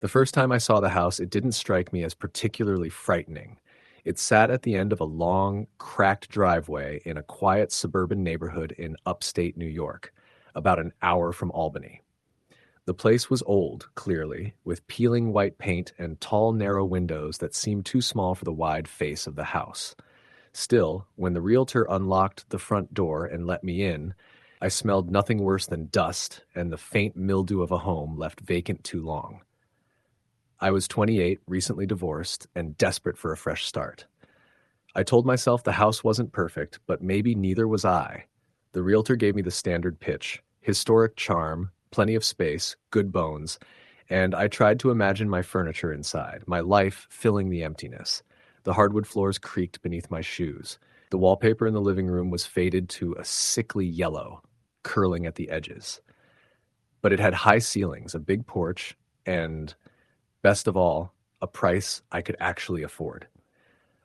The first time I saw the house, it didn't strike me as particularly frightening. It sat at the end of a long, cracked driveway in a quiet suburban neighborhood in upstate New York, about an hour from Albany. The place was old, clearly, with peeling white paint and tall, narrow windows that seemed too small for the wide face of the house. Still, when the realtor unlocked the front door and let me in, I smelled nothing worse than dust and the faint mildew of a home left vacant too long. I was 28, recently divorced, and desperate for a fresh start. I told myself the house wasn't perfect, but maybe neither was I. The realtor gave me the standard pitch: historic charm, plenty of space, good bones, and I tried to imagine my furniture inside, my life filling the emptiness. The hardwood floors creaked beneath my shoes. The wallpaper in the living room was faded to a sickly yellow, curling at the edges. But it had high ceilings, a big porch, and best of all, a price I could actually afford.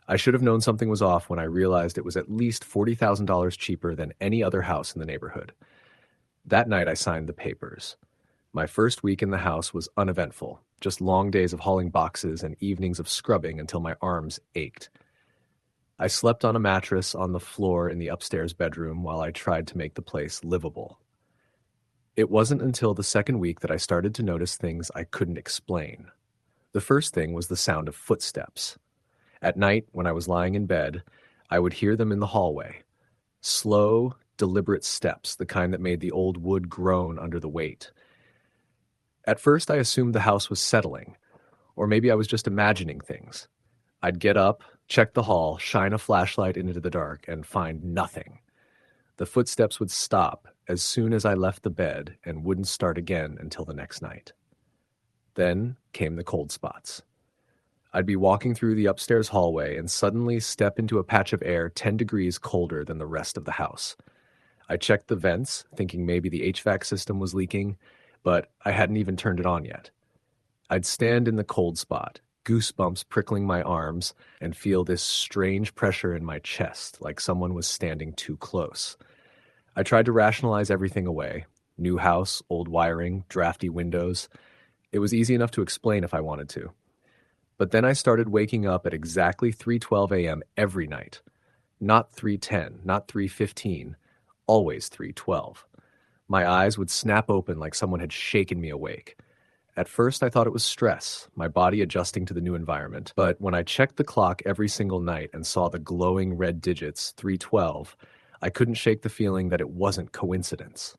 I should have known something was off when I realized it was at least $40,000 cheaper than any other house in the neighborhood. That night I signed the papers. My first week in the house was uneventful, just long days of hauling boxes and evenings of scrubbing until my arms ached. I slept on a mattress on the floor in the upstairs bedroom while I tried to make the place livable. It wasn't until the second week that I started to notice things I couldn't explain. The first thing was the sound of footsteps. At night, when I was lying in bed, I would hear them in the hallway. Slow, deliberate steps, the kind that made the old wood groan under the weight. At first, I assumed the house was settling, or maybe I was just imagining things. I'd get up, check the hall, shine a flashlight into the dark, and find nothing. The footsteps would stop as soon as I left the bed and wouldn't start again until the next night. Then came the cold spots. I'd be walking through the upstairs hallway and suddenly step into a patch of air 10 degrees colder than the rest of the house. I checked the vents, thinking maybe the HVAC system was leaking, but I hadn't even turned it on yet. I'd stand in the cold spot, goosebumps prickling my arms, and feel this strange pressure in my chest, like someone was standing too close. I tried to rationalize everything away: new house, old wiring, drafty windows. It was easy enough to explain if I wanted to. But then I started waking up at exactly 3:12 a.m. every night. Not 3:10, not 3:15, always 3:12. My eyes would snap open like someone had shaken me awake. At first I thought it was stress, my body adjusting to the new environment. But when I checked the clock every single night and saw the glowing red digits, 3:12, I couldn't shake the feeling that it wasn't coincidence.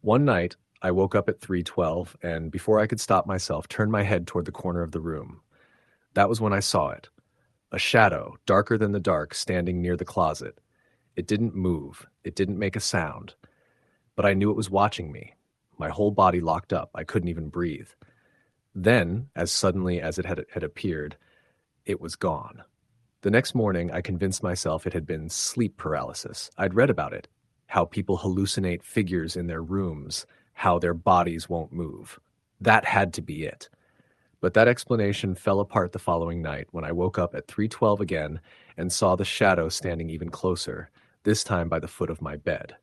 One night, I woke up at 3:12 and, before I could stop myself, turned my head toward the corner of the room. That was when I saw it. A shadow, darker than the dark, standing near the closet. It didn't move. It didn't make a sound. But I knew it was watching me. My whole body locked up. I couldn't even breathe. Then, as suddenly as it had appeared, it was gone. The next morning, I convinced myself it had been sleep paralysis. I'd read about it, how people hallucinate figures in their rooms, how their bodies won't move. That had to be it. But that explanation fell apart the following night when I woke up at 3:12 again and saw the shadow standing even closer, this time by the foot of my bed.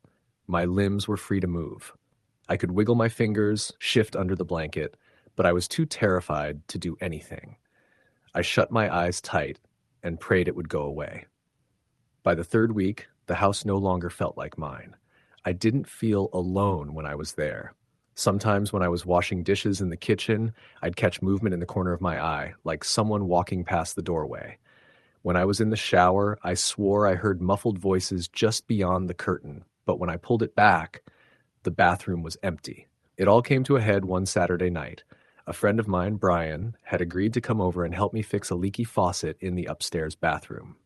My limbs were free to move. I could wiggle my fingers, shift under the blanket, but I was too terrified to do anything. I shut my eyes tight and prayed it would go away. By the third week, the house no longer felt like mine. I didn't feel alone when I was there. Sometimes when I was washing dishes in the kitchen, I'd catch movement in the corner of my eye, like someone walking past the doorway. When I was in the shower, I swore I heard muffled voices just beyond the curtain, but when I pulled it back, the bathroom was empty. It all came to a head one Saturday night. A friend of mine, Brian, had agreed to come over and help me fix a leaky faucet in the upstairs bathroom.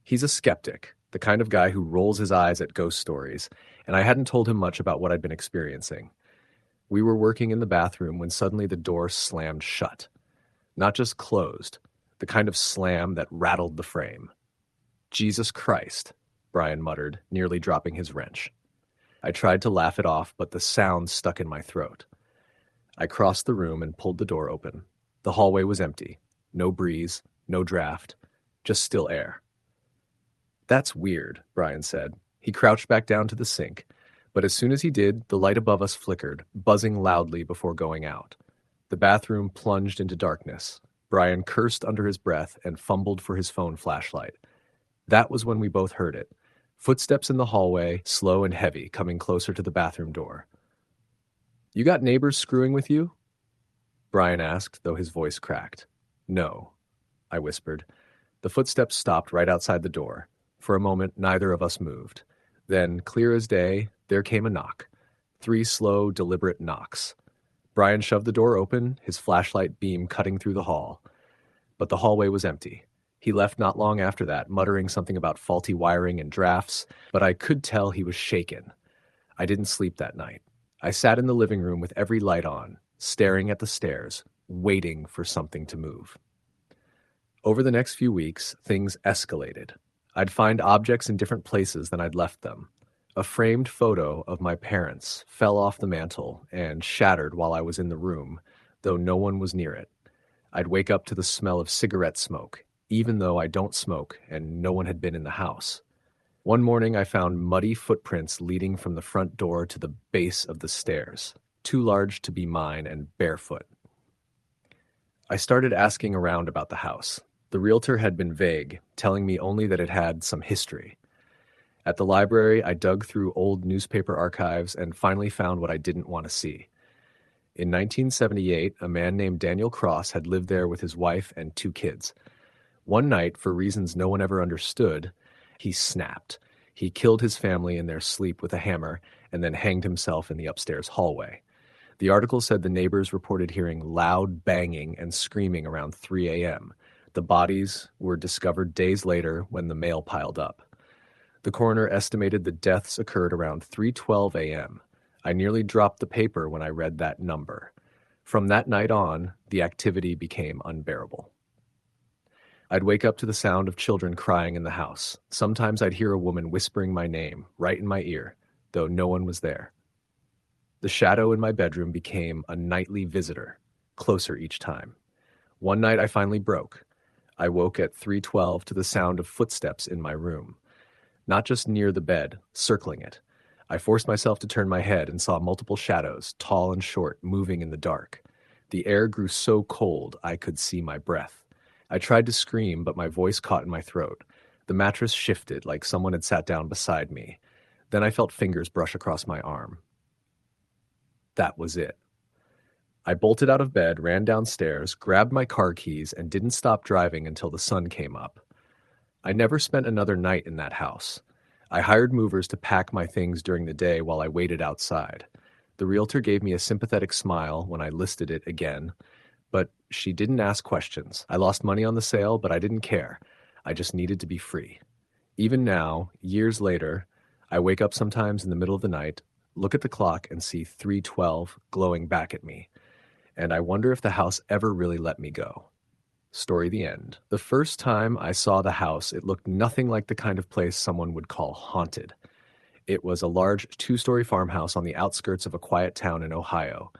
He's a skeptic, the kind of guy who rolls his eyes at ghost stories, and I hadn't told him much about what I'd been experiencing. We were working in the bathroom when suddenly the door slammed shut. Not just closed, the kind of slam that rattled the frame. "Jesus Christ," Brian muttered, nearly dropping his wrench. I tried to laugh it off, but the sound stuck in my throat. I crossed the room and pulled the door open. The hallway was empty. No breeze, no draft, just still air. "That's weird," Brian said. He crouched back down to the sink, But as soon as he did, the light above us flickered, buzzing loudly before going out. The bathroom plunged into darkness. Brian cursed under his breath and fumbled for his phone flashlight. That was when we both heard it. Footsteps in the hallway, slow and heavy, coming closer to the bathroom door. "You got neighbors screwing with you?" Brian asked, though his voice cracked. "No," I whispered. The footsteps stopped right outside the door. For a moment, neither of us moved. Then, clear as day, there came a knock. 3 slow, deliberate knocks. Brian shoved the door open, his flashlight beam cutting through the hall. But the hallway was empty. He left not long after that, muttering something about faulty wiring and drafts, but I could tell he was shaken. I didn't sleep that night. I sat in the living room with every light on, staring at the stairs, waiting for something to move. Over the next few weeks, things escalated. I'd find objects in different places than I'd left them. A framed photo of my parents fell off the mantel and shattered while I was in the room, though no one was near it. I'd wake up to the smell of cigarette smoke, even though I don't smoke and no one had been in the house. One morning I found muddy footprints leading from the front door to the base of the stairs, too large to be mine and barefoot. I started asking around about the house. The realtor had been vague, telling me only that it had some history. At the library, I dug through old newspaper archives and finally found what I didn't want to see. In 1978, a man named Daniel Cross had lived there with his wife and 2 kids. One night, for reasons no one ever understood, he snapped. He killed his family in their sleep with a hammer and then hanged himself in the upstairs hallway. The article said the neighbors reported hearing loud banging and screaming around 3 a.m. The bodies were discovered days later when the mail piled up. The coroner estimated the deaths occurred around 3:12 a.m. I nearly dropped the paper when I read that number. From that night on, the activity became unbearable. I'd wake up to the sound of children crying in the house. Sometimes I'd hear a woman whispering my name right in my ear, though no one was there. The shadow in my bedroom became a nightly visitor, closer each time. One night I finally broke. I woke at 3:12 to the sound of footsteps in my room. Not just near the bed, circling it. I forced myself to turn my head and saw multiple shadows, tall and short, moving in the dark. The air grew so cold I could see my breath. I tried to scream, but my voice caught in my throat. The mattress shifted like someone had sat down beside me. Then I felt fingers brush across my arm. That was it. I bolted out of bed, ran downstairs, grabbed my car keys, and didn't stop driving until the sun came up. I never spent another night in that house. I hired movers to pack my things during the day while I waited outside. The realtor gave me a sympathetic smile when I listed it again, but she didn't ask questions. I lost money on the sale, but I didn't care. I just needed to be free. Even now, years later, I wake up sometimes in the middle of the night, look at the clock, and see 3:12 glowing back at me. And I wonder if the house ever really let me go. Story the end. The first time I saw the house, it looked nothing like the kind of place someone would call haunted. It was a large 2-story farmhouse on the outskirts of a quiet town in Ohio,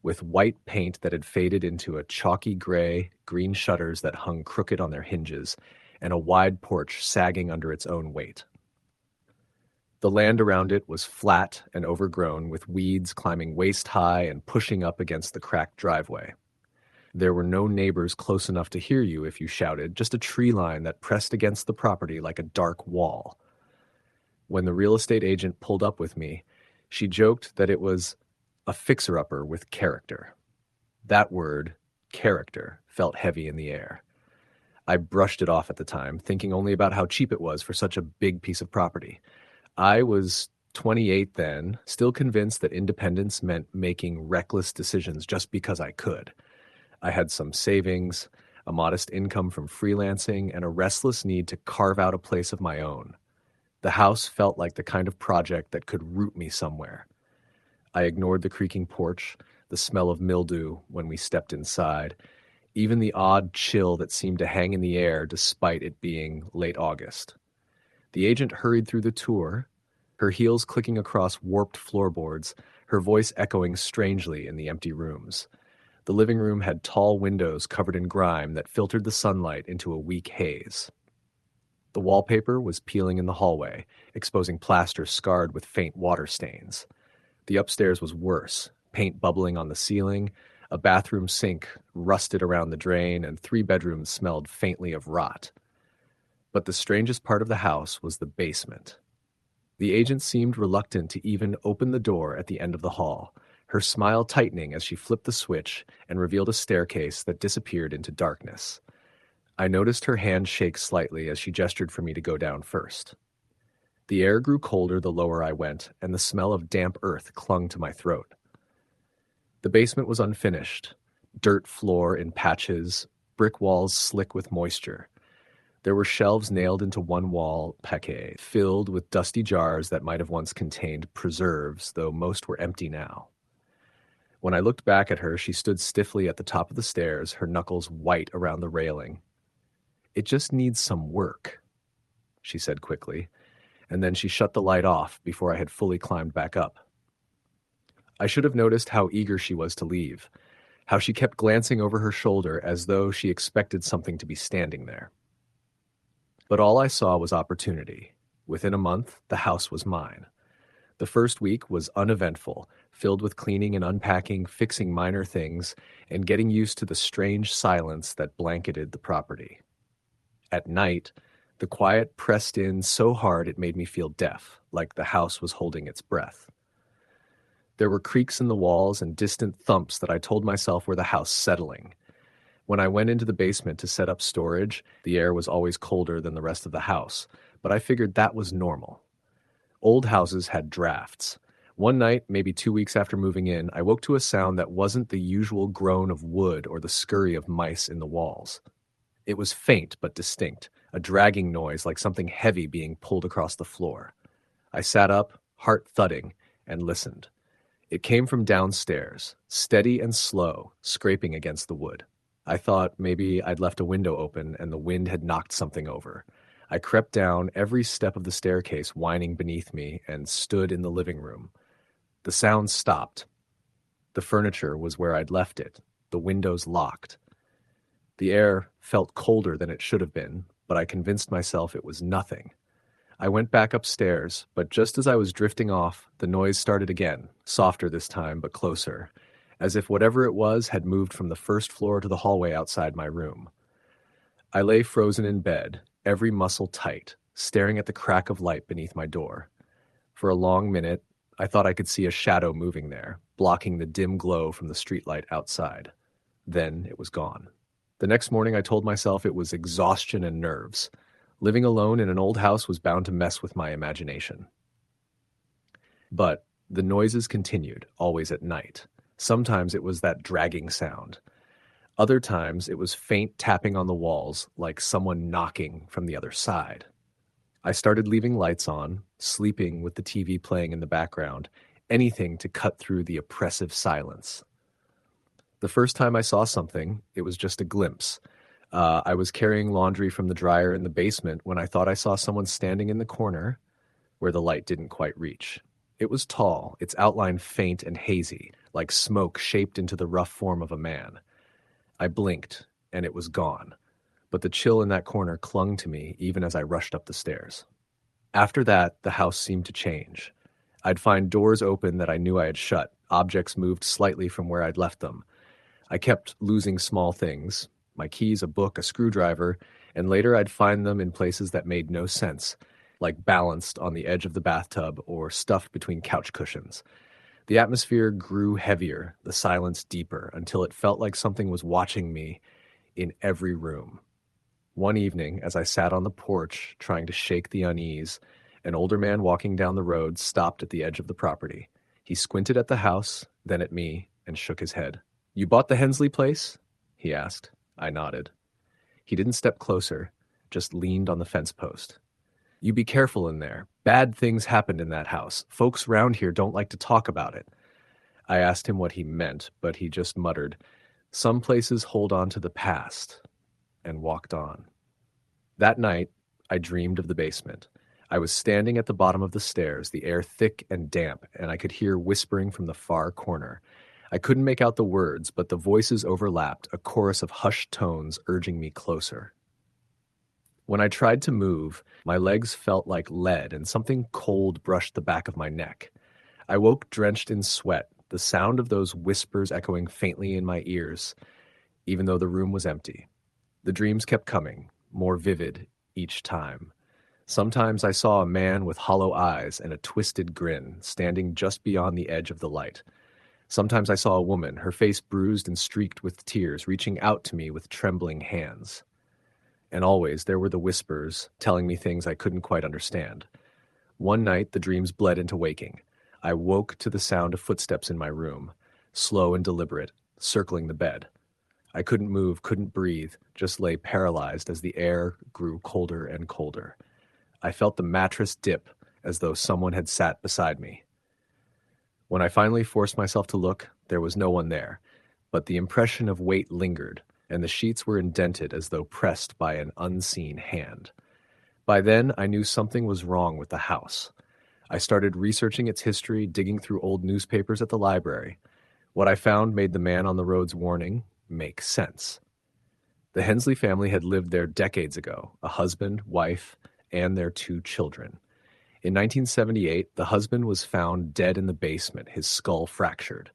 with white paint that had faded into a chalky gray, green shutters that hung crooked on their hinges, and a wide porch sagging under its own weight. The land around it was flat and overgrown, with weeds climbing waist-high and pushing up against the cracked driveway. There were no neighbors close enough to hear you if you shouted, just a tree line that pressed against the property like a dark wall. When the real estate agent pulled up with me, she joked that it was a fixer-upper with character. That word, character, felt heavy in the air. I brushed it off at the time, thinking only about how cheap it was for such a big piece of property. I was 28 then, still convinced that independence meant making reckless decisions just because I could. I had some savings, a modest income from freelancing, and a restless need to carve out a place of my own. The house felt like the kind of project that could root me somewhere. I ignored the creaking porch, the smell of mildew when we stepped inside, even the odd chill that seemed to hang in the air despite it being late August. The agent hurried through the tour, her heels clicking across warped floorboards, her voice echoing strangely in the empty rooms. The living room had tall windows covered in grime that filtered the sunlight into a weak haze. The wallpaper was peeling in the hallway, exposing plaster scarred with faint water stains. The upstairs was worse, paint bubbling on the ceiling, a bathroom sink rusted around the drain, and 3 bedrooms smelled faintly of rot. But the strangest part of the house was the basement. The agent seemed reluctant to even open the door at the end of the hall, her smile tightening as she flipped the switch and revealed a staircase that disappeared into darkness. I noticed her hand shake slightly as she gestured for me to go down first. The air grew colder the lower I went, and the smell of damp earth clung to my throat. The basement was unfinished, dirt floor in patches, brick walls slick with moisture. There were shelves nailed into one wall, paquet, filled with dusty jars that might have once contained preserves, though most were empty now. When I looked back at her, she stood stiffly at the top of the stairs, her knuckles white around the railing. "It just needs some work," she said quickly, and then she shut the light off before I had fully climbed back up. I should have noticed how eager she was to leave, how she kept glancing over her shoulder as though she expected something to be standing there. But all I saw was opportunity. Within a month, the house was mine. The first week was uneventful, filled with cleaning and unpacking, fixing minor things, and getting used to the strange silence that blanketed the property. At night, the quiet pressed in so hard it made me feel deaf, like the house was holding its breath. There were creaks in the walls and distant thumps that I told myself were the house settling. When I went into the basement to set up storage, the air was always colder than the rest of the house, but I figured that was normal. Old houses had drafts. One night, maybe 2 weeks after moving in, I woke to a sound that wasn't the usual groan of wood or the scurry of mice in the walls. It was faint but distinct, a dragging noise like something heavy being pulled across the floor. I sat up, heart thudding, and listened. It came from downstairs, steady and slow, scraping against the wood. I thought maybe I'd left a window open and the wind had knocked something over. I crept down every step of the staircase, whining beneath me, and stood in the living room. The sound stopped. The furniture was where I'd left it, the windows locked. The air felt colder than it should have been, but I convinced myself it was nothing. I went back upstairs, but just as I was drifting off, the noise started again, softer this time, but closer, as if whatever it was had moved from the first floor to the hallway outside my room. I lay frozen in bed, every muscle tight, staring at the crack of light beneath my door. For a long minute, I thought I could see a shadow moving there, blocking the dim glow from the streetlight outside. Then it was gone. The next morning I told myself it was exhaustion and nerves. Living alone in an old house was bound to mess with my imagination. But the noises continued, always at night. Sometimes it was that dragging sound. Other times it was faint tapping on the walls, like someone knocking from the other side. I started leaving lights on, sleeping with the TV playing in the background, anything to cut through the oppressive silence. The first time I saw something, it was just a glimpse. I was carrying laundry from the dryer in the basement when I thought I saw someone standing in the corner where the light didn't quite reach. It was tall, its outline faint and hazy, like smoke shaped into the rough form of a man. I blinked, and it was gone, but the chill in that corner clung to me even as I rushed up the stairs. After that, the house seemed to change. I'd find doors open that I knew I had shut, objects moved slightly from where I'd left them. I kept losing small things, my keys, a book, a screwdriver, and later I'd find them in places that made no sense, like balanced on the edge of the bathtub or stuffed between couch cushions. The atmosphere grew heavier, the silence deeper, until it felt like something was watching me in every room. One evening, as I sat on the porch trying to shake the unease, an older man walking down the road stopped at the edge of the property. He squinted at the house, then at me, and shook his head. "You bought the Hensley place?" he asked. I nodded. He didn't step closer, just leaned on the fence post. "You be careful in there. Bad things happened in that house. Folks round here don't like to talk about it." I asked him what he meant, but he just muttered, "Some places hold on to the past," and walked on. That night, I dreamed of the basement. I was standing at the bottom of the stairs, the air thick and damp, and I could hear whispering from the far corner. I couldn't make out the words, but the voices overlapped, a chorus of hushed tones urging me closer. When I tried to move, my legs felt like lead and something cold brushed the back of my neck. I woke drenched in sweat, the sound of those whispers echoing faintly in my ears, even though the room was empty. The dreams kept coming, more vivid each time. Sometimes I saw a man with hollow eyes and a twisted grin standing just beyond the edge of the light. Sometimes I saw a woman, her face bruised and streaked with tears, reaching out to me with trembling hands. And always there were the whispers telling me things I couldn't quite understand. One night the dreams bled into waking. I woke to the sound of footsteps in my room, slow and deliberate, circling the bed. I couldn't move, couldn't breathe, just lay paralyzed as the air grew colder and colder. I felt the mattress dip as though someone had sat beside me. When I finally forced myself to look, there was no one there, but the impression of weight lingered, and the sheets were indented as though pressed by an unseen hand. By then, I knew something was wrong with the house. I started researching its history, digging through old newspapers at the library. What I found made the man on the road's warning make sense. The Hensley family had lived there decades ago, a husband, wife, and their 2 children. In 1978, the husband was found dead in the basement, his skull fractured.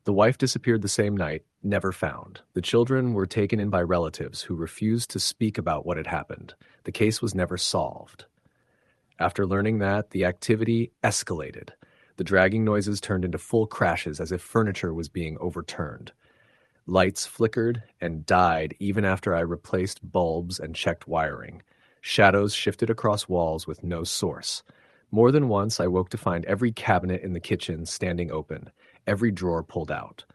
The wife disappeared the same night, never found. The children were taken in by relatives who refused to speak about what had happened. The case was never solved. After learning that, the activity escalated. The dragging noises turned into full crashes as if furniture was being overturned. Lights flickered and died even after I replaced bulbs and checked wiring. Shadows shifted across walls with no source. More than once, I woke to find every cabinet in the kitchen standing open, every drawer pulled out.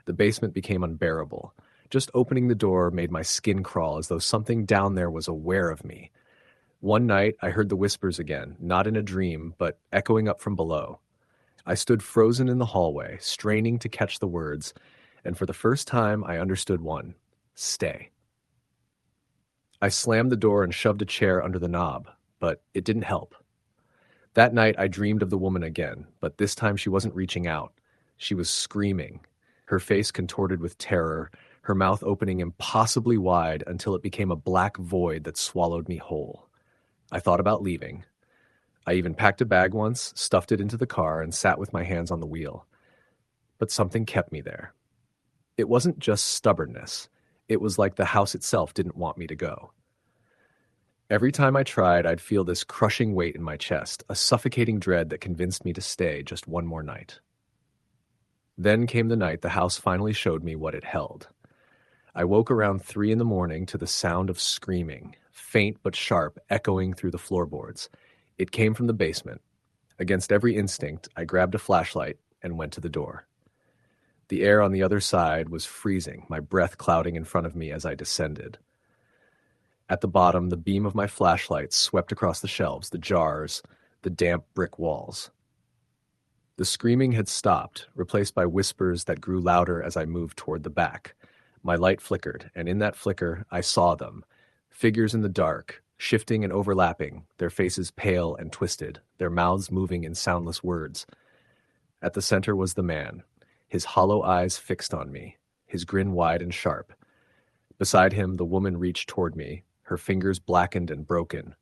The basement became unbearable. Just opening the door made my skin crawl as though something down there was aware of me. One night, I heard the whispers again, not in a dream, but echoing up from below. I stood frozen in the hallway, straining to catch the words, and for the first time, I understood one: stay. I slammed the door and shoved a chair under the knob, but it didn't help. That night, I dreamed of the woman again, but this time she wasn't reaching out. She was screaming, her face contorted with terror, her mouth opening impossibly wide until it became a black void that swallowed me whole. I thought about leaving. I even packed a bag once, stuffed it into the car, and sat with my hands on the wheel. But something kept me there. It wasn't just stubbornness. It was like the house itself didn't want me to go. Every time I tried, I'd feel this crushing weight in my chest, a suffocating dread that convinced me to stay just one more night. Then came the night the house finally showed me what it held. I woke around 3 a.m. to the sound of screaming, faint but sharp, echoing through the floorboards. It came from the basement. Against every instinct, I grabbed a flashlight and went to the door. The air on the other side was freezing, my breath clouding in front of me as I descended. At the bottom, the beam of my flashlight swept across the shelves, the jars, the damp brick walls. The screaming had stopped, replaced by whispers that grew louder as I moved toward the back. My light flickered, and in that flicker, I saw them. Figures in the dark, shifting and overlapping, their faces pale and twisted, their mouths moving in soundless words. At the center was the man, his hollow eyes fixed on me, his grin wide and sharp. Beside him, the woman reached toward me, her fingers blackened and broken.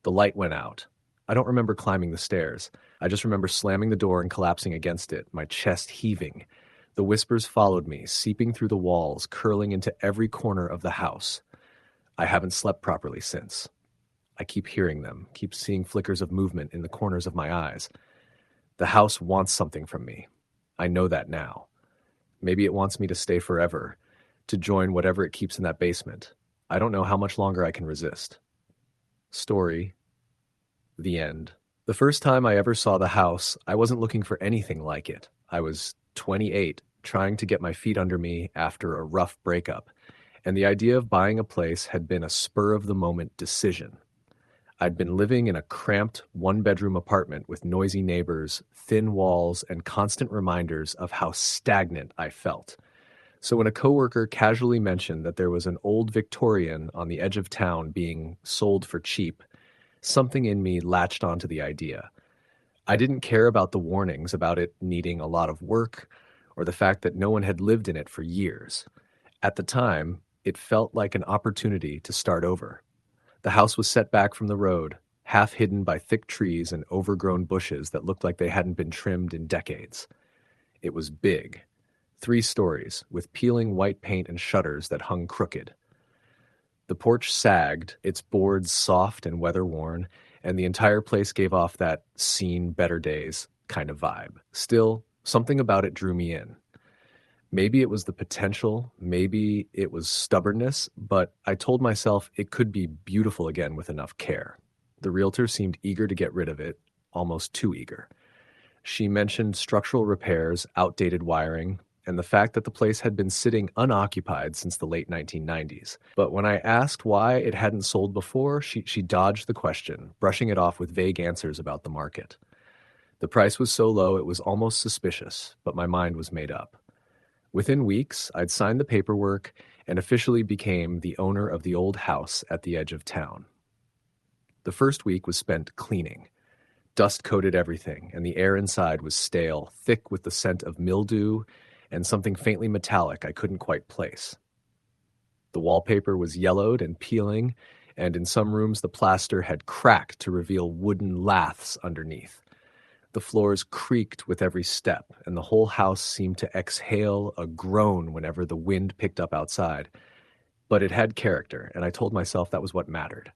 The light went out. I don't remember climbing the stairs. I just remember slamming the door and collapsing against it, my chest heaving. The whispers followed me, seeping through the walls, curling into every corner of the house. I haven't slept properly since. I keep hearing them, keep seeing flickers of movement in the corners of my eyes. The house wants something from me. I know that now. Maybe it wants me to stay forever, to join whatever it keeps in that basement. I don't know how much longer I can resist. Story. The end. The first time I ever saw the house, I wasn't looking for anything like it. I was 28, trying to get my feet under me after a rough breakup, and the idea of buying a place had been a spur-of-the-moment decision. I'd been living in a cramped, one-bedroom apartment with noisy neighbors, thin walls, and constant reminders of how stagnant I felt. So when a coworker casually mentioned that there was an old Victorian on the edge of town being sold for cheap, something in me latched onto the idea. I didn't care about the warnings about it needing a lot of work or the fact that no one had lived in it for years. At the time, it felt like an opportunity to start over. The house was set back from the road, half hidden by thick trees and overgrown bushes that looked like they hadn't been trimmed in decades. It was big, 3 stories, with peeling white paint and shutters that hung crooked. The porch sagged, its boards soft and weather-worn, and the entire place gave off that seen better days kind of vibe. Still, something about it drew me in. Maybe it was the potential, maybe it was stubbornness, but I told myself it could be beautiful again with enough care. The realtor seemed eager to get rid of it, almost too eager. She mentioned structural repairs, outdated wiring, and the fact that the place had been sitting unoccupied since the late 1990s. But when I asked why it hadn't sold before, she dodged the question, brushing it off with vague answers about the market. The price was so low it was almost suspicious, but my mind was made up. Within weeks, I'd signed the paperwork and officially became the owner of the old house at the edge of town. The first week was spent cleaning. Dust coated everything, and the air inside was stale, thick with the scent of mildew and something faintly metallic I couldn't quite place. The wallpaper was yellowed and peeling, and in some rooms the plaster had cracked to reveal wooden laths underneath. The floors creaked with every step, and the whole house seemed to exhale a groan whenever the wind picked up outside. But it had character, and I told myself that was what mattered.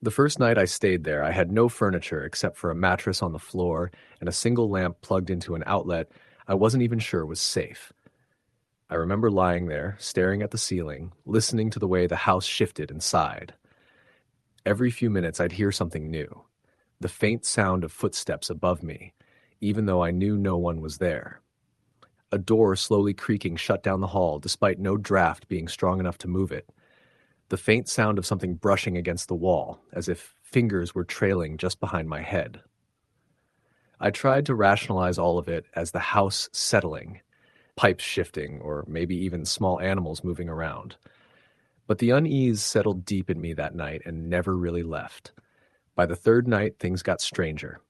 The first night I stayed there, I had no furniture except for a mattress on the floor and a single lamp plugged into an outlet I wasn't even sure was safe. I remember lying there, staring at the ceiling, listening to the way the house shifted and sighed. Every few minutes I'd hear something new, the faint sound of footsteps above me, even though I knew no one was there. A door slowly creaking shut down the hall despite no draft being strong enough to move it. The faint sound of something brushing against the wall, as if fingers were trailing just behind my head. I tried to rationalize all of it as the house settling, pipes shifting, or maybe even small animals moving around. But the unease settled deep in me that night and never really left. By the third night, things got stranger.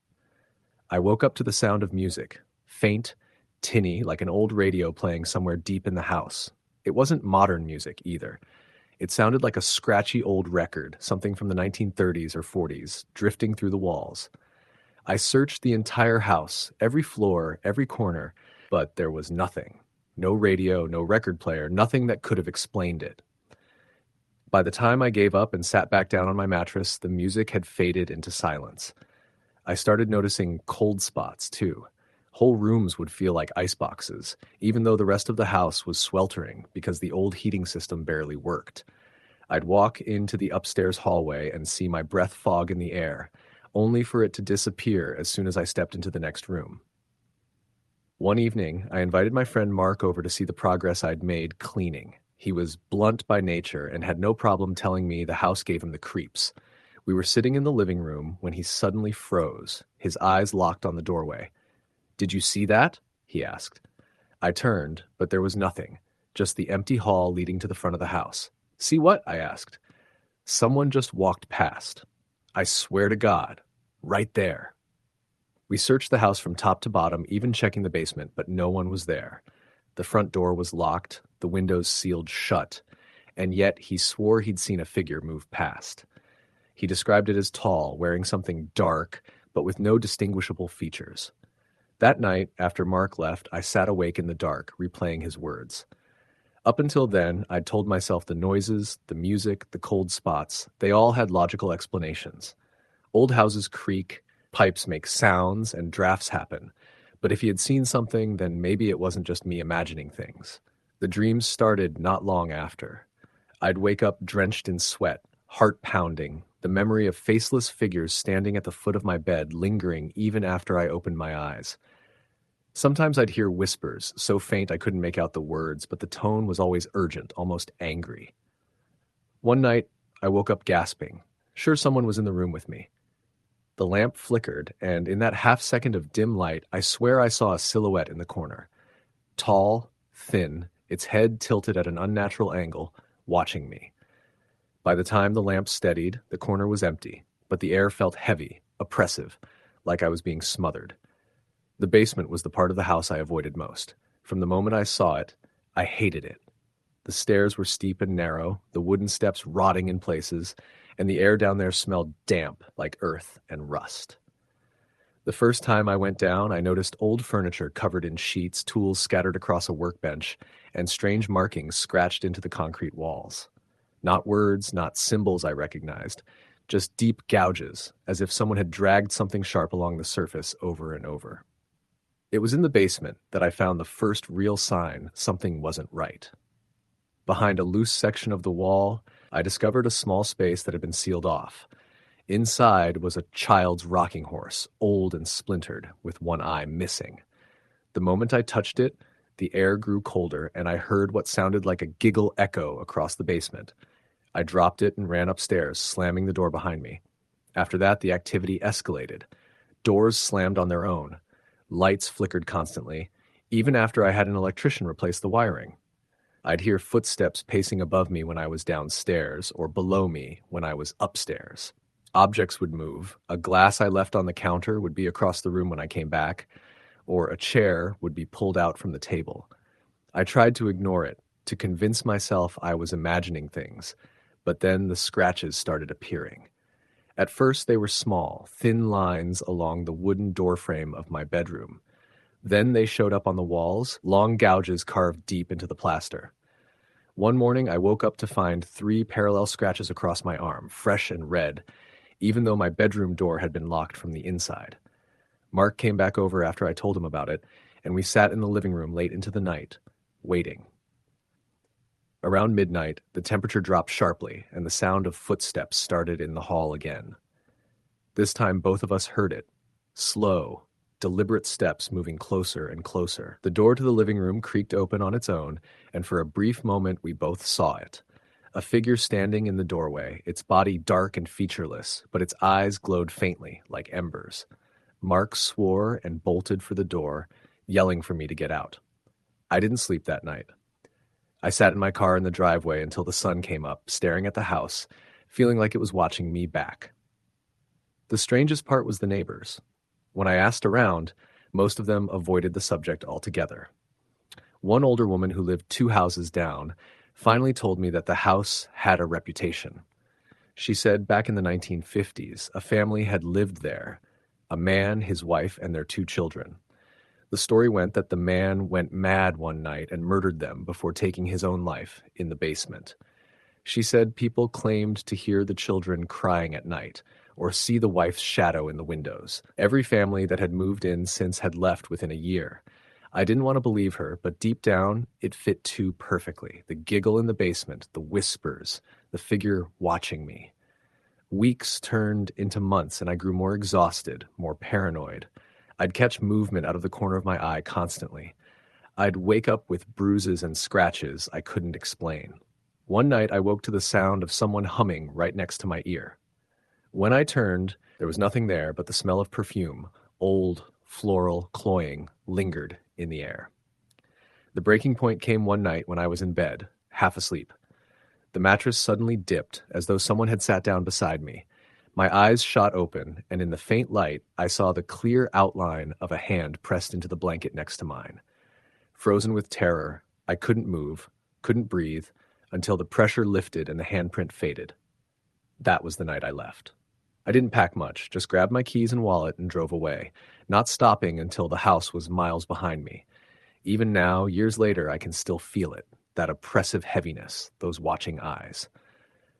I woke up to the sound of music, faint, tinny, like an old radio playing somewhere deep in the house. It wasn't modern music either. It sounded like a scratchy old record, something from the 1930s or 40s, drifting through the walls. I searched the entire house, every floor, every corner, but there was nothing. No radio, no record player, nothing that could have explained it. By the time I gave up and sat back down on my mattress, the music had faded into silence. I started noticing cold spots, too. Whole rooms would feel like iceboxes, even though the rest of the house was sweltering because the old heating system barely worked. I'd walk into the upstairs hallway and see my breath fog in the air, only for it to disappear as soon as I stepped into the next room. One evening, I invited my friend Mark over to see the progress I'd made cleaning. He was blunt by nature and had no problem telling me the house gave him the creeps. We were sitting in the living room when he suddenly froze, his eyes locked on the doorway. "Did you see that?" he asked. I turned, but there was nothing, just the empty hall leading to the front of the house. "See what?" I asked. "Someone just walked past. I swear to God, right there." We searched the house from top to bottom, even checking the basement, but no one was there. The front door was locked, the windows sealed shut, and yet he swore he'd seen a figure move past. He described it as tall, wearing something dark, but with no distinguishable features. That night, after Mark left, I sat awake in the dark, replaying his words. Up until then, I'd told myself the noises, the music, the cold spots, they all had logical explanations. Old houses creak, pipes make sounds, and drafts happen. But if he had seen something, then maybe it wasn't just me imagining things. The dreams started not long after. I'd wake up drenched in sweat, heart pounding, the memory of faceless figures standing at the foot of my bed lingering even after I opened my eyes. Sometimes I'd hear whispers, so faint I couldn't make out the words, but the tone was always urgent, almost angry. One night, I woke up gasping, sure someone was in the room with me. The lamp flickered, and in that half-second of dim light, I swear I saw a silhouette in the corner. Tall, thin, its head tilted at an unnatural angle, watching me. By the time the lamp steadied, the corner was empty, but the air felt heavy, oppressive, like I was being smothered. The basement was the part of the house I avoided most. From the moment I saw it, I hated it. The stairs were steep and narrow, the wooden steps rotting in places, and the air down there smelled damp like earth and rust. The first time I went down, I noticed old furniture covered in sheets, tools scattered across a workbench, and strange markings scratched into the concrete walls. Not words, not symbols I recognized, just deep gouges, as if someone had dragged something sharp along the surface over and over. It was in the basement that I found the first real sign something wasn't right. Behind a loose section of the wall, I discovered a small space that had been sealed off. Inside was a child's rocking horse, old and splintered, with one eye missing. The moment I touched it, the air grew colder, and I heard what sounded like a giggle echo across the basement. I dropped it and ran upstairs, slamming the door behind me. After that, the activity escalated. Doors slammed on their own. Lights flickered constantly, even after I had an electrician replace the wiring. I'd hear footsteps pacing above me when I was downstairs, or below me when I was upstairs. Objects would move. A glass I left on the counter would be across the room when I came back, or a chair would be pulled out from the table. I tried to ignore it, to convince myself I was imagining things, but then the scratches started appearing. At first they were small, thin lines along the wooden doorframe of my bedroom. Then they showed up on the walls, long gouges carved deep into the plaster. One morning I woke up to find 3 parallel scratches across my arm, fresh and red, even though my bedroom door had been locked from the inside. Mark came back over after I told him about it, and we sat in the living room late into the night, waiting. Around midnight, the temperature dropped sharply, and the sound of footsteps started in the hall again. This time both of us heard it. Slow, deliberate steps moving closer and closer. The door to the living room creaked open on its own, and for a brief moment we both saw it. A figure standing in the doorway, its body dark and featureless, but its eyes glowed faintly, like embers. Mark swore and bolted for the door, yelling for me to get out. I didn't sleep that night. I sat in my car in the driveway until the sun came up, staring at the house, feeling like it was watching me back. The strangest part was the neighbors. When I asked around, most of them avoided the subject altogether. One older woman who lived 2 houses down finally told me that the house had a reputation. She said back in the 1950s, a family had lived there, a man, his wife, and their 2 children. The story went that the man went mad one night and murdered them before taking his own life in the basement. She said people claimed to hear the children crying at night or see the wife's shadow in the windows. Every family that had moved in since had left within a year. I didn't want to believe her, but deep down, it fit too perfectly. The giggle in the basement, the whispers, the figure watching me. Weeks turned into months, and I grew more exhausted, more paranoid. I'd catch movement out of the corner of my eye constantly. I'd wake up with bruises and scratches I couldn't explain. One night I woke to the sound of someone humming right next to my ear. When I turned, there was nothing there but the smell of perfume, old, floral, cloying, lingered in the air. The breaking point came one night when I was in bed, half asleep. The mattress suddenly dipped, as though someone had sat down beside me. My eyes shot open, and in the faint light, I saw the clear outline of a hand pressed into the blanket next to mine. Frozen with terror, I couldn't move, couldn't breathe, until the pressure lifted and the handprint faded. That was the night I left. I didn't pack much, just grabbed my keys and wallet and drove away, not stopping until the house was miles behind me. Even now, years later, I can still feel it, that oppressive heaviness, those watching eyes.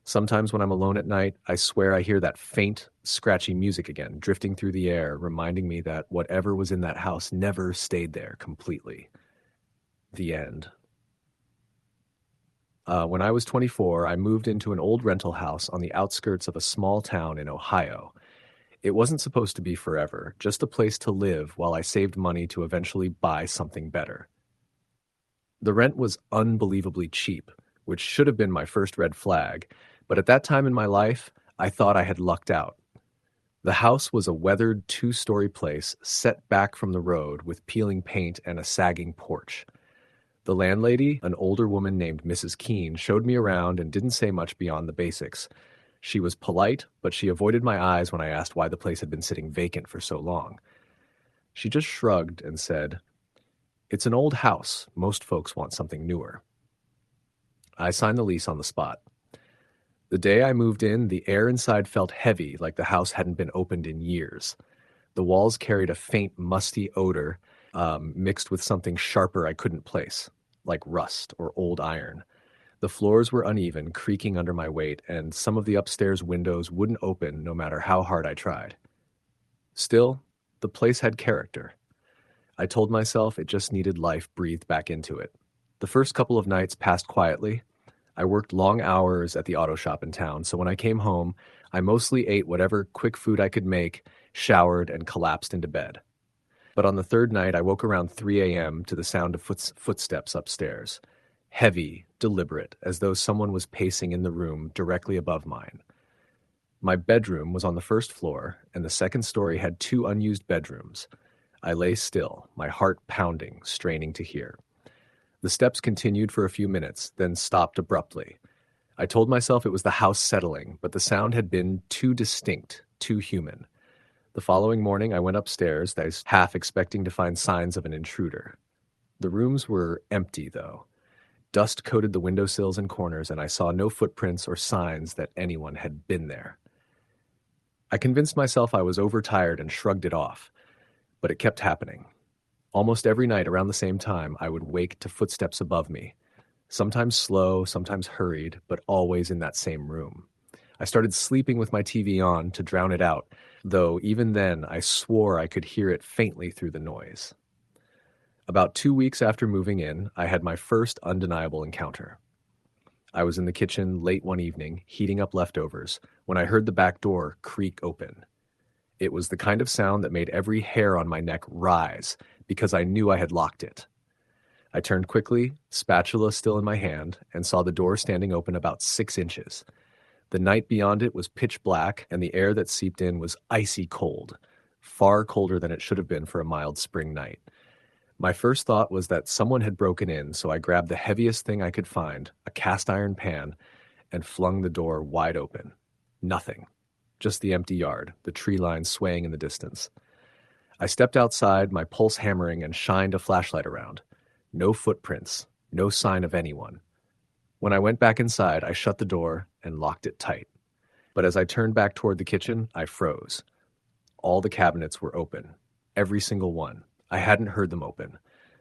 Sometimes when I'm alone at night, I swear I hear that faint, scratchy music again, drifting through the air, reminding me that whatever was in that house never stayed there completely. The end. When I was 24, I moved into an old rental house on the outskirts of a small town in Ohio. It wasn't supposed to be forever, just a place to live while I saved money to eventually buy something better. The rent was unbelievably cheap, which should have been my first red flag, but at that time in my life, I thought I had lucked out. The house was a weathered 2-story place set back from the road with peeling paint and a sagging porch. The landlady, an older woman named Mrs. Keene, showed me around and didn't say much beyond the basics. She was polite, but she avoided my eyes when I asked why the place had been sitting vacant for so long. She just shrugged and said, "It's an old house. Most folks want something newer." I signed the lease on the spot. The day I moved in, the air inside felt heavy, like the house hadn't been opened in years. The walls carried a faint, musty odor, mixed with something sharper I couldn't place, like rust or old iron. The floors were uneven, creaking under my weight, and some of the upstairs windows wouldn't open no matter how hard I tried. Still, the place had character. I told myself it just needed life breathed back into it. The first couple of nights passed quietly. I worked long hours at the auto shop in town, so when I came home, I mostly ate whatever quick food I could make, showered, and collapsed into bed. But on the third night, I woke around 3 a.m. to the sound of footsteps upstairs. Heavy, deliberate, as though someone was pacing in the room directly above mine. My bedroom was on the first floor, and the second story had 2 unused bedrooms. I lay still, my heart pounding, straining to hear. The steps continued for a few minutes, then stopped abruptly. I told myself it was the house settling, but the sound had been too distinct, too human. The following morning, I went upstairs, half expecting to find signs of an intruder. The rooms were empty, though. Dust coated the windowsills and corners, and I saw no footprints or signs that anyone had been there. I convinced myself I was overtired and shrugged it off, but it kept happening. Almost every night around the same time, I would wake to footsteps above me. Sometimes slow, sometimes hurried, but always in that same room. I started sleeping with my TV on to drown it out, though even then I swore I could hear it faintly through the noise. About 2 weeks after moving in, I had my first undeniable encounter. I was in the kitchen late one evening, heating up leftovers, when I heard the back door creak open. It was the kind of sound that made every hair on my neck rise, because I knew I had locked it. I turned quickly, spatula still in my hand, and saw the door standing open about 6 inches. The night beyond it was pitch black, and the air that seeped in was icy cold, far colder than it should have been for a mild spring night. My first thought was that someone had broken in, so I grabbed the heaviest thing I could find, a cast iron pan, and flung the door wide open. Nothing. Just the empty yard, the tree line swaying in the distance. I stepped outside, my pulse hammering, and shined a flashlight around. No footprints, no sign of anyone. When I went back inside, I shut the door and locked it tight. But as I turned back toward the kitchen, I froze. All the cabinets were open. Every single one. I hadn't heard them open.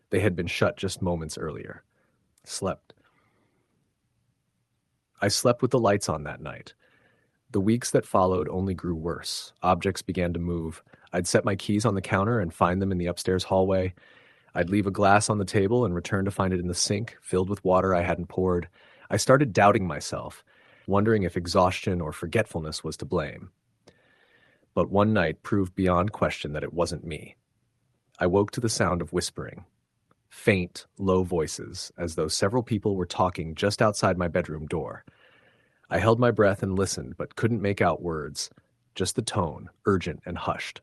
They had been shut just moments earlier. I slept with the lights on that night. The weeks that followed only grew worse. Objects began to move. I'd set my keys on the counter and find them in the upstairs hallway. I'd leave a glass on the table and return to find it in the sink, filled with water I hadn't poured. I started doubting myself, wondering if exhaustion or forgetfulness was to blame. But one night proved beyond question that it wasn't me. I woke to the sound of whispering. Faint, low voices, as though several people were talking just outside my bedroom door. I held my breath and listened, but couldn't make out words, just the tone, urgent and hushed.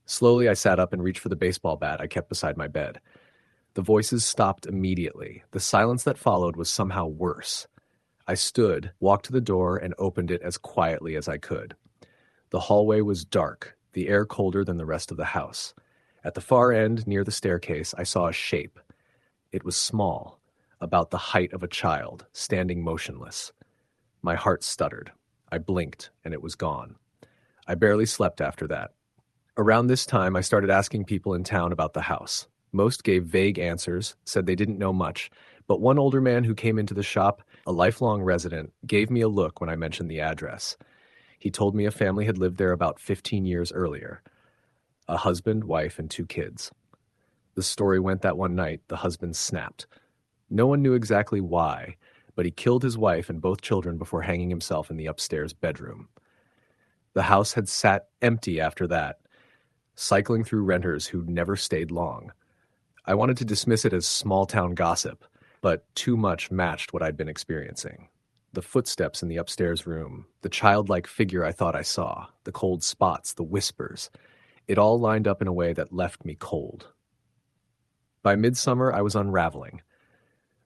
Slowly, I sat up and reached for the baseball bat I kept beside my bed. The voices stopped immediately. The silence that followed was somehow worse. I stood, walked to the door, and opened it as quietly as I could. The hallway was dark, the air colder than the rest of the house. At the far end, near the staircase, I saw a shape. It was small, about the height of a child, standing motionless. My heart stuttered. I blinked, and it was gone. I barely slept after that. Around this time, I started asking people in town about the house. Most gave vague answers, said they didn't know much, but one older man who came into the shop, a lifelong resident, gave me a look when I mentioned the address. He told me a family had lived there about 15 years earlier. A husband, wife, and 2 kids. The story went that one night, the husband snapped. No one knew exactly why, but he killed his wife and both children before hanging himself in the upstairs bedroom. The house had sat empty after that, cycling through renters who'd never stayed long. I wanted to dismiss it as small-town gossip, but too much matched what I'd been experiencing. The footsteps in the upstairs room, the childlike figure I thought I saw, the cold spots, the whispers. It all lined up in a way that left me cold. By midsummer, I was unraveling.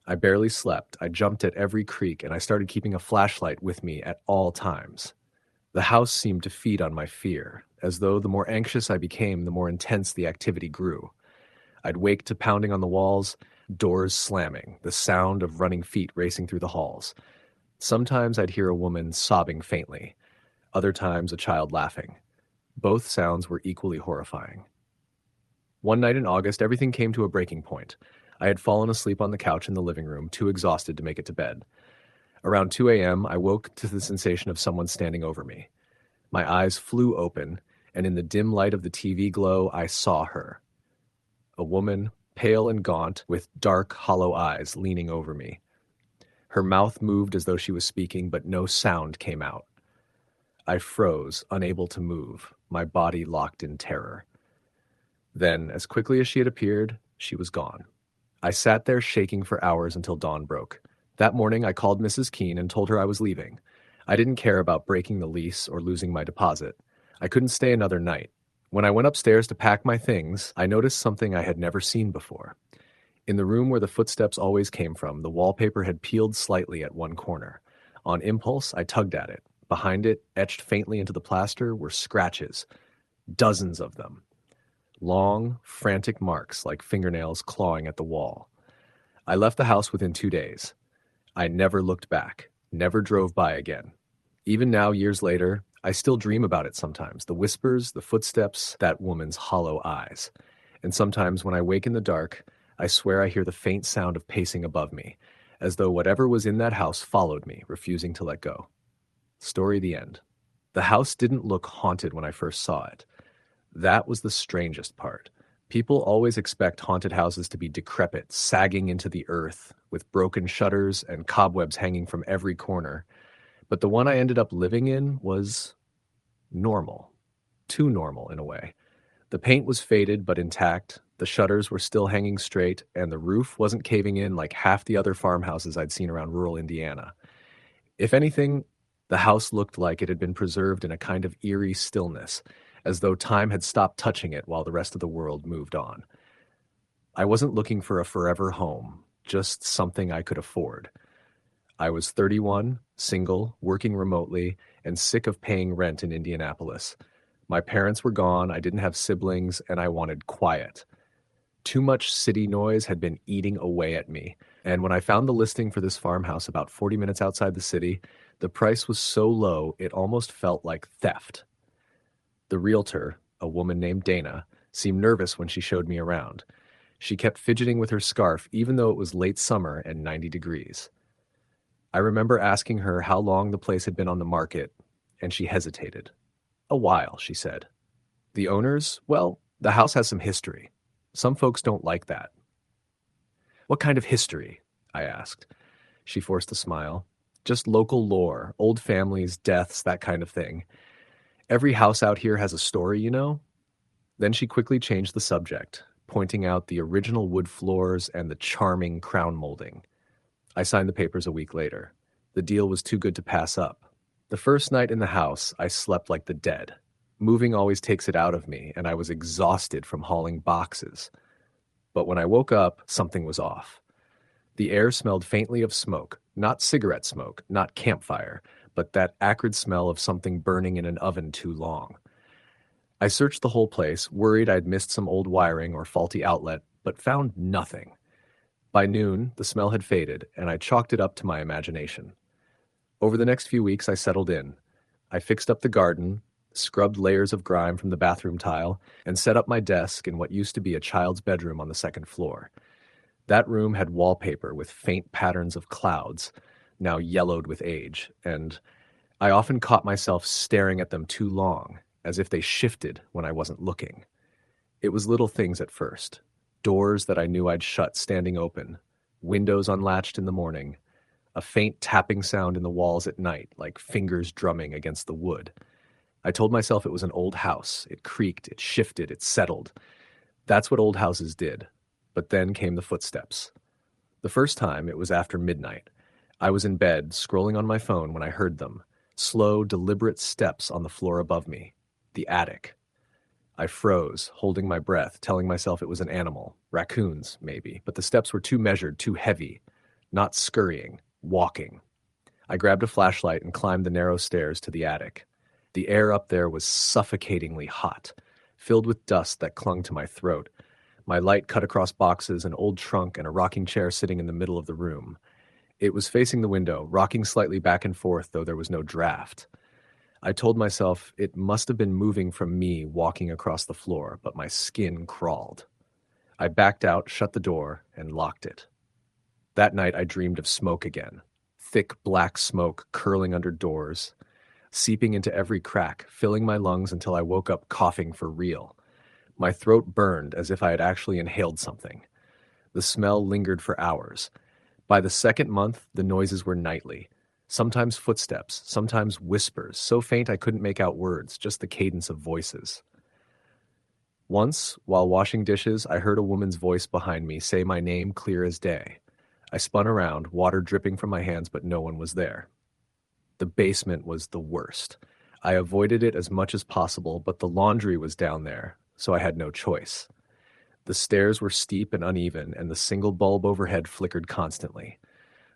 I barely slept, I jumped at every creak, and I started keeping a flashlight with me at all times. The house seemed to feed on my fear, as though the more anxious I became, the more intense the activity grew. I'd wake to pounding on the walls, Doors slamming, the sound of running feet racing through the halls. Sometimes I'd hear a woman sobbing faintly, other times a child laughing. Both sounds were equally horrifying. One night in August, everything came to a breaking point. I had fallen asleep on the couch in the living room, too exhausted to make it to bed. Around 2 a.m., I woke to the sensation of someone standing over me. My eyes flew open, and in the dim light of the TV glow, I saw her. A woman, pale and gaunt, with dark, hollow eyes, leaning over me. Her mouth moved as though she was speaking, but no sound came out. I froze, unable to move, my body locked in terror. Then, as quickly as she had appeared, she was gone. I sat there shaking for hours until dawn broke. That morning, I called Mrs. Keene and told her I was leaving. I didn't care about breaking the lease or losing my deposit. I couldn't stay another night. When I went upstairs to pack my things, I noticed something I had never seen before. In the room where the footsteps always came from, the wallpaper had peeled slightly at one corner. On impulse, I tugged at it. Behind it, etched faintly into the plaster, were scratches. Dozens of them. Long, frantic marks like fingernails clawing at the wall. I left the house within 2 days. I never looked back, never drove by again. Even now, years later, I still dream about it sometimes. The whispers, the footsteps, that woman's hollow eyes. And sometimes when I wake in the dark, I swear I hear the faint sound of pacing above me, as though whatever was in that house followed me, refusing to let go. Story the end. The house didn't look haunted when I first saw it. That was the strangest part. People always expect haunted houses to be decrepit, sagging into the earth, with broken shutters and cobwebs hanging from every corner. But the one I ended up living in was normal. Too normal, in a way. The paint was faded but intact, the shutters were still hanging straight, and the roof wasn't caving in like half the other farmhouses I'd seen around rural Indiana. If anything, the house looked like it had been preserved in a kind of eerie stillness, as though time had stopped touching it while the rest of the world moved on. I wasn't looking for a forever home, just something I could afford. I was 31, single, working remotely, and sick of paying rent in Indianapolis. My parents were gone, I didn't have siblings, and I wanted quiet. Too much city noise had been eating away at me, and when I found the listing for this farmhouse about 40 minutes outside the city, the price was so low it almost felt like theft. The realtor, a woman named Dana, seemed nervous when she showed me around. She kept fidgeting with her scarf even though it was late summer and 90 degrees. I remember asking her how long the place had been on the market, and she hesitated. "A while," she said. "The owners? Well, the house has some history. Some folks don't like that." "What kind of history?" I asked. She forced a smile. "Just local lore, old families, deaths, that kind of thing. Every house out here has a story, you know?" Then she quickly changed the subject, pointing out the original wood floors and the charming crown molding. I signed the papers a week later. The deal was too good to pass up. The first night in the house, I slept like the dead. Moving always takes it out of me, and I was exhausted from hauling boxes. But when I woke up, something was off. The air smelled faintly of smoke, not cigarette smoke, not campfire, but that acrid smell of something burning in an oven too long. I searched the whole place, worried I'd missed some old wiring or faulty outlet, but found nothing. By noon, the smell had faded, and I chalked it up to my imagination. Over the next few weeks, I settled in. I fixed up the garden, scrubbed layers of grime from the bathroom tile, and set up my desk in what used to be a child's bedroom on the second floor. That room had wallpaper with faint patterns of clouds, now yellowed with age, and I often caught myself staring at them too long, as if they shifted when I wasn't looking. It was little things at first. Doors that I knew I'd shut standing open, windows unlatched in the morning, a faint tapping sound in the walls at night, like fingers drumming against the wood. I told myself it was an old house. It creaked, it shifted, it settled. That's what old houses did. But then came the footsteps. The first time, it was after midnight. I was in bed, scrolling on my phone when I heard them. Slow, deliberate steps on the floor above me. The attic. I froze, holding my breath, telling myself it was an animal. Raccoons, maybe. But the steps were too measured, too heavy. Not scurrying, walking. I grabbed a flashlight and climbed the narrow stairs to the attic. The air up there was suffocatingly hot, filled with dust that clung to my throat. My light cut across boxes, an old trunk, and a rocking chair sitting in the middle of the room. It was facing the window, rocking slightly back and forth, though there was no draft. I told myself it must have been moving from me walking across the floor, but my skin crawled. I backed out, shut the door, and locked it. That night I dreamed of smoke again. Thick black smoke curling under doors, seeping into every crack, filling my lungs until I woke up coughing for real. My throat burned as if I had actually inhaled something. The smell lingered for hours. By the second month, the noises were nightly. Sometimes footsteps, sometimes whispers, so faint I couldn't make out words, just the cadence of voices. Once, while washing dishes, I heard a woman's voice behind me say my name clear as day. I spun around, water dripping from my hands, but no one was there. The basement was the worst. I avoided it as much as possible, but the laundry was down there, so I had no choice. The stairs were steep and uneven, and the single bulb overhead flickered constantly.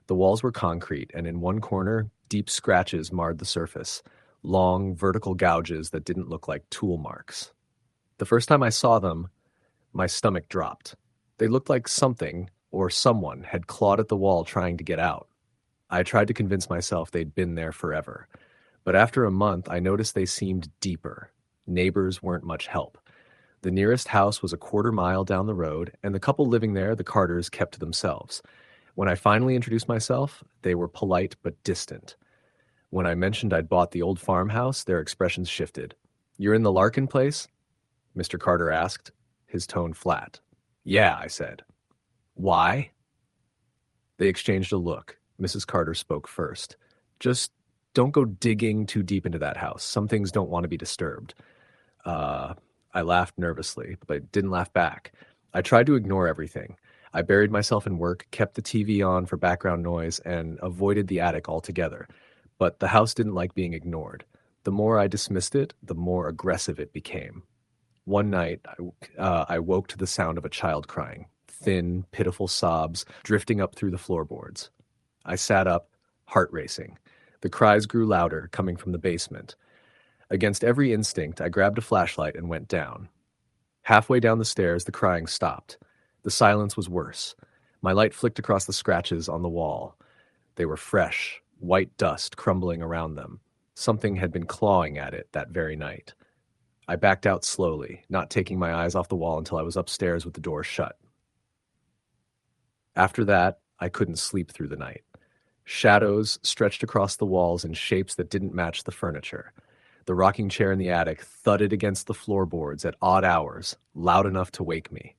The walls were concrete, and in one corner, deep scratches marred the surface, long, vertical gouges that didn't look like tool marks. The first time I saw them, my stomach dropped. They looked like something, or someone, had clawed at the wall trying to get out. I tried to convince myself they'd been there forever. But after a month, I noticed they seemed deeper. Neighbors weren't much help. The nearest house was a quarter-mile down the road, and the couple living there, the Carters, kept to themselves. When I finally introduced myself, they were polite but distant. When I mentioned I'd bought the old farmhouse, their expressions shifted. "You're in the Larkin place?" Mr. Carter asked, his tone flat. "Yeah," I said. "Why?" They exchanged a look. Mrs. Carter spoke first. "Just don't go digging too deep into that house. Some things don't want to be disturbed." I laughed nervously, but didn't laugh back. I tried to ignore everything. I buried myself in work, kept the TV on for background noise, and avoided the attic altogether. But the house didn't like being ignored. The more I dismissed it, the more aggressive it became. One night, I woke to the sound of a child crying, thin, pitiful sobs drifting up through the floorboards. I sat up, heart racing. The cries grew louder, coming from the basement. Against every instinct, I grabbed a flashlight and went down. Halfway down the stairs, the crying stopped. The silence was worse. My light flicked across the scratches on the wall. They were fresh, white dust crumbling around them. Something had been clawing at it that very night. I backed out slowly, not taking my eyes off the wall until I was upstairs with the door shut. After that, I couldn't sleep through the night. Shadows stretched across the walls in shapes that didn't match the furniture. The rocking chair in the attic thudded against the floorboards at odd hours, loud enough to wake me.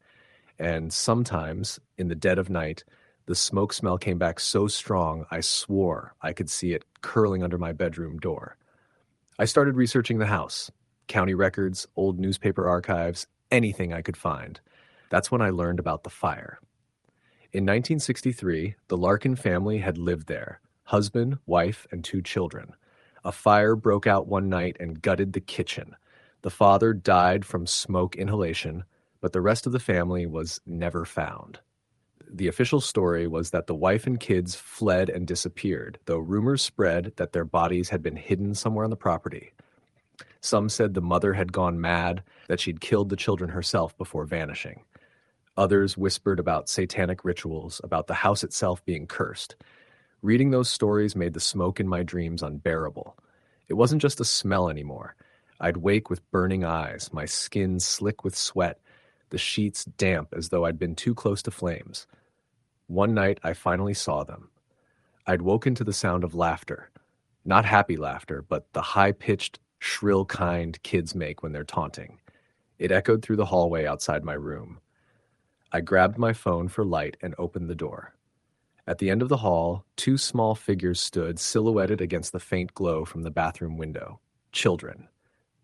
And sometimes, in the dead of night, the smoke smell came back so strong I swore I could see it curling under my bedroom door. I started researching the house. County records, old newspaper archives, anything I could find. That's when I learned about the fire. In 1963, the Larkin family had lived there, husband, wife, and 2 children. A fire broke out one night and gutted the kitchen. The father died from smoke inhalation, but the rest of the family was never found. The official story was that the wife and kids fled and disappeared, though rumors spread that their bodies had been hidden somewhere on the property. Some said the mother had gone mad, that she'd killed the children herself before vanishing. Others whispered about satanic rituals, about the house itself being cursed. Reading those stories made the smoke in my dreams unbearable. It wasn't just a smell anymore. I'd wake with burning eyes, my skin slick with sweat, the sheets damp as though I'd been too close to flames. One night, I finally saw them. I'd woken to the sound of laughter. Not happy laughter, but the high-pitched, shrill kind kids make when they're taunting. It echoed through the hallway outside my room. I grabbed my phone for light and opened the door. At the end of the hall, 2 small figures stood silhouetted against the faint glow from the bathroom window. Children.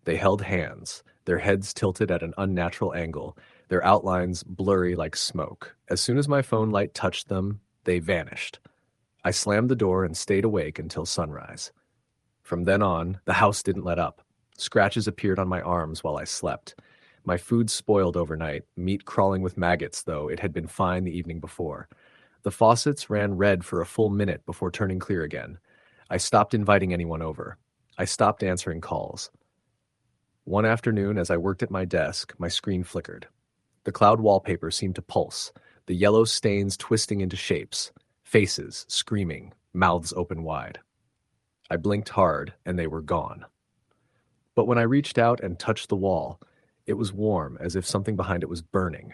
They held hands, their heads tilted at an unnatural angle, their outlines blurry like smoke. As soon as my phone light touched them, they vanished. I slammed the door and stayed awake until sunrise. From then on, the house didn't let up. Scratches appeared on my arms while I slept. My food spoiled overnight, meat crawling with maggots, though it had been fine the evening before. The faucets ran red for a full minute before turning clear again. I stopped inviting anyone over. I stopped answering calls. One afternoon, as I worked at my desk, my screen flickered. The cloud wallpaper seemed to pulse, the yellow stains twisting into shapes, faces screaming, mouths open wide. I blinked hard, and they were gone. But when I reached out and touched the wall, it was warm, as if something behind it was burning.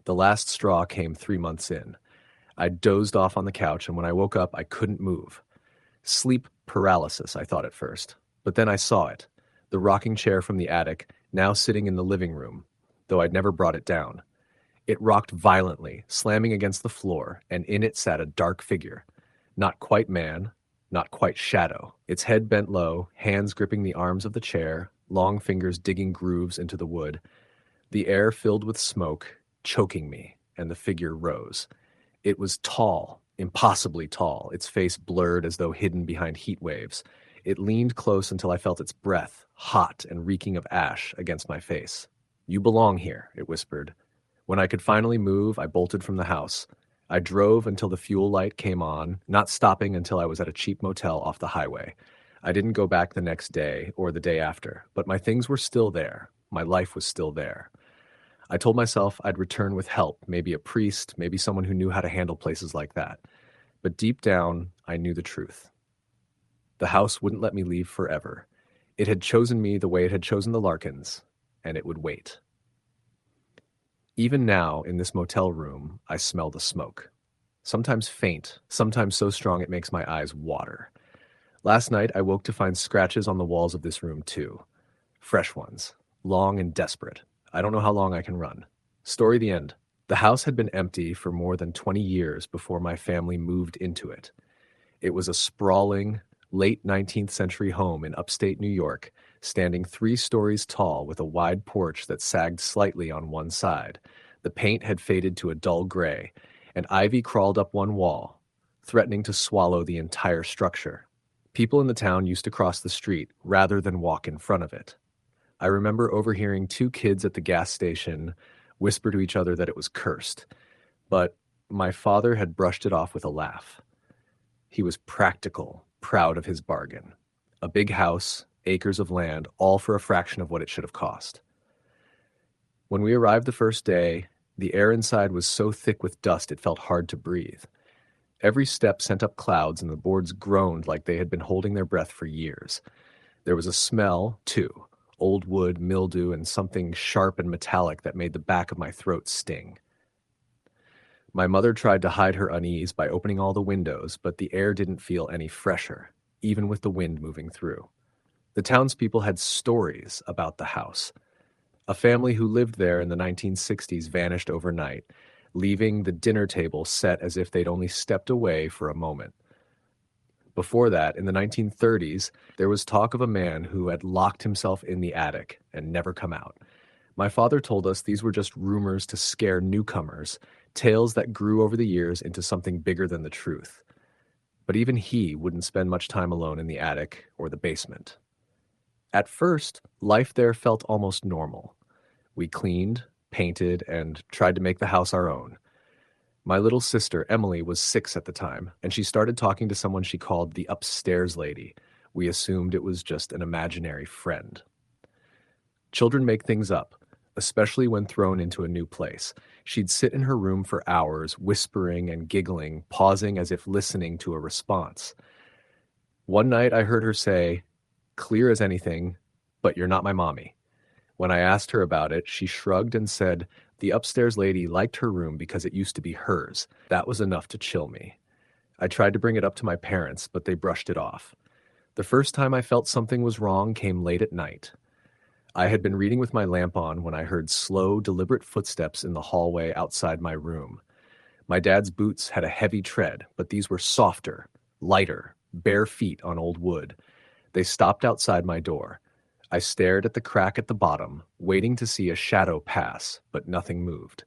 The last straw came 3 months in. I dozed off on the couch, and when I woke up, I couldn't move. Sleep paralysis, I thought at first. But then I saw it. The rocking chair from the attic, now sitting in the living room, though I'd never brought it down. It rocked violently, slamming against the floor, and in it sat a dark figure. Not quite man, not quite shadow. Its head bent low, hands gripping the arms of the chair, long fingers digging grooves into the wood. The air filled with smoke, choking me, and the figure rose. It was tall, impossibly tall, its face blurred as though hidden behind heat waves. It leaned close until I felt its breath, hot and reeking of ash, against my face. "You belong here," it whispered. When I could finally move, I bolted from the house. I drove until the fuel light came on, not stopping until I was at a cheap motel off the highway. I didn't go back the next day or the day after, but my things were still there. My life was still there. I told myself I'd return with help, maybe a priest, maybe someone who knew how to handle places like that. But deep down, I knew the truth. The house wouldn't let me leave forever. It had chosen me the way it had chosen the Larkins, and it would wait. Even now, in this motel room, I smell the smoke. Sometimes faint, sometimes so strong it makes my eyes water. Last night, I woke to find scratches on the walls of this room, too. Fresh ones, long and desperate. I don't know how long I can run. Story the end. The house had been empty for more than 20 years before my family moved into it. It was a sprawling, late 19th century home in upstate New York, standing 3 stories tall with a wide porch that sagged slightly on one side. The paint had faded to a dull gray, and ivy crawled up one wall, threatening to swallow the entire structure. People in the town used to cross the street rather than walk in front of it. I remember overhearing 2 kids at the gas station whisper to each other that it was cursed, but my father had brushed it off with a laugh. He was practical, proud of his bargain. A big house, acres of land, all for a fraction of what it should have cost. When we arrived the first day, the air inside was so thick with dust it felt hard to breathe. Every step sent up clouds, and the boards groaned like they had been holding their breath for years. There was a smell, too, old wood, mildew, and something sharp and metallic that made the back of my throat sting. My mother tried to hide her unease by opening all the windows, but the air didn't feel any fresher, even with the wind moving through. The townspeople had stories about the house. A family who lived there in the 1960s vanished overnight, leaving the dinner table set as if they'd only stepped away for a moment. Before that, in the 1930s, there was talk of a man who had locked himself in the attic and never come out. My father told us these were just rumors to scare newcomers, tales that grew over the years into something bigger than the truth. But even he wouldn't spend much time alone in the attic or the basement. At first, life there felt almost normal. We cleaned, painted, and tried to make the house our own. My little sister, Emily, was 6 at the time, and she started talking to someone she called the upstairs lady. We assumed it was just an imaginary friend. Children make things up, especially when thrown into a new place. She'd sit in her room for hours, whispering and giggling, pausing as if listening to a response. One night I heard her say, clear as anything, "But you're not my mommy." When I asked her about it, she shrugged and said the upstairs lady liked her room because it used to be hers. That was enough to chill me. I tried to bring it up to my parents, but they brushed it off. The first time I felt something was wrong came late at night. I had been reading with my lamp on when I heard slow, deliberate footsteps in the hallway outside my room. My dad's boots had a heavy tread, but these were softer, lighter, bare feet on old wood. They stopped outside my door. I stared at the crack at the bottom, waiting to see a shadow pass, but nothing moved.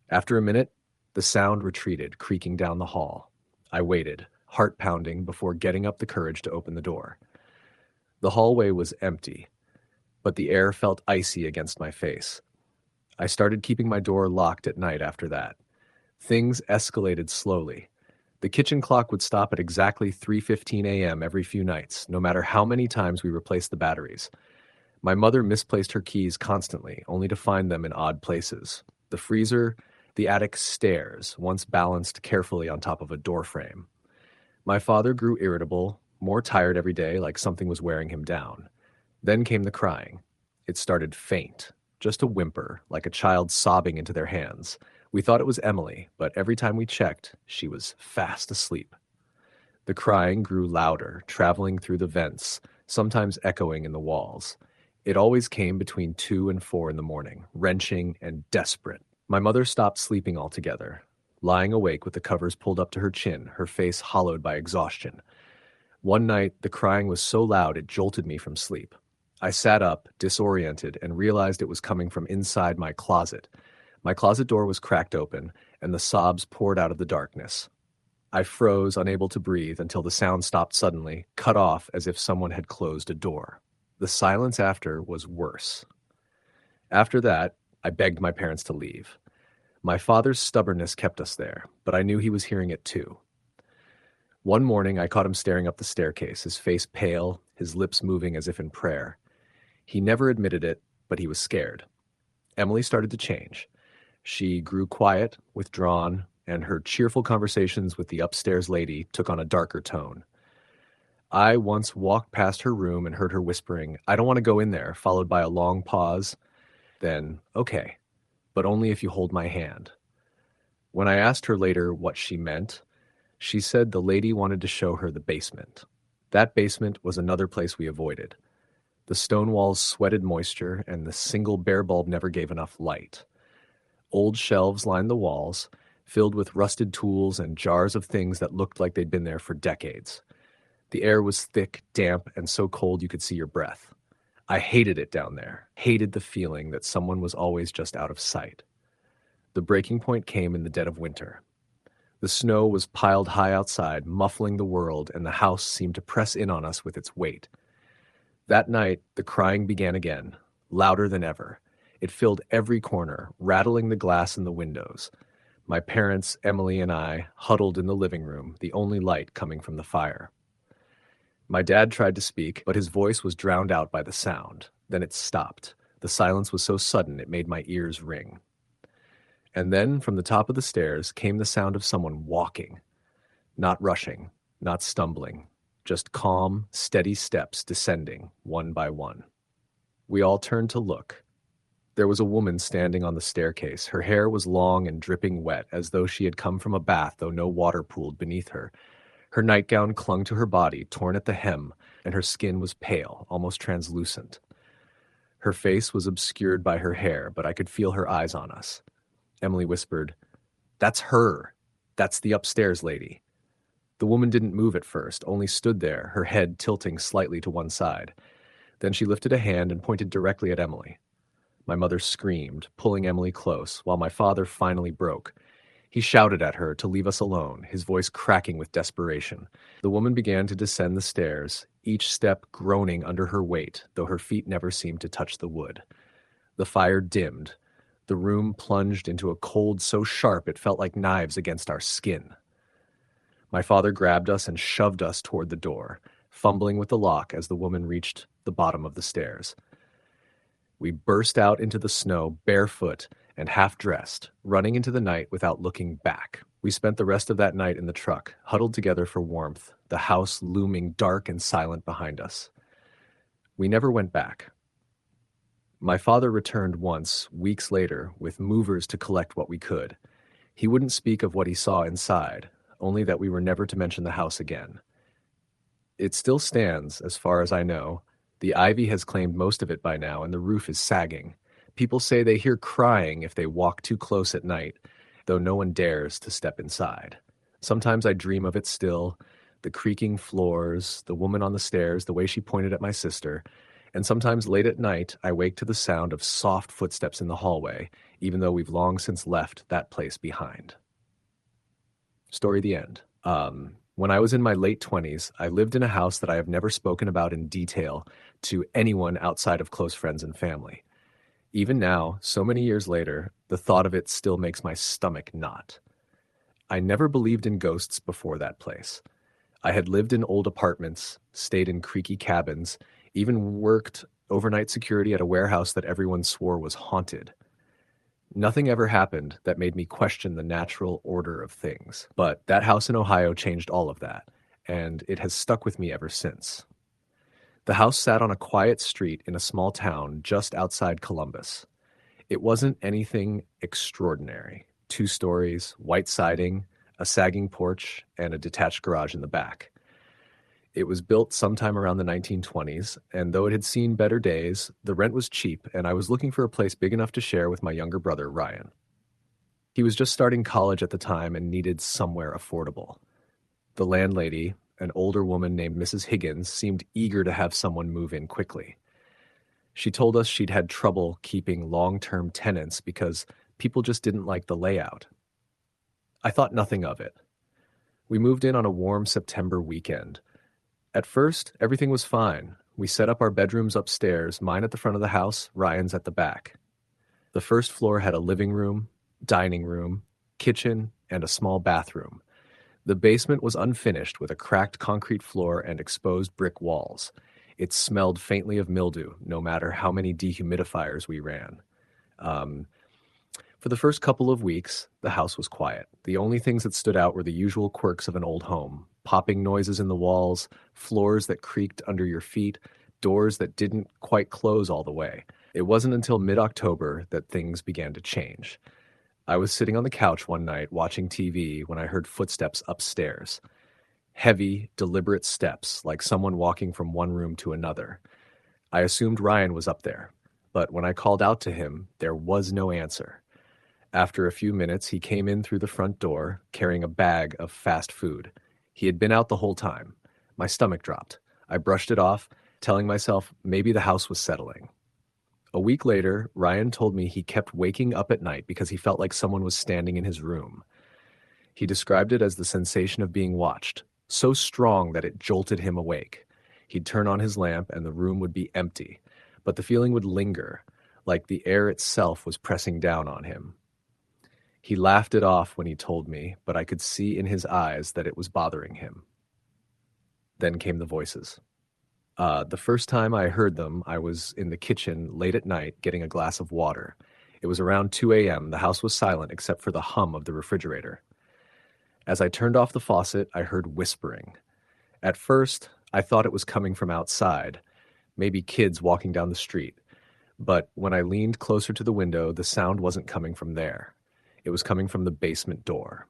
After a minute, the sound retreated, creaking down the hall. I waited, heart pounding, before getting up the courage to open the door. The hallway was empty, but the air felt icy against my face. I started keeping my door locked at night after that. Things escalated slowly. The kitchen clock would stop at exactly 3:15 a.m. every few nights, no matter how many times we replaced the batteries. My mother misplaced her keys constantly, only to find them in odd places. The freezer, the attic stairs, once balanced carefully on top of a door frame. My father grew irritable, more tired every day, like something was wearing him down. Then came the crying. It started faint, just a whimper, like a child sobbing into their hands. We thought it was Emily, but every time we checked, she was fast asleep. The crying grew louder, traveling through the vents, sometimes echoing in the walls. It always came between 2 and 4 in the morning, wrenching and desperate. My mother stopped sleeping altogether, lying awake with the covers pulled up to her chin, her face hollowed by exhaustion. One night, the crying was so loud it jolted me from sleep. I sat up, disoriented, and realized it was coming from inside my closet. My closet door was cracked open, and the sobs poured out of the darkness. I froze, unable to breathe, until the sound stopped suddenly, cut off as if someone had closed a door. The silence after was worse. After that, I begged my parents to leave. My father's stubbornness kept us there, but I knew he was hearing it too. One morning, I caught him staring up the staircase, his face pale, his lips moving as if in prayer. He never admitted it, but he was scared. Emily started to change. She grew quiet, withdrawn, and her cheerful conversations with the upstairs lady took on a darker tone. I once walked past her room and heard her whispering, "I don't want to go in there," followed by a long pause. Then, "Okay, but only if you hold my hand." When I asked her later what she meant, she said the lady wanted to show her the basement. That basement was another place we avoided. The stone walls sweated moisture, and the single bare bulb never gave enough light. Old shelves lined the walls, filled with rusted tools and jars of things that looked like they'd been there for decades. The air was thick, damp, and so cold you could see your breath. I hated it down there, hated the feeling that someone was always just out of sight. The breaking point came in the dead of winter. The snow was piled high outside, muffling the world, and the house seemed to press in on us with its weight. That night, the crying began again, louder than ever. It filled every corner, rattling the glass in the windows. My parents, Emily, and I huddled in the living room, the only light coming from the fire. My dad tried to speak, but his voice was drowned out by the sound. Then it stopped. The silence was so sudden it made my ears ring. And then, from the top of the stairs, came the sound of someone walking. Not rushing, not stumbling, just calm, steady steps descending, one by one. We all turned to look. There was a woman standing on the staircase. Her hair was long and dripping wet, as though she had come from a bath, though no water pooled beneath her. Her nightgown clung to her body, torn at the hem, and her skin was pale, almost translucent. Her face was obscured by her hair, but I could feel her eyes on us. Emily whispered, "That's her. That's the upstairs lady." The woman didn't move at first, only stood there, her head tilting slightly to one side. Then she lifted a hand and pointed directly at Emily. My mother screamed, pulling Emily close, while my father finally broke. He shouted at her to leave us alone, his voice cracking with desperation. The woman began to descend the stairs, each step groaning under her weight, though her feet never seemed to touch the wood. The fire dimmed. The room plunged into a cold so sharp it felt like knives against our skin. My father grabbed us and shoved us toward the door, fumbling with the lock as the woman reached the bottom of the stairs. We burst out into the snow, barefoot and half-dressed, running into the night without looking back. We spent the rest of that night in the truck, huddled together for warmth, the house looming dark and silent behind us. We never went back. My father returned once, weeks later, with movers to collect what we could. He wouldn't speak of what he saw inside, only that we were never to mention the house again. It still stands, as far as I know. The ivy has claimed most of it by now, and the roof is sagging. People say they hear crying if they walk too close at night, though no one dares to step inside. Sometimes I dream of it still, the creaking floors, the woman on the stairs, the way she pointed at my sister, and sometimes late at night I wake to the sound of soft footsteps in the hallway, even though we've long since left that place behind. Story the end. When I was in my late 20s, I lived in a house that I have never spoken about in detail to anyone outside of close friends and family. Even now, so many years later, the thought of it still makes my stomach knot. I never believed in ghosts before that place. I had lived in old apartments, stayed in creaky cabins, even worked overnight security at a warehouse that everyone swore was haunted. Nothing ever happened that made me question the natural order of things. But that house in Ohio changed all of that, and it has stuck with me ever since. The house sat on a quiet street in a small town just outside Columbus. It wasn't anything extraordinary. 2 stories, white siding, a sagging porch, and a detached garage in the back. It was built sometime around the 1920s, and though it had seen better days, the rent was cheap, and I was looking for a place big enough to share with my younger brother, Ryan. He was just starting college at the time and needed somewhere affordable. The landlady, an older woman named Mrs. Higgins, seemed eager to have someone move in quickly. She told us she'd had trouble keeping long-term tenants because people just didn't like the layout. I thought nothing of it. We moved in on a warm September weekend. At first, everything was fine. We set up our bedrooms upstairs, mine at the front of the house, Ryan's at the back. The first floor had a living room, dining room, kitchen, and a small bathroom. The basement was unfinished with a cracked concrete floor and exposed brick walls. It smelled faintly of mildew, no matter how many dehumidifiers we ran. For the first couple of weeks, the house was quiet. The only things that stood out were the usual quirks of an old home: popping noises in the walls, floors that creaked under your feet, doors that didn't quite close all the way. It wasn't until mid-October that things began to change. I was sitting on the couch one night watching TV when I heard footsteps upstairs. Heavy, deliberate steps, like someone walking from one room to another. I assumed Ryan was up there, but when I called out to him, there was no answer. After a few minutes, he came in through the front door, carrying a bag of fast food. He had been out the whole time. My stomach dropped. I brushed it off, telling myself maybe the house was settling. A week later, Ryan told me he kept waking up at night because he felt like someone was standing in his room. He described it as the sensation of being watched, so strong that it jolted him awake. He'd turn on his lamp and the room would be empty, but the feeling would linger, like the air itself was pressing down on him. He laughed it off when he told me, but I could see in his eyes that it was bothering him. Then came the voices. The first time I heard them, I was in the kitchen late at night getting a glass of water. It was around 2 a.m. The house was silent except for the hum of the refrigerator. As I turned off the faucet, I heard whispering. At first, I thought it was coming from outside, maybe kids walking down the street. But when I leaned closer to the window, the sound wasn't coming from there. It was coming from the basement door.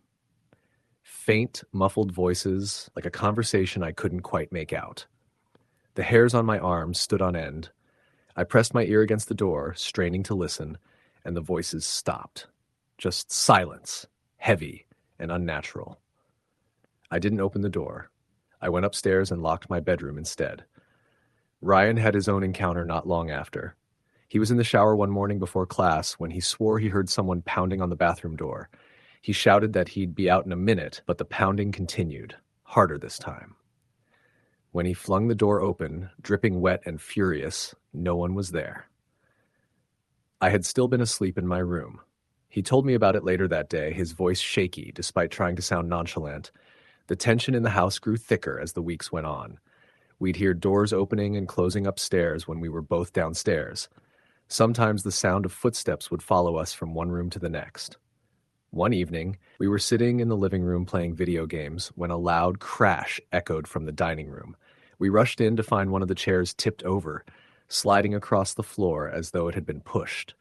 Faint, muffled voices, like a conversation I couldn't quite make out. The hairs on my arms stood on end. I pressed my ear against the door, straining to listen, and the voices stopped. Just silence, heavy and unnatural. I didn't open the door. I went upstairs and locked my bedroom instead. Ryan had his own encounter not long after. He was in the shower one morning before class when he swore he heard someone pounding on the bathroom door. He shouted that he'd be out in a minute, but the pounding continued, harder this time. When he flung the door open, dripping wet and furious, no one was there. I had still been asleep in my room. He told me about it later that day, his voice shaky despite trying to sound nonchalant. The tension in the house grew thicker as the weeks went on. We'd hear doors opening and closing upstairs when we were both downstairs. Sometimes the sound of footsteps would follow us from one room to the next. One evening, we were sitting in the living room playing video games when a loud crash echoed from the dining room. We rushed in to find one of the chairs tipped over, sliding across the floor as though it had been pushed.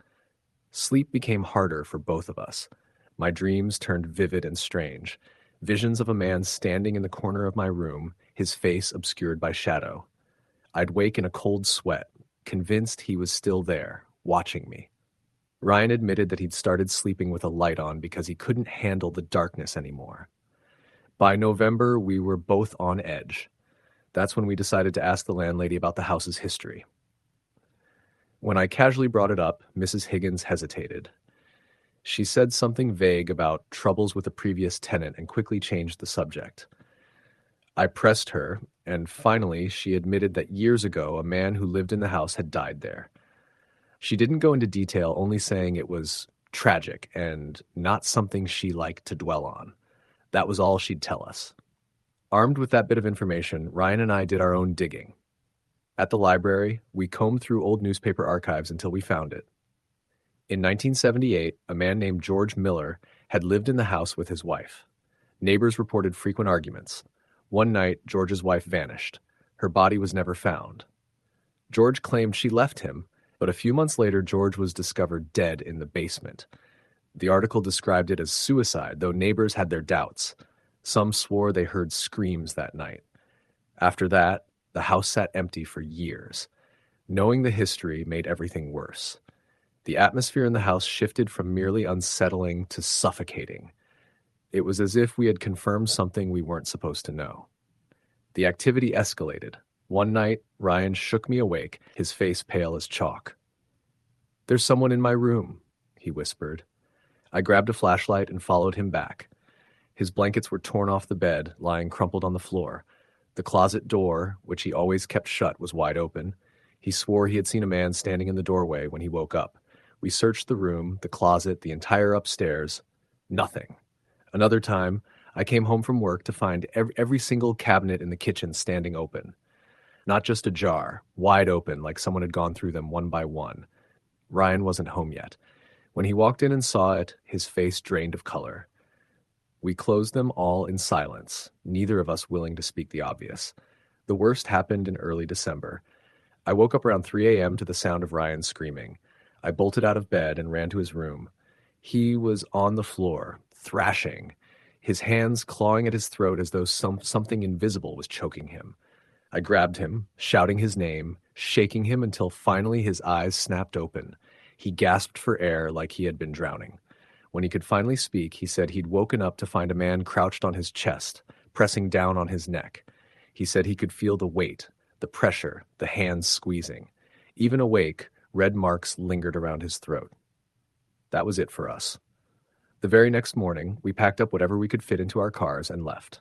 Sleep became harder for both of us. My dreams turned vivid and strange. Visions of a man standing in the corner of my room, his face obscured by shadow. I'd wake in a cold sweat, convinced he was still there, watching me. Ryan admitted that he'd started sleeping with a light on because he couldn't handle the darkness anymore. By November, we were both on edge. That's when we decided to ask the landlady about the house's history. When I casually brought it up, Mrs. Higgins hesitated. She said something vague about troubles with a previous tenant and quickly changed the subject. I pressed her, and finally she admitted that years ago a man who lived in the house had died there. She didn't go into detail, only saying it was tragic and not something she liked to dwell on. That was all she'd tell us. Armed with that bit of information, Ryan and I did our own digging. At the library, we combed through old newspaper archives until we found it. In 1978, a man named George Miller had lived in the house with his wife. Neighbors reported frequent arguments. One night, George's wife vanished. Her body was never found. George claimed she left him, but a few months later, George was discovered dead in the basement. The article described it as suicide, though neighbors had their doubts. Some swore they heard screams that night. After that, the house sat empty for years. Knowing the history made everything worse. The atmosphere in the house shifted from merely unsettling to suffocating. It was as if we had confirmed something we weren't supposed to know. The activity escalated. One night, Ryan shook me awake, his face pale as chalk. "There's someone in my room," he whispered. I grabbed a flashlight and followed him back. His blankets were torn off the bed, lying crumpled on the floor. The closet door, which he always kept shut, was wide open. He swore he had seen a man standing in the doorway when he woke up. We searched the room, the closet, the entire upstairs. Nothing. Another time, I came home from work to find every single cabinet in the kitchen standing open. Not just ajar, wide open like someone had gone through them one by one. Ryan wasn't home yet. When he walked in and saw it, his face drained of color. We closed them all in silence, neither of us willing to speak the obvious. The worst happened in early December. I woke up around 3 a.m. to the sound of Ryan screaming. I bolted out of bed and ran to his room. He was on the floor, thrashing, his hands clawing at his throat as though something invisible was choking him. I grabbed him, shouting his name, shaking him until finally his eyes snapped open. He gasped for air like he had been drowning. When he could finally speak, he said he'd woken up to find a man crouched on his chest, pressing down on his neck. He said he could feel the weight, the pressure, the hands squeezing. Even awake, red marks lingered around his throat. That was it for us. The very next morning, we packed up whatever we could fit into our cars and left.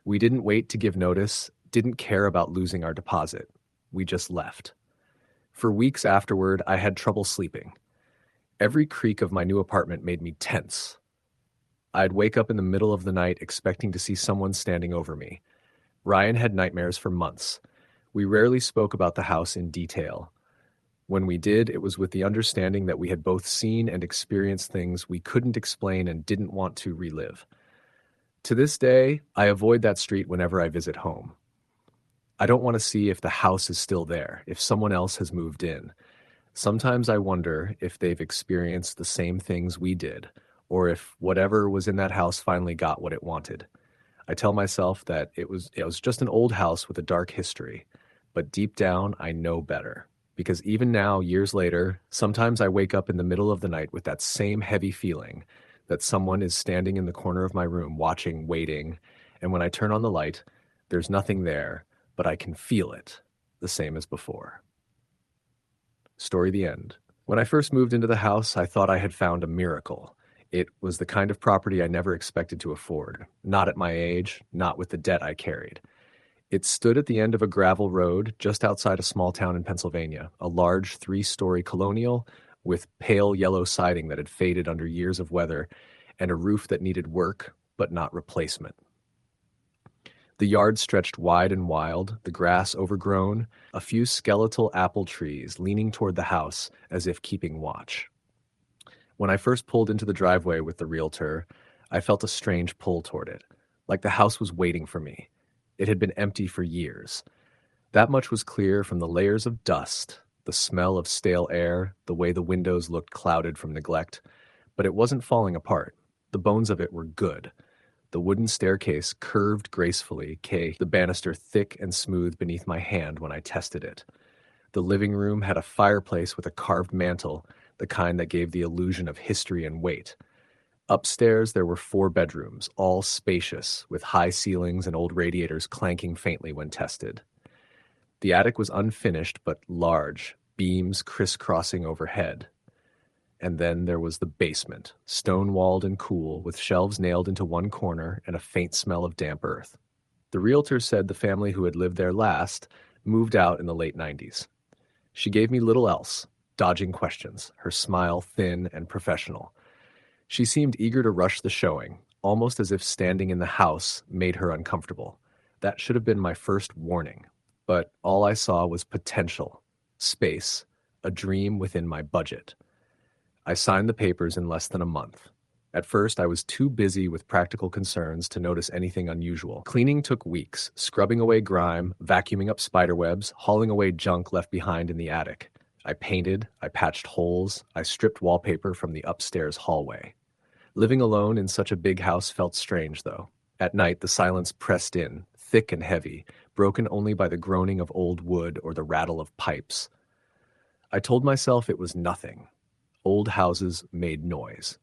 We didn't wait to give notice, didn't care about losing our deposit. We just left. For weeks afterward, I had trouble sleeping. Every creak of my new apartment made me tense. I'd wake up in the middle of the night expecting to see someone standing over me. Ryan had nightmares for months. We rarely spoke about the house in detail. When we did, it was with the understanding that we had both seen and experienced things we couldn't explain and didn't want to relive. To this day, I avoid that street whenever I visit home. I don't want to see if the house is still there, if someone else has moved in. Sometimes I wonder if they've experienced the same things we did, or if whatever was in that house finally got what it wanted. I tell myself that it was just an old house with a dark history, but deep down I know better. Because even now, years later, sometimes I wake up in the middle of the night with that same heavy feeling that someone is standing in the corner of my room watching, waiting, and when I turn on the light, there's nothing there, but I can feel it, the same as before. Story the end. When I first moved into the house, I thought I had found a miracle. It was the kind of property I never expected to afford, not at my age, not with the debt I carried. It stood at the end of a gravel road just outside a small town in Pennsylvania, a large 3-story colonial with pale yellow siding that had faded under years of weather and a roof that needed work but not replacement. The yard stretched wide and wild, the grass overgrown, a few skeletal apple trees leaning toward the house as if keeping watch. When I first pulled into the driveway with the realtor, I felt a strange pull toward it, like the house was waiting for me. It had been empty for years. That much was clear from the layers of dust, the smell of stale air, the way the windows looked clouded from neglect. But it wasn't falling apart. The bones of it were good. The wooden staircase curved gracefully, the banister thick and smooth beneath my hand when I tested it. The living room had a fireplace with a carved mantel, the kind that gave the illusion of history and weight. Upstairs, there were 4 bedrooms, all spacious, with high ceilings and old radiators clanking faintly when tested. The attic was unfinished but large, beams crisscrossing overhead. And then there was the basement, stone-walled and cool, with shelves nailed into one corner and a faint smell of damp earth. The realtor said the family who had lived there last moved out in the late 90s. She gave me little else, dodging questions, her smile thin and professional. She seemed eager to rush the showing, almost as if standing in the house made her uncomfortable. That should have been my first warning, but all I saw was potential, space, a dream within my budget. I signed the papers in less than a month. At first, I was too busy with practical concerns to notice anything unusual. Cleaning took weeks, scrubbing away grime, vacuuming up spiderwebs, hauling away junk left behind in the attic. I painted, I patched holes, I stripped wallpaper from the upstairs hallway. Living alone in such a big house felt strange, though. At night, the silence pressed in, thick and heavy, broken only by the groaning of old wood or the rattle of pipes. I told myself it was nothing. Old houses made noise.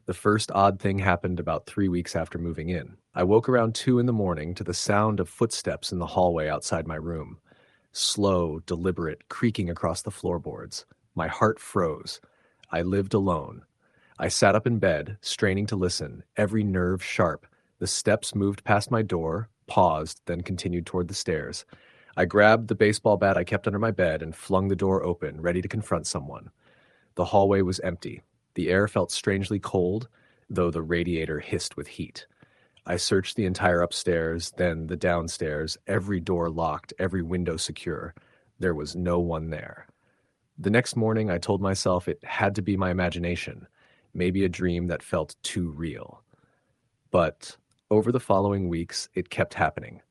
The first odd thing happened about 3 weeks after moving in. I woke around 2 in the morning to the sound of footsteps in the hallway outside my room. Slow, deliberate, creaking across the floorboards. My heart froze. I lived alone. I sat up in bed, straining to listen, every nerve sharp. The steps moved past my door, paused, then continued toward the stairs. I grabbed the baseball bat I kept under my bed and flung the door open, ready to confront someone. The hallway was empty. The air felt strangely cold, though the radiator hissed with heat. I searched the entire upstairs, then the downstairs, every door locked, every window secure. There was no one there. The next morning, I told myself it had to be my imagination, maybe a dream that felt too real. But over the following weeks, it kept happening.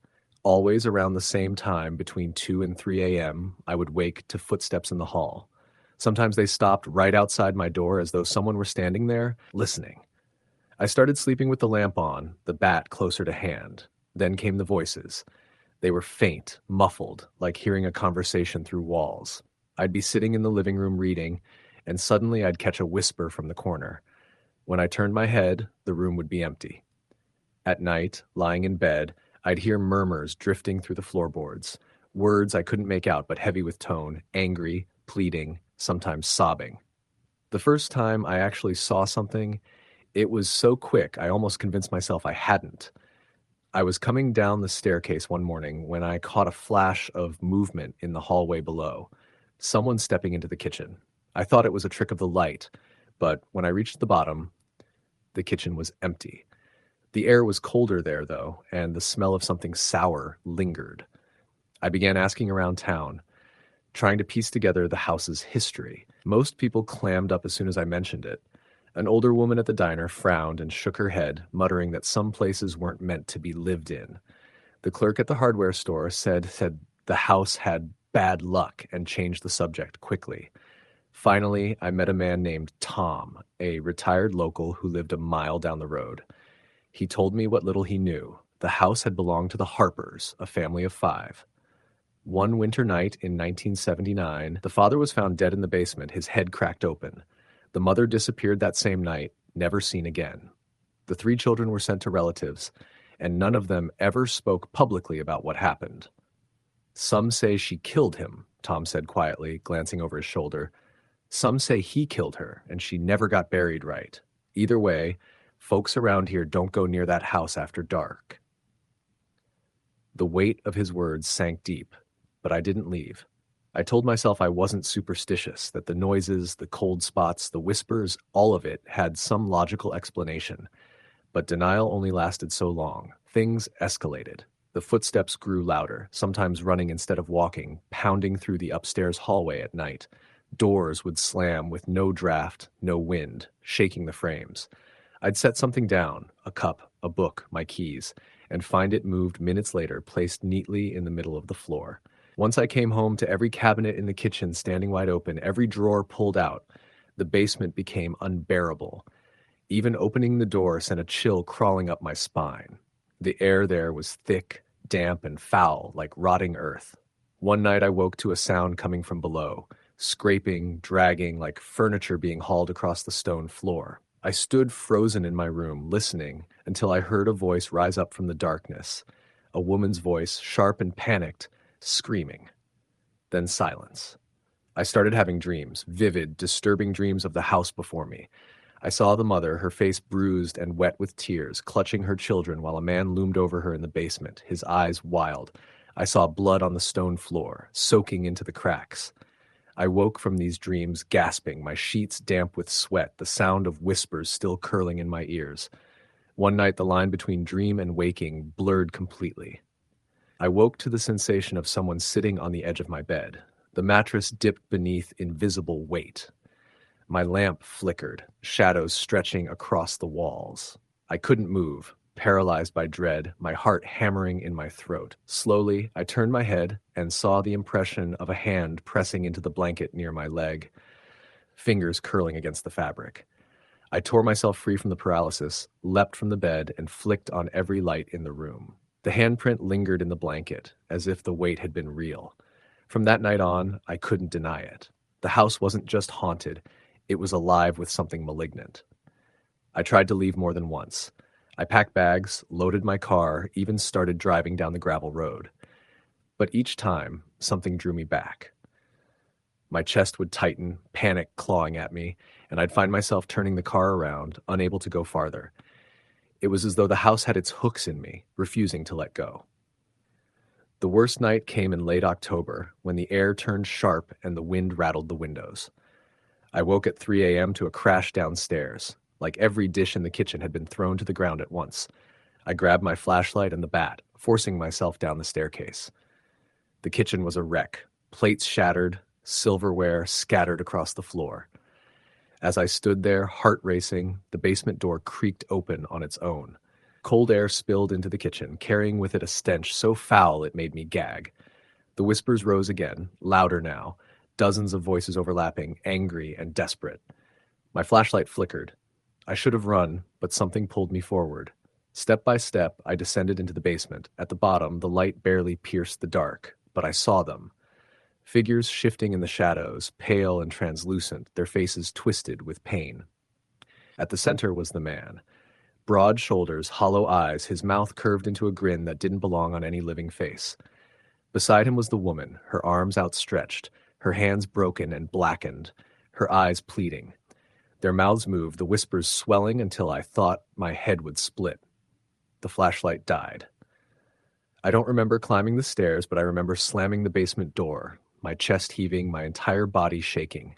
Always around the same time, between 2 and 3 a.m., I would wake to footsteps in the hall. Sometimes they stopped right outside my door as though someone were standing there, listening. I started sleeping with the lamp on, the bat closer to hand. Then came the voices. They were faint, muffled, like hearing a conversation through walls. I'd be sitting in the living room reading, and suddenly I'd catch a whisper from the corner. When I turned my head, the room would be empty. At night, lying in bed, I'd hear murmurs drifting through the floorboards, words I couldn't make out but heavy with tone, angry, pleading, sometimes sobbing. The first time I actually saw something, it was so quick I almost convinced myself I hadn't. I was coming down the staircase one morning when I caught a flash of movement in the hallway below. Someone stepping into the kitchen. I thought it was a trick of the light, but when I reached the bottom, the kitchen was empty. The air was colder there, though, and the smell of something sour lingered. I began asking around town, trying to piece together the house's history. Most people clammed up as soon as I mentioned it. An older woman at the diner frowned and shook her head, muttering that some places weren't meant to be lived in. The clerk at the hardware store said the house had bad luck and changed the subject quickly. Finally, I met a man named Tom, a retired local who lived a mile down the road. He told me what little he knew. The house had belonged to the Harpers, a family of 5. One winter night in 1979, the father was found dead in the basement, his head cracked open. The mother disappeared that same night, never seen again. The 3 children were sent to relatives, and none of them ever spoke publicly about what happened. Some say she killed him, Tom said quietly, glancing over his shoulder. Some say he killed her, and she never got buried right. Either way, folks around here don't go near that house after dark. The weight of his words sank deep, but I didn't leave. I told myself I wasn't superstitious, that the noises, the cold spots, the whispers, all of it had some logical explanation. But denial only lasted so long. Things escalated. The footsteps grew louder, sometimes running instead of walking, pounding through the upstairs hallway at night. Doors would slam with no draft, no wind, shaking the frames. I'd set something down, a cup, a book, my keys, and find it moved minutes later, placed neatly in the middle of the floor. Once I came home to every cabinet in the kitchen standing wide open, every drawer pulled out, the basement became unbearable. Even opening the door sent a chill crawling up my spine. The air there was thick, damp, and foul, like rotting earth. One night I woke to a sound coming from below, scraping, dragging, like furniture being hauled across the stone floor. I stood frozen in my room, listening, until I heard a voice rise up from the darkness. A woman's voice, sharp and panicked, screaming. Then silence. I started having dreams, vivid, disturbing dreams of the house before me. I saw the mother, her face bruised and wet with tears, clutching her children while a man loomed over her in the basement, his eyes wild. I saw blood on the stone floor, soaking into the cracks. I woke from these dreams gasping, my sheets damp with sweat, the sound of whispers still curling in my ears. One night the line between dream and waking blurred completely. I woke to the sensation of someone sitting on the edge of my bed. The mattress dipped beneath invisible weight. My lamp flickered, shadows stretching across the walls. I couldn't move, paralyzed by dread, my heart hammering in my throat. Slowly, I turned my head and saw the impression of a hand pressing into the blanket near my leg, fingers curling against the fabric. I tore myself free from the paralysis, leapt from the bed, and flicked on every light in the room. The handprint lingered in the blanket, as if the weight had been real. From that night on, I couldn't deny it. The house wasn't just haunted, it was alive with something malignant. I tried to leave more than once. I packed bags, loaded my car, even started driving down the gravel road. But each time, something drew me back. My chest would tighten, panic clawing at me, and I'd find myself turning the car around, unable to go farther. It was as though the house had its hooks in me, refusing to let go. The worst night came in late October, when the air turned sharp and the wind rattled the windows. I woke at 3 a.m. to a crash downstairs. Like every dish in the kitchen had been thrown to the ground at once. I grabbed my flashlight and the bat, forcing myself down the staircase. The kitchen was a wreck, plates shattered, silverware scattered across the floor. As I stood there, heart racing, the basement door creaked open on its own. Cold air spilled into the kitchen, carrying with it a stench so foul it made me gag. The whispers rose again, louder now, dozens of voices overlapping, angry and desperate. My flashlight flickered. I should have run, but something pulled me forward. Step by step, I descended into the basement. At the bottom, the light barely pierced the dark, but I saw them. Figures shifting in the shadows, pale and translucent, their faces twisted with pain. At the center was the man. Broad shoulders, hollow eyes, his mouth curved into a grin that didn't belong on any living face. Beside him was the woman, her arms outstretched, her hands broken and blackened, her eyes pleading. Their mouths moved, the whispers swelling until I thought my head would split. The flashlight died. I don't remember climbing the stairs, but I remember slamming the basement door, my chest heaving, my entire body shaking.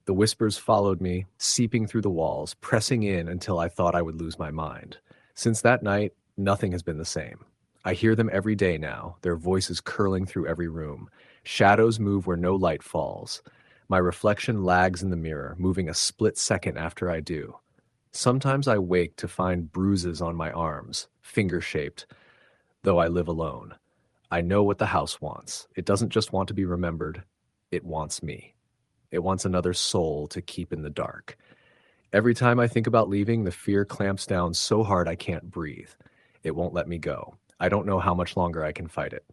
The whispers followed me, seeping through the walls, pressing in until I thought I would lose my mind. Since that night, nothing has been the same. I hear them every day now, their voices curling through every room. Shadows move where no light falls. My reflection lags in the mirror, moving a split second after I do. Sometimes I wake to find bruises on my arms, finger-shaped, though I live alone. I know what the house wants. It doesn't just want to be remembered. It wants me. It wants another soul to keep in the dark. Every time I think about leaving, the fear clamps down so hard I can't breathe. It won't let me go. I don't know how much longer I can fight it.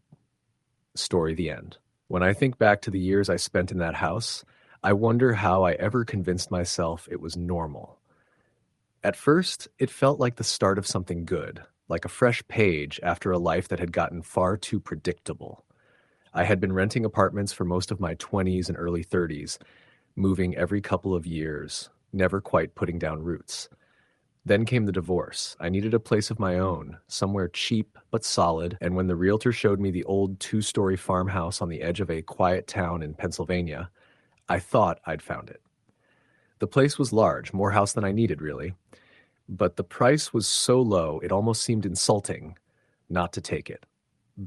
Story the end. When I think back to the years I spent in that house, I wonder how I ever convinced myself it was normal. At first, it felt like the start of something good, like a fresh page after a life that had gotten far too predictable. I had been renting apartments for most of my 20s and early 30s, moving every couple of years, never quite putting down roots. Then came the divorce. I needed a place of my own, somewhere cheap but solid, and when the realtor showed me the old 2-story farmhouse on the edge of a quiet town in Pennsylvania, I thought I'd found it. The place was large, more house than I needed, really, but the price was so low it almost seemed insulting not to take it.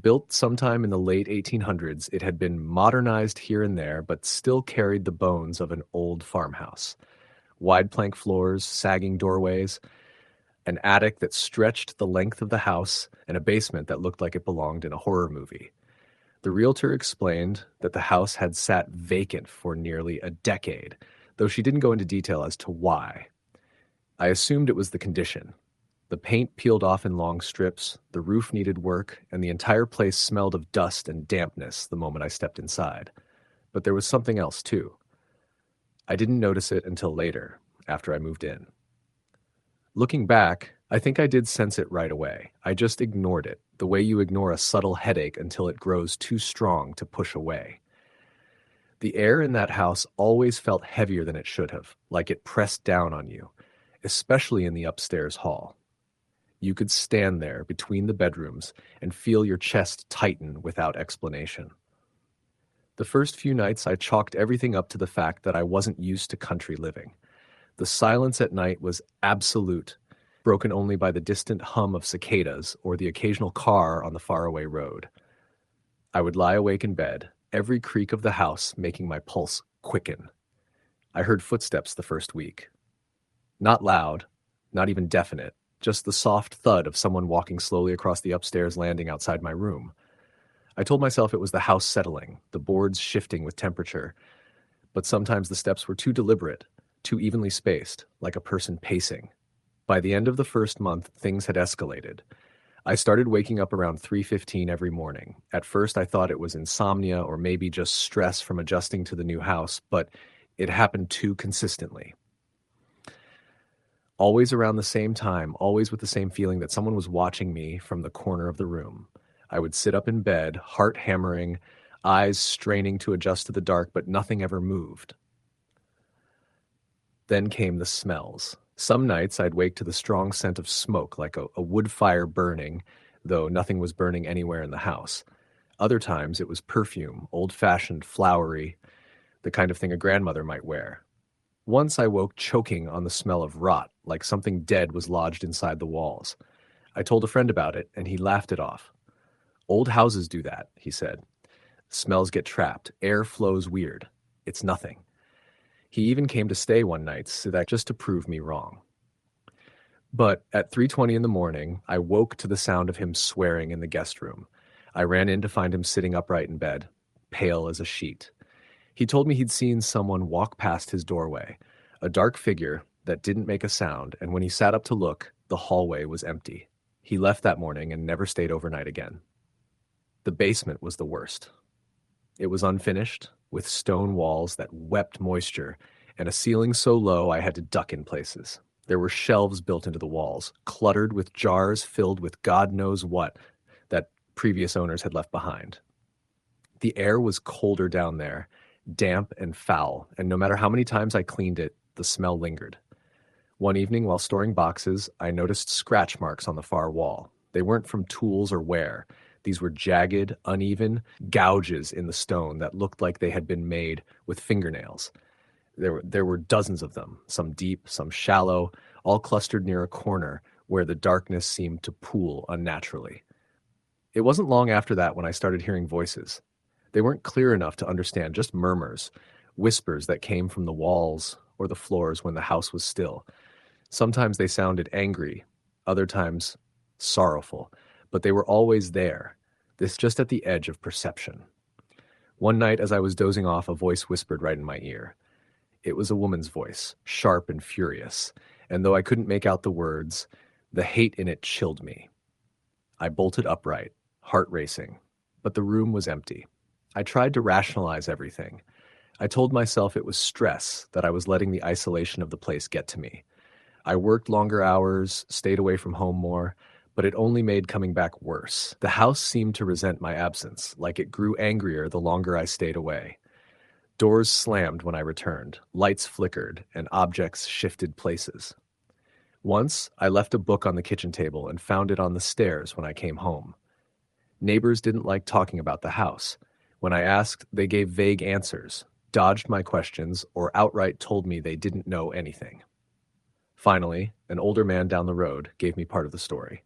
Built sometime in the late 1800s, it had been modernized here and there, but still carried the bones of an old farmhouse. Wide plank floors, sagging doorways, an attic that stretched the length of the house, and a basement that looked like it belonged in a horror movie. The realtor explained that the house had sat vacant for nearly a decade, though she didn't go into detail as to why. I assumed it was the condition. The paint peeled off in long strips, the roof needed work, and the entire place smelled of dust and dampness the moment I stepped inside. But there was something else, too. I didn't notice it until later, after I moved in. Looking back, I think I did sense it right away. I just ignored it, the way you ignore a subtle headache until it grows too strong to push away. The air in that house always felt heavier than it should have, like it pressed down on you, especially in the upstairs hall. You could stand there between the bedrooms and feel your chest tighten without explanation. The first few nights, I chalked everything up to the fact that I wasn't used to country living. The silence at night was absolute, broken only by the distant hum of cicadas or the occasional car on the faraway road. I would lie awake in bed, every creak of the house making my pulse quicken. I heard footsteps the first week. Not loud, not even definite, just the soft thud of someone walking slowly across the upstairs landing outside my room. I told myself it was the house settling, the boards shifting with temperature, but sometimes the steps were too deliberate, too evenly spaced, like a person pacing. By the end of the first month, things had escalated. I started waking up around 3:15 every morning. At first, I thought it was insomnia or maybe just stress from adjusting to the new house, but it happened too consistently. Always around the same time, always with the same feeling that someone was watching me from the corner of the room. I would sit up in bed, heart hammering, eyes straining to adjust to the dark, but nothing ever moved. Then came the smells. Some nights I'd wake to the strong scent of smoke, like a wood fire burning, though nothing was burning anywhere in the house. Other times it was perfume, old-fashioned, flowery, the kind of thing a grandmother might wear. Once I woke choking on the smell of rot, like something dead was lodged inside the walls. I told a friend about it, and he laughed it off. Old houses do that, he said. Smells get trapped. Air flows weird. It's nothing. He even came to stay one night, so that just to prove me wrong. But at 3:20 in the morning, I woke to the sound of him swearing in the guest room. I ran in to find him sitting upright in bed, pale as a sheet. He told me he'd seen someone walk past his doorway, a dark figure that didn't make a sound, and when he sat up to look, the hallway was empty. He left that morning and never stayed overnight again. The basement was the worst. It was unfinished, with stone walls that wept moisture, and a ceiling so low I had to duck in places. There were shelves built into the walls, cluttered with jars filled with God knows what that previous owners had left behind. The air was colder down there, damp and foul, and no matter how many times I cleaned it, the smell lingered. One evening, while storing boxes, I noticed scratch marks on the far wall. They weren't from tools or wear. These were jagged, uneven gouges in the stone that looked like they had been made with fingernails. There were dozens of them, some deep, some shallow, all clustered near a corner where the darkness seemed to pool unnaturally. It wasn't long after that when I started hearing voices. They weren't clear enough to understand, just murmurs, whispers that came from the walls or the floors when the house was still. Sometimes they sounded angry, other times sorrowful, but they were always there, this just at the edge of perception. One night as I was dozing off, a voice whispered right in my ear. It was a woman's voice, sharp and furious, and though I couldn't make out the words, the hate in it chilled me. I bolted upright, heart racing, but the room was empty. I tried to rationalize everything. I told myself it was stress, that I was letting the isolation of the place get to me. I worked longer hours, stayed away from home more, but it only made coming back worse. The house seemed to resent my absence, like it grew angrier the longer I stayed away. Doors slammed when I returned, lights flickered, and objects shifted places. Once, I left a book on the kitchen table and found it on the stairs when I came home. Neighbors didn't like talking about the house. When I asked, they gave vague answers, dodged my questions, or outright told me they didn't know anything. Finally, an older man down the road gave me part of the story.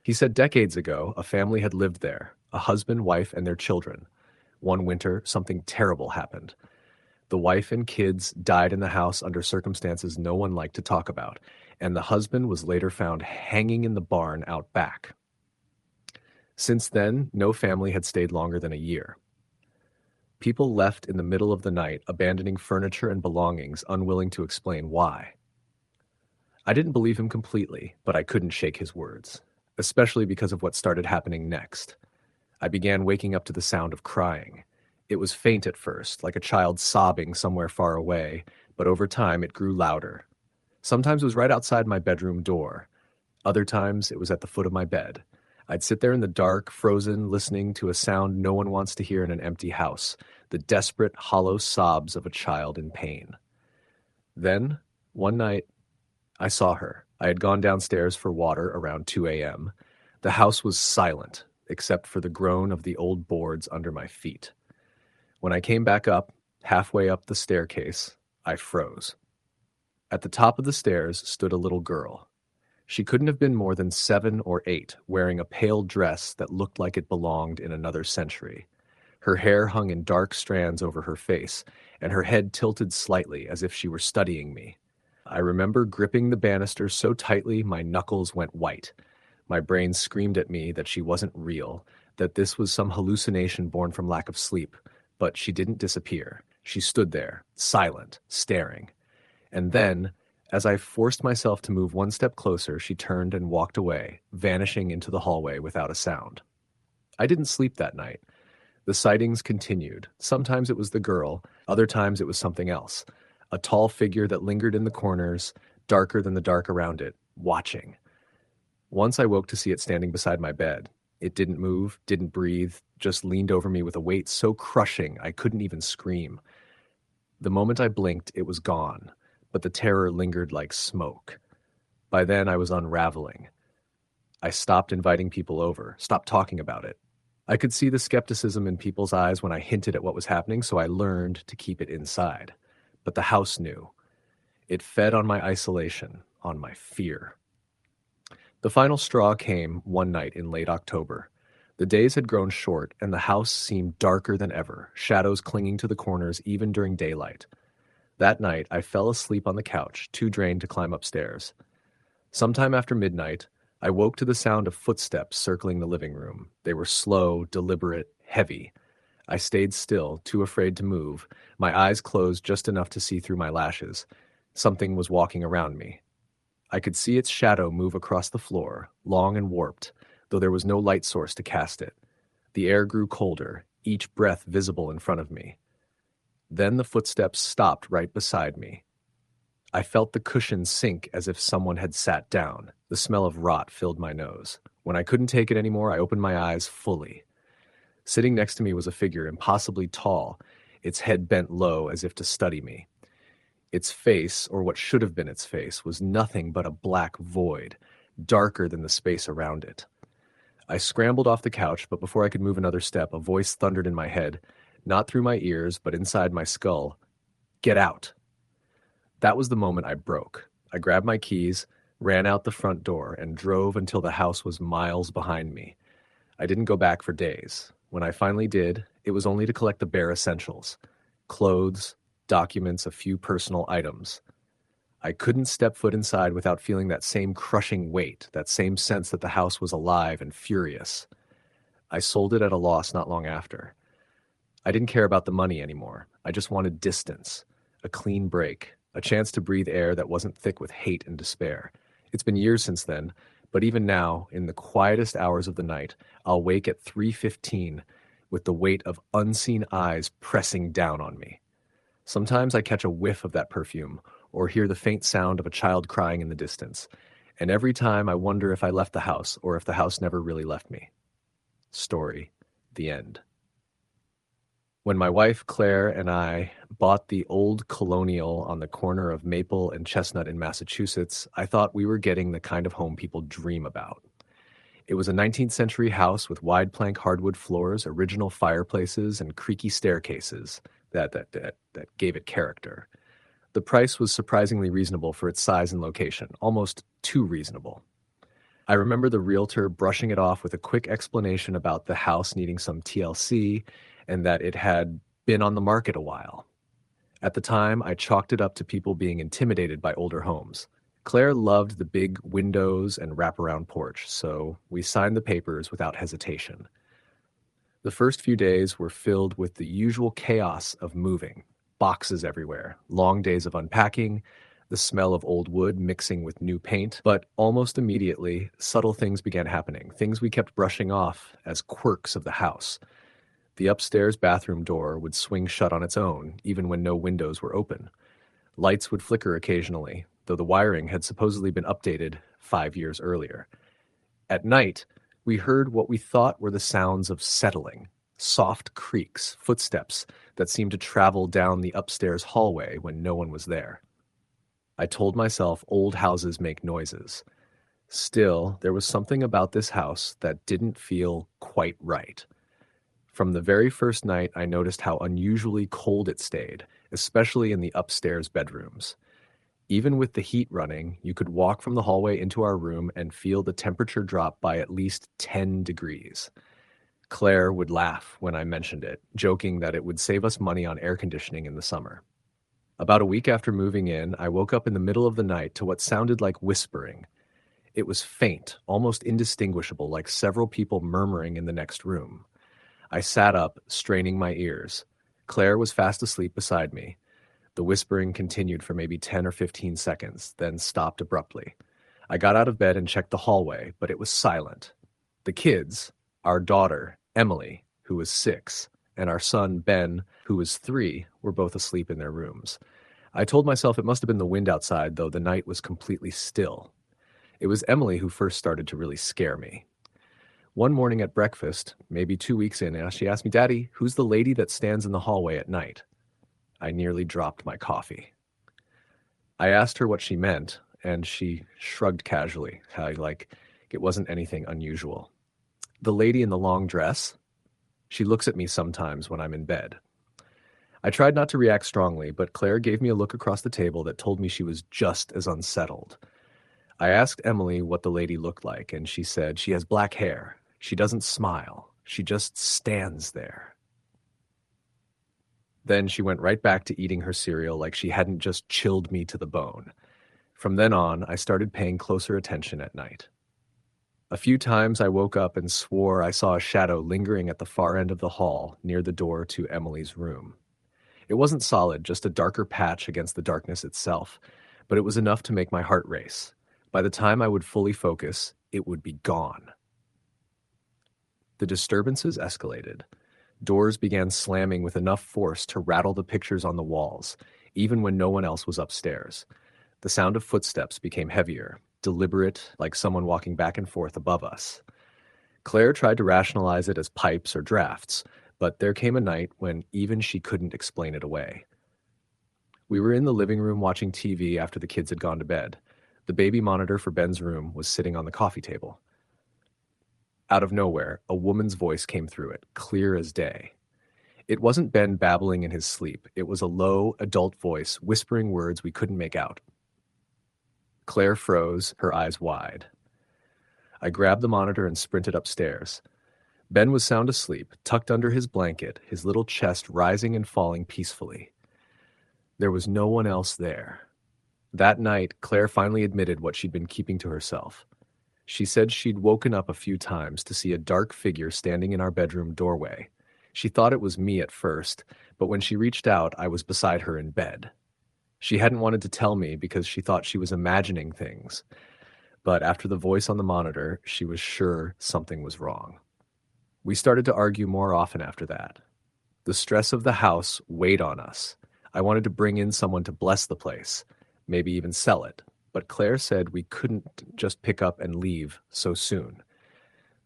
He said decades ago, a family had lived there, a husband, wife, and their children. One winter, something terrible happened. The wife and kids died in the house under circumstances no one liked to talk about, and the husband was later found hanging in the barn out back. Since then, no family had stayed longer than a year. People left in the middle of the night, abandoning furniture and belongings, unwilling to explain why. I didn't believe him completely, but I couldn't shake his words, especially because of what started happening next. I began waking up to the sound of crying. It was faint at first, like a child sobbing somewhere far away, but over time it grew louder. Sometimes it was right outside my bedroom door. Other times it was at the foot of my bed. I'd sit there in the dark, frozen, listening to a sound no one wants to hear in an empty house, the desperate, hollow sobs of a child in pain. Then, one night, I saw her. I had gone downstairs for water around 2 a.m. The house was silent, except for the groan of the old boards under my feet. When I came back up, halfway up the staircase, I froze. At the top of the stairs stood a little girl. She couldn't have been more than 7 or 8, wearing a pale dress that looked like it belonged in another century. Her hair hung in dark strands over her face, and her head tilted slightly as if she were studying me. I remember gripping the banister so tightly my knuckles went white. My brain screamed at me that she wasn't real, that this was some hallucination born from lack of sleep, but she didn't disappear. She stood there, silent, staring. And then, as I forced myself to move one step closer, she turned and walked away, vanishing into the hallway without a sound. I didn't sleep that night. The sightings continued. Sometimes it was the girl, other times it was something else. A tall figure that lingered in the corners, darker than the dark around it, watching. Once I woke to see it standing beside my bed. It didn't move, didn't breathe, just leaned over me with a weight so crushing I couldn't even scream. The moment I blinked, it was gone, but the terror lingered like smoke. By then, I was unraveling. I stopped inviting people over, stopped talking about it. I could see the skepticism in people's eyes when I hinted at what was happening, so I learned to keep it inside. But the house knew. It fed on my isolation, on my fear. The final straw came one night in late October. The days had grown short, and the house seemed darker than ever, shadows clinging to the corners even during daylight. That night, I fell asleep on the couch, too drained to climb upstairs. Sometime after midnight, I woke to the sound of footsteps circling the living room. They were slow, deliberate, heavy. I stayed still, too afraid to move, my eyes closed just enough to see through my lashes. Something was walking around me. I could see its shadow move across the floor, long and warped, though there was no light source to cast it. The air grew colder, each breath visible in front of me. Then the footsteps stopped right beside me. I felt the cushion sink as if someone had sat down. The smell of rot filled my nose. When I couldn't take it anymore, I opened my eyes fully. Sitting next to me was a figure impossibly tall, its head bent low as if to study me. Its face, or what should have been its face, was nothing but a black void, darker than the space around it. I scrambled off the couch, but before I could move another step, a voice thundered in my head, not through my ears, but inside my skull. "Get out!" That was the moment I broke. I grabbed my keys, ran out the front door, and drove until the house was miles behind me. I didn't go back for days. When I finally did, it was only to collect the bare essentials: clothes, documents, a few personal items. I couldn't step foot inside without feeling that same crushing weight, that same sense that the house was alive and furious. I sold it at a loss not long after. I didn't care about the money anymore. I just wanted distance, a clean break, a chance to breathe air that wasn't thick with hate and despair. It's been years since then, but even now, in the quietest hours of the night, I'll wake at 3:15 with the weight of unseen eyes pressing down on me. Sometimes I catch a whiff of that perfume or hear the faint sound of a child crying in the distance, and every time I wonder if I left the house or if the house never really left me. Story, the end. When my wife, Claire, and I bought the old Colonial on the corner of Maple and Chestnut in Massachusetts, I thought we were getting the kind of home people dream about. It was a 19th century house with wide plank hardwood floors, original fireplaces, and creaky staircases that gave it character. The price was surprisingly reasonable for its size and location, almost too reasonable. I remember the realtor brushing it off with a quick explanation about the house needing some TLC and that it had been on the market a while. At the time, I chalked it up to people being intimidated by older homes. Claire loved the big windows and wraparound porch, so we signed the papers without hesitation. The first few days were filled with the usual chaos of moving, boxes everywhere, long days of unpacking, the smell of old wood mixing with new paint, but almost immediately, subtle things began happening, things we kept brushing off as quirks of the house. The upstairs bathroom door would swing shut on its own, even when no windows were open. Lights would flicker occasionally, though the wiring had supposedly been updated 5 years earlier. At night, we heard what we thought were the sounds of settling, soft creaks, footsteps that seemed to travel down the upstairs hallway when no one was there. I told myself old houses make noises. Still, there was something about this house that didn't feel quite right. From the very first night, I noticed how unusually cold it stayed, especially in the upstairs bedrooms. Even with the heat running, you could walk from the hallway into our room and feel the temperature drop by at least 10 degrees. Claire would laugh when I mentioned it, joking that it would save us money on air conditioning in the summer. About a week after moving in, I woke up in the middle of the night to what sounded like whispering. It was faint, almost indistinguishable, like several people murmuring in the next room. I sat up, straining my ears. Claire was fast asleep beside me. The whispering continued for maybe 10 or 15 seconds, then stopped abruptly. I got out of bed and checked the hallway, but it was silent. The kids, our daughter, Emily, who was 6, and our son, Ben, who was 3, were both asleep in their rooms. I told myself it must have been the wind outside, though the night was completely still. It was Emily who first started to really scare me. One morning at breakfast, maybe 2 weeks in, she asked me, "Daddy, who's the lady that stands in the hallway at night?" I nearly dropped my coffee. I asked her what she meant, and she shrugged casually, like it wasn't anything unusual. "The lady in the long dress? She looks at me sometimes when I'm in bed." I tried not to react strongly, but Claire gave me a look across the table that told me she was just as unsettled. I asked Emily what the lady looked like, and she said, "She has black hair. She doesn't smile. She just stands there." Then she went right back to eating her cereal like she hadn't just chilled me to the bone. From then on, I started paying closer attention at night. A few times I woke up and swore I saw a shadow lingering at the far end of the hall near the door to Emily's room. It wasn't solid, just a darker patch against the darkness itself, but it was enough to make my heart race. By the time I would fully focus, it would be gone. The disturbances escalated. Doors began slamming with enough force to rattle the pictures on the walls, even when no one else was upstairs. The sound of footsteps became heavier, deliberate, like someone walking back and forth above us. Claire tried to rationalize it as pipes or drafts, but there came a night when even she couldn't explain it away. We were in the living room watching TV after the kids had gone to bed. The baby monitor for Ben's room was sitting on the coffee table. Out of nowhere, a woman's voice came through it, clear as day. It wasn't Ben babbling in his sleep. It was a low, adult voice whispering words we couldn't make out. Claire froze, her eyes wide. I grabbed the monitor and sprinted upstairs. Ben was sound asleep, tucked under his blanket, his little chest rising and falling peacefully. There was no one else there. That night, Claire finally admitted what she'd been keeping to herself. She said she'd woken up a few times to see a dark figure standing in our bedroom doorway. She thought it was me at first, but when she reached out, I was beside her in bed. She hadn't wanted to tell me because she thought she was imagining things. But after the voice on the monitor, she was sure something was wrong. We started to argue more often after that. The stress of the house weighed on us. I wanted to bring in someone to bless the place, maybe even sell it. But Claire said we couldn't just pick up and leave so soon.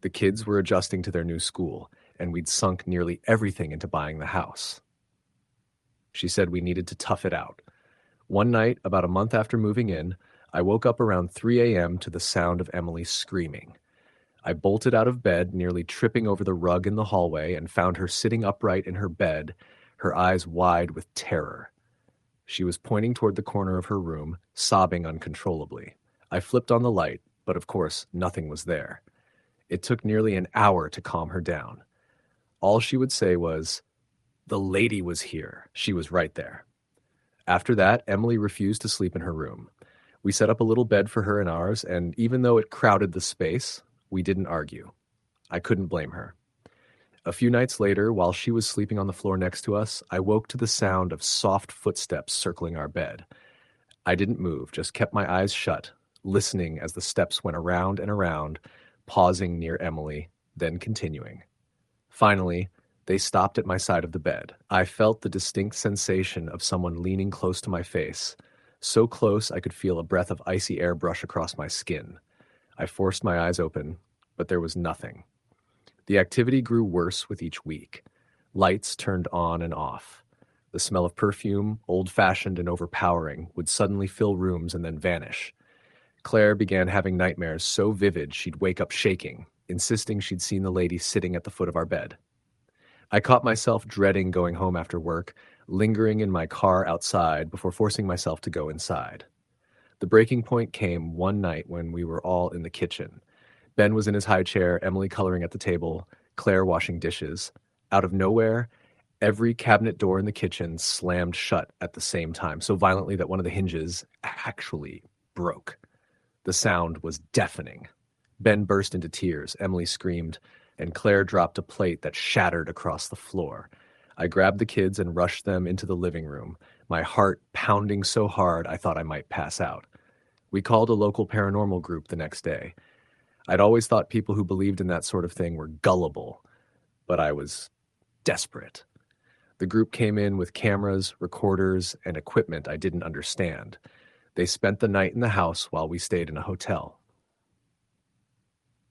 The kids were adjusting to their new school, and we'd sunk nearly everything into buying the house. She said we needed to tough it out. One night, about a month after moving in, I woke up around 3 a.m. to the sound of Emily screaming. I bolted out of bed, nearly tripping over the rug in the hallway, and found her sitting upright in her bed, her eyes wide with terror. She was pointing toward the corner of her room, sobbing uncontrollably. I flipped on the light, but of course, nothing was there. It took nearly an hour to calm her down. All she would say was, "The lady was here. She was right there." After that, Emily refused to sleep in her room. We set up a little bed for her and ours, and even though it crowded the space, we didn't argue. I couldn't blame her. A few nights later, while she was sleeping on the floor next to us, I woke to the sound of soft footsteps circling our bed. I didn't move, just kept my eyes shut, listening as the steps went around and around, pausing near Emily, then continuing. Finally, they stopped at my side of the bed. I felt the distinct sensation of someone leaning close to my face, so close I could feel a breath of icy air brush across my skin. I forced my eyes open, but there was nothing. The activity grew worse with each week. Lights turned on and off. The smell of perfume, old-fashioned and overpowering, would suddenly fill rooms and then vanish. Claire began having nightmares so vivid she'd wake up shaking, insisting she'd seen the lady sitting at the foot of our bed. I caught myself dreading going home after work, lingering in my car outside before forcing myself to go inside. The breaking point came one night when we were all in the kitchen. Ben was in his high chair, Emily coloring at the table, Claire washing dishes. Out of nowhere, every cabinet door in the kitchen slammed shut at the same time, so violently that one of the hinges actually broke. The sound was deafening. Ben burst into tears, Emily screamed, and Claire dropped a plate that shattered across the floor. I grabbed the kids and rushed them into the living room, my heart pounding so hard I thought I might pass out. We called a local paranormal group the next day. I'd always thought people who believed in that sort of thing were gullible, but I was desperate. The group came in with cameras, recorders, and equipment I didn't understand. They spent the night in the house while we stayed in a hotel.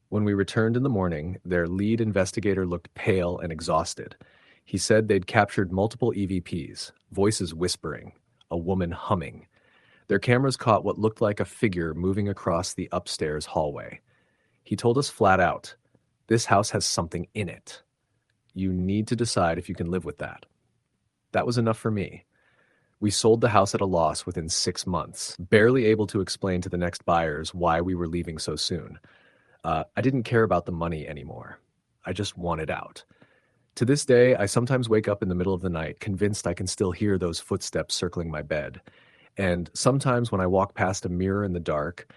When we returned in the morning, their lead investigator looked pale and exhausted. He said they'd captured multiple EVPs, voices whispering, a woman humming. Their cameras caught what looked like a figure moving across the upstairs hallway. He told us flat out, "This house has something in it. You need to decide if you can live with that." That was enough for me. We sold the house at a loss within 6 months, barely able to explain to the next buyers why we were leaving so soon. I didn't care about the money anymore. I just wanted out. To this day, I sometimes wake up in the middle of the night, convinced I can still hear those footsteps circling my bed. And sometimes when I walk past a mirror in the dark,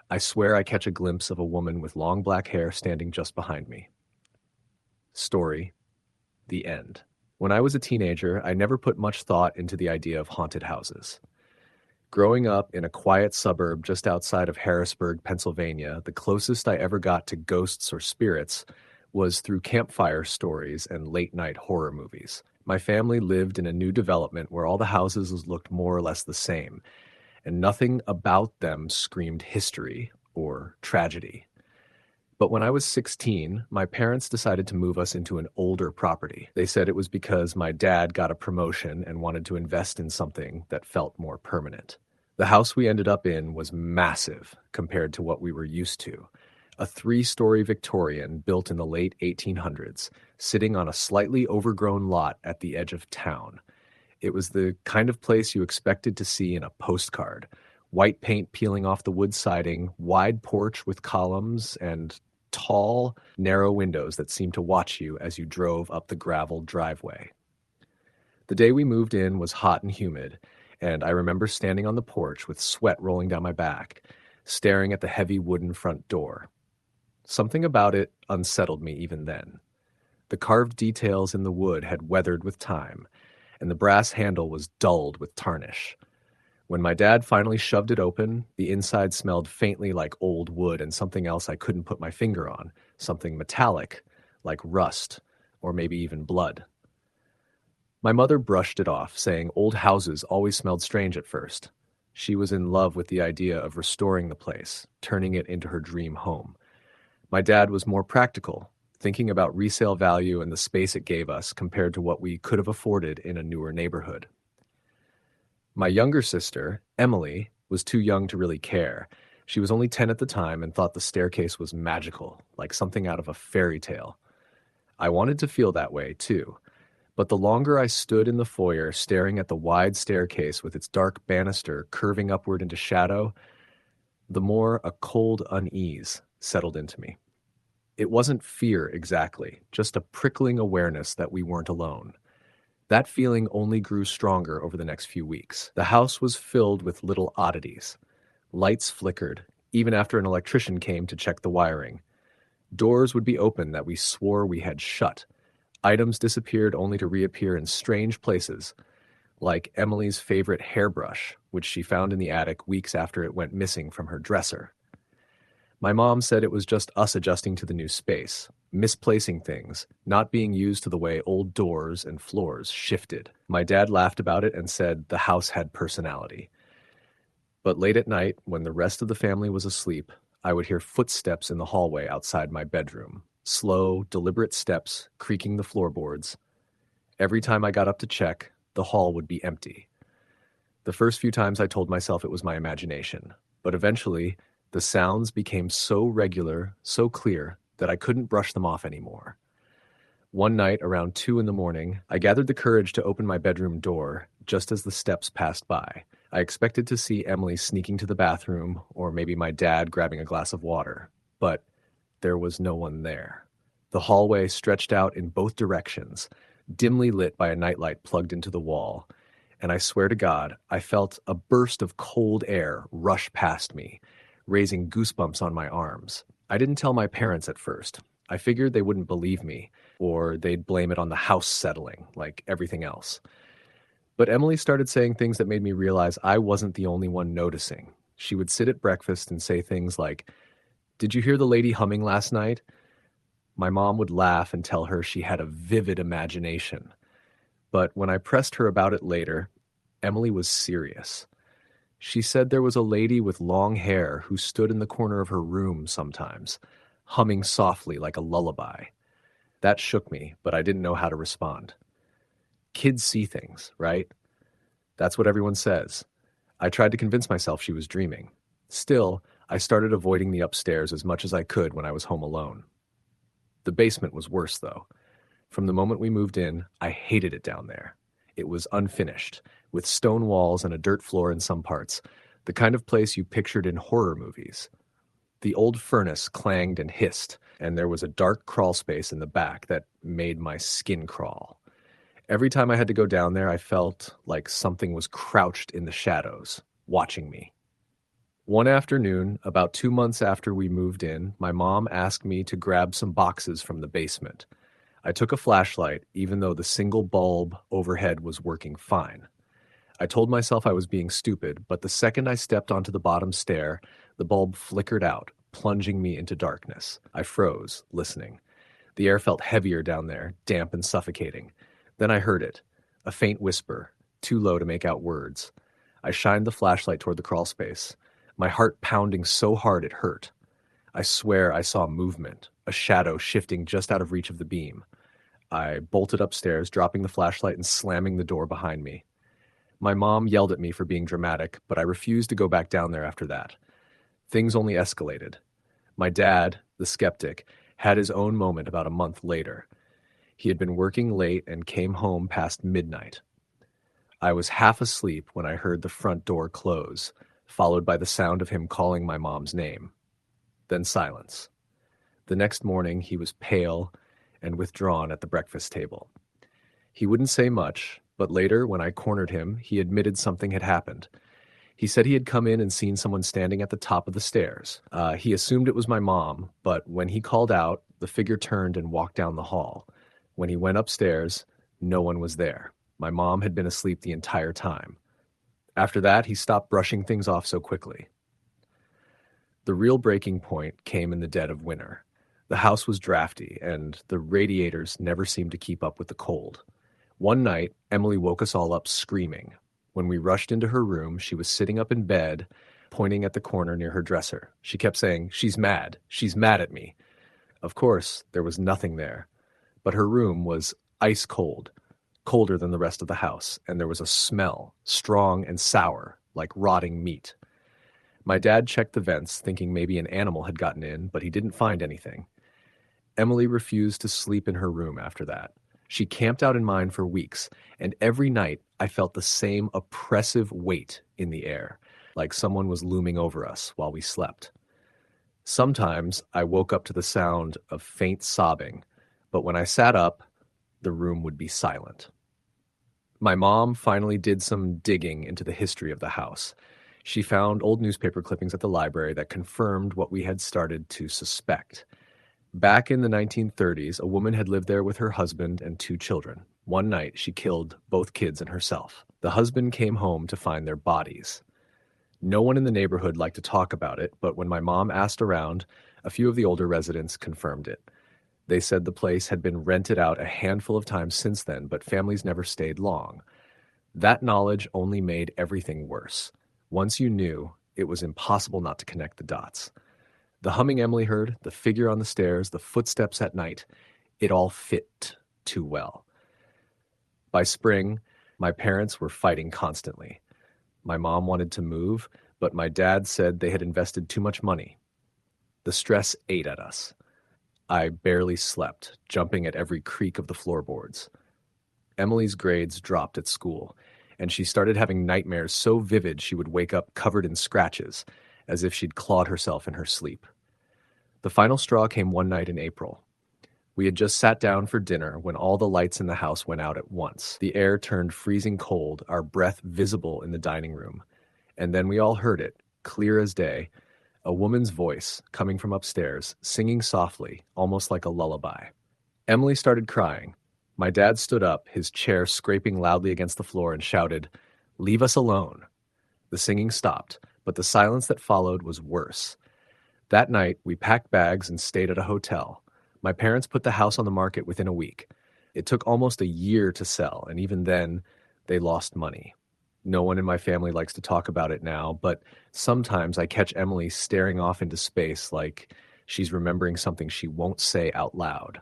I swear I catch a glimpse of a woman with long black hair standing just behind me. Story: the end. When I was a teenager, I never put much thought into the idea of haunted houses. Growing up in a quiet suburb just outside of Harrisburg, Pennsylvania, the closest I ever got to ghosts or spirits was through campfire stories and late-night horror movies. My family lived in a new development where all the houses looked more or less the same, and nothing about them screamed history or tragedy. But when I was 16, my parents decided to move us into an older property. They said it was because my dad got a promotion and wanted to invest in something that felt more permanent. The house we ended up in was massive compared to what we were used to. A 3-story Victorian built in the late 1800s, sitting on a slightly overgrown lot at the edge of town. It was the kind of place you expected to see in a postcard. White paint peeling off the wood siding, wide porch with columns, and tall, narrow windows that seemed to watch you as you drove up the graveled driveway. The day we moved in was hot and humid, and I remember standing on the porch with sweat rolling down my back, staring at the heavy wooden front door. Something about it unsettled me even then. The carved details in the wood had weathered with time, and the brass handle was dulled with tarnish. When my dad finally shoved it open, the inside smelled faintly like old wood and something else I couldn't put my finger on, something metallic, like rust, or maybe even blood. My mother brushed it off, saying old houses always smelled strange at first. She was in love with the idea of restoring the place, turning it into her dream home. My dad was more practical, thinking about resale value and the space it gave us compared to what we could have afforded in a newer neighborhood. My younger sister, Emily, was too young to really care. She was only 10 at the time and thought the staircase was magical, like something out of a fairy tale. I wanted to feel that way, too. But the longer I stood in the foyer staring at the wide staircase with its dark banister curving upward into shadow, the more a cold unease settled into me. It wasn't fear exactly, just a prickling awareness that we weren't alone. That feeling only grew stronger over the next few weeks. The house was filled with little oddities. Lights flickered, even after an electrician came to check the wiring. Doors would be open that we swore we had shut. Items disappeared only to reappear in strange places, like Emily's favorite hairbrush, which she found in the attic weeks after it went missing from her dresser. My mom said it was just us adjusting to the new space, misplacing things, not being used to the way old doors and floors shifted. My dad laughed about it and said the house had personality. But late at night, when the rest of the family was asleep, I would hear footsteps in the hallway outside my bedroom. Slow, deliberate steps creaking the floorboards. Every time I got up to check, the hall would be empty. The first few times I told myself it was my imagination, but eventually the sounds became so regular, so clear, that I couldn't brush them off anymore. One night around 2 a.m, I gathered the courage to open my bedroom door just as the steps passed by. I expected to see Emily sneaking to the bathroom, or maybe my dad grabbing a glass of water, but there was no one there. The hallway stretched out in both directions, dimly lit by a nightlight plugged into the wall, and I swear to God, I felt a burst of cold air rush past me, raising goosebumps on my arms. I didn't tell my parents at first. I figured they wouldn't believe me, or they'd blame it on the house settling, like everything else. But Emily started saying things that made me realize I wasn't the only one noticing. She would sit at breakfast and say things like, "Did you hear the lady humming last night?" My mom would laugh and tell her she had a vivid imagination. But when I pressed her about it later, Emily was serious. She said there was a lady with long hair who stood in the corner of her room sometimes, humming softly like a lullaby. That shook me, but I didn't know how to respond. Kids see things, right? That's what everyone says. I tried to convince myself she was dreaming. Still, I started avoiding the upstairs as much as I could when I was home alone. The basement was worse, though. From the moment we moved in, I hated it down there. It was unfinished, with stone walls and a dirt floor in some parts, the kind of place you pictured in horror movies. The old furnace clanged and hissed, and there was a dark crawl space in the back that made my skin crawl. Every time I had to go down there, I felt like something was crouched in the shadows, watching me. One afternoon, about 2 months after we moved in, my mom asked me to grab some boxes from the basement. I took a flashlight, even though the single bulb overhead was working fine. I told myself I was being stupid, but the second I stepped onto the bottom stair, the bulb flickered out, plunging me into darkness. I froze, listening. The air felt heavier down there, damp and suffocating. Then I heard it, a faint whisper, too low to make out words. I shined the flashlight toward the crawl space, my heart pounding so hard it hurt. I swear I saw movement, a shadow shifting just out of reach of the beam. I bolted upstairs, dropping the flashlight and slamming the door behind me. My mom yelled at me for being dramatic, but I refused to go back down there after that. Things only escalated. My dad, the skeptic, had his own moment about a month later. He had been working late and came home past midnight. I was half asleep when I heard the front door close, followed by the sound of him calling my mom's name. Then silence. The next morning, he was pale and withdrawn at the breakfast table. He wouldn't say much, but later, when I cornered him, he admitted something had happened. He said he had come in and seen someone standing at the top of the stairs. He assumed it was my mom, but when he called out, the figure turned and walked down the hall. When he went upstairs, no one was there. My mom had been asleep the entire time. After that, he stopped brushing things off so quickly. The real breaking point came in the dead of winter. The house was drafty, and the radiators never seemed to keep up with the cold. One night, Emily woke us all up screaming. When we rushed into her room, she was sitting up in bed, pointing at the corner near her dresser. She kept saying, "She's mad. She's mad at me." Of course, there was nothing there. But her room was ice cold, colder than the rest of the house, and there was a smell, strong and sour, like rotting meat. My dad checked the vents, thinking maybe an animal had gotten in, but he didn't find anything. Emily refused to sleep in her room after that. She camped out in mine for weeks, and every night I felt the same oppressive weight in the air, like someone was looming over us while we slept. Sometimes I woke up to the sound of faint sobbing, but when I sat up, the room would be silent. My mom finally did some digging into the history of the house. She found old newspaper clippings at the library that confirmed what we had started to suspect. Back in the 1930s, a woman had lived there with her husband and 2 children. One night, she killed both kids and herself. The husband came home to find their bodies. No one in the neighborhood liked to talk about it, but when my mom asked around, a few of the older residents confirmed it. They said the place had been rented out a handful of times since then, but families never stayed long. That knowledge only made everything worse. Once you knew, it was impossible not to connect the dots. The humming Emily heard, the figure on the stairs, the footsteps at night, it all fit too well. By spring, my parents were fighting constantly. My mom wanted to move, but my dad said they had invested too much money. The stress ate at us. I barely slept, jumping at every creak of the floorboards. Emily's grades dropped at school, and she started having nightmares so vivid she would wake up covered in scratches, as if she'd clawed herself in her sleep. The final straw came one night in April. We had just sat down for dinner when all the lights in the house went out at once. The air turned freezing cold, our breath visible in the dining room. And then we all heard it, clear as day, a woman's voice coming from upstairs, singing softly, almost like a lullaby. Emily started crying. My dad stood up, his chair scraping loudly against the floor, and shouted, "Leave us alone." The singing stopped, but the silence that followed was worse. That night, we packed bags and stayed at a hotel. My parents put the house on the market within a week. It took almost a year to sell, and even then, they lost money. No one in my family likes to talk about it now, but sometimes I catch Emily staring off into space like she's remembering something she won't say out loud.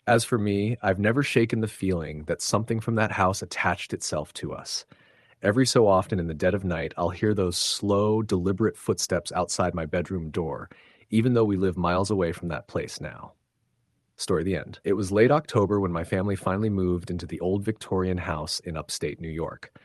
As for me, I've never shaken the feeling that something from that house attached itself to us. Every so often in the dead of night, I'll hear those slow, deliberate footsteps outside my bedroom door, even though we live miles away from that place now. Story the end. It was late October when my family finally moved into the old Victorian house in upstate New York.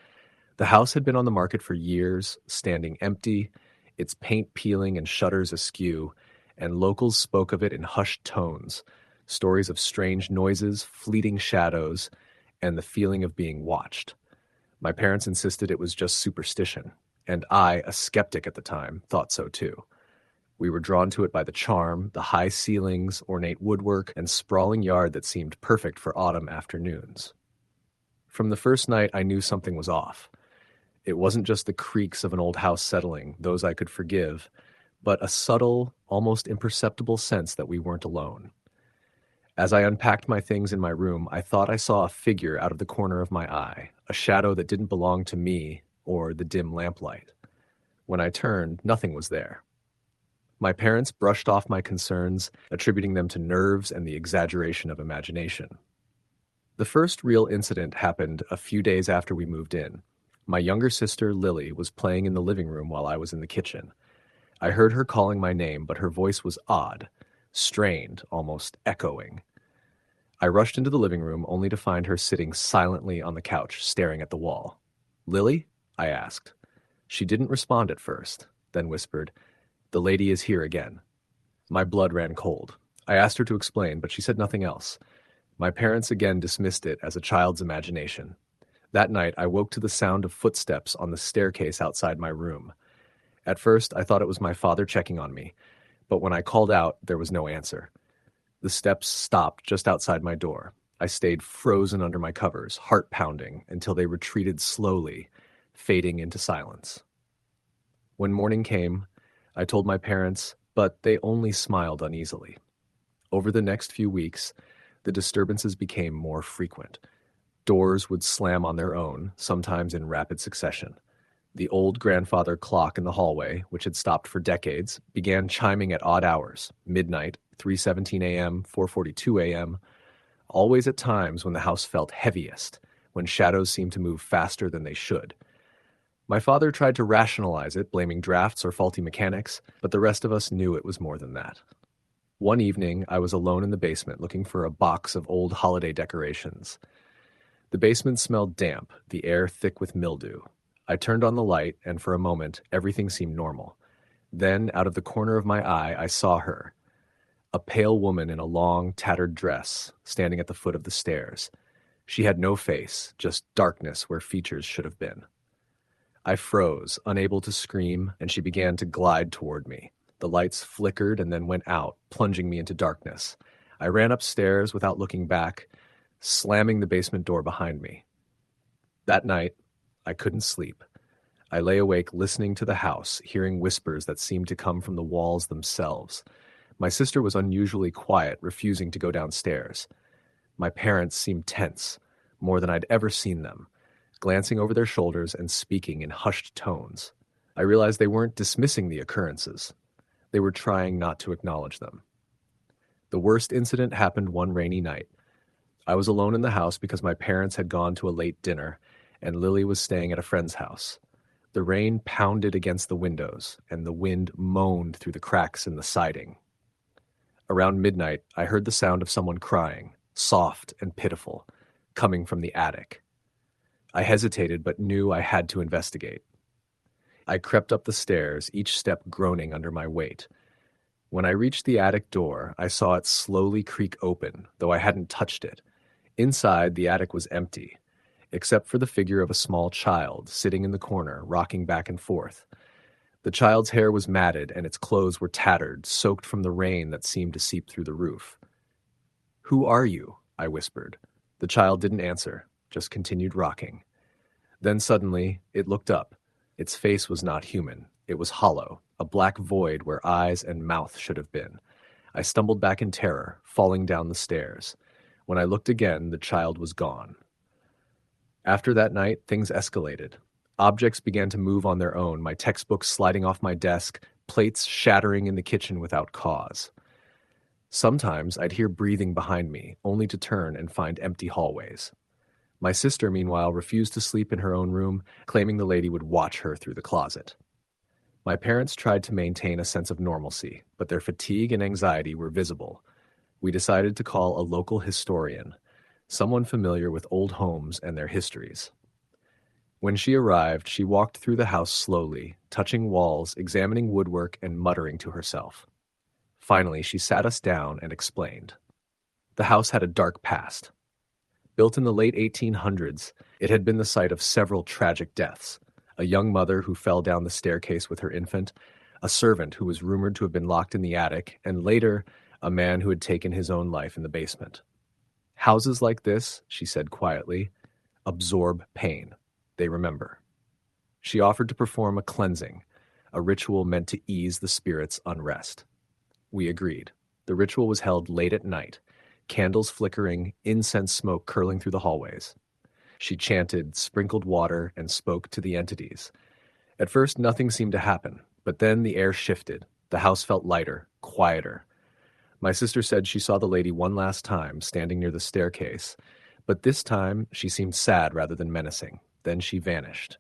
The house had been on the market for years, standing empty, its paint peeling and shutters askew, and locals spoke of it in hushed tones, stories of strange noises, fleeting shadows, and the feeling of being watched. My parents insisted it was just superstition, and I, a skeptic at the time, thought so too. We were drawn to it by the charm, the high ceilings, ornate woodwork, and sprawling yard that seemed perfect for autumn afternoons. From the first night, I knew something was off. It wasn't just the creaks of an old house settling, those I could forgive, but a subtle, almost imperceptible sense that we weren't alone. As I unpacked my things in my room, I thought I saw a figure out of the corner of my eye, a shadow that didn't belong to me or the dim lamplight. When I turned, nothing was there. My parents brushed off my concerns, attributing them to nerves and the exaggeration of imagination. The first real incident happened a few days after we moved in. My younger sister, Lily, was playing in the living room while I was in the kitchen. I heard her calling my name, but her voice was odd, strained, almost echoing. I rushed into the living room only to find her sitting silently on the couch, staring at the wall. "Lily?" I asked. She didn't respond at first, then whispered, "The lady is here again." My blood ran cold. I asked her to explain, but she said nothing else. My parents again dismissed it as a child's imagination. That night, I woke to the sound of footsteps on the staircase outside my room. At first, I thought it was my father checking on me, but when I called out, there was no answer. The steps stopped just outside my door. I stayed frozen under my covers, heart pounding, until they retreated slowly, fading into silence. When morning came, I told my parents, but they only smiled uneasily. Over the next few weeks, the disturbances became more frequent. Doors would slam on their own, sometimes in rapid succession. The old grandfather clock in the hallway, which had stopped for decades, began chiming at odd hours, midnight, 3:17 a.m., 4:42 a.m., always at times when the house felt heaviest, when shadows seemed to move faster than they should. My father tried to rationalize it, blaming drafts or faulty mechanics, but the rest of us knew it was more than that. One evening, I was alone in the basement looking for a box of old holiday decorations. The basement smelled damp, the air thick with mildew. I turned on the light, and for a moment, everything seemed normal. Then, out of the corner of my eye, I saw her, a pale woman in a long, tattered dress, standing at the foot of the stairs. She had no face, just darkness where features should have been. I froze, unable to scream, and she began to glide toward me. The lights flickered and then went out, plunging me into darkness. I ran upstairs without looking back, slamming the basement door behind me. That night, I couldn't sleep. I lay awake listening to the house, hearing whispers that seemed to come from the walls themselves. My sister was unusually quiet, refusing to go downstairs. My parents seemed tense, more than I'd ever seen them, glancing over their shoulders and speaking in hushed tones. I realized they weren't dismissing the occurrences. They were trying not to acknowledge them. The worst incident happened one rainy night. I was alone in the house because my parents had gone to a late dinner, and Lily was staying at a friend's house. The rain pounded against the windows, and the wind moaned through the cracks in the siding. Around midnight, I heard the sound of someone crying, soft and pitiful, coming from the attic. I hesitated but knew I had to investigate. I crept up the stairs, each step groaning under my weight. When I reached the attic door, I saw it slowly creak open, though I hadn't touched it. Inside, the attic was empty, except for the figure of a small child sitting in the corner, rocking back and forth. The child's hair was matted and its clothes were tattered, soaked from the rain that seemed to seep through the roof. "Who are you?" I whispered. The child didn't answer, just continued rocking. Then suddenly, it looked up. Its face was not human. It was hollow, a black void where eyes and mouth should have been. I stumbled back in terror, falling down the stairs. When I looked again, the child was gone. After that night, things escalated. Objects began to move on their own, my textbooks sliding off my desk, plates shattering in the kitchen without cause. Sometimes I'd hear breathing behind me, only to turn and find empty hallways. My sister, meanwhile, refused to sleep in her own room, claiming the lady would watch her through the closet. My parents tried to maintain a sense of normalcy, but their fatigue and anxiety were visible. We decided to call a local historian, someone familiar with old homes and their histories. When she arrived, she walked through the house slowly, touching walls, examining woodwork, and muttering to herself. Finally, she sat us down and explained. The house had a dark past. Built in the late 1800s, it had been the site of several tragic deaths. A young mother who fell down the staircase with her infant, a servant who was rumored to have been locked in the attic, and later, a man who had taken his own life in the basement. Houses like this, she said quietly, absorb pain. They remember. She offered to perform a cleansing, a ritual meant to ease the spirit's unrest. We agreed. The ritual was held late at night, candles flickering, incense smoke curling through the hallways. She chanted, sprinkled water, and spoke to the entities. At first, nothing seemed to happen, but then the air shifted. The house felt lighter, quieter. My sister said she saw the lady one last time, standing near the staircase, but this time she seemed sad rather than menacing. Then she vanished.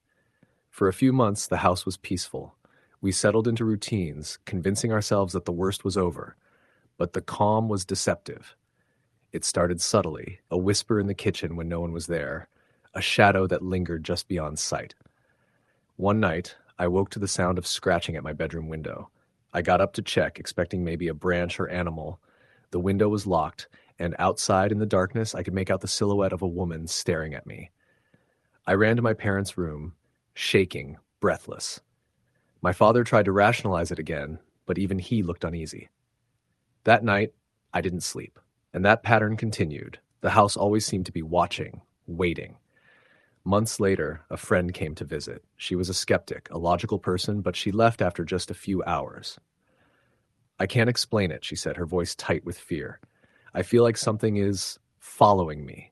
For a few months, the house was peaceful. We settled into routines, convincing ourselves that the worst was over. But the calm was deceptive. It started subtly, a whisper in the kitchen when no one was there, a shadow that lingered just beyond sight. One night, I woke to the sound of scratching at my bedroom window. I got up to check, expecting maybe a branch or animal. The window was locked, and outside in the darkness, I could make out the silhouette of a woman staring at me. I ran to my parents' room, shaking, breathless. My father tried to rationalize it again, but even he looked uneasy. That night, I didn't sleep, and that pattern continued. The house always seemed to be watching, waiting. Months later, a friend came to visit. She was a skeptic, a logical person, but she left after just a few hours. "I can't explain it," she said, her voice tight with fear. "I feel like something is following me.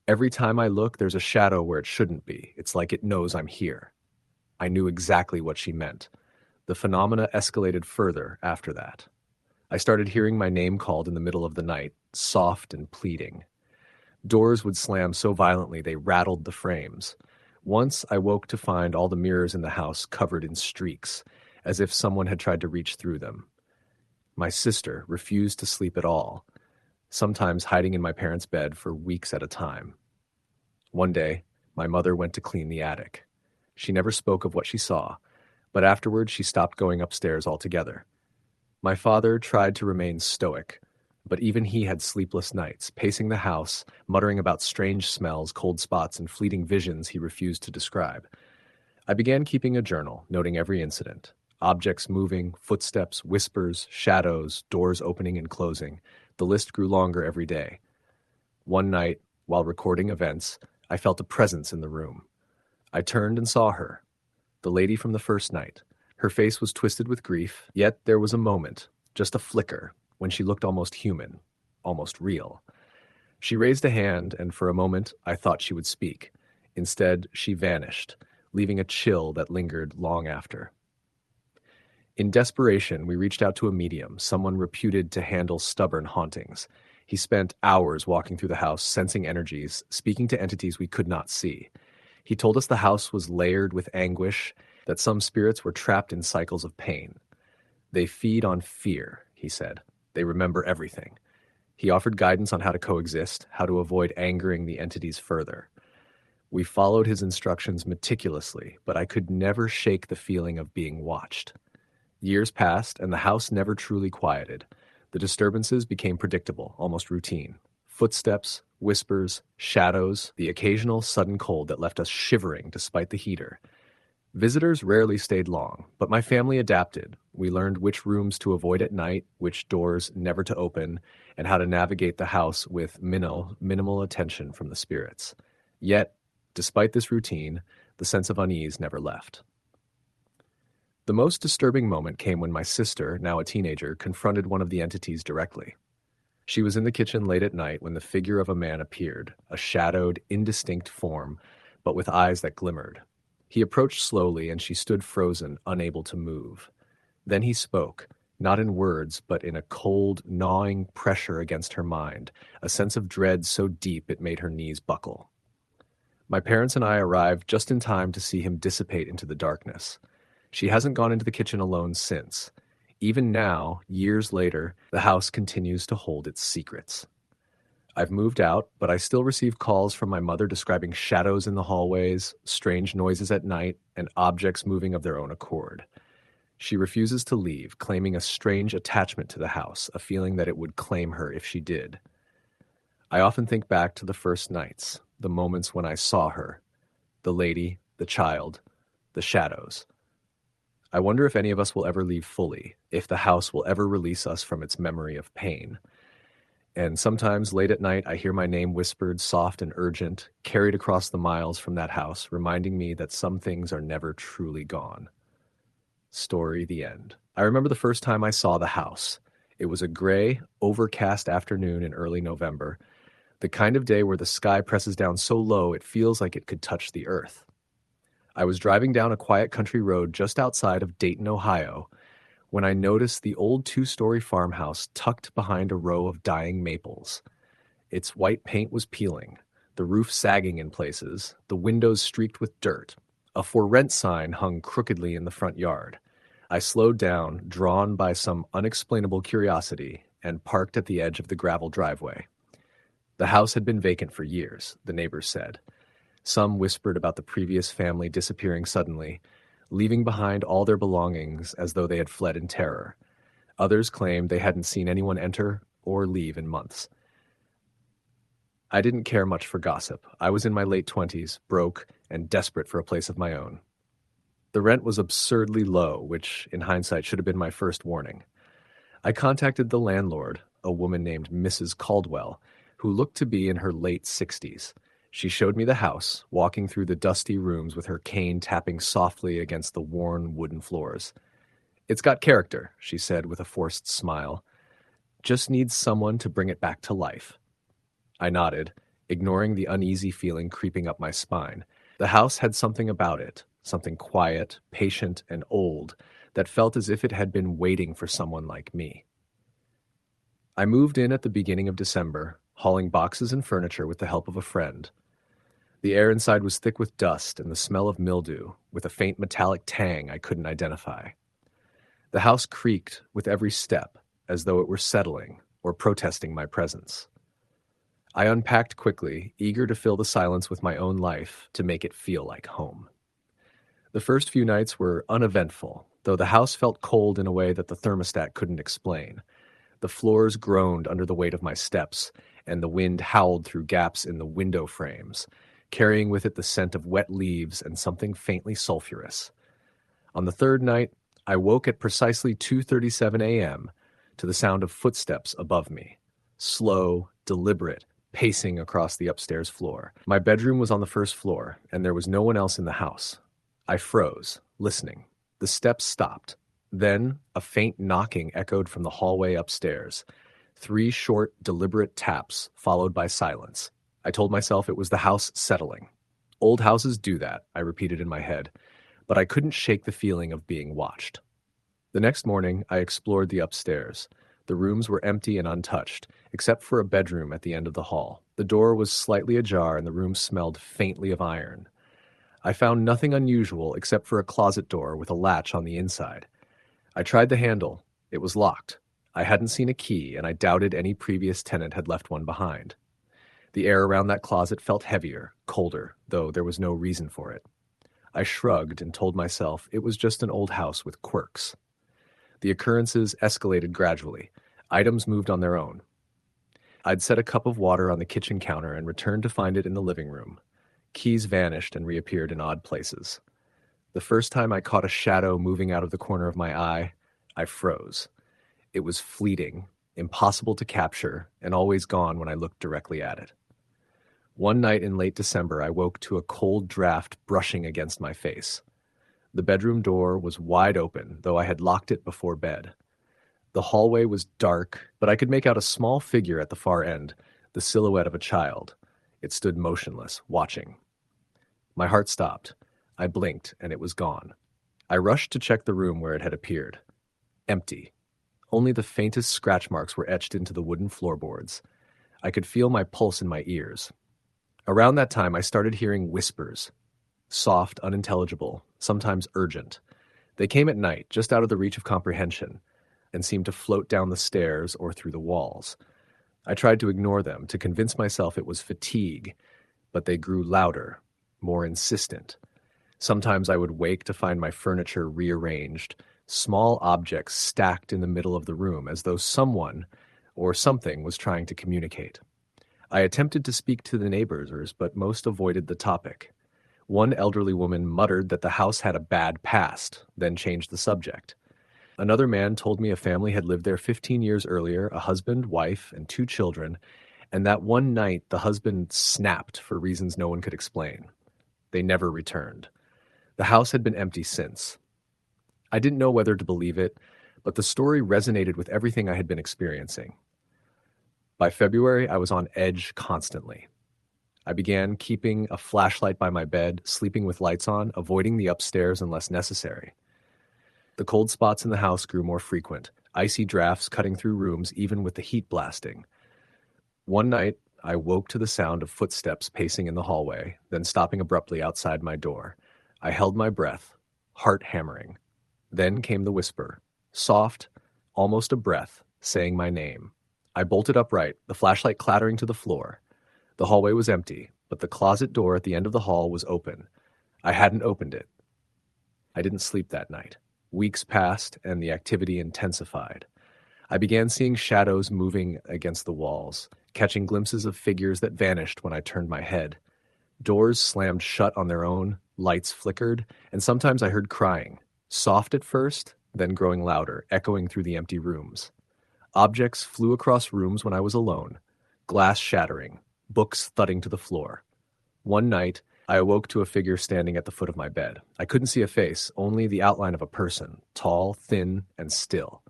Every time I look, there's a shadow where it shouldn't be. It's like it knows I'm here." I knew exactly what she meant. The phenomena escalated further after that. I started hearing my name called in the middle of the night, soft and pleading. Doors would slam so violently they rattled the frames. Once I woke to find all the mirrors in the house covered in streaks, as if someone had tried to reach through them. My sister refused to sleep at all, sometimes hiding in my parents' bed for weeks at a time. One day, my mother went to clean the attic. She never spoke of what she saw, but afterward she stopped going upstairs altogether. My father tried to remain stoic, but even he had sleepless nights, pacing the house, muttering about strange smells, cold spots, and fleeting visions he refused to describe. I began keeping a journal, noting every incident. Objects moving, footsteps, whispers, shadows, doors opening and closing. The list grew longer every day. One night, while recording events, I felt a presence in the room. I turned and saw her, the lady from the first night. Her face was twisted with grief, yet there was a moment, just a flicker, when she looked almost human, almost real. She raised a hand, and for a moment I thought she would speak. Instead, she vanished, leaving a chill that lingered long after. In desperation, we reached out to a medium, someone reputed to handle stubborn hauntings. He spent hours walking through the house, sensing energies, speaking to entities we could not see. He told us the house was layered with anguish, that some spirits were trapped in cycles of pain. They feed on fear, he said. They remember everything. He offered guidance on how to coexist, how to avoid angering the entities further. We followed his instructions meticulously, but I could never shake the feeling of being watched. Years passed, and the house never truly quieted. The disturbances became predictable, almost routine. Footsteps, whispers, shadows, the occasional sudden cold that left us shivering despite the heater. Visitors rarely stayed long, but my family adapted. We learned which rooms to avoid at night, which doors never to open, and how to navigate the house with minimal attention from the spirits. Yet, despite this routine, the sense of unease never left. The most disturbing moment came when my sister, now a teenager, confronted one of the entities directly. She was in the kitchen late at night when the figure of a man appeared, a shadowed, indistinct form, but with eyes that glimmered. He approached slowly, and she stood frozen, unable to move. Then he spoke, not in words, but in a cold, gnawing pressure against her mind, a sense of dread so deep it made her knees buckle. My parents and I arrived just in time to see him dissipate into the darkness. She hasn't gone into the kitchen alone since. Even now, years later, the house continues to hold its secrets. I've moved out, but I still receive calls from my mother describing shadows in the hallways, strange noises at night, and objects moving of their own accord. She refuses to leave, claiming a strange attachment to the house, a feeling that it would claim her if she did. I often think back to the first nights, the moments when I saw her, the lady, the child, the shadows. I wonder if any of us will ever leave fully, if the house will ever release us from its memory of pain. And sometimes late at night, I hear my name whispered, soft and urgent, carried across the miles from that house, reminding me that some things are never truly gone. Story the end. I remember the first time I saw the house. It was a gray, overcast afternoon in early November, the kind of day where the sky presses down so low it feels like it could touch the earth. I was driving down a quiet country road just outside of Dayton, Ohio, when I noticed the old two-story farmhouse tucked behind a row of dying maples. Its white paint was peeling, the roof sagging in places, the windows streaked with dirt. A for rent sign hung crookedly in the front yard. I slowed down, drawn by some unexplainable curiosity, and parked at the edge of the gravel driveway. The house had been vacant for years, the neighbors said. Some whispered about the previous family disappearing suddenly, leaving behind all their belongings as though they had fled in terror. Others claimed they hadn't seen anyone enter or leave in months. I didn't care much for gossip. I was in my late 20s, broke, and desperate for a place of my own. The rent was absurdly low, which, in hindsight, should have been my first warning. I contacted the landlord, a woman named Mrs. Caldwell, who looked to be in her late 60s. She showed me the house, walking through the dusty rooms with her cane tapping softly against the worn wooden floors. "It's got character," she said with a forced smile. "Just needs someone to bring it back to life." I nodded, ignoring the uneasy feeling creeping up my spine. The house had something about it, something quiet, patient, and old, that felt as if it had been waiting for someone like me. I moved in at the beginning of December, hauling boxes and furniture with the help of a friend. The air inside was thick with dust and the smell of mildew, with a faint metallic tang I couldn't identify. The house creaked with every step, as though it were settling or protesting my presence. I unpacked quickly, eager to fill the silence with my own life to make it feel like home. The first few nights were uneventful, though the house felt cold in a way that the thermostat couldn't explain. The floors groaned under the weight of my steps, and the wind howled through gaps in the window frames, carrying with it the scent of wet leaves and something faintly sulfurous. On the third night, I woke at precisely 2:37 a.m. to the sound of footsteps above me, slow, deliberate, pacing across the upstairs floor. My bedroom was on the first floor, and there was no one else in the house. I froze, listening. The steps stopped. Then, a faint knocking echoed from the hallway upstairs. 3 short, deliberate taps, followed by silence. I told myself it was the house settling. Old houses do that, I repeated in my head, but I couldn't shake the feeling of being watched. The next morning, I explored the upstairs. The rooms were empty and untouched, except for a bedroom at the end of the hall. The door was slightly ajar and the room smelled faintly of iron. I found nothing unusual except for a closet door with a latch on the inside. I tried the handle. It was locked. I hadn't seen a key, and I doubted any previous tenant had left one behind. The air around that closet felt heavier, colder, though there was no reason for it. I shrugged and told myself it was just an old house with quirks. The occurrences escalated gradually. Items moved on their own. I'd set a cup of water on the kitchen counter and returned to find it in the living room. Keys vanished and reappeared in odd places. The first time I caught a shadow moving out of the corner of my eye, I froze. It was fleeting, impossible to capture, and always gone when I looked directly at it. One night in late December, I woke to a cold draft brushing against my face. The bedroom door was wide open, though I had locked it before bed. The hallway was dark, but I could make out a small figure at the far end, the silhouette of a child. It stood motionless, watching. My heart stopped. I blinked, and it was gone. I rushed to check the room where it had appeared. Empty. Only the faintest scratch marks were etched into the wooden floorboards. I could feel my pulse in my ears. Around that time, I started hearing whispers. Soft, unintelligible, sometimes urgent. They came at night, just out of the reach of comprehension, and seemed to float down the stairs or through the walls. I tried to ignore them, to convince myself it was fatigue, but they grew louder, more insistent. Sometimes I would wake to find my furniture rearranged, small objects stacked in the middle of the room, as though someone or something was trying to communicate. I attempted to speak to the neighbors, but most avoided the topic. One elderly woman muttered that the house had a bad past, then changed the subject. Another man told me a family had lived there 15 years earlier, a husband, wife, and 2 children, and that one night the husband snapped for reasons no one could explain. They never returned. The house had been empty since. I didn't know whether to believe it, but the story resonated with everything I had been experiencing. By February, I was on edge constantly. I began keeping a flashlight by my bed, sleeping with lights on, avoiding the upstairs unless necessary. The cold spots in the house grew more frequent, icy drafts cutting through rooms even with the heat blasting. One night, I woke to the sound of footsteps pacing in the hallway, then stopping abruptly outside my door. I held my breath, heart hammering. Then came the whisper, soft, almost a breath, saying my name. I bolted upright, the flashlight clattering to the floor. The hallway was empty, but the closet door at the end of the hall was open. I hadn't opened it. I didn't sleep that night. Weeks passed, and the activity intensified. I began seeing shadows moving against the walls, catching glimpses of figures that vanished when I turned my head. Doors slammed shut on their own, lights flickered, and sometimes I heard crying, soft at first, then growing louder, echoing through the empty rooms. Objects flew across rooms when I was alone, glass shattering, books thudding to the floor. One night, I awoke to a figure standing at the foot of my bed. I couldn't see a face, only the outline of a person, tall, thin, and still.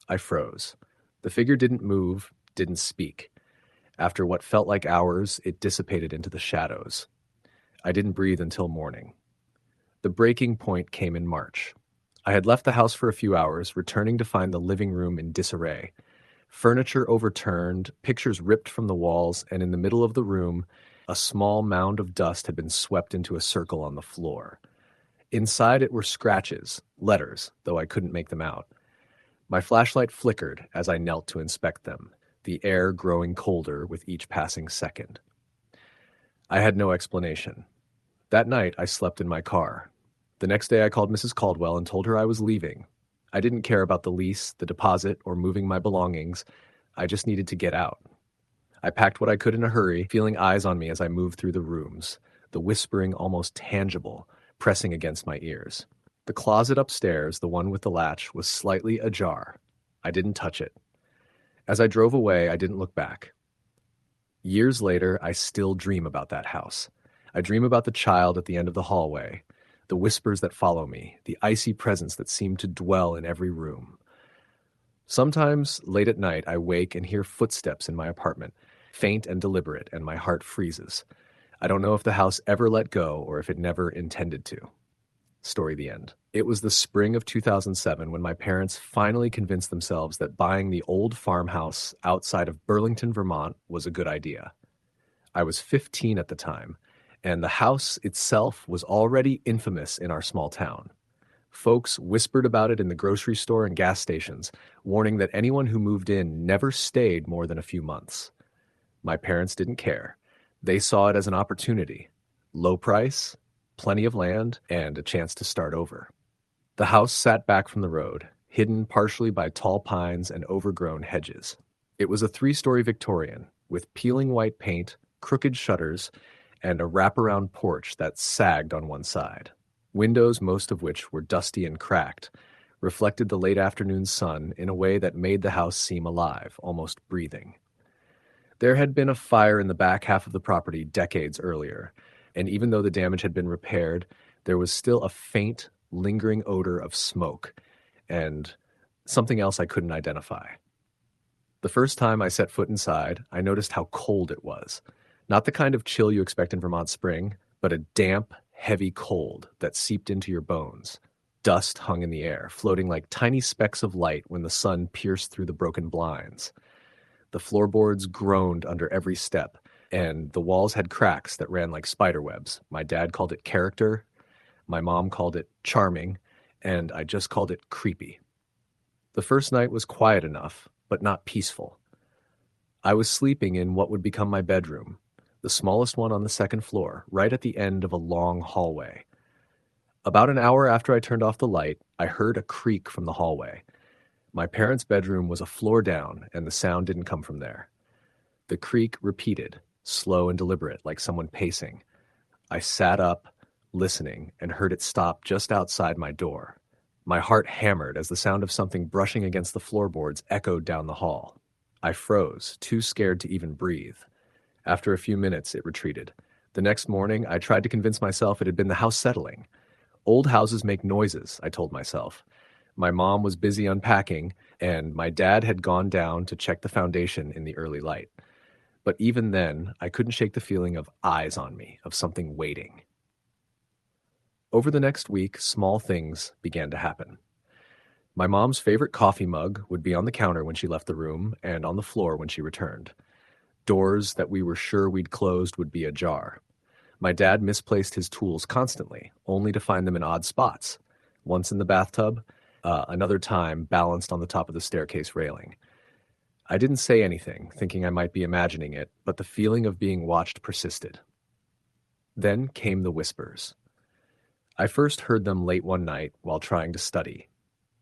I froze. The figure didn't move, didn't speak. After what felt like hours, it dissipated into the shadows. I didn't breathe until morning. The breaking point came in March. I had left the house for a few hours, returning to find the living room in disarray. Furniture overturned, pictures ripped from the walls, and in the middle of the room, a small mound of dust had been swept into a circle on the floor. Inside it were scratches, letters, though I couldn't make them out. My flashlight flickered as I knelt to inspect them, the air growing colder with each passing second. I had no explanation. That night, I slept in my car. The next day, I called Mrs. Caldwell and told her I was leaving. I didn't care about the lease, the deposit, or moving my belongings. I just needed to get out. I packed what I could in a hurry, feeling eyes on me as I moved through the rooms, the whispering almost tangible, pressing against my ears. The closet upstairs, the one with the latch, was slightly ajar. I didn't touch it. As I drove away, I didn't look back. Years later, I still dream about that house. I dream about the child at the end of the hallway, the whispers that follow me, the icy presence that seemed to dwell in every room. Sometimes, late at night, I wake and hear footsteps in my apartment, faint and deliberate, and my heart freezes. I don't know if the house ever let go or if it never intended to. Story the end. It was the spring of 2007 when my parents finally convinced themselves that buying the old farmhouse outside of Burlington, Vermont was a good idea. I was 15 at the time, and the house itself was already infamous in our small town. Folks whispered about it in the grocery store and gas stations, warning that anyone who moved in never stayed more than a few months. My parents didn't care. They saw it as an opportunity. Low price, plenty of land, and a chance to start over. The house sat back from the road, hidden partially by tall pines and overgrown hedges. It was a three-story Victorian, with peeling white paint, crooked shutters, and a wraparound porch that sagged on one side. Windows, most of which were dusty and cracked, reflected the late afternoon sun in a way that made the house seem alive, almost breathing. There had been a fire in the back half of the property decades earlier, and even though the damage had been repaired, there was still a faint, lingering odor of smoke and something else I couldn't identify. The first time I set foot inside, I noticed how cold it was. Not the kind of chill you expect in Vermont spring, but a damp, heavy cold that seeped into your bones. Dust hung in the air, floating like tiny specks of light when the sun pierced through the broken blinds. The floorboards groaned under every step, and the walls had cracks that ran like spider webs. My dad called it character, my mom called it charming, and I just called it creepy. The first night was quiet enough, but not peaceful. I was sleeping in what would become my bedroom, the smallest one on the second floor, right at the end of a long hallway. About an hour after I turned off the light, I heard a creak from the hallway. My parents' bedroom was a floor down, and the sound didn't come from there. The creak repeated, slow and deliberate, like someone pacing. I sat up, listening, and heard it stop just outside my door. My heart hammered as the sound of something brushing against the floorboards echoed down the hall. I froze, too scared to even breathe. After a few minutes, it retreated. The next morning, I tried to convince myself it had been the house settling. Old houses make noises, I told myself. My mom was busy unpacking, and my dad had gone down to check the foundation in the early light. But even then, I couldn't shake the feeling of eyes on me, of something waiting. Over the next week, small things began to happen. My mom's favorite coffee mug would be on the counter when she left the room and on the floor when she returned. Doors that we were sure we'd closed would be ajar. My dad misplaced his tools constantly, only to find them in odd spots. Once in the bathtub, another time balanced on the top of the staircase railing. I didn't say anything, thinking I might be imagining it, but the feeling of being watched persisted. Then came the whispers. I first heard them late one night while trying to study.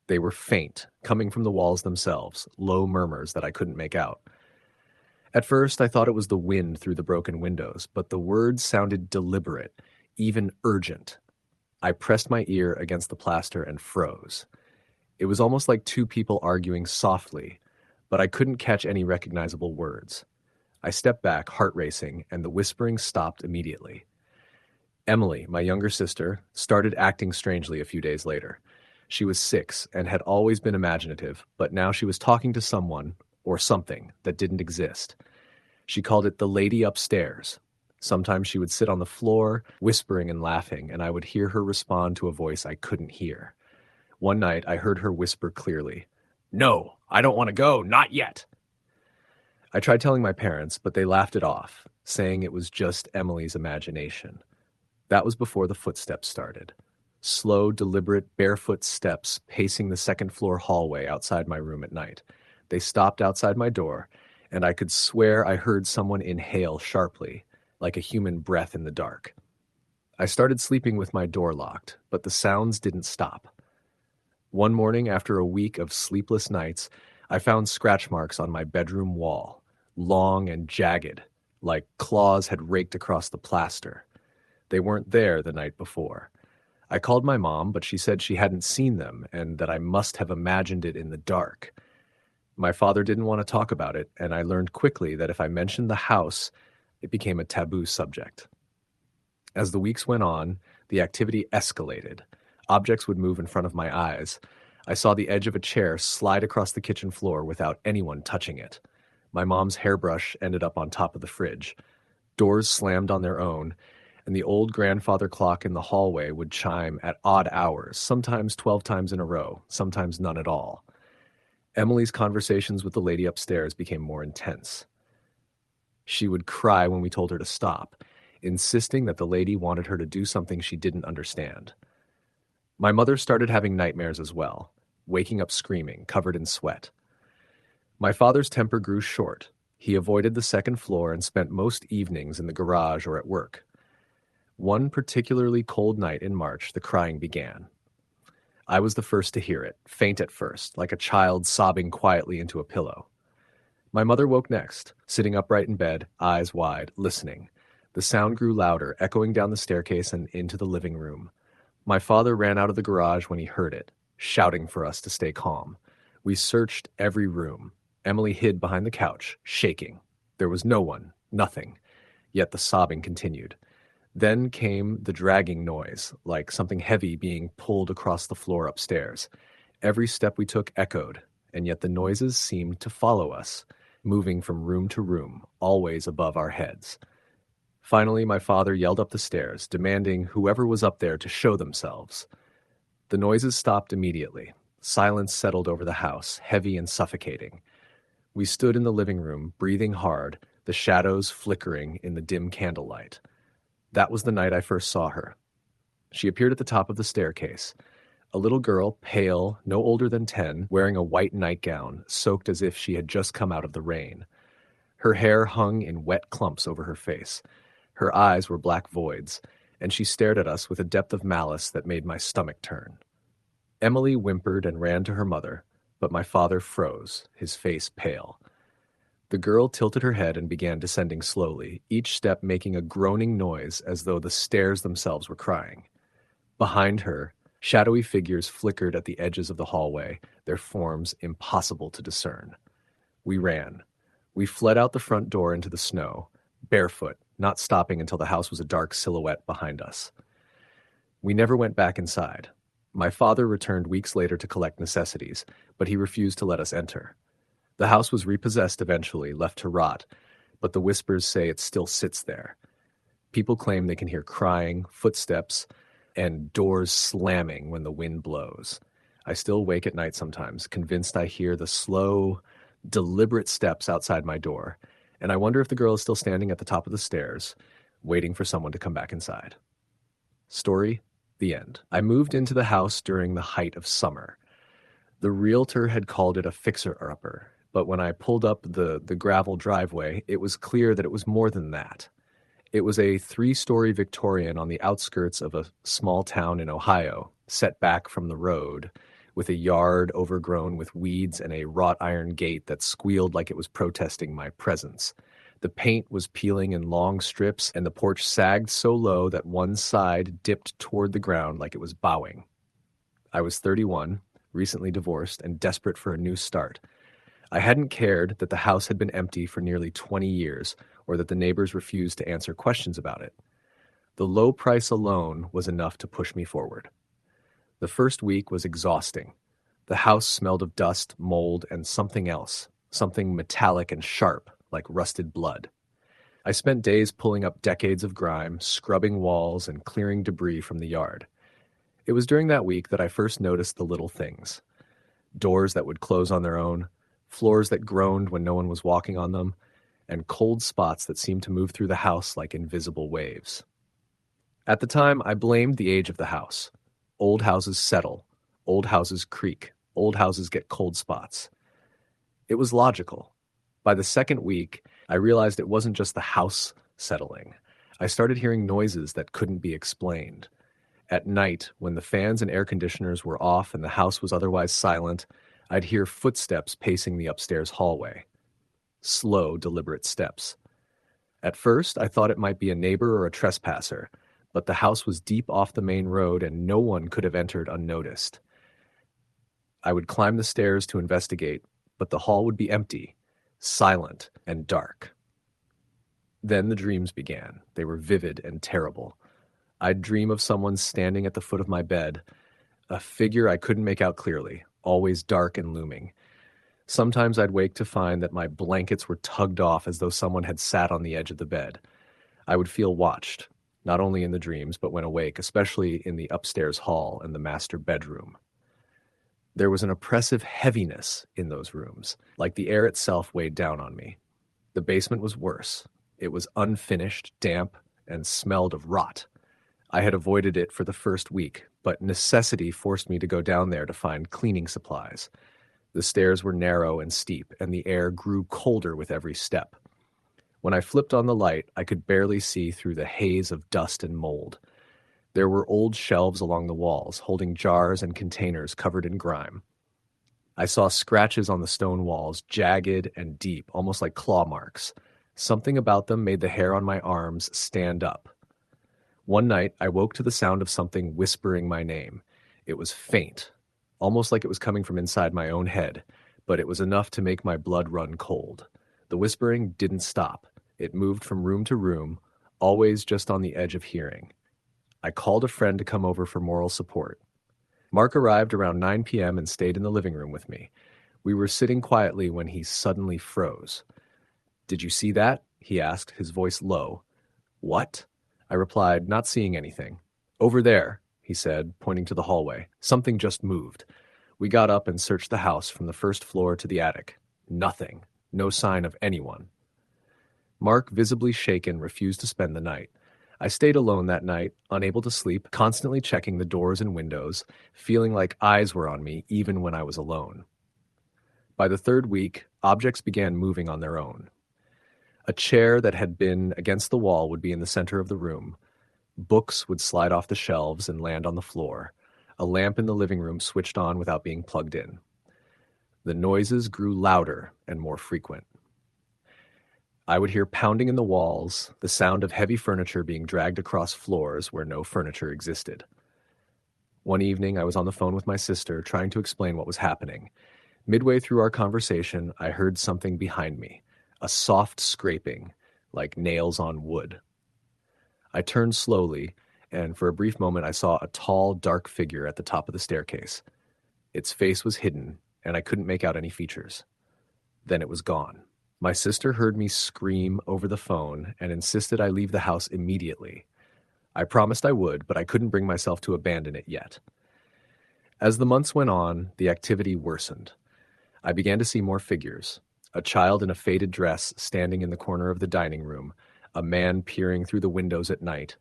They were faint, coming from the walls themselves, low murmurs that I couldn't make out. At first, I thought it was the wind through the broken windows, but the words sounded deliberate, even urgent. I pressed my ear against the plaster and froze. It was almost like two people arguing softly, but I couldn't catch any recognizable words. I stepped back, heart racing, and the whispering stopped immediately. Emily, my younger sister, started acting strangely a few days later. She was 6 and had always been imaginative, but now she was talking to someone, or something, that didn't exist. She called it the lady upstairs. Sometimes she would sit on the floor, whispering and laughing, and I would hear her respond to a voice I couldn't hear. One night, I heard her whisper clearly, "No, I don't want to go, not yet." I tried telling my parents, but they laughed it off, saying it was just Emily's imagination. That was before the footsteps started. Slow, deliberate, barefoot steps pacing the second-floor hallway outside my room at night. They stopped outside my door, and I could swear I heard someone inhale sharply, like a human breath in the dark. I started sleeping with my door locked, but the sounds didn't stop. One morning, after a week of sleepless nights, I found scratch marks on my bedroom wall, long and jagged, like claws had raked across the plaster. They weren't there the night before. I called my mom, but she said she hadn't seen them and that I must have imagined it in the dark. My father didn't want to talk about it, and I learned quickly that if I mentioned the house, it became a taboo subject. As the weeks went on, the activity escalated. Objects would move in front of my eyes. I saw the edge of a chair slide across the kitchen floor without anyone touching it. My mom's hairbrush ended up on top of the fridge. Doors slammed on their own, and the old grandfather clock in the hallway would chime at odd hours, sometimes 12 times in a row, sometimes none at all. Emily's conversations with the lady upstairs became more intense. She would cry when we told her to stop, insisting that the lady wanted her to do something she didn't understand. My mother started having nightmares as well, waking up screaming, covered in sweat. My father's temper grew short. He avoided the second floor and spent most evenings in the garage or at work. One particularly cold night in March, the crying began. I was the first to hear it, faint at first, like a child sobbing quietly into a pillow. My mother woke next, sitting upright in bed, eyes wide, listening. The sound grew louder, echoing down the staircase and into the living room. My father ran out of the garage when he heard it, shouting for us to stay calm. We searched every room. Emily hid behind the couch, shaking. There was no one, nothing. Yet the sobbing continued. Then came the dragging noise, like something heavy being pulled across the floor upstairs. Every step we took echoed, and yet the noises seemed to follow us, moving from room to room, always above our heads. Finally, my father yelled up the stairs, demanding whoever was up there to show themselves. The noises stopped immediately. Silence settled over the house, heavy and suffocating. We stood in the living room, breathing hard, the shadows flickering in the dim candlelight. That was the night I first saw her. She appeared at the top of the staircase. A little girl, pale, no older than 10, wearing a white nightgown, soaked as if she had just come out of the rain. Her hair hung in wet clumps over her face. Her eyes were black voids, and she stared at us with a depth of malice that made my stomach turn. Emily whimpered and ran to her mother, but my father froze, his face pale. The girl tilted her head and began descending slowly, each step making a groaning noise as though the stairs themselves were crying. Behind her, shadowy figures flickered at the edges of the hallway, their forms impossible to discern. We ran. We fled out the front door into the snow, barefoot, not stopping until the house was a dark silhouette behind us. We never went back inside. My father returned weeks later to collect necessities, but he refused to let us enter. The house was repossessed eventually, left to rot, but the whispers say it still sits there. People claim they can hear crying, footsteps, and doors slamming when the wind blows. I still wake at night sometimes, convinced I hear the slow, deliberate steps outside my door, and I wonder if the girl is still standing at the top of the stairs, waiting for someone to come back inside. Story, the end. I moved into the house during the height of summer. The realtor had called it a fixer-upper, but when I pulled up the gravel driveway, it was clear that it was more than that. It was a 3-story Victorian on the outskirts of a small town in Ohio, set back from the road, with a yard overgrown with weeds and a wrought iron gate that squealed like it was protesting my presence. The paint was peeling in long strips, and the porch sagged so low that one side dipped toward the ground like it was bowing. I was 31, recently divorced, and desperate for a new start. I hadn't cared that the house had been empty for nearly 20 years, or that the neighbors refused to answer questions about it. The low price alone was enough to push me forward. The first week was exhausting. The house smelled of dust, mold, and something else, something metallic and sharp, like rusted blood. I spent days pulling up decades of grime, scrubbing walls, and clearing debris from the yard. It was during that week that I first noticed the little things. Doors that would close on their own, floors that groaned when no one was walking on them, and cold spots that seemed to move through the house like invisible waves. At the time, I blamed the age of the house. Old houses settle, old houses creak, old houses get cold spots. It was logical. By the second week, I realized it wasn't just the house settling. I started hearing noises that couldn't be explained. At night, when the fans and air conditioners were off and the house was otherwise silent, I'd hear footsteps pacing the upstairs hallway. Slow, deliberate steps. At first, I thought it might be a neighbor or a trespasser, but the house was deep off the main road and no one could have entered unnoticed. I would climb the stairs to investigate, but the hall would be empty, silent, and dark. Then the dreams began. They were vivid and terrible. I'd dream of someone standing at the foot of my bed, a figure I couldn't make out clearly, always dark and looming. Sometimes I'd wake to find that my blankets were tugged off as though someone had sat on the edge of the bed. I would feel watched, not only in the dreams, but when awake, especially in the upstairs hall and the master bedroom. There was an oppressive heaviness in those rooms, like the air itself weighed down on me. The basement was worse. It was unfinished, damp, and smelled of rot. I had avoided it for the first week, but necessity forced me to go down there to find cleaning supplies. The stairs were narrow and steep, and the air grew colder with every step. When I flipped on the light, I could barely see through the haze of dust and mold. There were old shelves along the walls, holding jars and containers covered in grime. I saw scratches on the stone walls, jagged and deep, almost like claw marks. Something about them made the hair on my arms stand up. One night, I woke to the sound of something whispering my name. It was faint, almost like it was coming from inside my own head, but it was enough to make my blood run cold. The whispering didn't stop. It moved from room to room, always just on the edge of hearing. I called a friend to come over for moral support. Mark arrived around 9 p.m. and stayed in the living room with me. We were sitting quietly when he suddenly froze. "Did you see that?" he asked, his voice low. "What?" I replied, not seeing anything. "Over there," he said, pointing to the hallway. "Something just moved." We got up and searched the house from the first floor to the attic. Nothing. No sign of anyone. Mark, visibly shaken, refused to spend the night. I stayed alone that night, unable to sleep, constantly checking the doors and windows, feeling like eyes were on me even when I was alone. By the third week, objects began moving on their own. A chair that had been against the wall would be in the center of the room. Books would slide off the shelves and land on the floor. A lamp in the living room switched on without being plugged in. The noises grew louder and more frequent. I would hear pounding in the walls, the sound of heavy furniture being dragged across floors where no furniture existed. One evening, I was on the phone with my sister, trying to explain what was happening. Midway through our conversation, I heard something behind me, a soft scraping, like nails on wood. I turned slowly, and for a brief moment I saw a tall, dark figure at the top of the staircase. Its face was hidden, and I couldn't make out any features. Then it was gone. My sister heard me scream over the phone and insisted I leave the house immediately. I promised I would, but I couldn't bring myself to abandon it yet. As the months went on, the activity worsened. I began to see more figures. A child in a faded dress standing in the corner of the dining room, a man peering through the windows at night,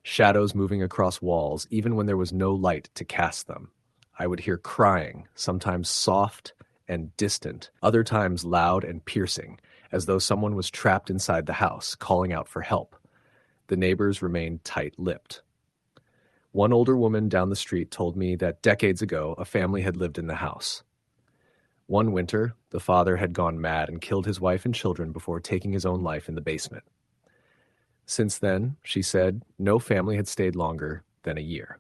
shadows moving across walls even when there was no light to cast them. I would hear crying, sometimes soft and distant, other times loud and piercing, as though someone was trapped inside the house, calling out for help. The neighbors remained tight-lipped. One older woman down the street told me that decades ago a family had lived in the house. One winter, the father had gone mad and killed his wife and children before taking his own life in the basement. Since then, she said, no family had stayed longer than a year.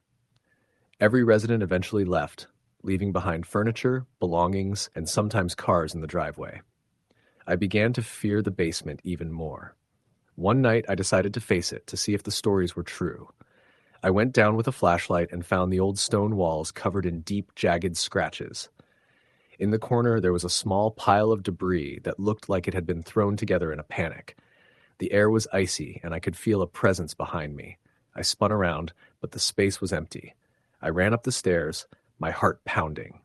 Every resident eventually left, leaving behind furniture, belongings, and sometimes cars in the driveway. I began to fear the basement even more. One night, I decided to face it to see if the stories were true. I went down with a flashlight and found the old stone walls covered in deep, jagged scratches. In the corner, there was a small pile of debris that looked like it had been thrown together in a panic. The air was icy, and I could feel a presence behind me. I spun around, but the space was empty. I ran up the stairs, my heart pounding.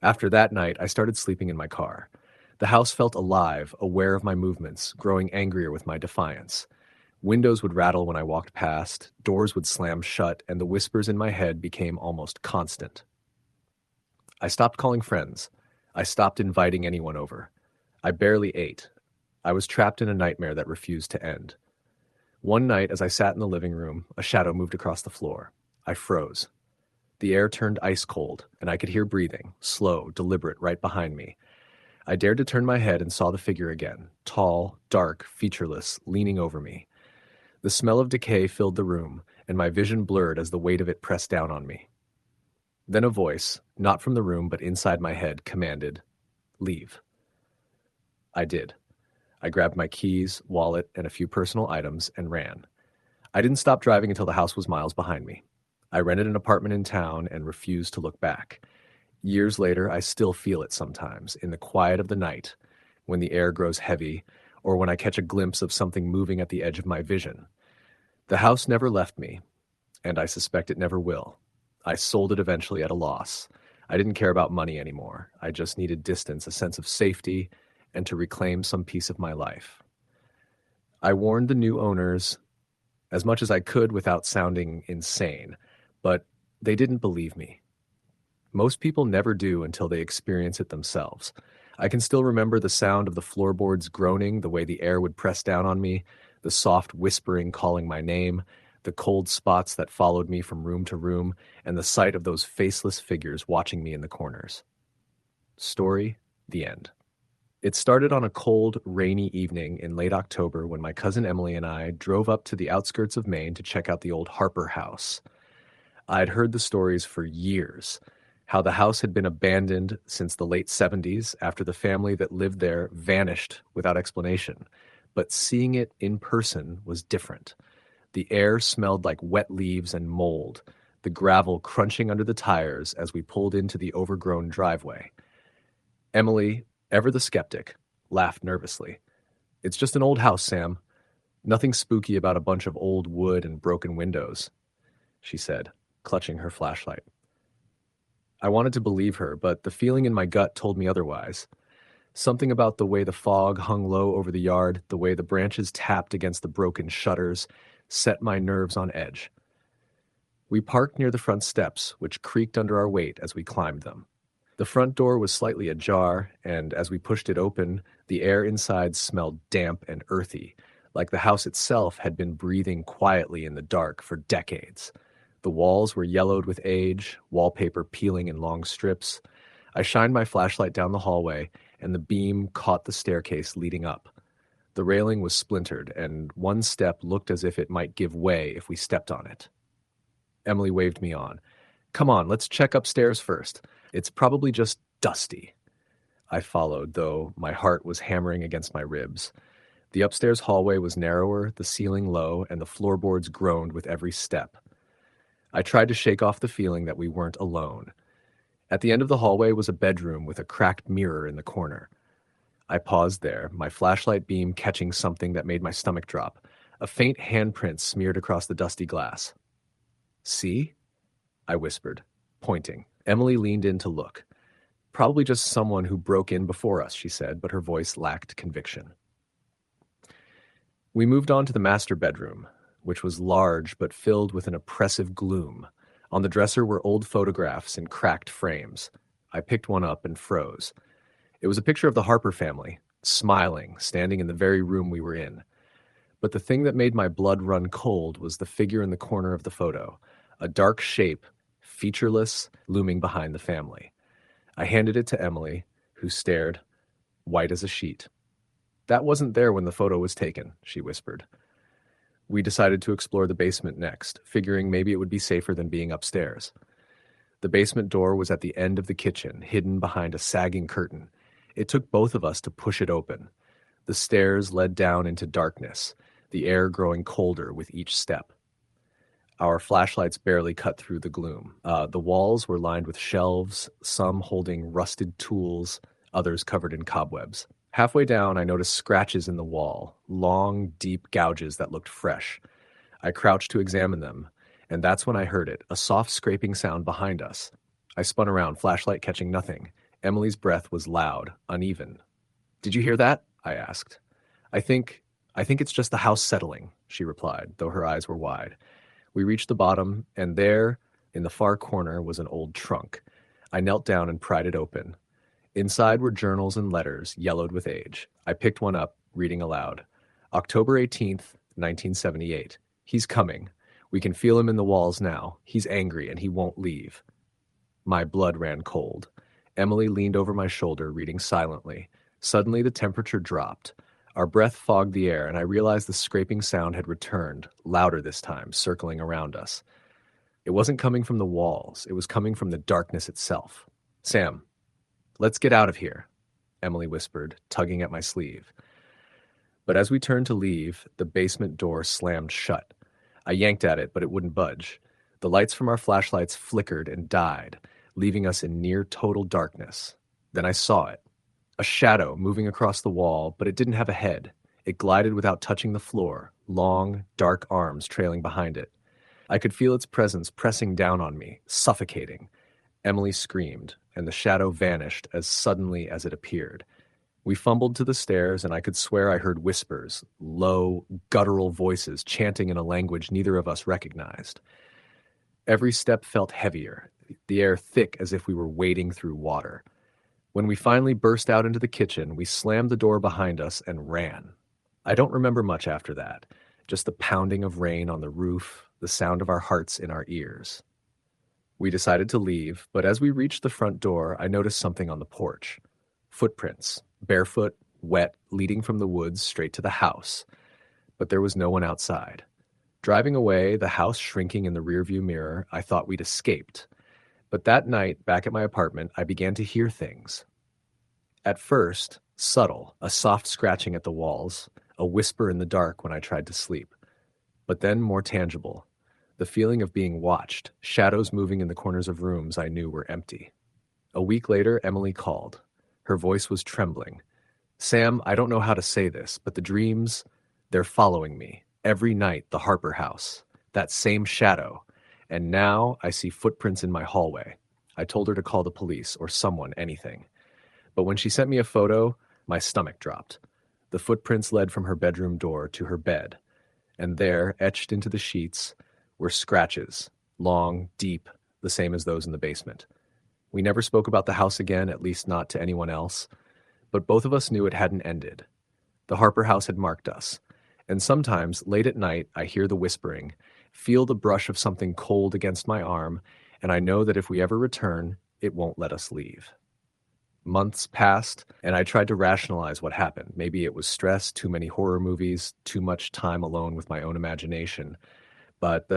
After that night, I started sleeping in my car. The house felt alive, aware of my movements, growing angrier with my defiance. Windows would rattle when I walked past, doors would slam shut, and the whispers in my head became almost constant. I stopped calling friends. I stopped inviting anyone over. I barely ate. I was trapped in a nightmare that refused to end. One night, as I sat in the living room, a shadow moved across the floor. I froze. The air turned ice cold, and I could hear breathing, slow, deliberate, right behind me. I dared to turn my head and saw the figure again, tall, dark, featureless, leaning over me. The smell of decay filled the room, and my vision blurred as the weight of it pressed down on me. Then a voice, not from the room but inside my head, commanded, "Leave." I did. I grabbed my keys, wallet, and a few personal items and ran. I didn't stop driving until the house was miles behind me. I rented an apartment in town and refused to look back. Years later, I still feel it sometimes, in the quiet of the night, when the air grows heavy, or when I catch a glimpse of something moving at the edge of my vision. The house never left me, and I suspect it never will. I sold it eventually at a loss. I didn't care about money anymore. I just needed distance, a sense of safety, and to reclaim some piece of my life. I warned the new owners as much as I could without sounding insane, but they didn't believe me. Most people never do until they experience it themselves. I can still remember the sound of the floorboards groaning, the way the air would press down on me, the soft whispering calling my name, the cold spots that followed me from room to room, and the sight of those faceless figures watching me in the corners. Story, the end. It started on a cold, rainy evening in late October when my cousin Emily and I drove up to the outskirts of Maine to check out the old Harper house. I'd heard the stories for years, how the house had been abandoned since the late 70s after the family that lived there vanished without explanation. But seeing it in person was different. The air smelled like wet leaves and mold, the gravel crunching under the tires as we pulled into the overgrown driveway. Emily, ever the skeptic, laughed nervously. "It's just an old house, Sam. Nothing spooky about a bunch of old wood and broken windows," she said, clutching her flashlight. I wanted to believe her, but the feeling in my gut told me otherwise. Something about the way the fog hung low over the yard, the way the branches tapped against the broken shutters, set my nerves on edge. We parked near the front steps, which creaked under our weight as we climbed them. The front door was slightly ajar, and as we pushed it open, the air inside smelled damp and earthy, like the house itself had been breathing quietly in the dark for decades. The walls were yellowed with age, wallpaper peeling in long strips. I shined my flashlight down the hallway, and the beam caught the staircase leading up. The railing was splintered, and one step looked as if it might give way if we stepped on it. Emily waved me on. "Come on, let's check upstairs first. It's probably just dusty." I followed, though my heart was hammering against my ribs. The upstairs hallway was narrower, the ceiling low, and the floorboards groaned with every step. I tried to shake off the feeling that we weren't alone. At the end of the hallway was a bedroom with a cracked mirror in the corner. I paused there, my flashlight beam catching something that made my stomach drop, a faint handprint smeared across the dusty glass. "See?" I whispered, pointing. Emily leaned in to look. "Probably just someone who broke in before us," she said, but her voice lacked conviction. We moved on to the master bedroom, which was large but filled with an oppressive gloom. On the dresser were old photographs in cracked frames. I picked one up and froze. It was a picture of the Harper family, smiling, standing in the very room we were in. But the thing that made my blood run cold was the figure in the corner of the photo, a dark shape, featureless, looming behind the family. I handed it to Emily, who stared, white as a sheet. "That wasn't there when the photo was taken," she whispered. We decided to explore the basement next, figuring maybe it would be safer than being upstairs. The basement door was at the end of the kitchen, hidden behind a sagging curtain. It took both of us to push it open. The stairs led down into darkness, the air growing colder with each step. Our flashlights barely cut through the gloom. The walls were lined with shelves, some holding rusted tools, others covered in cobwebs. Halfway down, I noticed scratches in the wall, long, deep gouges that looked fresh. I crouched to examine them, and that's when I heard it, a soft scraping sound behind us. I spun around, flashlight catching nothing. Emily's breath was loud, uneven. "Did you hear that?" I asked. I think it's just the house settling," she replied, though her eyes were wide. We reached the bottom, and there, in the far corner, was an old trunk. I knelt down and pried it open. Inside were journals and letters, yellowed with age. I picked one up, reading aloud. "October 18th, 1978. He's coming. We can feel him in the walls now. He's angry, and he won't leave." My blood ran cold. Emily leaned over my shoulder, reading silently. Suddenly, the temperature dropped. Our breath fogged the air, and I realized the scraping sound had returned, louder this time, circling around us. It wasn't coming from the walls. It was coming from the darkness itself. "Sam, let's get out of here," Emily whispered, tugging at my sleeve. But as we turned to leave, the basement door slammed shut. I yanked at it, but it wouldn't budge. The lights from our flashlights flickered and died, leaving us in near total darkness. Then I saw it. A shadow moving across the wall, but it didn't have a head. It glided without touching the floor, long, dark arms trailing behind it. I could feel its presence pressing down on me, suffocating. Emily screamed, and the shadow vanished as suddenly as it appeared. We fumbled to the stairs, and I could swear I heard whispers, low, guttural voices chanting in a language neither of us recognized. Every step felt heavier, the air thick as if we were wading through water. When we finally burst out into the kitchen, we slammed the door behind us and ran. I don't remember much after that, just the pounding of rain on the roof, the sound of our hearts in our ears. We decided to leave, but as we reached the front door, I noticed something on the porch. Footprints, barefoot, wet, leading from the woods straight to the house. But there was no one outside. Driving away, the house shrinking in the rearview mirror, I thought we'd escaped. But that night, back at my apartment, I began to hear things. At first, subtle, a soft scratching at the walls, a whisper in the dark when I tried to sleep. But then more tangible. The feeling of being watched, shadows moving in the corners of rooms I knew were empty. A week later, Emily called. Her voice was trembling. "Sam, I don't know how to say this, but the dreams, they're following me. Every night, the Harper house. That same shadow. And now I see footprints in my hallway." I told her to call the police or someone, anything. But when she sent me a photo, my stomach dropped. The footprints led from her bedroom door to her bed. And there, etched into the sheets, were scratches, long, deep, the same as those in the basement. We never spoke about the house again, at least not to anyone else, but both of us knew it hadn't ended. The Harper house had marked us, and sometimes, late at night, I hear the whispering, feel the brush of something cold against my arm, and I know that if we ever return, it won't let us leave. Months passed, and I tried to rationalize what happened. Maybe it was stress, too many horror movies, too much time alone with my own imagination. But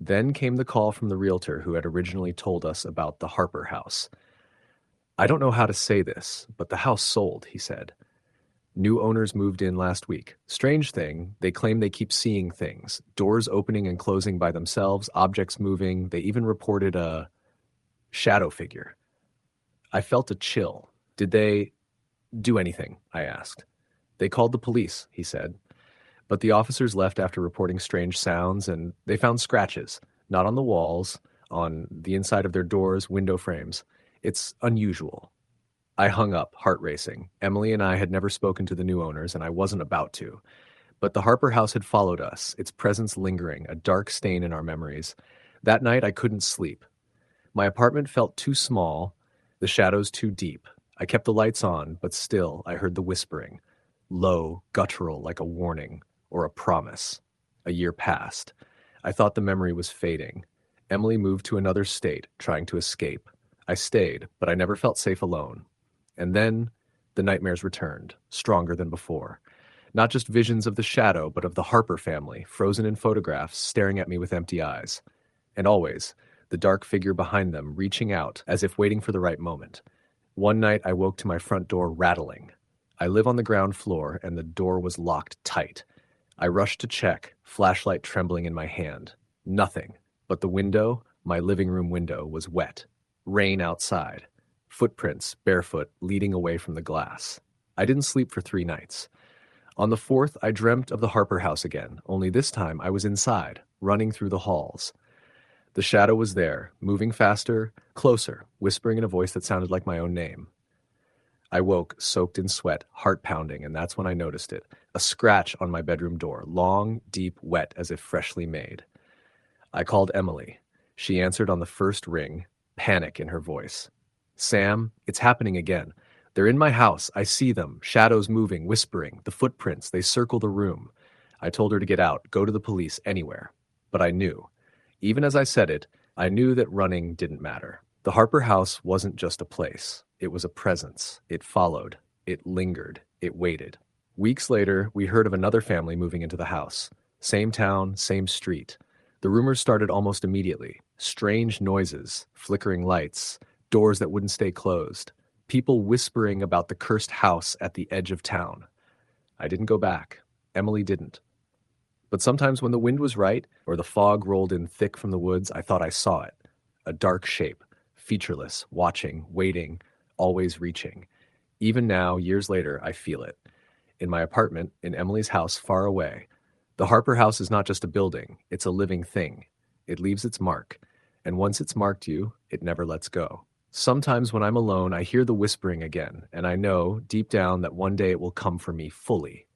then came the call from the realtor who had originally told us about the Harper house. "I don't know how to say this, but the house sold," he said. "New owners moved in last week. Strange thing, they claim they keep seeing things. Doors opening and closing by themselves, objects moving. They even reported a shadow figure." I felt a chill. "Did they do anything?" I asked. "They called the police," he said. But the officers left after reporting strange sounds, and they found scratches, not on the walls, on the inside of their doors, window frames. It's unusual. I hung up, heart racing. Emily and I had never spoken to the new owners, and I wasn't about to. But the Harper house had followed us, its presence lingering, a dark stain in our memories. That night I couldn't sleep. My apartment felt too small, the shadows too deep. I kept the lights on, but still I heard the whispering, low, guttural, like a warning. Or a promise. A year passed. I thought the memory was fading. Emily moved to another state, trying to escape. I stayed, but I never felt safe alone. And then the nightmares returned, stronger than before. Not just visions of the shadow, but of the Harper family, frozen in photographs, staring at me with empty eyes. And always, the dark figure behind them, reaching out, as if waiting for the right moment. One night I woke to my front door rattling. I live on the ground floor, and the door was locked tight. I rushed to check, flashlight trembling in my hand. Nothing, but the window, my living room window, was wet. Rain outside. Footprints, barefoot, leading away from the glass. I didn't sleep for 3 nights. On the 4th, I dreamt of the Harper house again, only this time I was inside, running through the halls. The shadow was there, moving faster, closer, whispering in a voice that sounded like my own name. I woke, soaked in sweat, heart pounding, and that's when I noticed it. A scratch on my bedroom door, long, deep, wet, as if freshly made. I called Emily. She answered on the first ring, panic in her voice. "Sam, it's happening again. They're in my house. I see them, shadows moving, whispering, the footprints, they circle the room." I told her to get out, go to the police, anywhere. But I knew. Even as I said it, I knew that running didn't matter. The Harper house wasn't just a place. It was a presence. It followed. It lingered. It waited. Weeks later, we heard of another family moving into the house. Same town, same street. The rumors started almost immediately. Strange noises, flickering lights, doors that wouldn't stay closed. People whispering about the cursed house at the edge of town. I didn't go back. Emily didn't. But sometimes when the wind was right, or the fog rolled in thick from the woods, I thought I saw it. A dark shape, featureless, watching, waiting, always reaching. Even now, years later, I feel it. In my apartment, in Emily's house far away. The Harper house is not just a building, it's a living thing. It leaves its mark. And once it's marked you, it never lets go. Sometimes when I'm alone, I hear the whispering again, and I know, deep down, that one day it will come for me fully.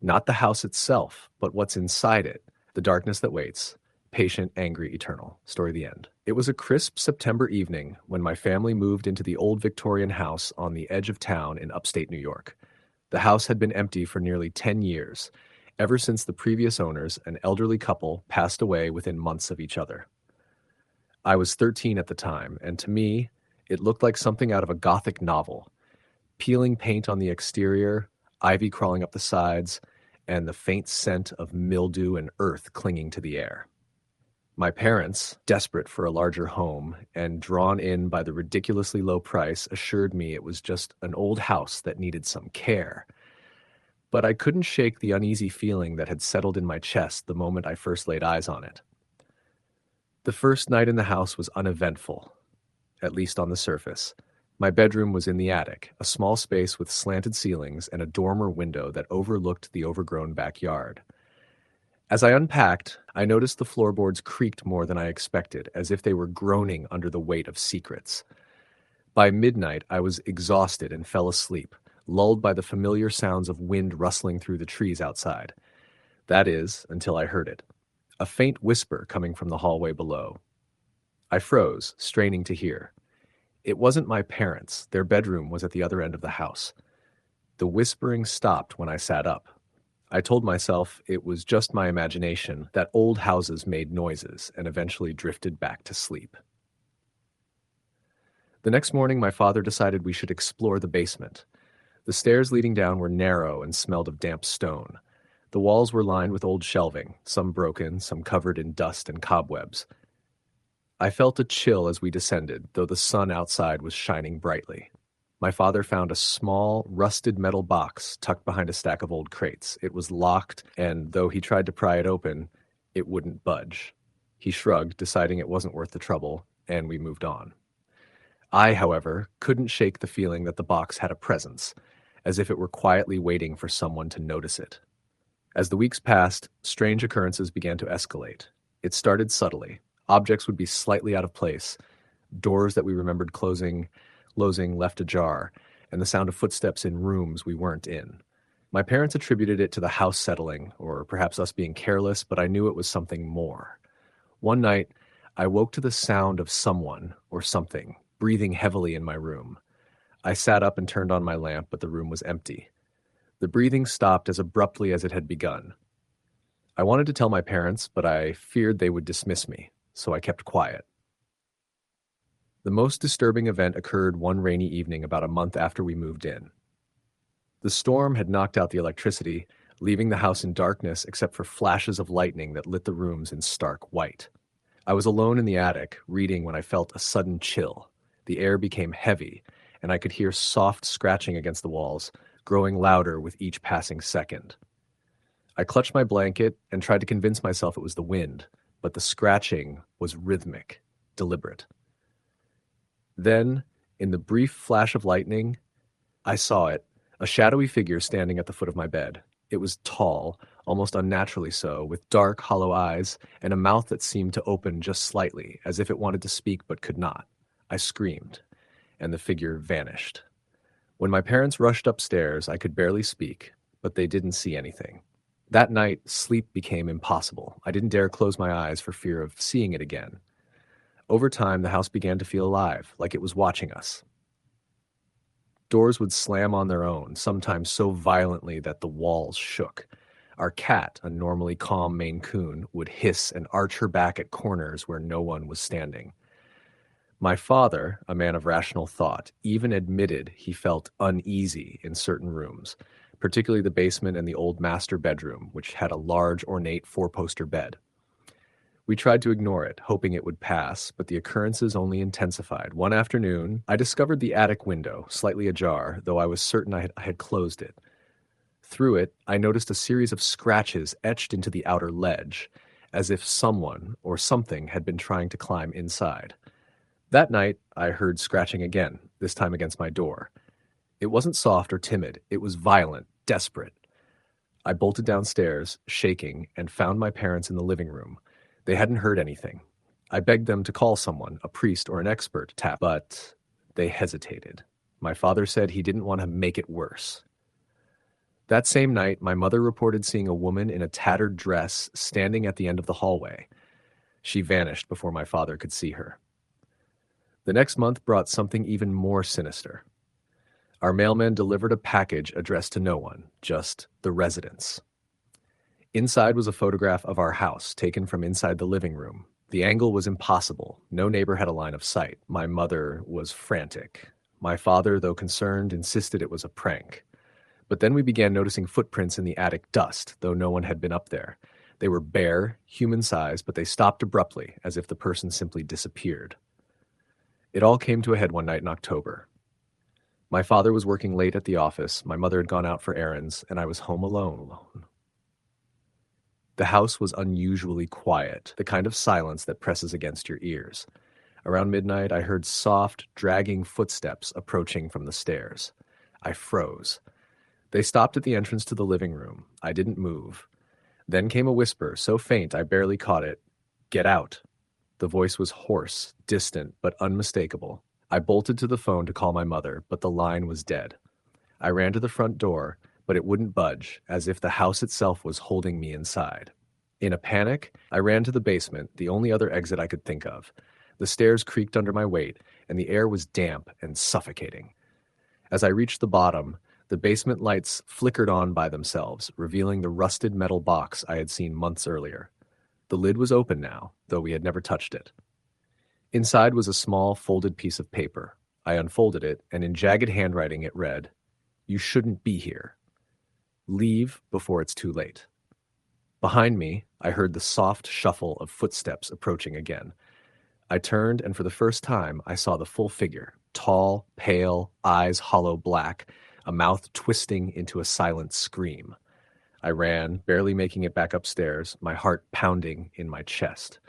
Not the house itself, but what's inside it, the darkness that waits. Patient, angry, eternal. Story the end. It was a crisp September evening when my family moved into the old Victorian house on the edge of town in upstate New York. The house had been empty for nearly 10 years, Ever since the previous owners, an elderly couple, passed away within months of each other. I was 13 at the time, and to me, it looked like something out of a Gothic novel. Peeling paint on the exterior, ivy crawling up the sides, and the faint scent of mildew and earth clinging to the air. My parents, desperate for a larger home and drawn in by the ridiculously low price, assured me it was just an old house that needed some care. But I couldn't shake the uneasy feeling that had settled in my chest the moment I first laid eyes on it. The first night in the house was uneventful, at least on the surface. My bedroom was in the attic, a small space with slanted ceilings and a dormer window that overlooked the overgrown backyard. As I unpacked, I noticed the floorboards creaked more than I expected, as if they were groaning under the weight of secrets. By midnight, I was exhausted and fell asleep, lulled by the familiar sounds of wind rustling through the trees outside. That is, until I heard it. A faint whisper coming from the hallway below. I froze, straining to hear. It wasn't my parents. Their bedroom was at the other end of the house. The whispering stopped when I sat up. I told myself it was just my imagination, that old houses made noises, and eventually drifted back to sleep. The next morning, my father decided we should explore the basement. The stairs leading down were narrow and smelled of damp stone. The walls were lined with old shelving, some broken, some covered in dust and cobwebs. I felt a chill as we descended, though the sun outside was shining brightly. My father found a small, rusted metal box tucked behind a stack of old crates. It was locked, and though he tried to pry it open, it wouldn't budge. He shrugged, deciding it wasn't worth the trouble, and we moved on. I, however, couldn't shake the feeling that the box had a presence, as if it were quietly waiting for someone to notice it. As the weeks passed, strange occurrences began to escalate. It started subtly. Objects would be slightly out of place, doors that we remembered closing left ajar, and the sound of footsteps in rooms we weren't in. My parents attributed it to the house settling, or perhaps us being careless, but I knew it was something more. One night, I woke to the sound of someone, or something, breathing heavily in my room. I sat up and turned on my lamp, but the room was empty. The breathing stopped as abruptly as it had begun. I wanted to tell my parents, but I feared they would dismiss me, so I kept quiet. The most disturbing event occurred one rainy evening about a month after we moved in. The storm had knocked out the electricity, leaving the house in darkness except for flashes of lightning that lit the rooms in stark white. I was alone in the attic, reading when I felt a sudden chill. The air became heavy, and I could hear soft scratching against the walls, growing louder with each passing second. I clutched my blanket and tried to convince myself it was the wind, but the scratching was rhythmic, deliberate. Then, in the brief flash of lightning, I saw it, a shadowy figure standing at the foot of my bed. It was tall, almost unnaturally so, with dark, hollow eyes and a mouth that seemed to open just slightly, as if it wanted to speak but could not. I screamed, and the figure vanished. When my parents rushed upstairs, I could barely speak, but they didn't see anything. That night, sleep became impossible. I didn't dare close my eyes for fear of seeing it again. Over time, the house began to feel alive, like it was watching us. Doors would slam on their own, sometimes so violently that the walls shook. Our cat, a normally calm Maine Coon, would hiss and arch her back at corners where no one was standing. My father, a man of rational thought, even admitted he felt uneasy in certain rooms, particularly the basement and the old master bedroom, which had a large, ornate four-poster bed. We tried to ignore it, hoping it would pass, but the occurrences only intensified. One afternoon, I discovered the attic window, slightly ajar, though I was certain I had closed it. Through it, I noticed a series of scratches etched into the outer ledge, as if someone or something had been trying to climb inside. That night, I heard scratching again, this time against my door. It wasn't soft or timid, it was violent, desperate. I bolted downstairs, shaking, and found my parents in the living room. They hadn't heard anything. I begged them to call someone, a priest or an expert, to tap, but they hesitated. My father said he didn't want to make it worse. That same night, my mother reported seeing a woman in a tattered dress standing at the end of the hallway. She vanished before my father could see her. The next month brought something even more sinister. Our mailman delivered a package addressed to no one, just the residents. Inside was a photograph of our house taken from inside the living room. The angle was impossible. No neighbor had a line of sight. My mother was frantic. My father, though concerned, insisted it was a prank. But then we began noticing footprints in the attic dust, though no one had been up there. They were bare, human-sized, but they stopped abruptly, as if the person simply disappeared. It all came to a head one night in October. My father was working late at the office, my mother had gone out for errands, and I was home alone. The house was unusually quiet, the kind of silence that presses against your ears. Around midnight, I heard soft, dragging footsteps approaching from the stairs. I froze. They stopped at the entrance to the living room. I didn't move. Then came a whisper, so faint I barely caught it. "Get out." The voice was hoarse, distant, but unmistakable. I bolted to the phone to call my mother, but the line was dead. I ran to the front door, but it wouldn't budge, as if the house itself was holding me inside. In a panic, I ran to the basement, the only other exit I could think of. The stairs creaked under my weight, and the air was damp and suffocating. As I reached the bottom, the basement lights flickered on by themselves, revealing the rusted metal box I had seen months earlier. The lid was open now, though we had never touched it. Inside was a small, folded piece of paper. I unfolded it, and in jagged handwriting it read, "You shouldn't be here. Leave before it's too late." Behind me, I heard the soft shuffle of footsteps approaching again. I turned, and for the first time, I saw the full figure, tall, pale, eyes hollow black, a mouth twisting into a silent scream. I ran, barely making it back upstairs, my heart pounding in my chest.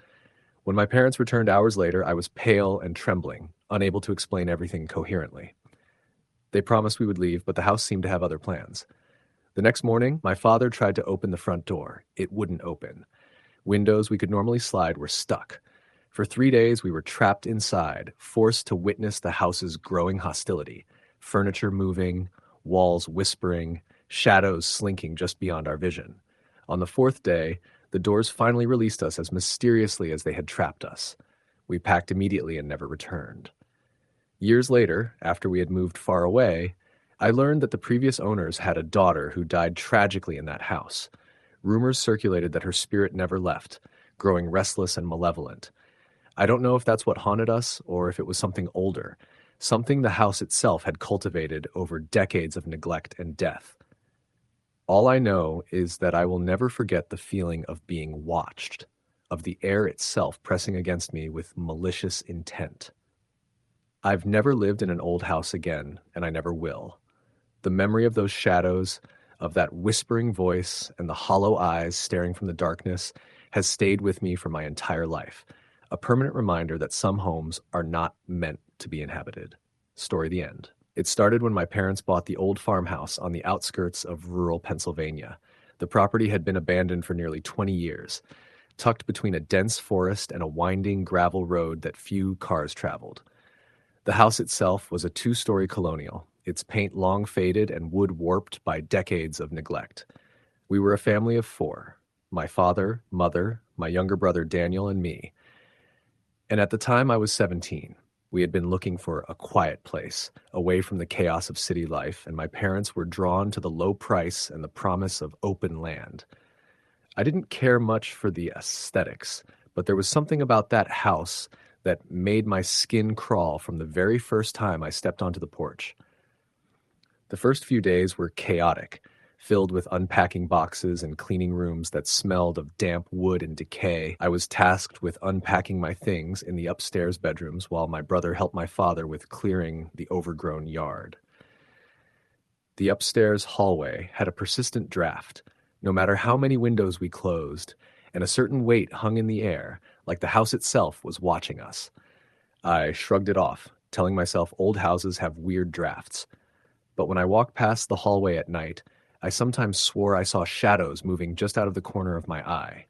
When my parents returned hours later, I was pale and trembling, unable to explain everything coherently. They promised we would leave, but the house seemed to have other plans. The next morning, my father tried to open the front door. It wouldn't open. Windows we could normally slide were stuck. For 3 days, we were trapped inside, forced to witness the house's growing hostility, furniture moving, walls whispering, shadows slinking just beyond our vision. On the 4th day, the doors finally released us as mysteriously as they had trapped us. We packed immediately and never returned. Years later, after we had moved far away, I learned that the previous owners had a daughter who died tragically in that house. Rumors circulated that her spirit never left, growing restless and malevolent. I don't know if that's what haunted us or if it was something older, something the house itself had cultivated over decades of neglect and death. All I know is that I will never forget the feeling of being watched, of the air itself pressing against me with malicious intent. I've never lived in an old house again, and I never will. The memory of those shadows, of that whispering voice and the hollow eyes staring from the darkness has stayed with me for my entire life, a permanent reminder that some homes are not meant to be inhabited. Story the end. It started when my parents bought the old farmhouse on the outskirts of rural Pennsylvania. The property had been abandoned for nearly 20 years, tucked between a dense forest and a winding gravel road that few cars traveled. The house itself was a 2-story colonial, its paint long faded and wood warped by decades of neglect. We were a family of 4, my father, mother, my younger brother Daniel, and me. And at the time I was 17. We had been looking for a quiet place, away from the chaos of city life, and my parents were drawn to the low price and the promise of open land. I didn't care much for the aesthetics, but there was something about that house that made my skin crawl from the very first time I stepped onto the porch. The first few days were chaotic, filled with unpacking boxes and cleaning rooms that smelled of damp wood and decay. I was tasked with unpacking my things in the upstairs bedrooms while my brother helped my father with clearing the overgrown yard. The upstairs hallway had a persistent draft, no matter how many windows we closed, and a certain weight hung in the air, like the house itself was watching us. I shrugged it off, telling myself old houses have weird drafts. But when I walked past the hallway at night, I sometimes swore I saw shadows moving just out of the corner of my eye.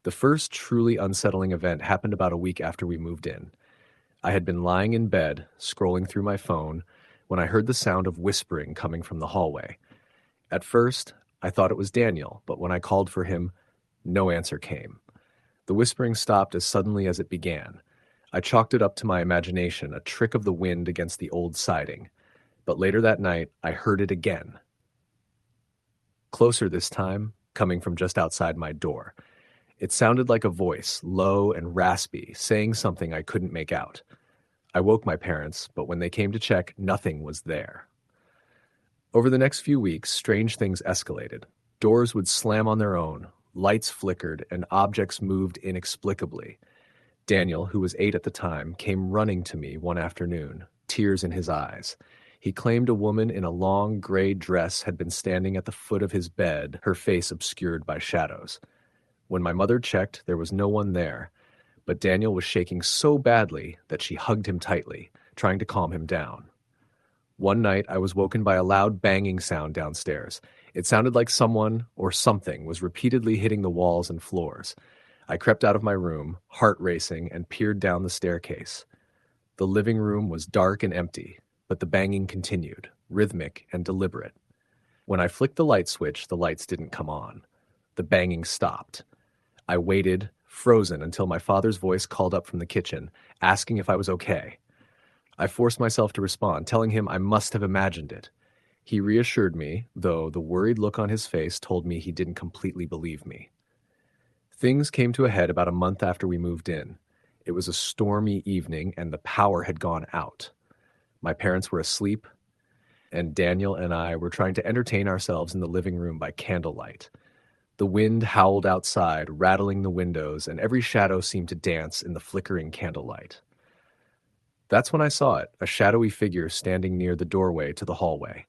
The first truly unsettling event happened about a week after we moved in. I had been lying in bed, scrolling through my phone, when I heard the sound of whispering coming from the hallway. At first, I thought it was Daniel, but when I called for him, no answer came. The whispering stopped as suddenly as it began. I chalked it up to my imagination, a trick of the wind against the old siding. But later that night, I heard it again. Closer this time, coming from just outside my door. It sounded like a voice, low and raspy, saying something I couldn't make out. I woke my parents, but when they came to check, nothing was there. Over the next few weeks, strange things escalated. Doors would slam on their own, lights flickered, and objects moved inexplicably. Daniel, who was 8 at the time, came running to me one afternoon, tears in his eyes. He claimed a woman in a long gray dress had been standing at the foot of his bed, her face obscured by shadows. When my mother checked, there was no one there, but Daniel was shaking so badly that she hugged him tightly, trying to calm him down. One night, I was woken by a loud banging sound downstairs. It sounded like someone or something was repeatedly hitting the walls and floors. I crept out of my room, heart racing, and peered down the staircase. The living room was dark and empty, but the banging continued, rhythmic and deliberate. When I flicked the light switch, the lights didn't come on. The banging stopped. I waited, frozen, until my father's voice called up from the kitchen, asking if I was okay. I forced myself to respond, telling him I must have imagined it. He reassured me, though the worried look on his face told me he didn't completely believe me. Things came to a head about a month after we moved in. It was a stormy evening, and the power had gone out. My parents were asleep, and Daniel and I were trying to entertain ourselves in the living room by candlelight. The wind howled outside, rattling the windows, and every shadow seemed to dance in the flickering candlelight. That's when I saw it, a shadowy figure standing near the doorway to the hallway.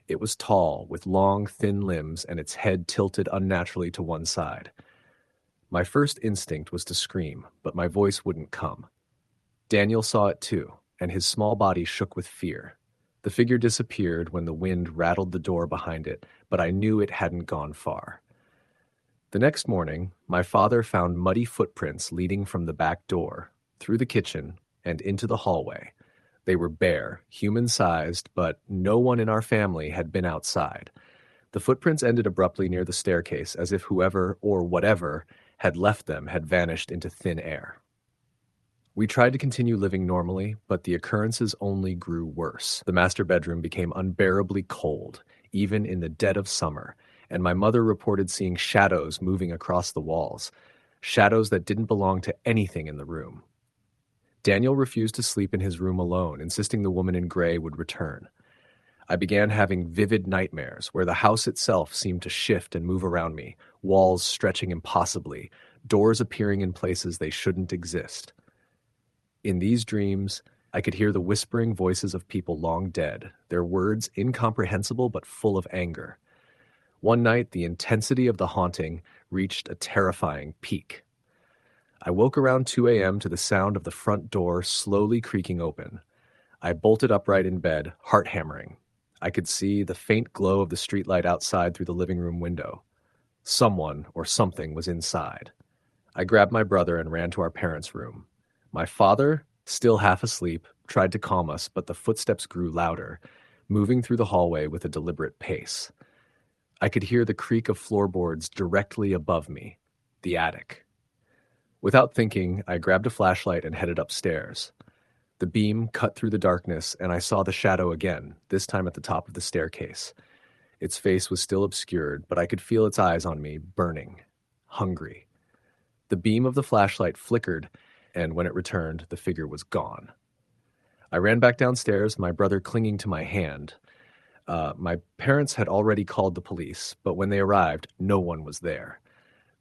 It was tall, with long, thin limbs, and its head tilted unnaturally to one side. My first instinct was to scream, but my voice wouldn't come. Daniel saw it too, and his small body shook with fear. The figure disappeared when the wind rattled the door behind it, but I knew it hadn't gone far. The next morning, my father found muddy footprints leading from the back door, through the kitchen, and into the hallway. They were bare, human-sized, but no one in our family had been outside. The footprints ended abruptly near the staircase, as if whoever, or whatever, had left them had vanished into thin air. We tried to continue living normally, but the occurrences only grew worse. The master bedroom became unbearably cold, even in the dead of summer, and my mother reported seeing shadows moving across the walls, shadows that didn't belong to anything in the room. Daniel refused to sleep in his room alone, insisting the woman in gray would return. I began having vivid nightmares where the house itself seemed to shift and move around me, walls stretching impossibly, doors appearing in places they shouldn't exist. In these dreams, I could hear the whispering voices of people long dead, their words incomprehensible but full of anger. One night, the intensity of the haunting reached a terrifying peak. I woke around 2 a.m. to the sound of the front door slowly creaking open. I bolted upright in bed, heart hammering. I could see the faint glow of the streetlight outside through the living room window. Someone or something was inside. I grabbed my brother and ran to our parents' room. My father, still half asleep, tried to calm us, but the footsteps grew louder, moving through the hallway with a deliberate pace. I could hear the creak of floorboards directly above me, the attic. Without thinking, I grabbed a flashlight and headed upstairs. The beam cut through the darkness, and I saw the shadow again, this time at the top of the staircase. Its face was still obscured, but I could feel its eyes on me, burning, hungry. The beam of the flashlight flickered, and when it returned, the figure was gone. I ran back downstairs, my brother clinging to my hand. My parents had already called the police, but when they arrived, no one was there.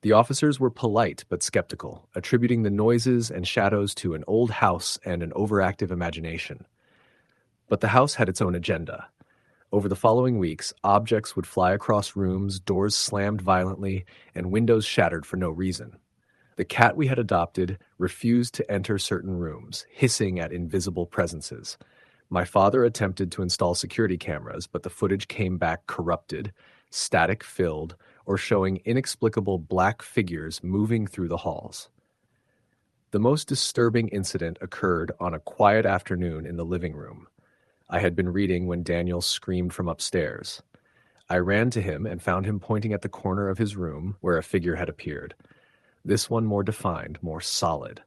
The officers were polite but skeptical, attributing the noises and shadows to an old house and an overactive imagination. But the house had its own agenda. Over the following weeks, objects would fly across rooms, doors slammed violently, and windows shattered for no reason. The cat we had adopted refused to enter certain rooms, hissing at invisible presences. My father attempted to install security cameras, but the footage came back corrupted, static-filled, or showing inexplicable black figures moving through the halls. The most disturbing incident occurred on a quiet afternoon in the living room. I had been reading when Daniel screamed from upstairs. I ran to him and found him pointing at the corner of his room where a figure had appeared. This one more defined, more solid.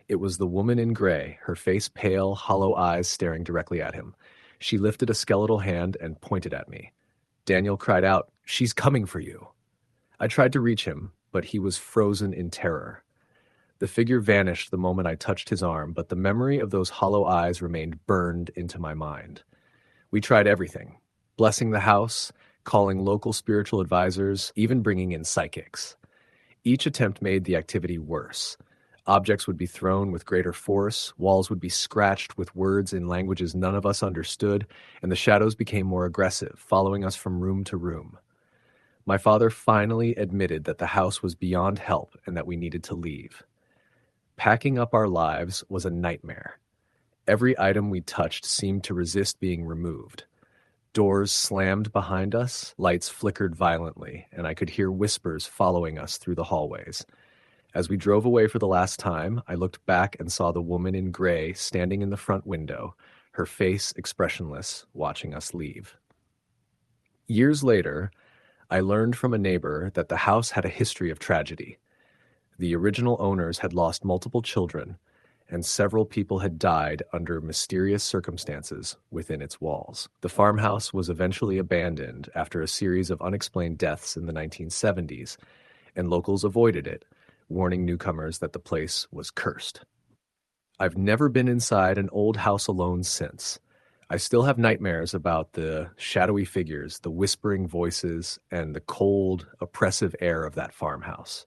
It was the woman in gray, her face pale, hollow eyes staring directly at him. She lifted a skeletal hand and pointed at me. Daniel cried out, "She's coming for you." I tried to reach him, but he was frozen in terror. The figure vanished the moment I touched his arm, but the memory of those hollow eyes remained burned into my mind. We tried everything: blessing the house, calling local spiritual advisors, even bringing in psychics. Each attempt made the activity worse. Objects would be thrown with greater force, walls would be scratched with words in languages none of us understood, and the shadows became more aggressive, following us from room to room. My father finally admitted that the house was beyond help and that we needed to leave. Packing up our lives was a nightmare. Every item we touched seemed to resist being removed. Doors slammed behind us, lights flickered violently, and I could hear whispers following us through the hallways. As we drove away for the last time, I looked back and saw the woman in gray standing in the front window, her face expressionless, watching us leave. Years later, I learned from a neighbor that the house had a history of tragedy. The original owners had lost multiple children, and several people had died under mysterious circumstances within its walls. The farmhouse was eventually abandoned after a series of unexplained deaths in the 1970s, and locals avoided it, warning newcomers that the place was cursed. I've never been inside an old house alone since. I still have nightmares about the shadowy figures, the whispering voices, and the cold, oppressive air of that farmhouse.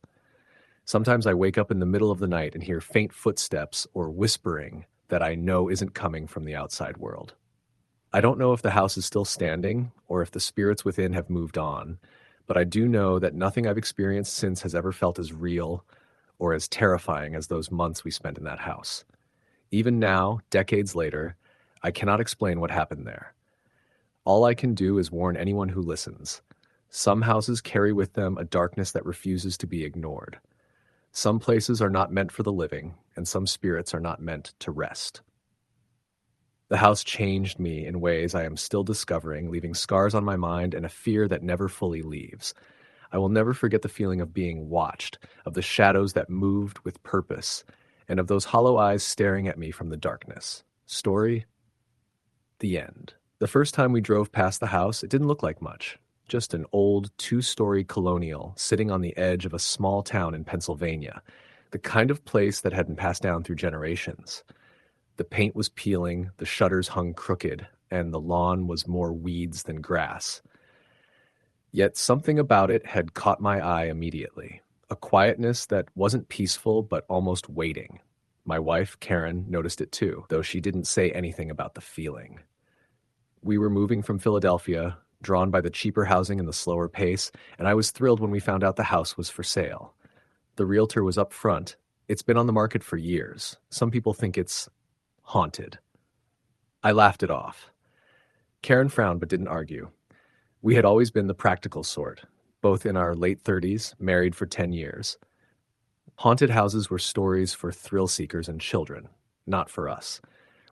Sometimes I wake up in the middle of the night and hear faint footsteps or whispering that I know isn't coming from the outside world. I don't know if the house is still standing or if the spirits within have moved on, but I do know that nothing I've experienced since has ever felt as real or as terrifying as those months we spent in that house. Even now, decades later, I cannot explain what happened there. All I can do is warn anyone who listens. Some houses carry with them a darkness that refuses to be ignored. Some places are not meant for the living, and some spirits are not meant to rest. The house changed me in ways I am still discovering, leaving scars on my mind and a fear that never fully leaves. I will never forget the feeling of being watched, of the shadows that moved with purpose, and of those hollow eyes staring at me from the darkness. Story: the end. The first time we drove past the house, it didn't look like much. Just an old two-story colonial sitting on the edge of a small town in Pennsylvania, the kind of place that had been passed down through generations. The paint was peeling, the shutters hung crooked, and the lawn was more weeds than grass. Yet something about it had caught my eye immediately, a quietness that wasn't peaceful but almost waiting. My wife, Karen, noticed it too, though she didn't say anything about the feeling. We were moving from Philadelphia, drawn by the cheaper housing and the slower pace, and I was thrilled when we found out the house was for sale. The realtor was up front. It's been on the market for years. Some people think it's haunted. I laughed it off. Karen frowned but didn't argue. We had always been the practical sort, both in our late 30s, married for 10 years. Haunted houses were stories for thrill seekers and children, not for us.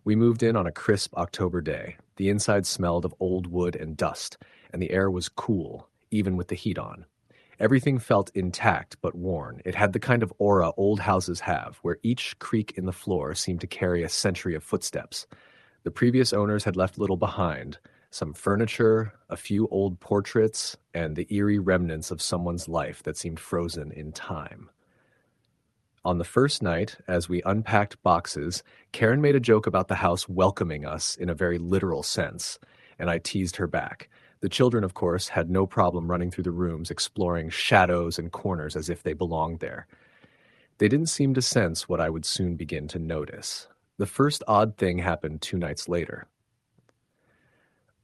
We moved in on a crisp October day. The inside smelled of old wood and dust, and the air was cool, even with the heat on. Everything felt intact but worn. It had the kind of aura old houses have, where each creak in the floor seemed to carry a century of footsteps. The previous owners had left little behind: some furniture, a few old portraits, and the eerie remnants of someone's life that seemed frozen in time. On the first night, as we unpacked boxes, Karen made a joke about the house welcoming us in a very literal sense, and I teased her back. The children, of course, had no problem running through the rooms, exploring shadows and corners as if they belonged there. They didn't seem to sense what I would soon begin to notice. The first odd thing happened 2 nights later.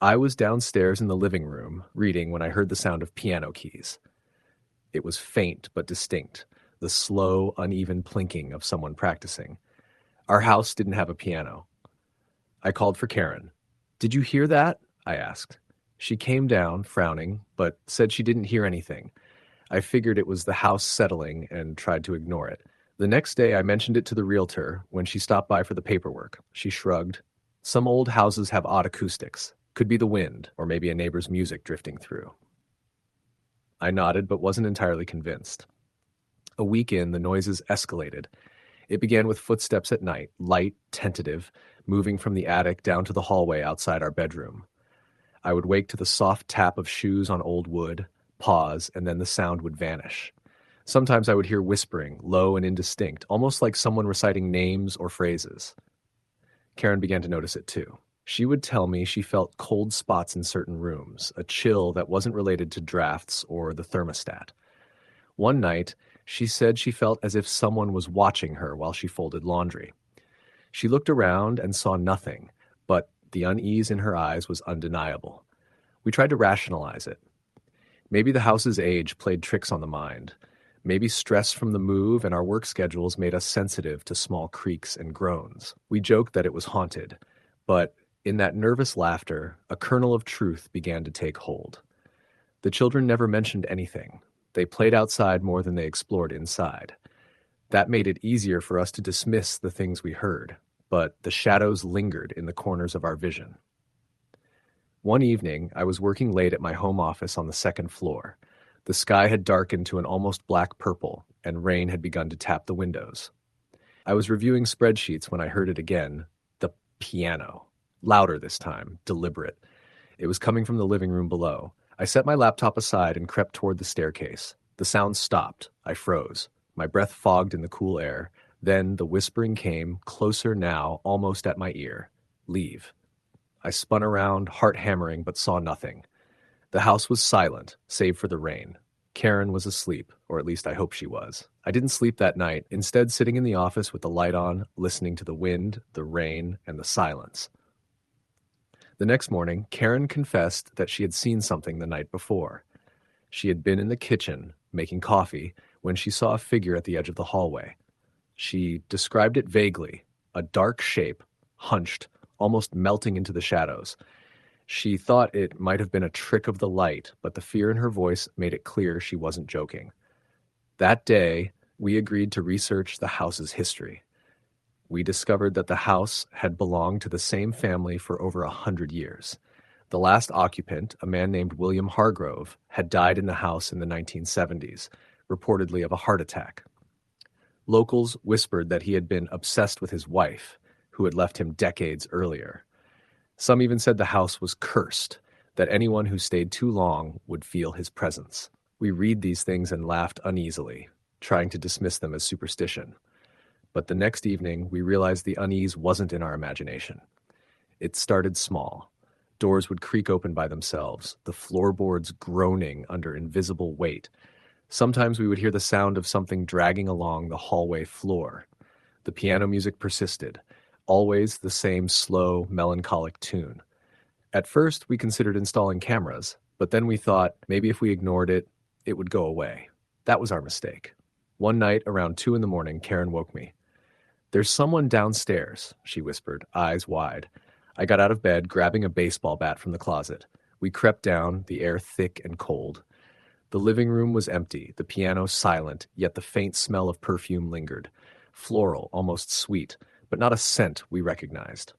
I was downstairs in the living room, reading, when I heard the sound of piano keys. It was faint but distinct, the slow, uneven plinking of someone practicing. Our house didn't have a piano. I called for Karen. "Did you hear that?" I asked. She came down, frowning, but said she didn't hear anything. I figured it was the house settling and tried to ignore it. The next day I mentioned it to the realtor when she stopped by for the paperwork. She shrugged. "Some old houses have odd acoustics. Could be the wind, or maybe a neighbor's music drifting through." I nodded but wasn't entirely convinced. A week in, the noises escalated. It began with footsteps at night, light, tentative, moving from the attic down to the hallway outside our bedroom. I would wake to the soft tap of shoes on old wood, pause, and then the sound would vanish. Sometimes I would hear whispering, low and indistinct, almost like someone reciting names or phrases. Karen began to notice it too. She would tell me she felt cold spots in certain rooms, a chill that wasn't related to drafts or the thermostat. One night, she said she felt as if someone was watching her while she folded laundry. She looked around and saw nothing, but the unease in her eyes was undeniable. We tried to rationalize it. Maybe the house's age played tricks on the mind. Maybe stress from the move and our work schedules made us sensitive to small creaks and groans. We joked that it was haunted, but in that nervous laughter, a kernel of truth began to take hold. The children never mentioned anything. They played outside more than they explored inside. That made it easier for us to dismiss the things we heard, but the shadows lingered in the corners of our vision. One evening, I was working late at my home office on the second floor. The sky had darkened to an almost black purple, and rain had begun to tap the windows. I was reviewing spreadsheets when I heard it again, the piano. Louder this time, deliberate. It was coming from the living room below. I set my laptop aside and crept toward the staircase. The sound stopped. I froze. My breath fogged in the cool air. Then the whispering came, closer now, almost at my ear. Leave. I spun around, heart hammering, but saw nothing. The house was silent, save for the rain. Karen was asleep, or at least I hope she was. I didn't sleep that night, instead sitting in the office with the light on, listening to the wind, the rain, and the silence. The next morning, Karen confessed that she had seen something the night before. She had been in the kitchen, making coffee, when she saw a figure at the edge of the hallway. She described it vaguely, a dark shape, hunched, almost melting into the shadows. She thought it might have been a trick of the light, but the fear in her voice made it clear she wasn't joking. That day, we agreed to research the house's history. We discovered that the house had belonged to the same family for over 100 years. The last occupant, a man named William Hargrove, had died in the house in the 1970s, reportedly of a heart attack. Locals whispered that he had been obsessed with his wife, who had left him decades earlier. Some even said the house was cursed, that anyone who stayed too long would feel his presence. We read these things and laughed uneasily, trying to dismiss them as superstition. But the next evening, we realized the unease wasn't in our imagination. It started small. Doors would creak open by themselves, the floorboards groaning under invisible weight. Sometimes we would hear the sound of something dragging along the hallway floor. The piano music persisted, always the same slow, melancholic tune. At first, we considered installing cameras, but then we thought maybe if we ignored it, it would go away. That was our mistake. One night, around 2 a.m, Karen woke me. "There's someone downstairs," she whispered, eyes wide. I got out of bed, grabbing a baseball bat from the closet. We crept down, the air thick and cold. The living room was empty, the piano silent, yet the faint smell of perfume lingered. Floral, almost sweet, but not a scent we recognized.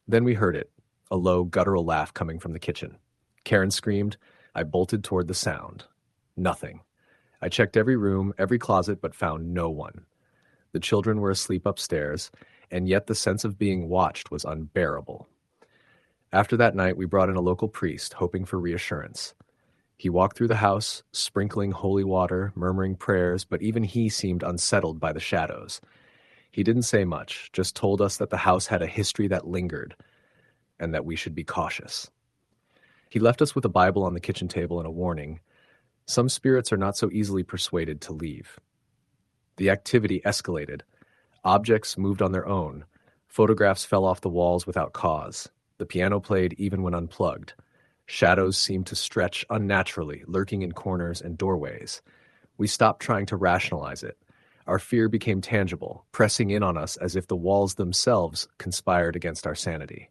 Then we heard it, a low, guttural laugh coming from the kitchen. Karen screamed. I bolted toward the sound. Nothing. I checked every room, every closet, but found no one. The children were asleep upstairs, and yet the sense of being watched was unbearable. After that night, we brought in a local priest, hoping for reassurance. He walked through the house, sprinkling holy water, murmuring prayers, but even he seemed unsettled by the shadows. He didn't say much, just told us that the house had a history that lingered, and that we should be cautious. He left us with a Bible on the kitchen table and a warning. Some spirits are not so easily persuaded to leave. The activity escalated. Objects moved on their own. Photographs fell off the walls without cause. The piano played even when unplugged. Shadows seemed to stretch unnaturally, lurking in corners and doorways. We stopped trying to rationalize it. Our fear became tangible, pressing in on us as if the walls themselves conspired against our sanity.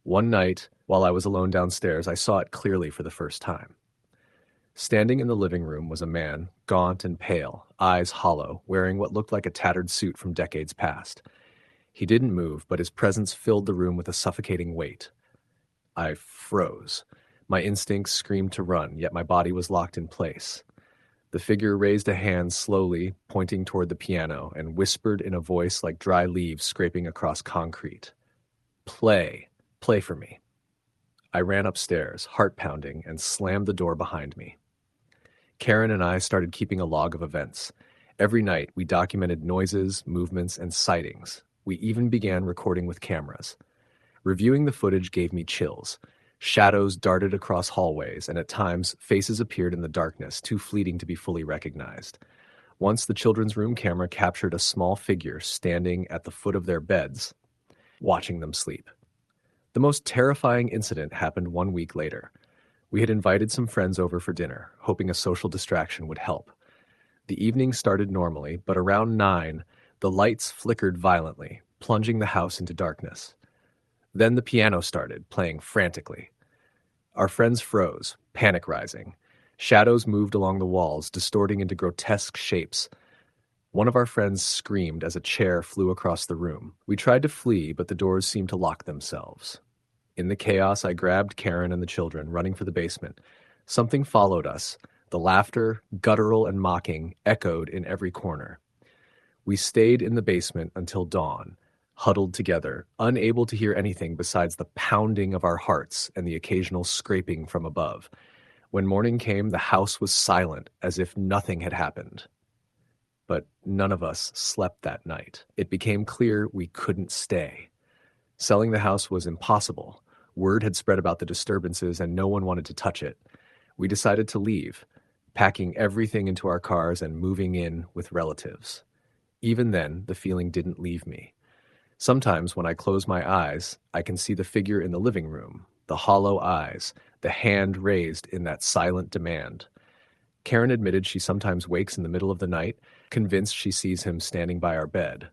One night, while I was alone downstairs, I saw it clearly for the first time. Standing in the living room was a man, gaunt and pale, eyes hollow, wearing what looked like a tattered suit from decades past. He didn't move, but his presence filled the room with a suffocating weight. I froze. My instincts screamed to run, yet my body was locked in place. The figure raised a hand slowly, pointing toward the piano, and whispered in a voice like dry leaves scraping across concrete. "Play. Play for me." I ran upstairs, heart pounding, and slammed the door behind me. Karen and I started keeping a log of events. Every night, we documented noises, movements, and sightings. We even began recording with cameras. Reviewing the footage gave me chills. Shadows darted across hallways, and at times, faces appeared in the darkness, too fleeting to be fully recognized. Once the children's room camera captured a small figure standing at the foot of their beds, watching them sleep. The most terrifying incident happened 1 week later. We had invited some friends over for dinner, hoping a social distraction would help. The evening started normally, but around 9, the lights flickered violently, plunging the house into darkness. Then the piano started, playing frantically. Our friends froze, panic rising. Shadows moved along the walls, distorting into grotesque shapes. One of our friends screamed as a chair flew across the room. We tried to flee, but the doors seemed to lock themselves. In the chaos, I grabbed Karen and the children, running for the basement. Something followed us. The laughter, guttural and mocking, echoed in every corner. We stayed in the basement until dawn, huddled together, unable to hear anything besides the pounding of our hearts and the occasional scraping from above. When morning came, the house was silent, as if nothing had happened. But none of us slept that night. It became clear we couldn't stay. Selling the house was impossible. Word had spread about the disturbances and no one wanted to touch it. We decided to leave, packing everything into our cars and moving in with relatives. Even then, the feeling didn't leave me. Sometimes when I close my eyes, I can see the figure in the living room, the hollow eyes, the hand raised in that silent demand. Karen admitted she sometimes wakes in the middle of the night, convinced she sees him standing by our bed.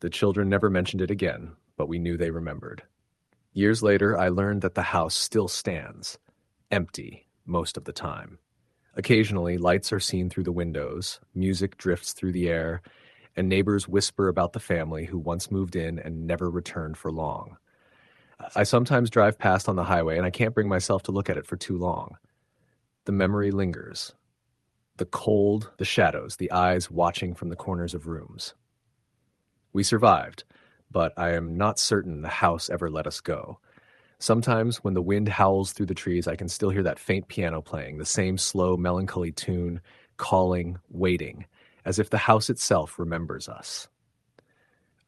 The children never mentioned it again, but we knew they remembered. Years later, I learned that the house still stands, empty most of the time. Occasionally, lights are seen through the windows, music drifts through the air, and neighbors whisper about the family who once moved in and never returned for long. I sometimes drive past on the highway and I can't bring myself to look at it for too long. The memory lingers. The cold, the shadows, the eyes watching from the corners of rooms. We survived, but I am not certain the house ever let us go. Sometimes when the wind howls through the trees, I can still hear that faint piano playing, the same slow, melancholy tune, calling, waiting, as if the house itself remembers us.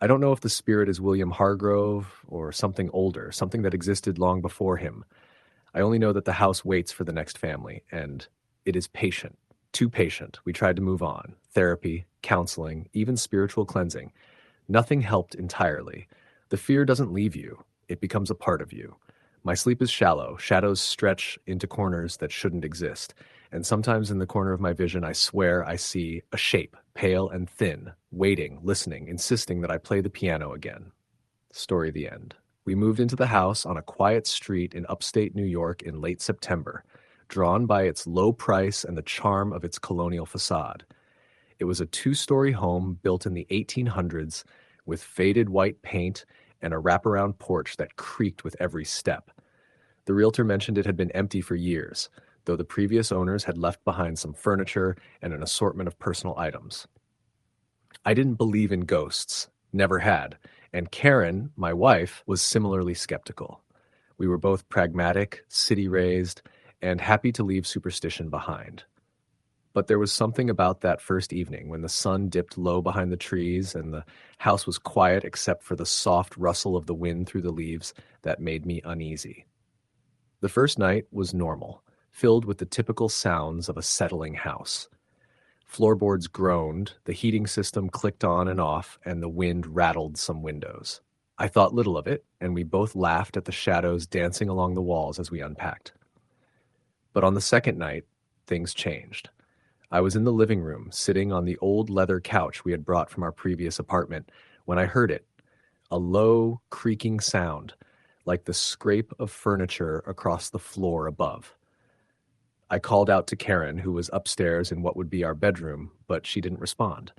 I don't know if the spirit is William Hargrove or something older, something that existed long before him. I only know that the house waits for the next family, and it is patient, too patient. We tried to move on. Therapy, counseling, even spiritual cleansing. Nothing helped entirely. The fear doesn't leave you. It becomes a part of you. My sleep is shallow. Shadows stretch into corners that shouldn't exist. And sometimes in the corner of my vision, I swear I see a shape, pale and thin, waiting, listening, insisting that I play the piano again. Story the end. We moved into the house on a quiet street in upstate New York in late September, drawn by its low price and the charm of its colonial facade. It was a 2-story home built in the 1800s with faded white paint and a wraparound porch that creaked with every step. The realtor mentioned it had been empty for years, though the previous owners had left behind some furniture and an assortment of personal items. I didn't believe in ghosts, never had, and Karen, my wife, was similarly skeptical. We were both pragmatic, city-raised, and happy to leave superstition behind. But there was something about that first evening when the sun dipped low behind the trees and the house was quiet except for the soft rustle of the wind through the leaves that made me uneasy. The first night was normal, filled with the typical sounds of a settling house. Floorboards groaned, the heating system clicked on and off, and the wind rattled some windows. I thought little of it, and we both laughed at the shadows dancing along the walls as we unpacked. But on the second night, things changed. I was in the living room, sitting on the old leather couch we had brought from our previous apartment, when I heard it, a low, creaking sound, like the scrape of furniture across the floor above. I called out to Karen, who was upstairs in what would be our bedroom, but she didn't respond.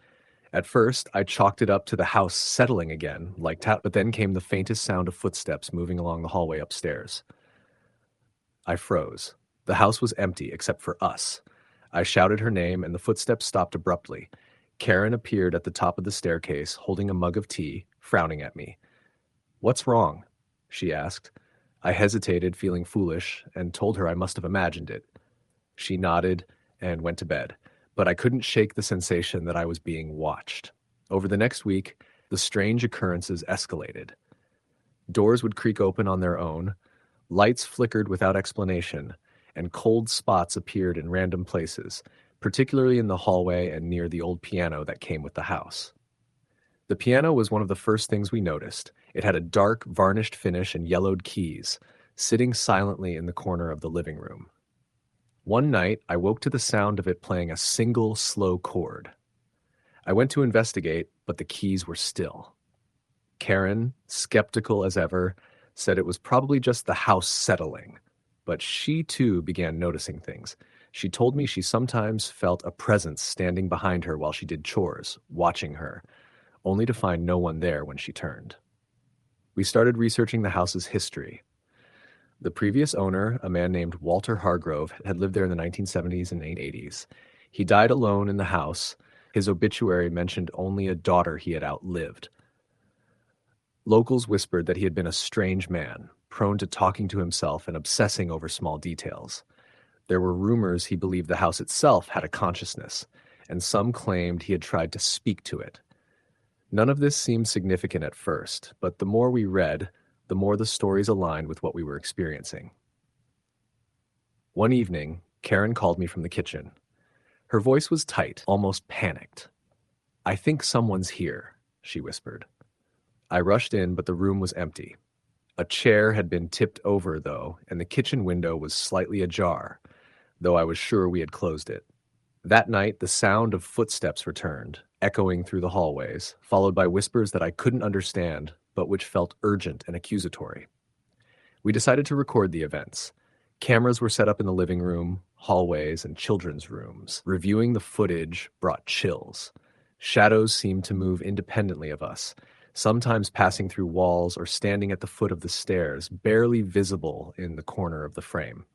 At first, I chalked it up to the house settling again, but then came the faintest sound of footsteps moving along the hallway upstairs. I froze. The house was empty except for us. I shouted her name, and the footsteps stopped abruptly. Karen appeared at the top of the staircase, holding a mug of tea, frowning at me. "What's wrong?" she asked. I hesitated, feeling foolish, and told her I must have imagined it. She nodded and went to bed, but I couldn't shake the sensation that I was being watched. Over the next week, the strange occurrences escalated. Doors would creak open on their own, lights flickered without explanation, and cold spots appeared in random places, particularly in the hallway and near the old piano that came with the house. The piano was one of the first things we noticed. It had a dark, varnished finish and yellowed keys, sitting silently in the corner of the living room. One night, I woke to the sound of it playing a single, slow chord. I went to investigate, but the keys were still. Karen, skeptical as ever, said it was probably just the house settling, but she too began noticing things. She told me she sometimes felt a presence standing behind her while she did chores, watching her, only to find no one there when she turned. We started researching the house's history. The previous owner, a man named Walter Hargrove, had lived there in the 1970s and 80s. He died alone in the house. His obituary mentioned only a daughter he had outlived. Locals whispered that he had been a strange man, prone to talking to himself and obsessing over small details. There were rumors he believed the house itself had a consciousness, and some claimed he had tried to speak to it. None of this seemed significant at first, but the more we read, the more the stories aligned with what we were experiencing. One evening, Karen called me from the kitchen. Her voice was tight, almost panicked. "I think someone's here," she whispered. I rushed in, but the room was empty. A chair had been tipped over, though, and the kitchen window was slightly ajar, though I was sure we had closed it. That night, the sound of footsteps returned, echoing through the hallways, followed by whispers that I couldn't understand, but which felt urgent and accusatory. We decided to record the events. Cameras were set up in the living room, hallways, and children's rooms. Reviewing the footage brought chills. Shadows seemed to move independently of us, sometimes passing through walls or standing at the foot of the stairs, barely visible in the corner of the frame.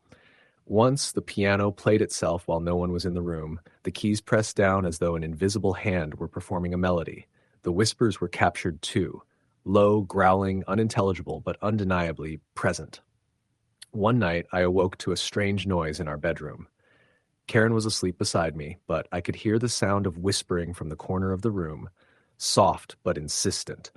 Once the piano played itself while no one was in the room, the keys pressed down as though an invisible hand were performing a melody. The whispers were captured too, low, growling, unintelligible, but undeniably present. One night, I awoke to a strange noise in our bedroom. Karen was asleep beside me, but I could hear the sound of whispering from the corner of the room, soft but insistent.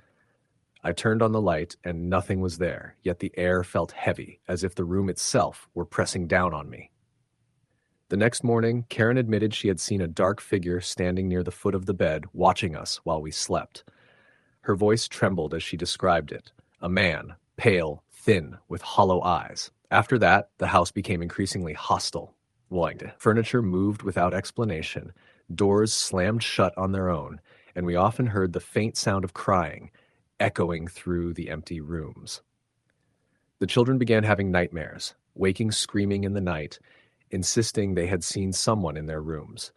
I turned on the light, and nothing was there, yet the air felt heavy, as if the room itself were pressing down on me. The next morning, Karen admitted she had seen a dark figure standing near the foot of the bed, watching us while we slept. Her voice trembled as she described it. A man, pale, thin, with hollow eyes. After that, the house became increasingly hostile. Furniture moved without explanation, doors slammed shut on their own, and we often heard the faint sound of crying, echoing through the empty rooms. The children began having nightmares, waking screaming in the night, insisting they had seen someone in their rooms.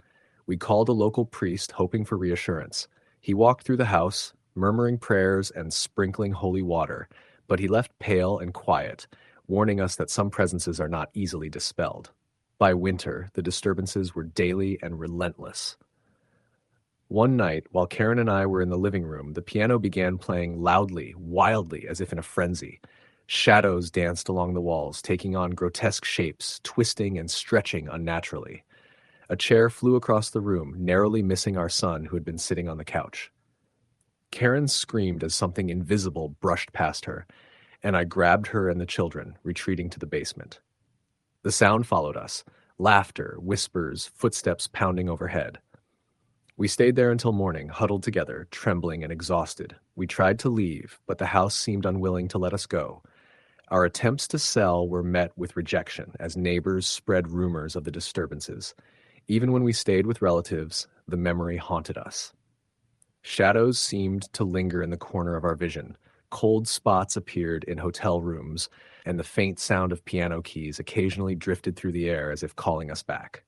We called a local priest, hoping for reassurance. He walked through the house, murmuring prayers and sprinkling holy water, but he left pale and quiet, warning us that some presences are not easily dispelled. By winter, the disturbances were daily and relentless. One night, while Karen and I were in the living room, the piano began playing loudly, wildly, as if in a frenzy. Shadows danced along the walls, taking on grotesque shapes, twisting and stretching unnaturally. A chair flew across the room, narrowly missing our son, who had been sitting on the couch. Karen screamed as something invisible brushed past her, and I grabbed her and the children, retreating to the basement. The sound followed us, laughter, whispers, footsteps pounding overhead. We stayed there until morning, huddled together, trembling and exhausted. We tried to leave, but the house seemed unwilling to let us go. Our attempts to sell were met with rejection as neighbors spread rumors of the disturbances. Even when we stayed with relatives, the memory haunted us. Shadows seemed to linger in the corner of our vision. Cold spots appeared in hotel rooms, and the faint sound of piano keys occasionally drifted through the air as if calling us back.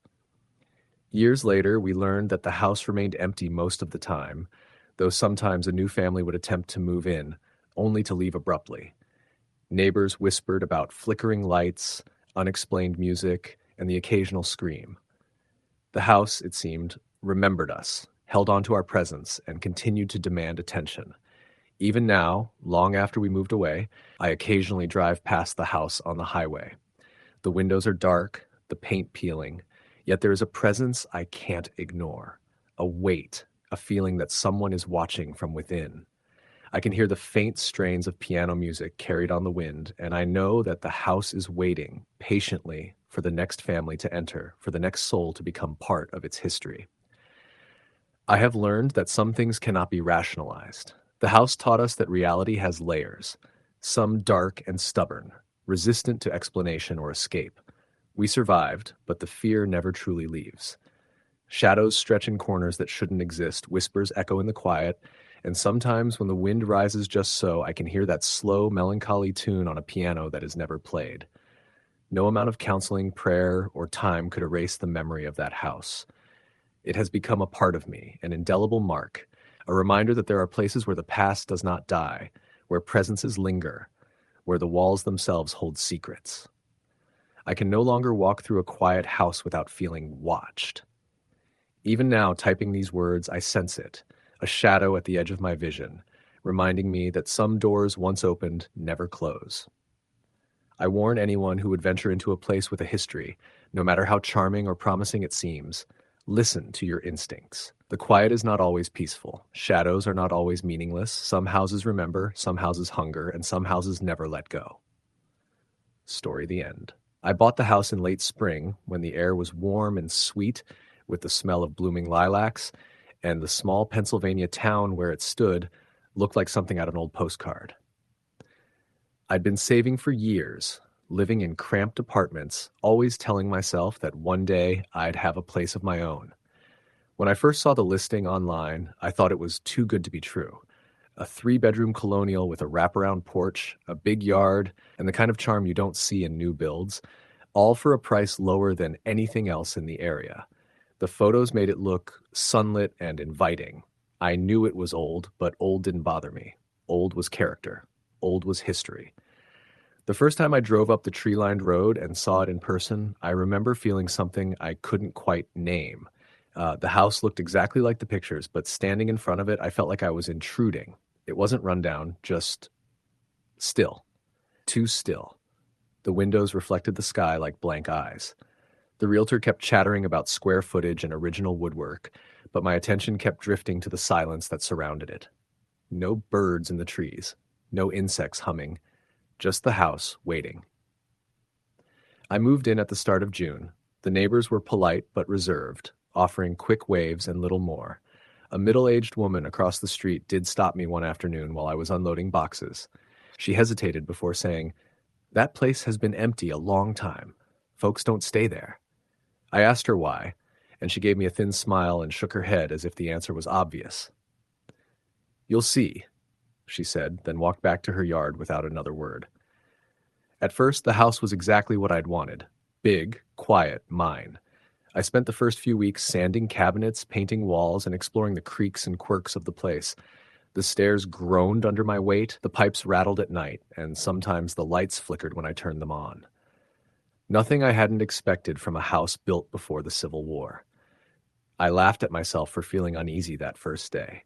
Years later, we learned that the house remained empty most of the time, though sometimes a new family would attempt to move in, only to leave abruptly. Neighbors whispered about flickering lights, unexplained music, and the occasional scream. The house, it seemed, remembered us, held on to our presence, and continued to demand attention. Even now, long after we moved away, I occasionally drive past the house on the highway. The windows are dark, the paint peeling, Yet there is a presence I can't ignore, a weight, a feeling that someone is watching from within. I can hear the faint strains of piano music carried on the wind, and I know that the house is waiting patiently for the next family to enter, for the next soul to become part of its history. I have learned that some things cannot be rationalized. The house taught us that reality has layers, some dark and stubborn, resistant to explanation or escape. We survived, but the fear never truly leaves. Shadows stretch in corners that shouldn't exist, whispers echo in the quiet, and sometimes when the wind rises just so, I can hear that slow, melancholy tune on a piano that is never played. No amount of counseling, prayer, or time could erase the memory of that house. It has become a part of me, an indelible mark, a reminder that there are places where the past does not die, where presences linger, where the walls themselves hold secrets. I can no longer walk through a quiet house without feeling watched. Even now, typing these words, I sense it, a shadow at the edge of my vision, reminding me that some doors once opened never close. I warn anyone who would venture into a place with a history, no matter how charming or promising it seems, listen to your instincts. The quiet is not always peaceful. Shadows are not always meaningless. Some houses remember, some houses hunger, and some houses never let go. Story the end. I bought the house in late spring when the air was warm and sweet with the smell of blooming lilacs, and the small Pennsylvania town where it stood looked like something out of an old postcard. I'd been saving for years, living in cramped apartments, always telling myself that one day I'd have a place of my own. When I first saw the listing online, I thought it was too good to be true. A 3-bedroom colonial with a wraparound porch, a big yard, and the kind of charm you don't see in new builds, all for a price lower than anything else in the area. The photos made it look sunlit and inviting. I knew it was old, but old didn't bother me. Old was character. Old was history. The first time I drove up the tree-lined road and saw it in person, I remember feeling something I couldn't quite name. The house looked exactly like the pictures, but standing in front of it, I felt like I was intruding. It wasn't rundown, just still. Too still. The windows reflected the sky like blank eyes. The realtor kept chattering about square footage and original woodwork, but my attention kept drifting to the silence that surrounded it. No birds in the trees, no insects humming, just the house waiting. I moved in at the start of June. The neighbors were polite but reserved, offering quick waves and little more. A middle-aged woman across the street did stop me one afternoon while I was unloading boxes. She hesitated before saying, "That place has been empty a long time. Folks don't stay there." I asked her why, and she gave me a thin smile and shook her head as if the answer was obvious. "You'll see," she said, then walked back to her yard without another word. At first, the house was exactly what I'd wanted. Big, quiet, mine. I spent the first few weeks sanding cabinets, painting walls, and exploring the creaks and quirks of the place. The stairs groaned under my weight, the pipes rattled at night, and sometimes the lights flickered when I turned them on. Nothing I hadn't expected from a house built before the Civil War. I laughed at myself for feeling uneasy that first day.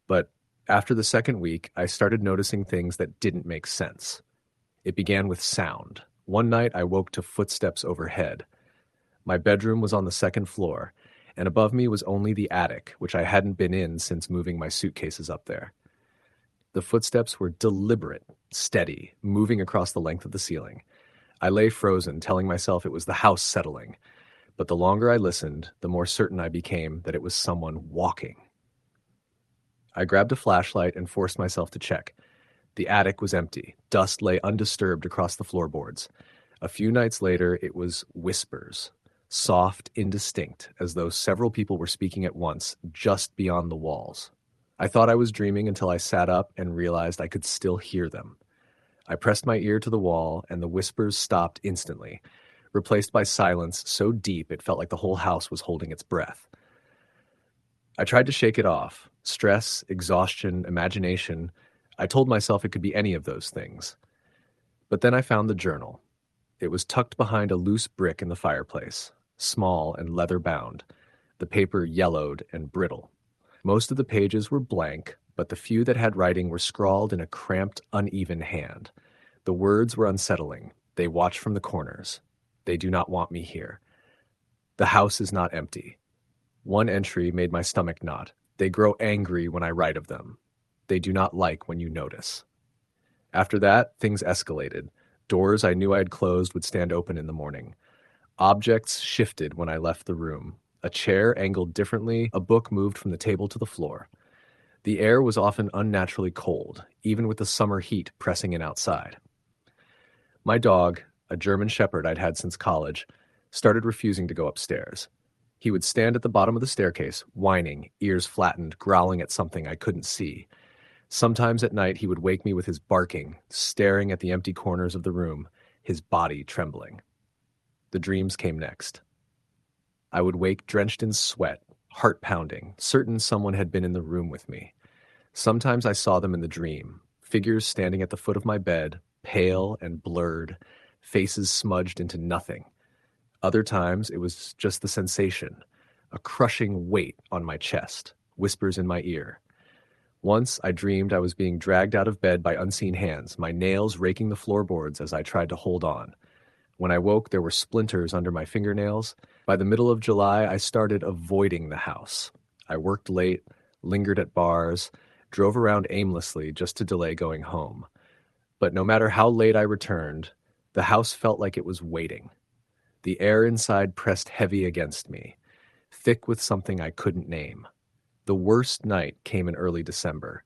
But after the second week, I started noticing things that didn't make sense. It began with sound. One night, I woke to footsteps overhead. My bedroom was on the second floor, and above me was only the attic, which I hadn't been in since moving my suitcases up there. The footsteps were deliberate, steady, moving across the length of the ceiling. I lay frozen, telling myself it was the house settling. But the longer I listened, the more certain I became that it was someone walking. I grabbed a flashlight and forced myself to check. The attic was empty. Dust lay undisturbed across the floorboards. A few nights later, it was whispers. Soft, indistinct, as though several people were speaking at once, just beyond the walls. I thought I was dreaming until I sat up and realized I could still hear them. I pressed my ear to the wall, and the whispers stopped instantly, replaced by silence so deep it felt like the whole house was holding its breath. I tried to shake it off. Stress, exhaustion, imagination. I told myself it could be any of those things. But then I found the journal. It was tucked behind a loose brick in the fireplace, small and leather-bound, the paper yellowed and brittle. Most of the pages were blank, but the few that had writing were scrawled in a cramped, uneven hand. The words were unsettling. They watch from the corners. They do not want me here. The house is not empty. One entry made my stomach knot. They grow angry when I write of them. They do not like when you notice. After that, things escalated. Doors I knew I had closed would stand open in the morning. Objects shifted when I left the room. A chair angled differently, a book moved from the table to the floor. The air was often unnaturally cold, even with the summer heat pressing in outside. My dog, a German shepherd I'd had since college, started refusing to go upstairs. He would stand at the bottom of the staircase, whining, ears flattened, growling at something I couldn't see. Sometimes at night he would wake me with his barking, staring at the empty corners of the room, his body trembling. The dreams came next. I would wake drenched in sweat, heart pounding, certain someone had been in the room with me. Sometimes I saw them in the dream, figures standing at the foot of my bed, pale and blurred, faces smudged into nothing. Other times it was just the sensation, a crushing weight on my chest, whispers in my ear. Once I dreamed I was being dragged out of bed by unseen hands, my nails raking the floorboards as I tried to hold on. When I woke, there were splinters under my fingernails. By the middle of July, I started avoiding the house. I worked late, lingered at bars, drove around aimlessly just to delay going home. But no matter how late I returned, the house felt like it was waiting. The air inside pressed heavy against me, thick with something I couldn't name. The worst night came in early December.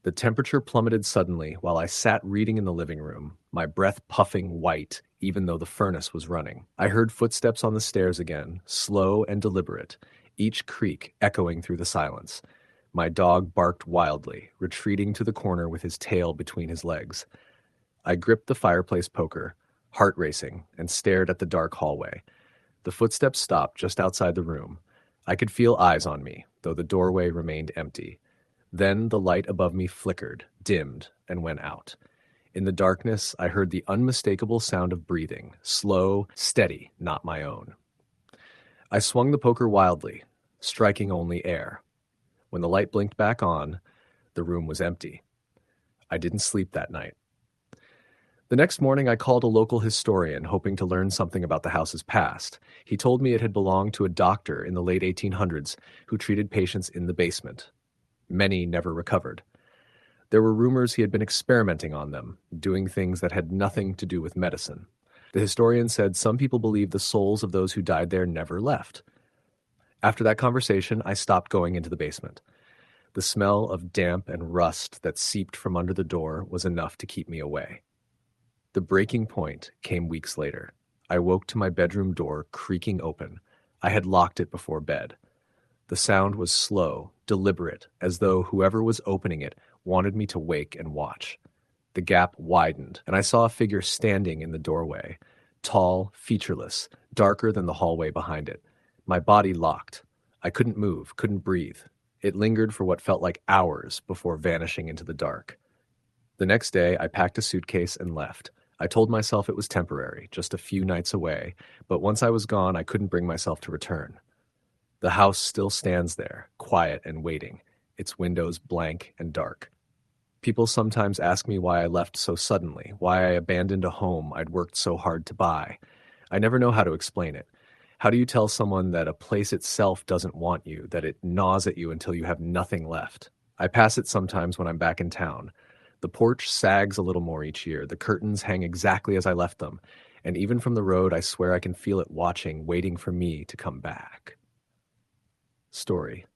The temperature plummeted suddenly while I sat reading in the living room, my breath puffing white even though the furnace was running. I heard footsteps on the stairs again, slow and deliberate, each creak echoing through the silence. My dog barked wildly, retreating to the corner with his tail between his legs. I gripped the fireplace poker, heart racing, and stared at the dark hallway. The footsteps stopped just outside the room. I could feel eyes on me, though the doorway remained empty. Then the light above me flickered, dimmed, and went out. In the darkness, I heard the unmistakable sound of breathing, slow, steady, not my own. I swung the poker wildly, striking only air. When the light blinked back on, the room was empty. I didn't sleep that night. The next morning, I called a local historian, hoping to learn something about the house's past. He told me it had belonged to a doctor in the late 1800s who treated patients in the basement. Many never recovered. There were rumors he had been experimenting on them, doing things that had nothing to do with medicine. The historian said some people believe the souls of those who died there never left. After that conversation, I stopped going into the basement. The smell of damp and rust that seeped from under the door was enough to keep me away. The breaking point came weeks later. I woke to my bedroom door creaking open. I had locked it before bed. The sound was slow, deliberate, as though whoever was opening it wanted me to wake and watch. The gap widened, and I saw a figure standing in the doorway, tall, featureless, darker than the hallway behind it. My body locked. I couldn't move, couldn't breathe. It lingered for what felt like hours before vanishing into the dark. The next day, I packed a suitcase and left. I told myself it was temporary, just a few nights away, but once I was gone, I couldn't bring myself to return. The house still stands there, quiet and waiting, its windows blank and dark. People sometimes ask me why I left so suddenly, why I abandoned a home I'd worked so hard to buy. I never know how to explain it. How do you tell someone that a place itself doesn't want you, that it gnaws at you until you have nothing left? I pass it sometimes when I'm back in town. The porch sags a little more each year. The curtains hang exactly as I left them. And even from the road, I swear I can feel it watching, waiting for me to come back. Story.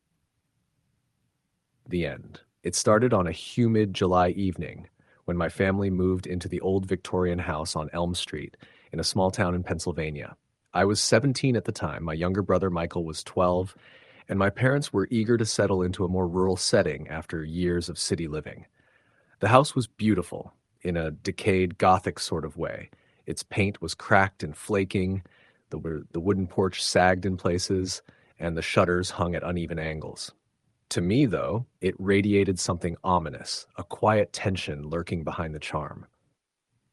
The end. It started on a humid July evening when my family moved into the old Victorian house on Elm Street in a small town in Pennsylvania. I was 17 at the time, my younger brother Michael was 12, and my parents were eager to settle into a more rural setting after years of city living. The house was beautiful, in a decayed Gothic sort of way. Its paint was cracked and flaking, the wooden porch sagged in places, and the shutters hung at uneven angles. To me, though, it radiated something ominous, a quiet tension lurking behind the charm.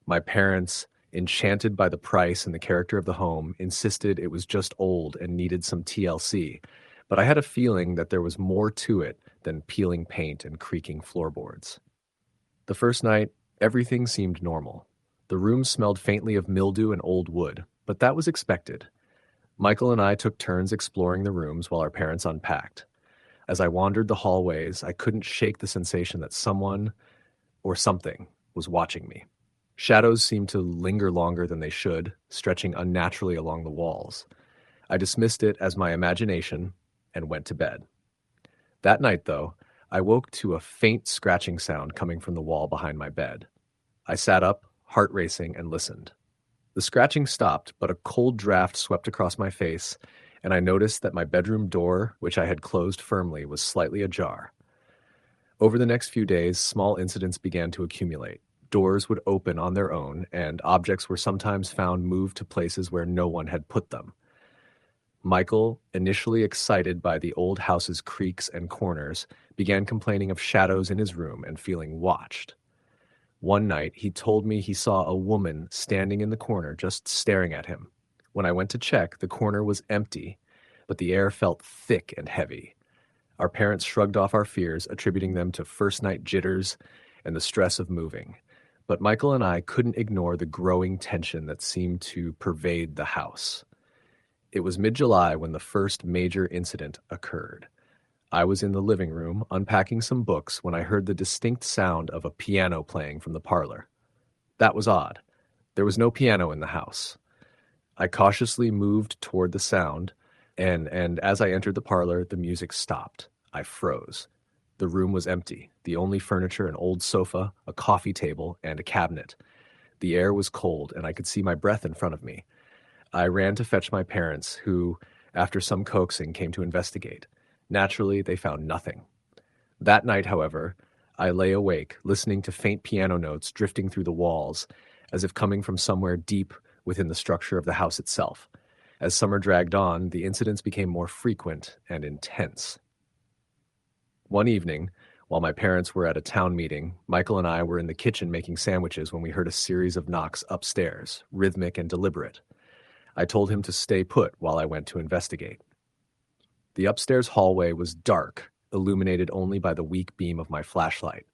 My parents, enchanted by the price and the character of the home, insisted it was just old and needed some TLC, but I had a feeling that there was more to it than peeling paint and creaking floorboards. The first night, everything seemed normal. The room smelled faintly of mildew and old wood, but that was expected. Michael and I took turns exploring the rooms while our parents unpacked. As I wandered the hallways, I couldn't shake the sensation that someone or something was watching me. Shadows seemed to linger longer than they should, stretching unnaturally along the walls. I dismissed it as my imagination and went to bed. That night, though, I woke to a faint scratching sound coming from the wall behind my bed. I sat up, heart racing, and listened. The scratching stopped, but a cold draft swept across my face, and I noticed that my bedroom door, which I had closed firmly, was slightly ajar. Over the next few days, small incidents began to accumulate. Doors would open on their own, and objects were sometimes found moved to places where no one had put them. Michael, initially excited by the old house's creaks and corners, began complaining of shadows in his room and feeling watched. One night, he told me he saw a woman standing in the corner just staring at him. When I went to check, the corner was empty, but the air felt thick and heavy. Our parents shrugged off our fears, attributing them to first-night jitters and the stress of moving. But Michael and I couldn't ignore the growing tension that seemed to pervade the house. It was mid-July when the first major incident occurred. I was in the living room, unpacking some books, when I heard the distinct sound of a piano playing from the parlor. That was odd. There was no piano in the house. I cautiously moved toward the sound, and as I entered the parlor, the music stopped. I froze. The room was empty. The only furniture, an old sofa, a coffee table, and a cabinet. The air was cold, and I could see my breath in front of me. I ran to fetch my parents, who, after some coaxing, came to investigate. Naturally, they found nothing. That night, however, I lay awake, listening to faint piano notes drifting through the walls, as if coming from somewhere deep within the structure of the house itself. As summer dragged on, the incidents became more frequent and intense. One evening, while my parents were at a town meeting, Michael and I were in the kitchen making sandwiches when we heard a series of knocks upstairs, rhythmic and deliberate. I told him to stay put while I went to investigate. The upstairs hallway was dark, illuminated only by the weak beam of my flashlight.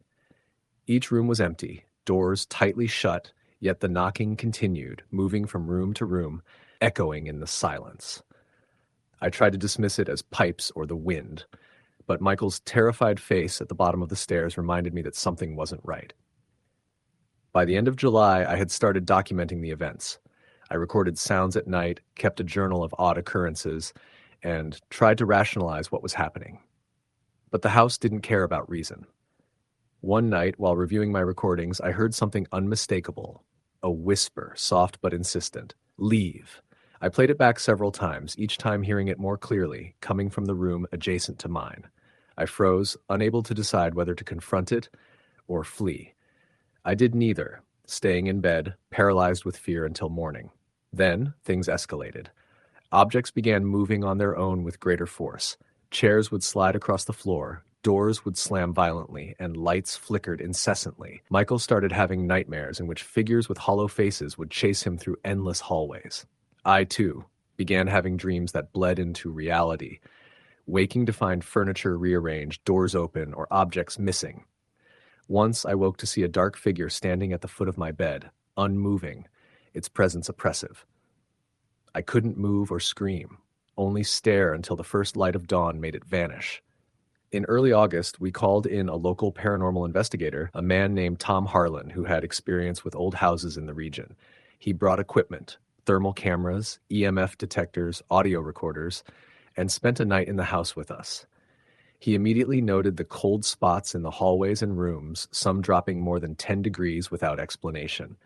Each room was empty, doors tightly shut, yet the knocking continued, moving from room to room, echoing in the silence. I tried to dismiss it as pipes or the wind, but Michael's terrified face at the bottom of the stairs reminded me that something wasn't right. By the end of July, I had started documenting the events. I recorded sounds at night, kept a journal of odd occurrences, and tried to rationalize what was happening. But the house didn't care about reason. One night, while reviewing my recordings, I heard something unmistakable. A whisper, soft but insistent. "Leave." I played it back several times, each time hearing it more clearly, coming from the room adjacent to mine. I froze, unable to decide whether to confront it or flee. I did neither, staying in bed, paralyzed with fear until morning. Then, things escalated. Objects began moving on their own with greater force. Chairs would slide across the floor, doors would slam violently, and lights flickered incessantly. Michael started having nightmares in which figures with hollow faces would chase him through endless hallways. I, too, began having dreams that bled into reality, waking to find furniture rearranged, doors open, or objects missing. Once I woke to see a dark figure standing at the foot of my bed, unmoving, its presence oppressive. I couldn't move or scream, only stare until the first light of dawn made it vanish. In early August, we called in a local paranormal investigator, a man named Tom Harlan, who had experience with old houses in the region. He brought equipment, thermal cameras, EMF detectors, audio recorders, and spent a night in the house with us. He immediately noted the cold spots in the hallways and rooms, some dropping more than 10 degrees without explanation.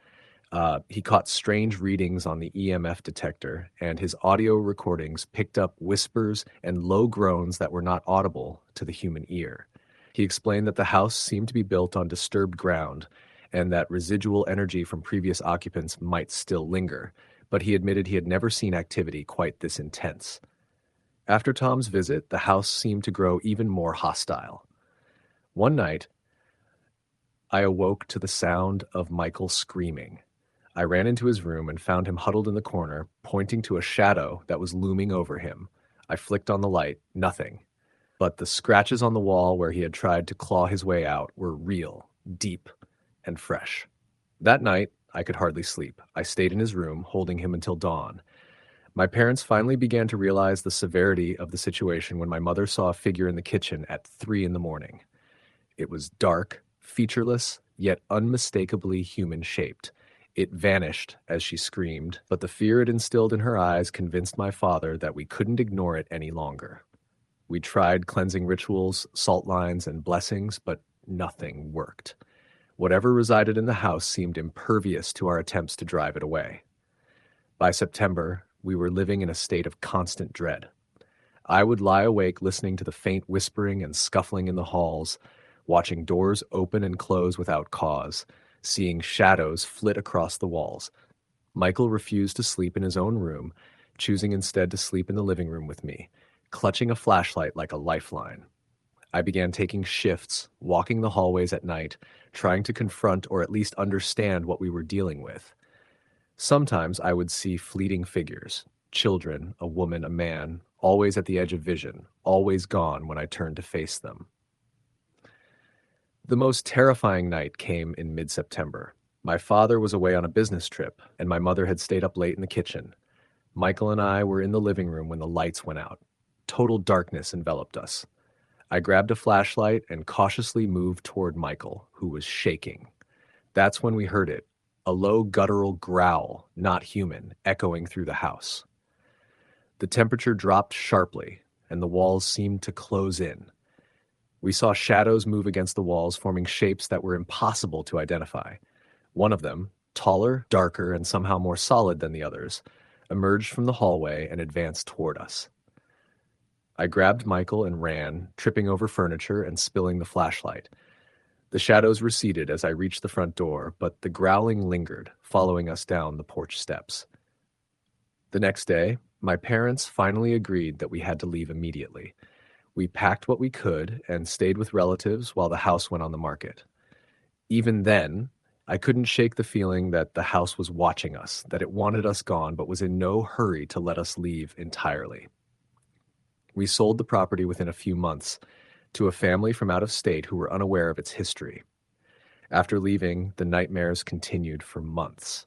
He caught strange readings on the EMF detector, and his audio recordings picked up whispers and low groans that were not audible to the human ear. He explained that the house seemed to be built on disturbed ground and that residual energy from previous occupants might still linger, but he admitted he had never seen activity quite this intense. After Tom's visit, the house seemed to grow even more hostile. One night, I awoke to the sound of Michael screaming. I ran into his room and found him huddled in the corner, pointing to a shadow that was looming over him. I flicked on the light, nothing. But the scratches on the wall where he had tried to claw his way out were real, deep, and fresh. That night, I could hardly sleep. I stayed in his room, holding him until dawn. My parents finally began to realize the severity of the situation when my mother saw a figure in the kitchen at 3 in the morning. It was dark, featureless, yet unmistakably human-shaped. It vanished as she screamed, but the fear it instilled in her eyes convinced my father that we couldn't ignore it any longer. We tried cleansing rituals, salt lines, and blessings, but nothing worked. Whatever resided in the house seemed impervious to our attempts to drive it away. By September, we were living in a state of constant dread. I would lie awake listening to the faint whispering and scuffling in the halls, watching doors open and close without cause, seeing shadows flit across the walls. Michael refused to sleep in his own room, choosing instead to sleep in the living room with me, clutching a flashlight like a lifeline. I began taking shifts, walking the hallways at night, trying to confront or at least understand what we were dealing with. Sometimes I would see fleeting figures, children, a woman, a man, always at the edge of vision, always gone when I turned to face them. The most terrifying night came in mid-September. My father was away on a business trip, and my mother had stayed up late in the kitchen. Michael and I were in the living room when the lights went out. Total darkness enveloped us. I grabbed a flashlight and cautiously moved toward Michael, who was shaking. That's when we heard it, a low guttural growl, not human, echoing through the house. The temperature dropped sharply, and the walls seemed to close in. We saw shadows move against the walls, forming shapes that were impossible to identify. One of them, taller, darker, and somehow more solid than the others, emerged from the hallway and advanced toward us. I grabbed Michael and ran, tripping over furniture and spilling the flashlight. The shadows receded as I reached the front door, but the growling lingered, following us down the porch steps. The next day, my parents finally agreed that we had to leave immediately. We packed what we could and stayed with relatives while the house went on the market. Even then, I couldn't shake the feeling that the house was watching us, that it wanted us gone, but was in no hurry to let us leave entirely. We sold the property within a few months to a family from out of state who were unaware of its history. After leaving, the nightmares continued for months.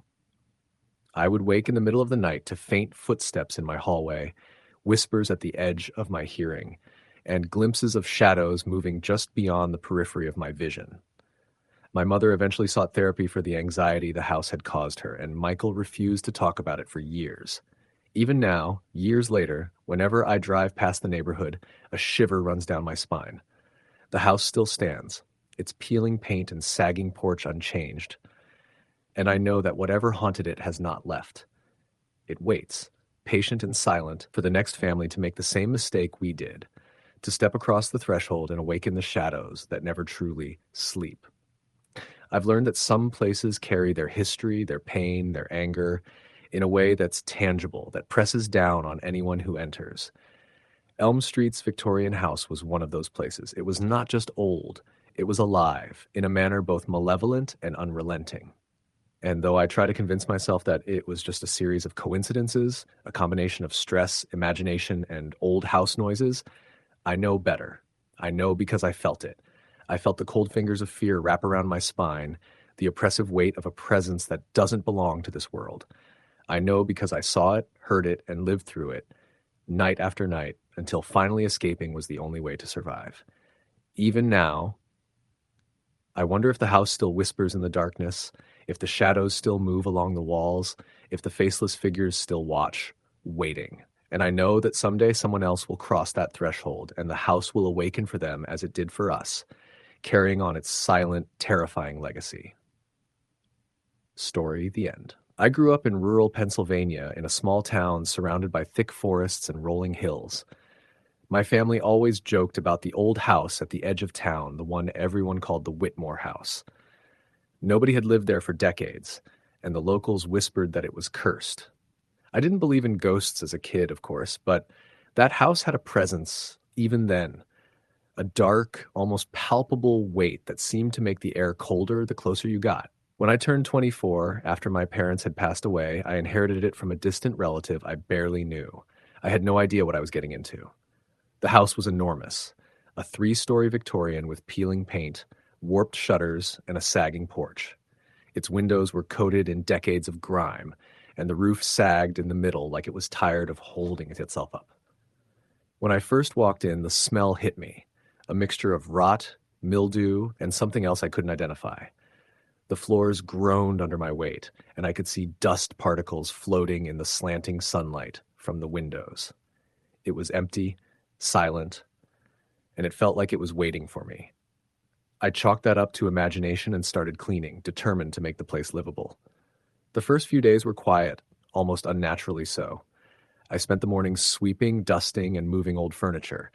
I would wake in the middle of the night to faint footsteps in my hallway, whispers at the edge of my hearing, and glimpses of shadows moving just beyond the periphery of my vision. My mother eventually sought therapy for the anxiety the house had caused her, and Michael refused to talk about it for years. Even now, years later, whenever I drive past the neighborhood, a shiver runs down my spine. The house still stands, its peeling paint and sagging porch unchanged, and I know that whatever haunted it has not left. It waits, patient and silent, for the next family to make the same mistake we did, to step across the threshold and awaken the shadows that never truly sleep. I've learned that some places carry their history, their pain, their anger, in a way that's tangible, that presses down on anyone who enters. Elm Street's Victorian house was one of those places. It was not just old, it was alive, in a manner both malevolent and unrelenting. And though I try to convince myself that it was just a series of coincidences, a combination of stress, imagination, and old house noises, I know better. I know because I felt it. I felt the cold fingers of fear wrap around my spine, the oppressive weight of a presence that doesn't belong to this world. I know because I saw it, heard it, and lived through it, night after night, until finally escaping was the only way to survive. Even now, I wonder if the house still whispers in the darkness, if the shadows still move along the walls, if the faceless figures still watch, waiting. And I know that someday someone else will cross that threshold, and the house will awaken for them as it did for us, carrying on its silent, terrifying legacy. Story, the end. I grew up in rural Pennsylvania in a small town surrounded by thick forests and rolling hills. My family always joked about the old house at the edge of town, the one everyone called the Whitmore House. Nobody had lived there for decades, and the locals whispered that it was cursed. I didn't believe in ghosts as a kid, of course, but that house had a presence even then, a dark, almost palpable weight that seemed to make the air colder the closer you got. When I turned 24, after my parents had passed away, I inherited it from a distant relative I barely knew. I had no idea what I was getting into. The house was enormous, a 3-story Victorian with peeling paint, warped shutters, and a sagging porch. Its windows were coated in decades of grime, and the roof sagged in the middle like it was tired of holding itself up. When I first walked in, the smell hit me, a mixture of rot, mildew, and something else I couldn't identify. The floors groaned under my weight, and I could see dust particles floating in the slanting sunlight from the windows. It was empty, silent, and it felt like it was waiting for me. I chalked that up to imagination and started cleaning, determined to make the place livable. The first few days were quiet, almost unnaturally so. I spent the mornings sweeping, dusting, and moving old furniture.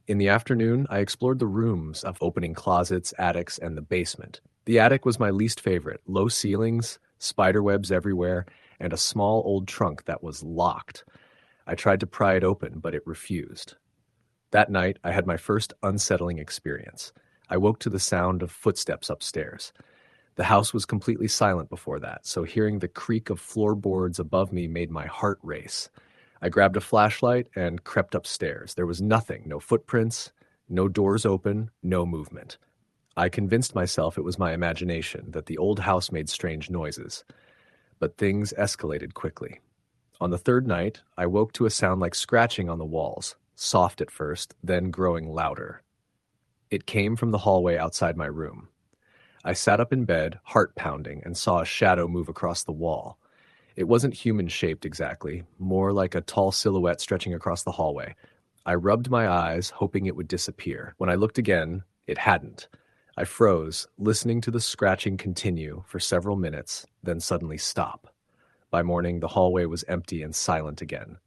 In the afternoon, I explored the rooms of opening closets, attics, and the basement. The attic was my least favorite. Low ceilings, spider webs everywhere, and a small old trunk that was locked. I tried to pry it open, but it refused. That night, I had my first unsettling experience. I woke to the sound of footsteps upstairs. The house was completely silent before that, so hearing the creak of floorboards above me made my heart race. I grabbed a flashlight and crept upstairs. There was nothing, no footprints, no doors open, no movement. I convinced myself it was my imagination, that the old house made strange noises. But things escalated quickly. On the third night, I woke to a sound like scratching on the walls, soft at first, then growing louder. It came from the hallway outside my room. I sat up in bed, heart pounding, and saw a shadow move across the wall. It wasn't human-shaped exactly, more like a tall silhouette stretching across the hallway. I rubbed my eyes, hoping it would disappear. When I looked again, it hadn't. I froze, listening to the scratching continue for several minutes, then suddenly stop. By morning, the hallway was empty and silent again.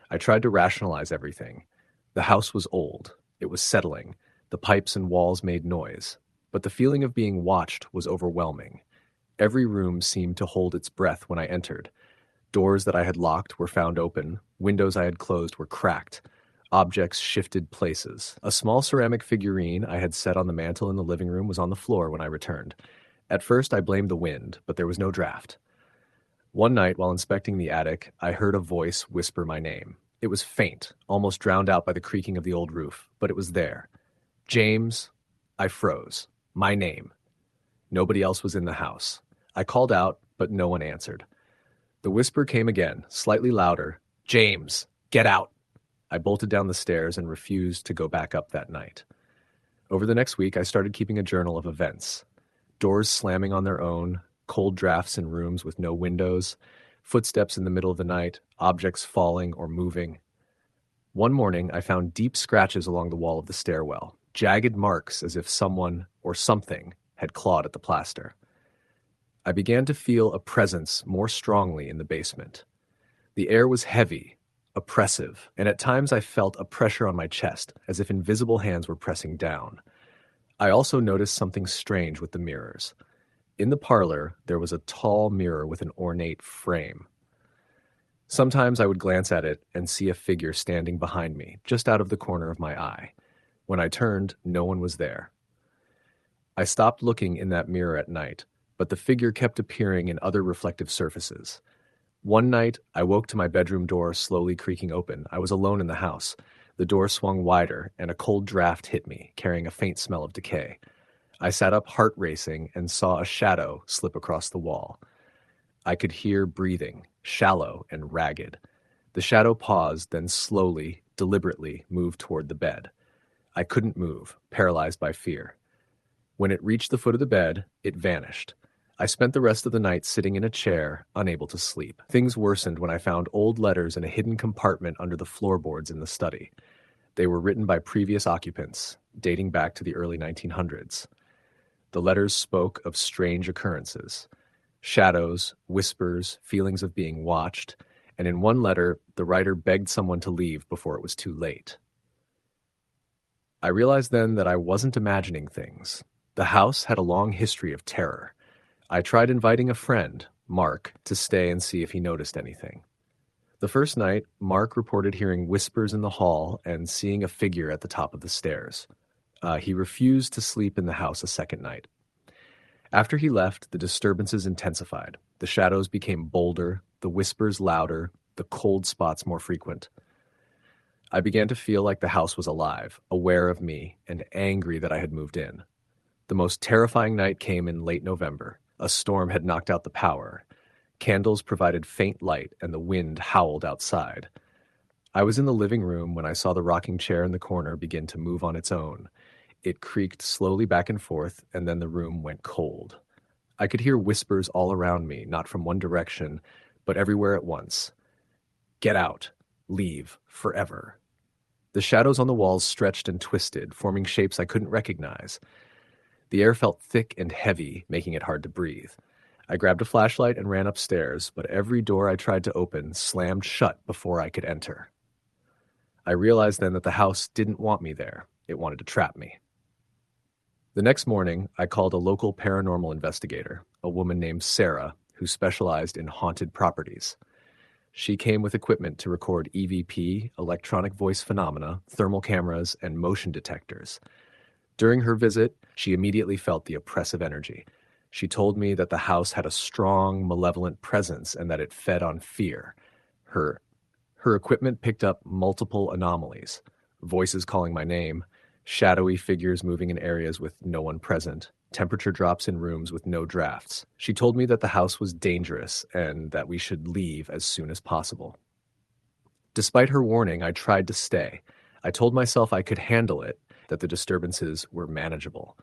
I tried to rationalize everything. The house was old. It was settling. The pipes and walls made noise. But the feeling of being watched was overwhelming. Every room seemed to hold its breath when I entered. Doors that I had locked were found open. Windows I had closed were cracked. Objects shifted places. A small ceramic figurine I had set on the mantel in the living room was on the floor when I returned. At first, I blamed the wind, but there was no draft. One night, while inspecting the attic, I heard a voice whisper my name. It was faint, almost drowned out by the creaking of the old roof, but it was there. James. I froze. My name. Nobody else was in the house. I called out, but no one answered. The whisper came again, slightly louder. James, get out. I bolted down the stairs and refused to go back up that night. Over the next week, I started keeping a journal of events. Doors slamming on their own, cold drafts in rooms with no windows, footsteps in the middle of the night, objects falling or moving. One morning, I found deep scratches along the wall of the stairwell, jagged marks as if someone or something had clawed at the plaster. I began to feel a presence more strongly in the basement. The air was heavy, oppressive, and at times I felt a pressure on my chest, as if invisible hands were pressing down. I also noticed something strange with the mirrors. In the parlor, there was a tall mirror with an ornate frame. Sometimes I would glance at it and see a figure standing behind me, just out of the corner of my eye. When I turned, no one was there. I stopped looking in that mirror at night, but the figure kept appearing in other reflective surfaces. One night, I woke to my bedroom door slowly creaking open. I was alone in the house. The door swung wider, and a cold draft hit me, carrying a faint smell of decay. I sat up, heart racing, and saw a shadow slip across the wall. I could hear breathing, shallow and ragged. The shadow paused, then slowly, deliberately moved toward the bed. I couldn't move, paralyzed by fear. When it reached the foot of the bed, it vanished. I spent the rest of the night sitting in a chair, unable to sleep. Things worsened when I found old letters in a hidden compartment under the floorboards in the study. They were written by previous occupants, dating back to the early 1900s. The letters spoke of strange occurrences, shadows, whispers, feelings of being watched, and in one letter, the writer begged someone to leave before it was too late. I realized then that I wasn't imagining things. The house had a long history of terror. I tried inviting a friend, Mark, to stay and see if he noticed anything. The first night, Mark reported hearing whispers in the hall and seeing a figure at the top of the stairs. He refused to sleep in the house a second night. After he left, the disturbances intensified. The shadows became bolder, the whispers louder, the cold spots more frequent. I began to feel like the house was alive, aware of me, and angry that I had moved in. The most terrifying night came in late November. A storm had knocked out the power. Candles provided faint light, and the wind howled outside. I was in the living room when I saw the rocking chair in the corner begin to move on its own. It creaked slowly back and forth, and then the room went cold. I could hear whispers all around me, not from one direction, but everywhere at once. Get out. Leave. Forever. The shadows on the walls stretched and twisted, forming shapes I couldn't recognize. The air felt thick and heavy, making it hard to breathe. I grabbed a flashlight and ran upstairs, but every door I tried to open slammed shut before I could enter. I realized then that the house didn't want me there. It wanted to trap me. The next morning, I called a local paranormal investigator, a woman named Sarah, who specialized in haunted properties. She came with equipment to record EVP, electronic voice phenomena, thermal cameras, and motion detectors. During her visit, she immediately felt the oppressive energy. She told me that the house had a strong, malevolent presence and that it fed on fear. Her equipment picked up multiple anomalies: voices calling my name, shadowy figures moving in areas with no one present, temperature drops in rooms with no drafts. She told me that the house was dangerous and that we should leave as soon as possible. Despite her warning, I tried to stay. I told myself I could handle it, that the disturbances were manageable.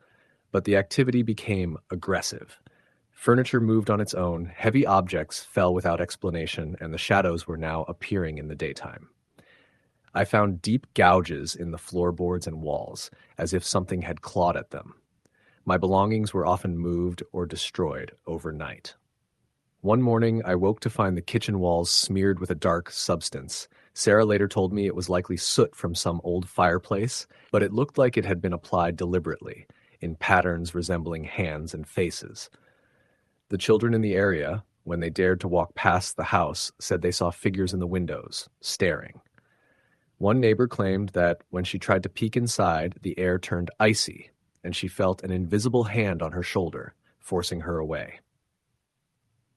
But the activity became aggressive. Furniture moved on its own, heavy objects fell without explanation, and the shadows were now appearing in the daytime. I found deep gouges in the floorboards and walls, as if something had clawed at them. My belongings were often moved or destroyed overnight. One morning, I woke to find the kitchen walls smeared with a dark substance. Sarah later told me it was likely soot from some old fireplace, but it looked like it had been applied deliberately, in patterns resembling hands and faces. The children in the area, when they dared to walk past the house, said they saw figures in the windows, staring. One neighbor claimed that when she tried to peek inside, the air turned icy, and she felt an invisible hand on her shoulder, forcing her away.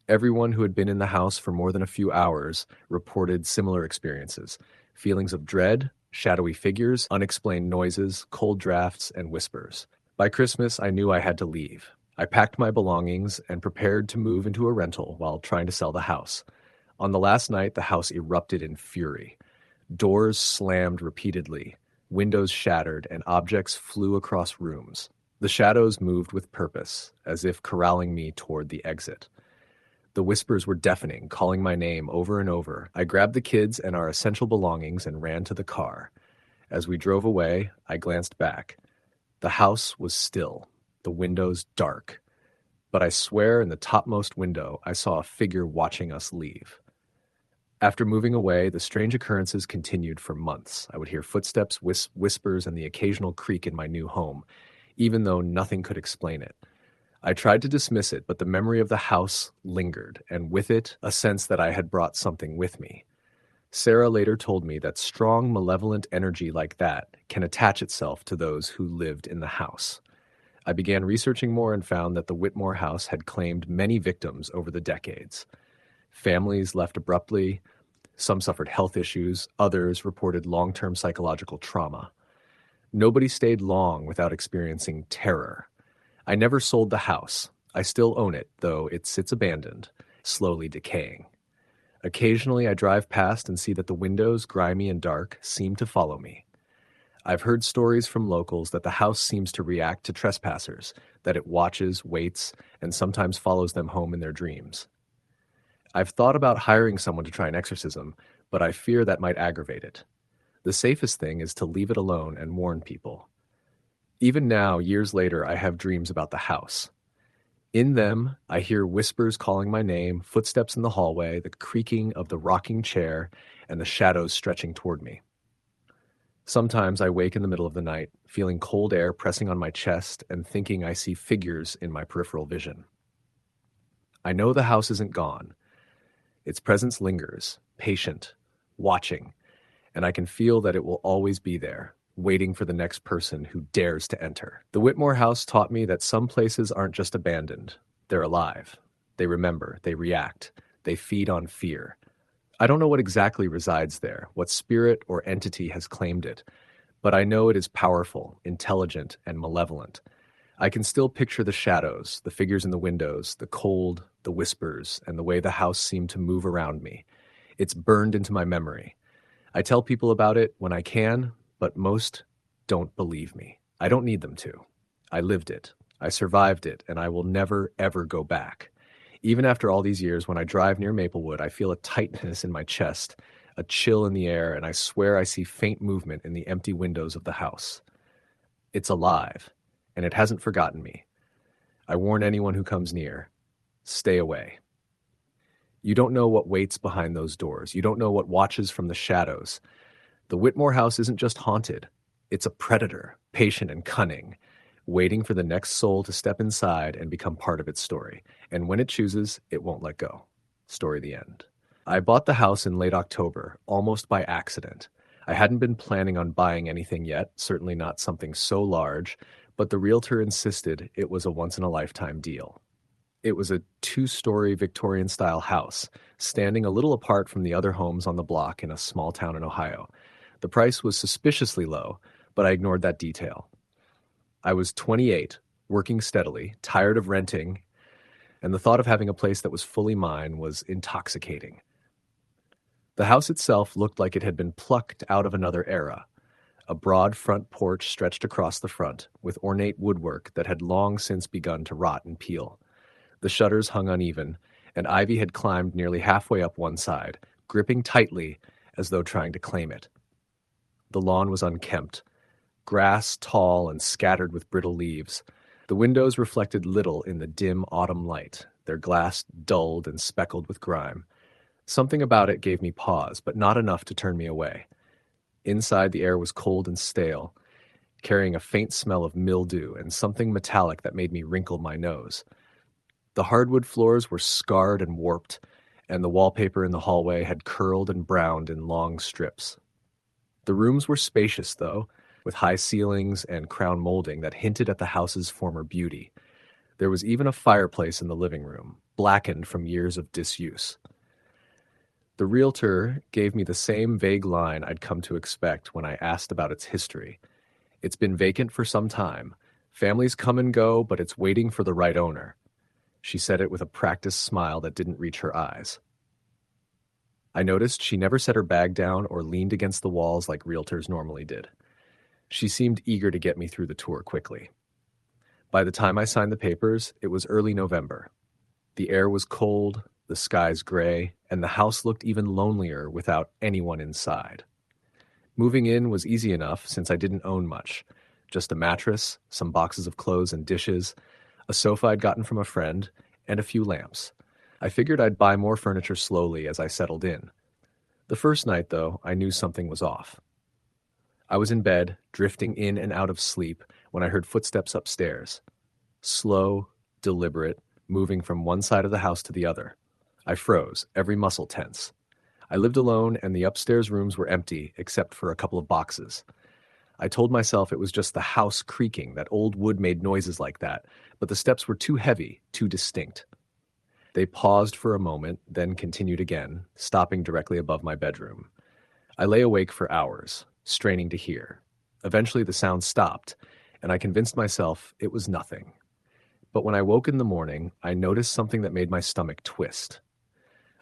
Everyone who had been in the house for more than a few hours reported similar experiences: feelings of dread, shadowy figures, unexplained noises, cold drafts, and whispers. By Christmas, I knew I had to leave. I packed my belongings and prepared to move into a rental while trying to sell the house. On the last night, the house erupted in fury. Doors slammed repeatedly, windows shattered, and objects flew across rooms. The shadows moved with purpose, as if corralling me toward the exit. The whispers were deafening, calling my name over and over. I grabbed the kids and our essential belongings and ran to the car. As we drove away, I glanced back. The house was still, the windows dark. But I swear in the topmost window, I saw a figure watching us leave. After moving away, the strange occurrences continued for months. I would hear footsteps, whispers, and the occasional creak in my new home, even though nothing could explain it. I tried to dismiss it, but the memory of the house lingered, and with it, a sense that I had brought something with me. Sarah later told me that strong, malevolent energy like that can attach itself to those who lived in the house. I began researching more and found that the Whitmore house had claimed many victims over the decades. Families left abruptly, some suffered health issues, others reported long-term psychological trauma. Nobody stayed long without experiencing terror. I never sold the house. I still own it, though it sits abandoned, slowly decaying. Occasionally I drive past and see that the windows, grimy and dark, seem to follow me. I've heard stories from locals that the house seems to react to trespassers, that it watches, waits, and sometimes follows them home in their dreams. I've thought about hiring someone to try an exorcism, but I fear that might aggravate it. The safest thing is to leave it alone and warn people. Even now, years later, I have dreams about the house. In them, I hear whispers calling my name, footsteps in the hallway, the creaking of the rocking chair, and the shadows stretching toward me. Sometimes I wake in the middle of the night, feeling cold air pressing on my chest and thinking I see figures in my peripheral vision. I know the house isn't gone. Its presence lingers, patient, watching, and I can feel that it will always be there, waiting for the next person who dares to enter. The Whitmore house taught me that some places aren't just abandoned. They're alive. They remember. They react. They feed on fear. I don't know what exactly resides there, what spirit or entity has claimed it, but I know it is powerful, intelligent, and malevolent. I can still picture the shadows, the figures in the windows, the cold, the whispers, and the way the house seemed to move around me. It's burned into my memory. I tell people about it when I can, but most don't believe me. I don't need them to. I lived it. I survived it, and I will never, ever go back. Even after all these years, when I drive near Maplewood, I feel a tightness in my chest, a chill in the air, and I swear I see faint movement in the empty windows of the house. It's alive, and it hasn't forgotten me. I warn anyone who comes near, stay away. You don't know what waits behind those doors. You don't know what watches from the shadows. The Whitmore house isn't just haunted. It's a predator, patient and cunning, waiting for the next soul to step inside and become part of its story. And when it chooses, it won't let go. Story the end. I bought the house in late October, almost by accident. I hadn't been planning on buying anything yet, certainly not something so large, but the realtor insisted it was a once-in-a-lifetime deal. It was a 2-story Victorian-style house, standing a little apart from the other homes on the block in a small town in Ohio. The price was suspiciously low, but I ignored that detail. I was 28, working steadily, tired of renting, and the thought of having a place that was fully mine was intoxicating. The house itself looked like it had been plucked out of another era. A broad front porch stretched across the front, with ornate woodwork that had long since begun to rot and peel. The shutters hung uneven, and ivy had climbed nearly halfway up one side, gripping tightly as though trying to claim it. The lawn was unkempt, grass tall and scattered with brittle leaves. The windows reflected little in the dim autumn light, their glass dulled and speckled with grime. Something about it gave me pause, but not enough to turn me away. Inside, the air was cold and stale, carrying a faint smell of mildew and something metallic that made me wrinkle my nose. The hardwood floors were scarred and warped, and the wallpaper in the hallway had curled and browned in long strips. The rooms were spacious, though, with high ceilings and crown molding that hinted at the house's former beauty. There was even a fireplace in the living room, blackened from years of disuse. The realtor gave me the same vague line I'd come to expect when I asked about its history. It's been vacant for some time. Families come and go, but it's waiting for the right owner. She said it with a practiced smile that didn't reach her eyes. I noticed she never set her bag down or leaned against the walls like realtors normally did. She seemed eager to get me through the tour quickly. By the time I signed the papers, it was early November. The air was cold, the skies gray, and the house looked even lonelier without anyone inside. Moving in was easy enough since I didn't own much. Just a mattress, some boxes of clothes and dishes, a sofa I'd gotten from a friend, and a few lamps. I figured I'd buy more furniture slowly as I settled in. The first night, though, I knew something was off. I was in bed, drifting in and out of sleep, when I heard footsteps upstairs. Slow, deliberate, moving from one side of the house to the other. I froze, every muscle tense. I lived alone, and the upstairs rooms were empty, except for a couple of boxes. I told myself it was just the house creaking, that old wood made noises like that, but the steps were too heavy, too distinct. They paused for a moment, then continued again, stopping directly above my bedroom. I lay awake for hours, straining to hear. Eventually the sound stopped, and I convinced myself it was nothing. But when I woke in the morning, I noticed something that made my stomach twist.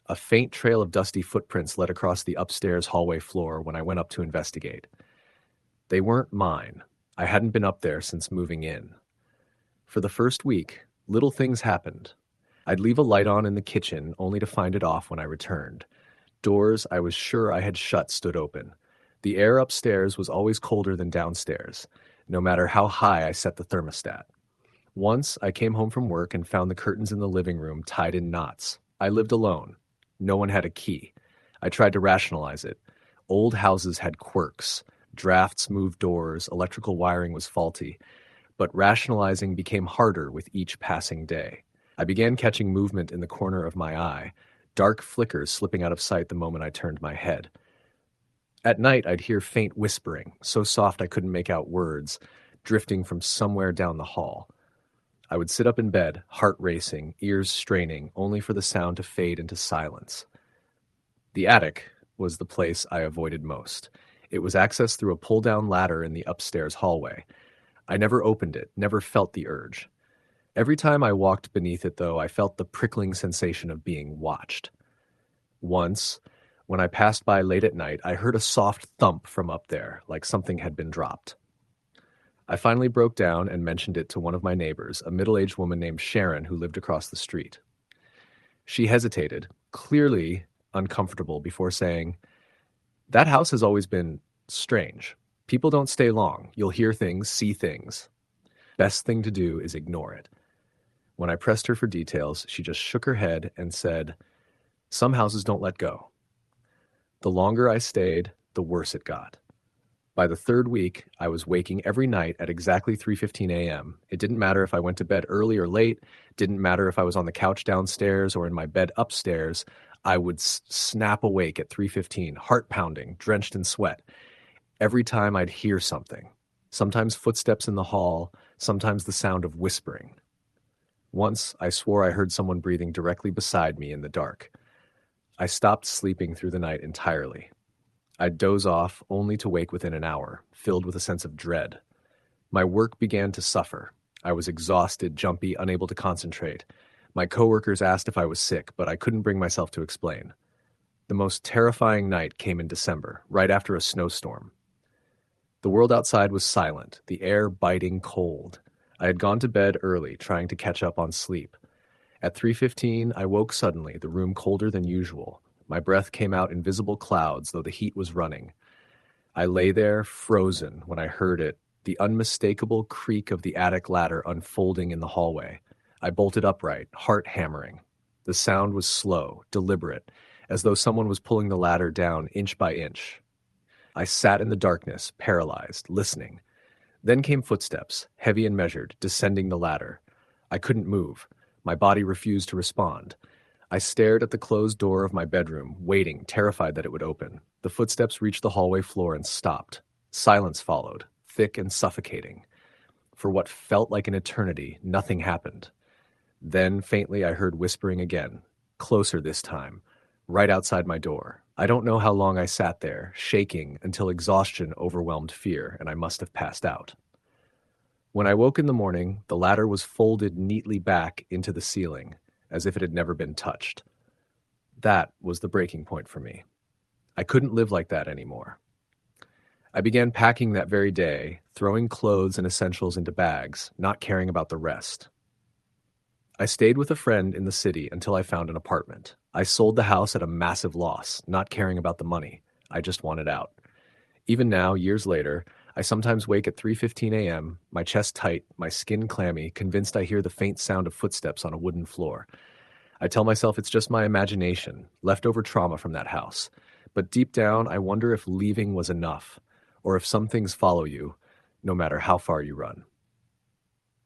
A faint trail of dusty footprints led across the upstairs hallway floor when I went up to investigate. They weren't mine. I hadn't been up there since moving in. For the first week, little things happened. I'd leave a light on in the kitchen only to find it off when I returned. Doors I was sure I had shut stood open. The air upstairs was always colder than downstairs, no matter how high I set the thermostat. Once, I came home from work and found the curtains in the living room tied in knots. I lived alone. No one had a key. I tried to rationalize it. Old houses had quirks. Drafts moved doors, electrical wiring was faulty. But rationalizing became harder with each passing day. I began catching movement in the corner of my eye, dark flickers slipping out of sight the moment I turned my head. At night, I'd hear faint whispering, so soft I couldn't make out words, drifting from somewhere down the hall. I would sit up in bed, heart racing, ears straining, only for the sound to fade into silence. The attic was the place I avoided most. It was accessed through a pull-down ladder in the upstairs hallway. I never opened it, never felt the urge. Every time I walked beneath it, though, I felt the prickling sensation of being watched. Once, when I passed by late at night, I heard a soft thump from up there, like something had been dropped. I finally broke down and mentioned it to one of my neighbors, a middle-aged woman named Sharon who lived across the street. She hesitated, clearly uncomfortable, before saying, "That house has always been strange. People don't stay long. You'll hear things, see things. Best thing to do is ignore it." When I pressed her for details, she just shook her head and said, "Some houses don't let go." The longer I stayed, the worse it got. By the third week, I was waking every night at exactly 3:15 a.m. It didn't matter if I went to bed early or late, didn't matter if I was on the couch downstairs or in my bed upstairs. I would snap awake at 3:15, heart pounding, drenched in sweat, every time I'd hear something. Sometimes footsteps in the hall, sometimes the sound of whispering. Once, I swore I heard someone breathing directly beside me in the dark. I stopped sleeping through the night entirely. I'd doze off, only to wake within an hour, filled with a sense of dread. My work began to suffer. I was exhausted, jumpy, unable to concentrate. My coworkers asked if I was sick, but I couldn't bring myself to explain. The most terrifying night came in December, right after a snowstorm. The world outside was silent, the air biting cold. I had gone to bed early, trying to catch up on sleep. At 3:15, I woke suddenly, the room colder than usual. My breath came out in visible clouds, though the heat was running. I lay there, frozen, when I heard it, the unmistakable creak of the attic ladder unfolding in the hallway. I bolted upright, heart hammering. The sound was slow, deliberate, as though someone was pulling the ladder down inch by inch. I sat in the darkness, paralyzed, listening. Then came footsteps, heavy and measured, descending the ladder. I couldn't move. My body refused to respond. I stared at the closed door of my bedroom, waiting, terrified that it would open. The footsteps reached the hallway floor and stopped. Silence followed, thick and suffocating. For what felt like an eternity, nothing happened. Then, faintly, I heard whispering again, closer this time, right outside my door. I don't know how long I sat there, shaking until exhaustion overwhelmed fear, and I must have passed out. When I woke in the morning, the ladder was folded neatly back into the ceiling, as if it had never been touched. That was the breaking point for me. I couldn't live like that anymore. I began packing that very day, throwing clothes and essentials into bags, not caring about the rest. I stayed with a friend in the city until I found an apartment. I sold the house at a massive loss, not caring about the money. I just wanted out. Even now, years later, I sometimes wake at 3:15 a.m., my chest tight, my skin clammy, convinced I hear the faint sound of footsteps on a wooden floor. I tell myself it's just my imagination, leftover trauma from that house. But deep down, I wonder if leaving was enough, or if some things follow you, no matter how far you run.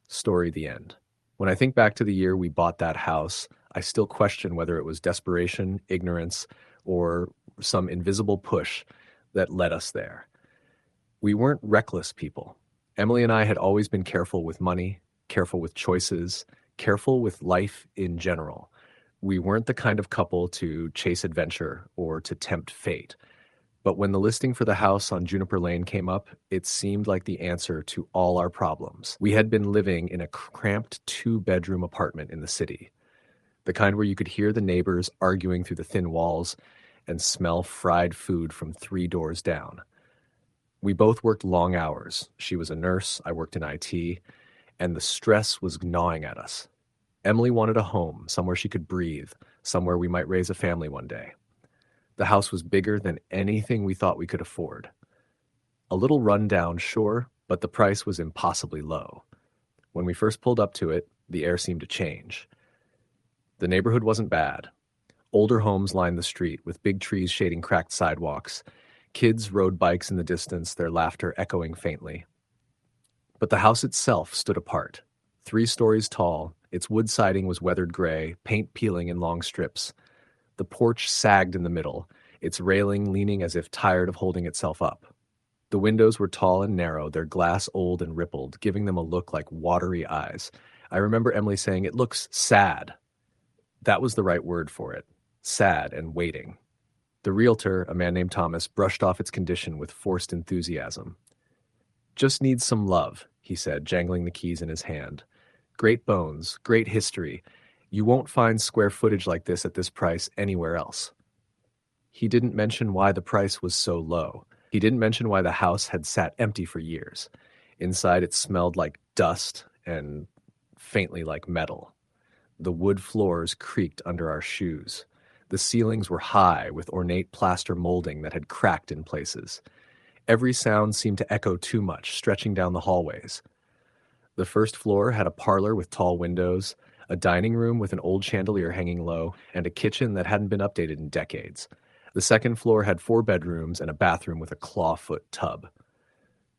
Story the end. When I think back to the year we bought that house, I still question whether it was desperation, ignorance, or some invisible push that led us there. We weren't reckless people. Emily and I had always been careful with money, careful with choices, careful with life in general. We weren't the kind of couple to chase adventure or to tempt fate. But when the listing for the house on Juniper Lane came up, it seemed like the answer to all our problems. We had been living in a cramped 2-bedroom apartment in the city, the kind where you could hear the neighbors arguing through the thin walls and smell fried food from 3 doors down. We both worked long hours. She was a nurse, I worked in IT, and the stress was gnawing at us. Emily wanted a home, somewhere she could breathe, somewhere we might raise a family one day. The house was bigger than anything we thought we could afford. A little rundown, sure, but the price was impossibly low. When we first pulled up to it, the air seemed to change. The neighborhood wasn't bad. Older homes lined the street, with big trees shading cracked sidewalks. Kids rode bikes in the distance, their laughter echoing faintly. But the house itself stood apart. 3 stories tall, its wood siding was weathered gray, paint peeling in long strips. The porch sagged in the middle, its railing leaning as if tired of holding itself up. The windows were tall and narrow, their glass old and rippled, giving them a look like watery eyes. I remember Emily saying, "It looks sad." That was the right word for it. Sad and waiting. The realtor, a man named Thomas, brushed off its condition with forced enthusiasm. "Just needs some love," he said, jangling the keys in his hand. Great bones, great history. You won't find square footage like this at this price anywhere else. He didn't mention why the price was so low. He didn't mention why the house had sat empty for years. Inside, it smelled like dust and faintly like metal. The wood floors creaked under our shoes. The ceilings were high with ornate plaster molding that had cracked in places. Every sound seemed to echo too much, stretching down the hallways. The first floor had a parlor with tall windows, a dining room with an old chandelier hanging low, and a kitchen that hadn't been updated in decades. The second floor had 4 bedrooms and a bathroom with a clawfoot tub.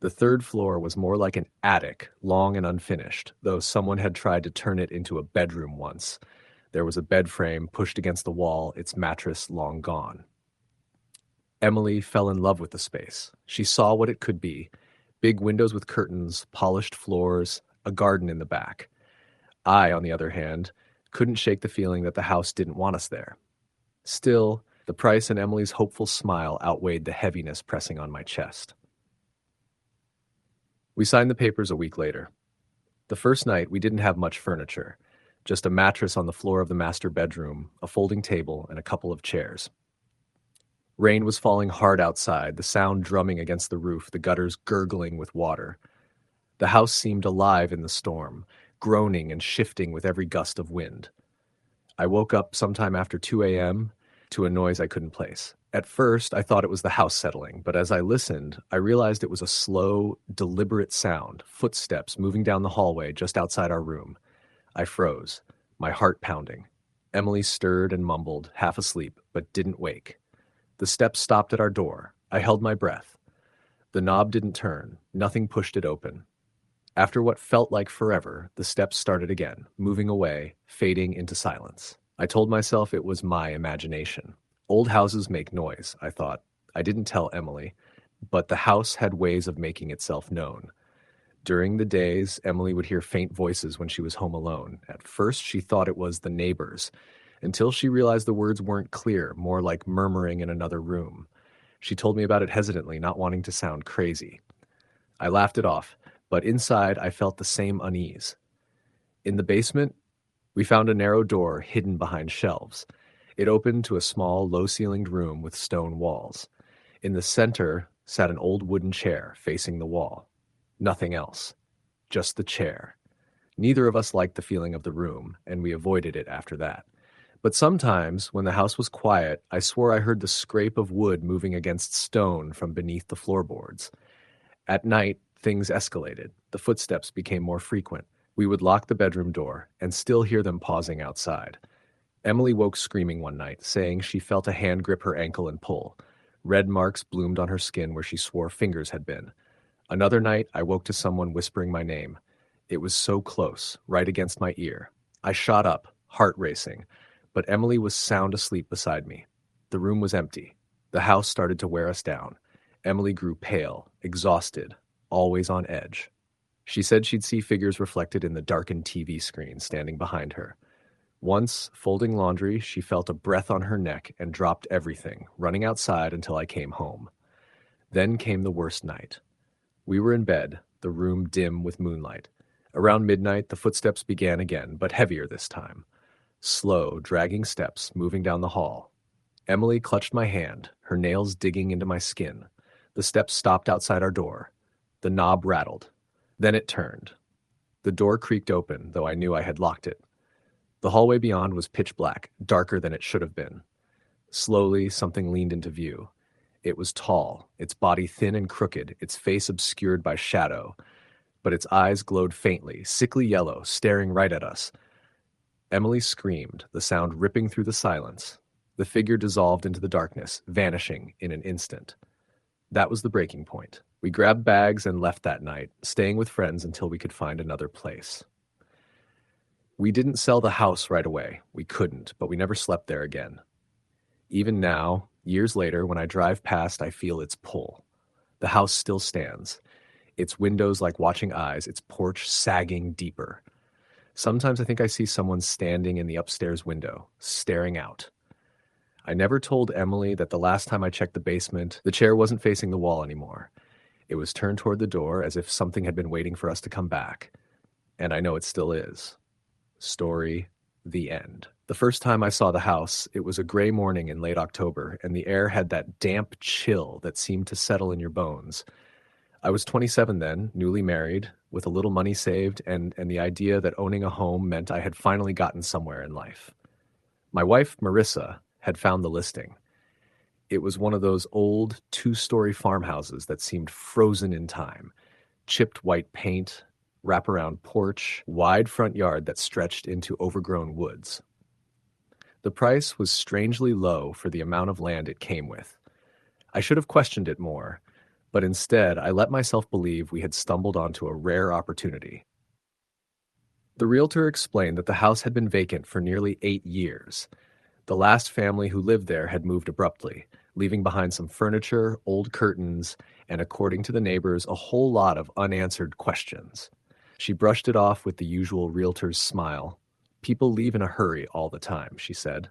The third floor was more like an attic, long and unfinished, though someone had tried to turn it into a bedroom once. There was a bed frame pushed against the wall, its mattress long gone. Emily fell in love with the space. She saw what it could be: big windows with curtains, polished floors, a garden in the back. I, on the other hand, couldn't shake the feeling that the house didn't want us there. Still, the price and Emily's hopeful smile outweighed the heaviness pressing on my chest. We signed the papers a week later. The first night, we didn't have much furniture, just a mattress on the floor of the master bedroom, a folding table, and a couple of chairs. Rain was falling hard outside, the sound drumming against the roof, the gutters gurgling with water. The house seemed alive in the storm, groaning and shifting with every gust of wind. I woke up sometime after 2 a.m. to a noise I couldn't place. At first, I thought it was the house settling, but as I listened, I realized it was a slow, deliberate sound, footsteps moving down the hallway just outside our room. I froze, my heart pounding. Emily stirred and mumbled, half asleep, but didn't wake. The steps stopped at our door. I held my breath. The knob didn't turn. Nothing pushed it open. After what felt like forever, the steps started again, moving away, fading into silence. I told myself it was my imagination. Old houses make noise, I thought. I didn't tell Emily, but the house had ways of making itself known. During the days, Emily would hear faint voices when she was home alone. At first, she thought it was the neighbors, until she realized the words weren't clear, more like murmuring in another room. She told me about it hesitantly, not wanting to sound crazy. I laughed it off, but inside I felt the same unease. In the basement, we found a narrow door hidden behind shelves. It opened to a small, low-ceilinged room with stone walls. In the center sat an old wooden chair facing the wall. Nothing else. Just the chair. Neither of us liked the feeling of the room, and we avoided it after that. But sometimes, when the house was quiet, I swore I heard the scrape of wood moving against stone from beneath the floorboards. At night, things escalated. The footsteps became more frequent. We would lock the bedroom door and still hear them pausing outside. Emily woke screaming one night, saying she felt a hand grip her ankle and pull. Red marks bloomed on her skin where she swore fingers had been. Another night, I woke to someone whispering my name. It was so close, right against my ear. I shot up, heart racing, but Emily was sound asleep beside me. The room was empty. The house started to wear us down. Emily grew pale, exhausted, always on edge. She said she'd see figures reflected in the darkened TV screen standing behind her. Once, folding laundry, she felt a breath on her neck and dropped everything, running outside until I came home. Then came the worst night. We were in bed, the room dim with moonlight. Around midnight, the footsteps began again, but heavier this time. Slow, dragging steps moving down the hall. Emily clutched my hand, her nails digging into my skin. The steps stopped outside our door. The knob rattled. Then it turned. The door creaked open, though I knew I had locked it. The hallway beyond was pitch black, darker than it should have been. Slowly, something leaned into view. It was tall, its body thin and crooked, its face obscured by shadow, but its eyes glowed faintly, sickly yellow, staring right at us. Emily screamed, the sound ripping through the silence. The figure dissolved into the darkness, vanishing in an instant. That was the breaking point. We grabbed bags and left that night, staying with friends until we could find another place. We didn't sell the house right away. We couldn't, but we never slept there again. Even now, years later, when I drive past, I feel its pull. The house still stands. Its windows like watching eyes, its porch sagging deeper. Sometimes I think I see someone standing in the upstairs window, staring out. I never told Emily that the last time I checked the basement, the chair wasn't facing the wall anymore. It was turned toward the door as if something had been waiting for us to come back. and I know it still is. Story, the end. The first time I saw the house, it was a gray morning in late October, and the air had that damp chill that seemed to settle in your bones. I was 27 then, newly married, with a little money saved, and the idea that owning a home meant I had finally gotten somewhere in life. My wife, Marissa, had found the listing. It was one of those old two-story farmhouses that seemed frozen in time. Chipped white paint, wraparound porch, wide front yard that stretched into overgrown woods. The price was strangely low for the amount of land it came with. I should have questioned it more, but instead I let myself believe we had stumbled onto a rare opportunity. The realtor explained that the house had been vacant for nearly 8 years. The last family who lived there had moved abruptly, leaving behind some furniture, old curtains, and according to the neighbors, a whole lot of unanswered questions. She brushed it off with the usual realtor's smile. People leave in a hurry all the time, she said.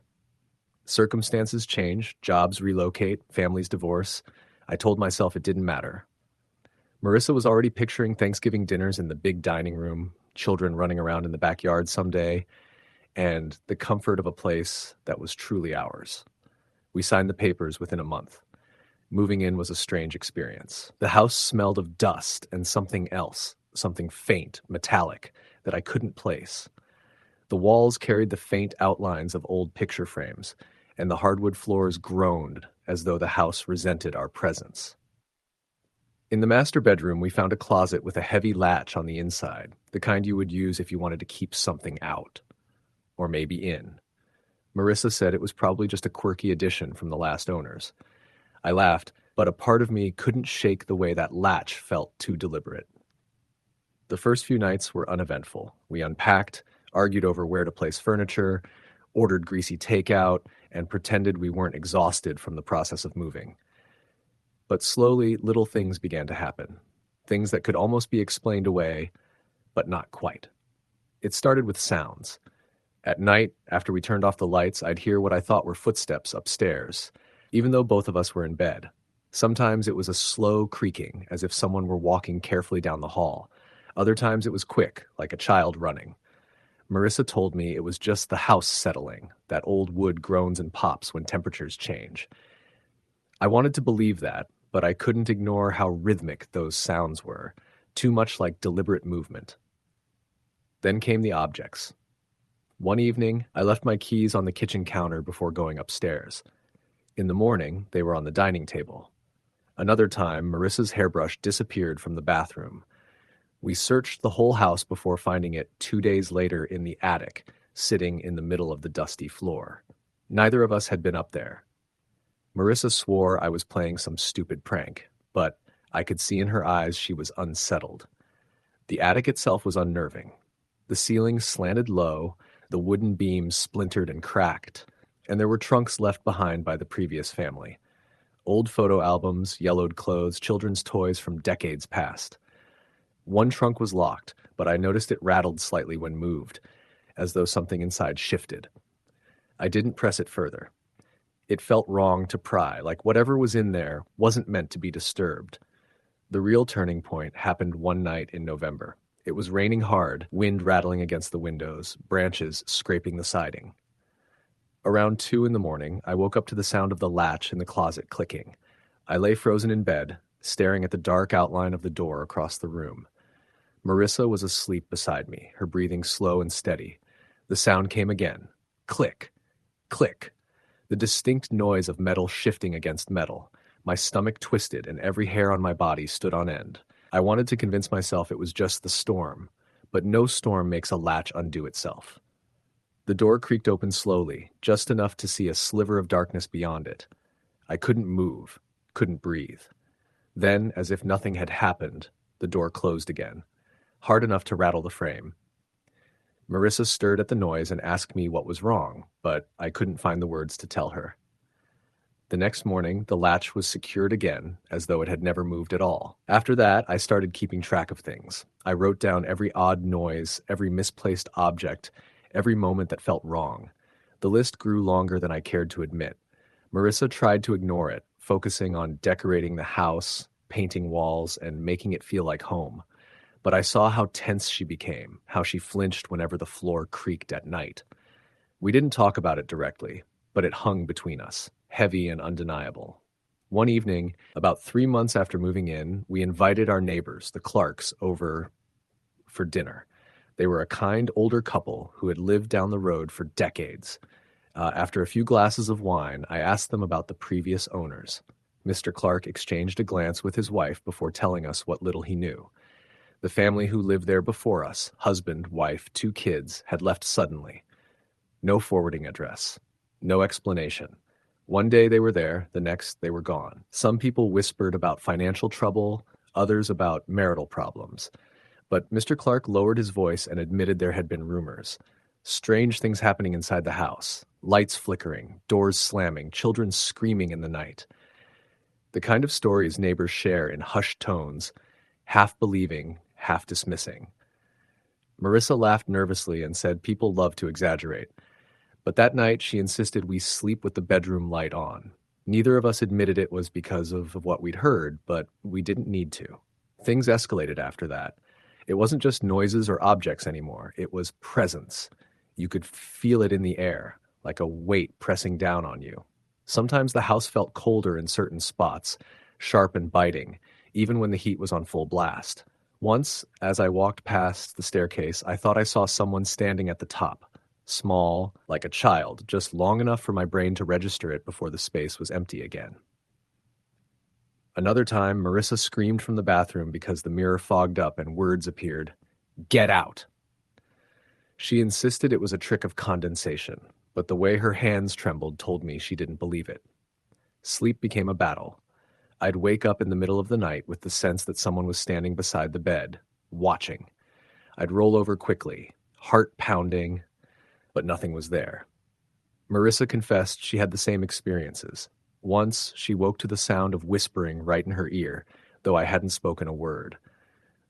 Circumstances change, jobs relocate, families divorce. I told myself it didn't matter. Marissa was already picturing Thanksgiving dinners in the big dining room, children running around in the backyard someday, and the comfort of a place that was truly ours. We signed the papers within a month. Moving in was a strange experience. The house smelled of dust and something else, something faint, metallic, that I couldn't place. The walls carried the faint outlines of old picture frames, and the hardwood floors groaned as though the house resented our presence. In the master bedroom, we found a closet with a heavy latch on the inside, the kind you would use if you wanted to keep something out. Or maybe in. Marissa said it was probably just a quirky addition from the last owners. I laughed, but a part of me couldn't shake the way that latch felt too deliberate. The first few nights were uneventful. We unpacked, argued over where to place furniture, ordered greasy takeout, and pretended we weren't exhausted from the process of moving. But slowly, little things began to happen. Things that could almost be explained away, but not quite. It started with sounds. At night, after we turned off the lights, I'd hear what I thought were footsteps upstairs, even though both of us were in bed. Sometimes it was a slow creaking, as if someone were walking carefully down the hall. Other times it was quick, like a child running. Marissa told me it was just the house settling, that old wood groans and pops when temperatures change. I wanted to believe that, but I couldn't ignore how rhythmic those sounds were, too much like deliberate movement. Then came the objects. One evening, I left my keys on the kitchen counter before going upstairs. In the morning, they were on the dining table. Another time, Marissa's hairbrush disappeared from the bathroom. We searched the whole house before finding it 2 days later in the attic, sitting in the middle of the dusty floor. Neither of us had been up there. Marissa swore I was playing some stupid prank, but I could see in her eyes she was unsettled. The attic itself was unnerving. The ceiling slanted low, the wooden beams splintered and cracked, and there were trunks left behind by the previous family. Old photo albums, yellowed clothes, children's toys from decades past. One trunk was locked, but I noticed it rattled slightly when moved, as though something inside shifted. I didn't press it further. It felt wrong to pry, like whatever was in there wasn't meant to be disturbed. The real turning point happened one night in November. It was raining hard, wind rattling against the windows, branches scraping the siding. Around 2 in the morning, I woke up to the sound of the latch in the closet clicking. I lay frozen in bed, staring at the dark outline of the door across the room. Marissa was asleep beside me, her breathing slow and steady. The sound came again. Click. Click. The distinct noise of metal shifting against metal. My stomach twisted and every hair on my body stood on end. I wanted to convince myself it was just the storm, but no storm makes a latch undo itself. The door creaked open slowly, just enough to see a sliver of darkness beyond it. I couldn't move, couldn't breathe. Then, as if nothing had happened, the door closed again, hard enough to rattle the frame. Marissa stirred at the noise and asked me what was wrong, but I couldn't find the words to tell her. The next morning, the latch was secured again, as though it had never moved at all. After that, I started keeping track of things. I wrote down every odd noise, every misplaced object, every moment that felt wrong. The list grew longer than I cared to admit. Marissa tried to ignore it, focusing on decorating the house, painting walls, and making it feel like home. but I saw how tense she became, how she flinched whenever the floor creaked at night. We didn't talk about it directly, but it hung between us, heavy and undeniable. One evening, about 3 months after moving in, we invited our neighbors, the Clarks, over for dinner. They were a kind older couple who had lived down the road for decades. After a few glasses of wine, I asked them about the previous owners. Mr. Clark exchanged a glance with his wife before telling us what little he knew. The family who lived there before us, husband, wife, 2 kids, had left suddenly. No forwarding address. No explanation. One day they were there, the next they were gone. Some people whispered about financial trouble, others about marital problems. But Mr. Clark lowered his voice and admitted there had been rumors. Strange things happening inside the house. Lights flickering, doors slamming, children screaming in the night. The kind of stories neighbors share in hushed tones, half believing, half dismissing. Marissa laughed nervously and said people love to exaggerate. But that night she insisted we sleep with the bedroom light on. Neither of us admitted it was because of what we'd heard, but we didn't need to. Things escalated after that. It wasn't just noises or objects anymore. It was presence. You could feel it in the air, like a weight pressing down on you. Sometimes the house felt colder in certain spots, sharp and biting, even when the heat was on full blast. Once, as I walked past the staircase, I thought I saw someone standing at the top, small, like a child, just long enough for my brain to register it before the space was empty again. Another time, Marissa screamed from the bathroom because the mirror fogged up and words appeared, "Get out!" She insisted it was a trick of condensation, but the way her hands trembled told me she didn't believe it. Sleep became a battle. I'd wake up in the middle of the night with the sense that someone was standing beside the bed, watching. I'd roll over quickly, heart pounding, but nothing was there. Marissa confessed she had the same experiences. Once, she woke to the sound of whispering right in her ear, though I hadn't spoken a word.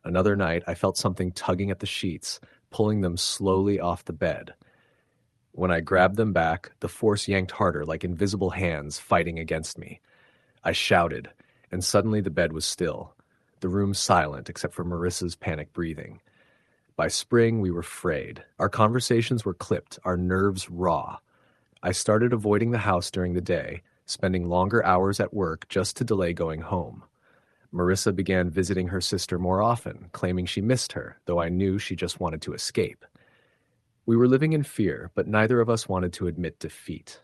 Another night, I felt something tugging at the sheets, pulling them slowly off the bed. When I grabbed them back, the force yanked harder, like invisible hands fighting against me. I shouted, and suddenly the bed was still, the room silent except for Marissa's panic breathing. By spring, we were frayed. Our conversations were clipped, our nerves raw. I started avoiding the house during the day, spending longer hours at work just to delay going home. Marissa began visiting her sister more often, claiming she missed her, though I knew she just wanted to escape. We were living in fear, but neither of us wanted to admit defeat.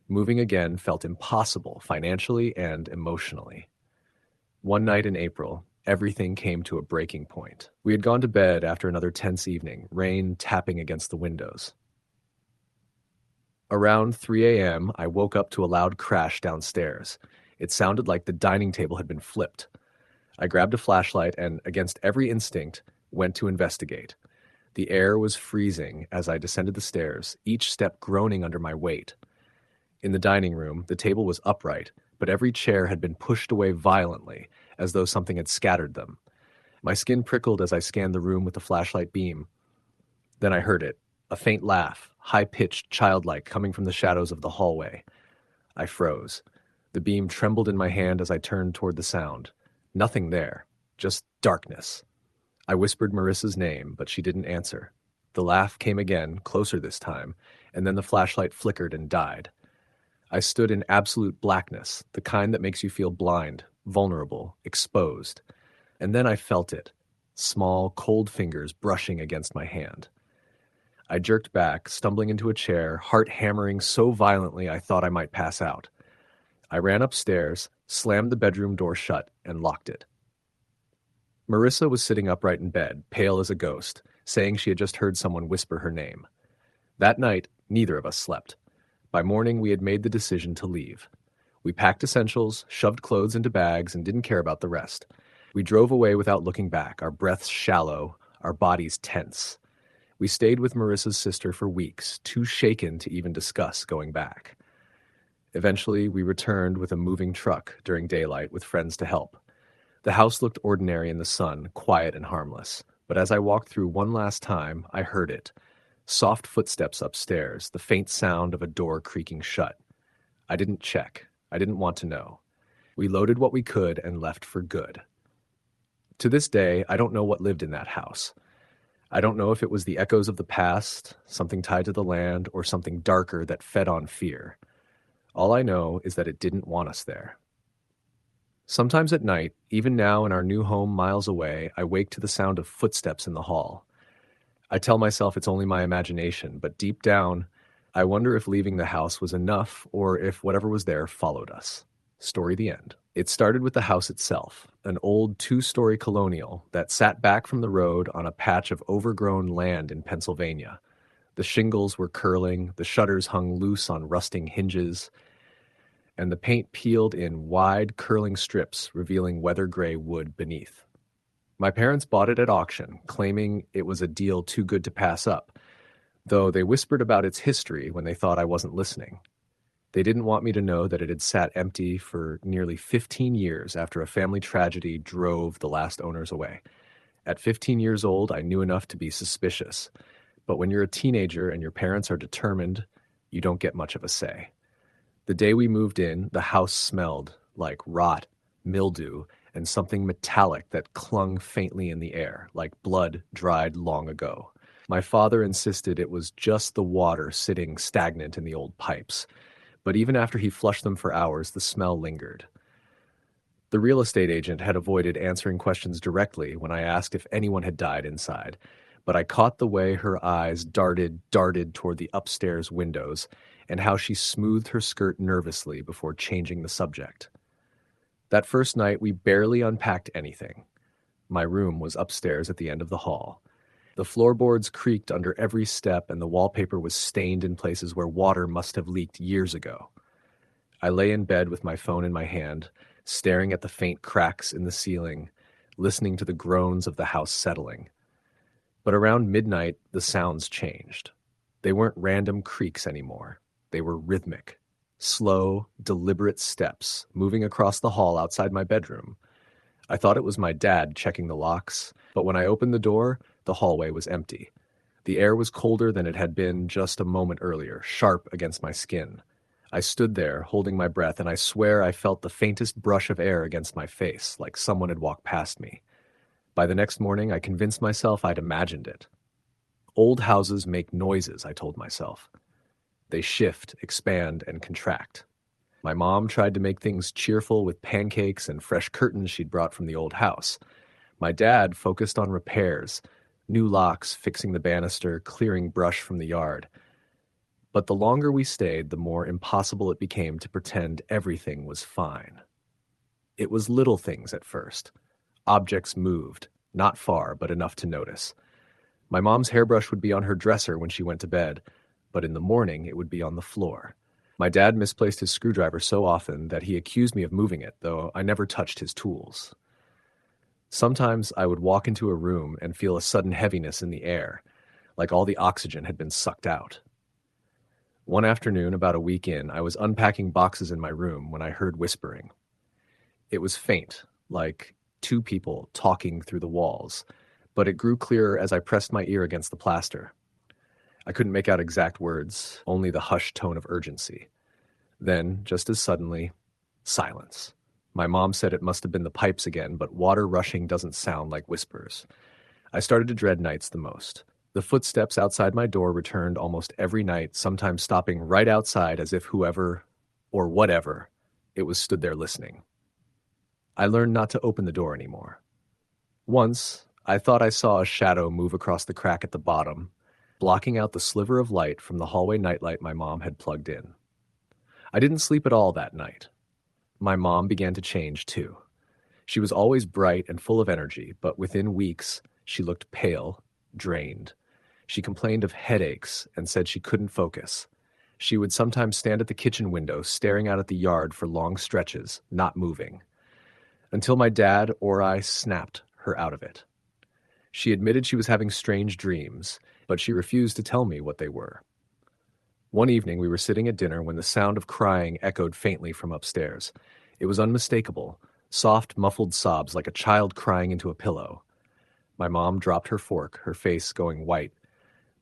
Moving again felt impossible financially and emotionally. One night in April, everything came to a breaking point. We had gone to bed after another tense evening, rain tapping against the windows. Around 3 a.m., I woke up to a loud crash downstairs. It sounded like the dining table had been flipped. I grabbed a flashlight and, against every instinct, went to investigate. The air was freezing as I descended the stairs, each step groaning under my weight. In the dining room, the table was upright, but every chair had been pushed away violently, as though something had scattered them. My skin prickled as I scanned the room with the flashlight beam. Then I heard it, a faint laugh, high-pitched, childlike, coming from the shadows of the hallway. I froze. The beam trembled in my hand as I turned toward the sound. Nothing there, just darkness. I whispered Marissa's name, but she didn't answer. The laugh came again, closer this time, and then the flashlight flickered and died. I stood in absolute blackness, the kind that makes you feel blind, vulnerable, exposed. And then I felt it, small, cold fingers brushing against my hand. I jerked back, stumbling into a chair, heart hammering so violently I thought I might pass out. I ran upstairs, slammed the bedroom door shut, and locked it. Marissa was sitting upright in bed, pale as a ghost, saying she had just heard someone whisper her name. That night, neither of us slept. By morning, we had made the decision to leave. We packed essentials, shoved clothes into bags, and didn't care about the rest. We drove away without looking back, our breaths shallow, our bodies tense. We stayed with Marissa's sister for weeks, too shaken to even discuss going back. Eventually, we returned with a moving truck during daylight with friends to help. The house looked ordinary in the sun, quiet and harmless. But as I walked through one last time, I heard it. Soft footsteps upstairs, the faint sound of a door creaking shut. I didn't check. I didn't want to know. We loaded what we could and left for good. To this day, I don't know what lived in that house. I don't know if it was the echoes of the past, something tied to the land, or something darker that fed on fear. All I know is that it didn't want us there. Sometimes at night, even now in our new home miles away, I wake to the sound of footsteps in the hall. I tell myself it's only my imagination, but deep down, I wonder if leaving the house was enough or if whatever was there followed us. Story the end. It started with the house itself, an old two-story colonial that sat back from the road on a patch of overgrown land in Pennsylvania. The shingles were curling, the shutters hung loose on rusting hinges, and the paint peeled in wide, curling strips, revealing weather-gray wood beneath. My parents bought it at auction, claiming it was a deal too good to pass up, though they whispered about its history when they thought I wasn't listening. They didn't want me to know that it had sat empty for nearly 15 years after a family tragedy drove the last owners away. At 15 years old, I knew enough to be suspicious. But when you're a teenager and your parents are determined, you don't get much of a say. The day we moved in, the house smelled like rot, mildew, and something metallic that clung faintly in the air, like blood dried long ago. My father insisted it was just the water sitting stagnant in the old pipes, but even after he flushed them for hours, the smell lingered. The real estate agent had avoided answering questions directly when I asked if anyone had died inside, but I caught the way her eyes darted toward the upstairs windows and how she smoothed her skirt nervously before changing the subject. That first night, we barely unpacked anything. My room was upstairs at the end of the hall. The floorboards creaked under every step, and the wallpaper was stained in places where water must have leaked years ago. I lay in bed with my phone in my hand, staring at the faint cracks in the ceiling, listening to the groans of the house settling. But around midnight, the sounds changed. They weren't random creaks anymore. They were rhythmic, slow, deliberate steps moving across the hall outside my bedroom. I thought it was my dad checking the locks, but when I opened the door, the hallway was empty. The air was colder than it had been just a moment earlier, sharp against my skin. I stood there, holding my breath, and I swear I felt the faintest brush of air against my face, like someone had walked past me. By the next morning, I convinced myself I'd imagined it. Old houses make noises, I told myself. They shift, expand, and contract. My mom tried to make things cheerful with pancakes and fresh curtains she'd brought from the old house. My dad focused on repairs, new locks, fixing the banister, clearing brush from the yard. But the longer we stayed, the more impossible it became to pretend everything was fine. It was little things at first. Objects moved, not far, but enough to notice. My mom's hairbrush would be on her dresser when she went to bed, but in the morning it would be on the floor. My dad misplaced his screwdriver so often that he accused me of moving it, though I never touched his tools. Sometimes I would walk into a room and feel a sudden heaviness in the air, like all the oxygen had been sucked out. One afternoon, about a week in, I was unpacking boxes in my room when I heard whispering. It was faint, like two people talking through the walls, but it grew clearer as I pressed my ear against the plaster. I couldn't make out exact words, only the hushed tone of urgency. Then, just as suddenly, silence. My mom said it must have been the pipes again, but water rushing doesn't sound like whispers. I started to dread nights the most. The footsteps outside my door returned almost every night, sometimes stopping right outside as if whoever, or whatever, it was stood there listening. I learned not to open the door anymore. Once, I thought I saw a shadow move across the crack at the bottom, blocking out the sliver of light from the hallway nightlight my mom had plugged in. I didn't sleep at all that night. My mom began to change too. She was always bright and full of energy, but within weeks, she looked pale, drained. She complained of headaches and said she couldn't focus. She would sometimes stand at the kitchen window, staring out at the yard for long stretches, not moving, until my dad or I snapped her out of it. She admitted she was having strange dreams, but she refused to tell me what they were. One evening, we were sitting at dinner when the sound of crying echoed faintly from upstairs. It was unmistakable, soft, muffled sobs like a child crying into a pillow. My mom dropped her fork, her face going white.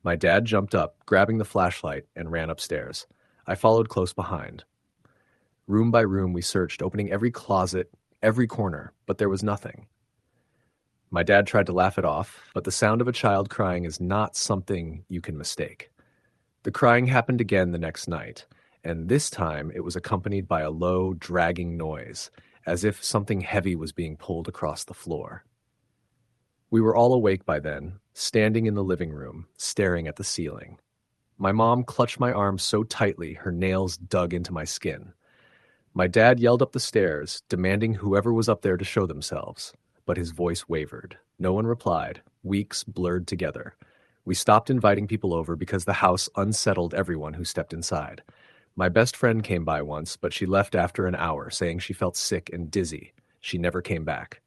My dad jumped up, grabbing the flashlight, and ran upstairs. I followed close behind. Room by room, we searched, opening every closet, every corner, but there was nothing. My dad tried to laugh it off, but the sound of a child crying is not something you can mistake. The crying happened again the next night, and this time it was accompanied by a low, dragging noise, as if something heavy was being pulled across the floor. We were all awake by then, standing in the living room, staring at the ceiling. My mom clutched my arm so tightly her nails dug into my skin. My dad yelled up the stairs, demanding whoever was up there to show themselves, but his voice wavered. No one replied. Weeks blurred together. We stopped inviting people over because the house unsettled everyone who stepped inside. My best friend came by once, but she left after an hour, saying she felt sick and dizzy. She never came back.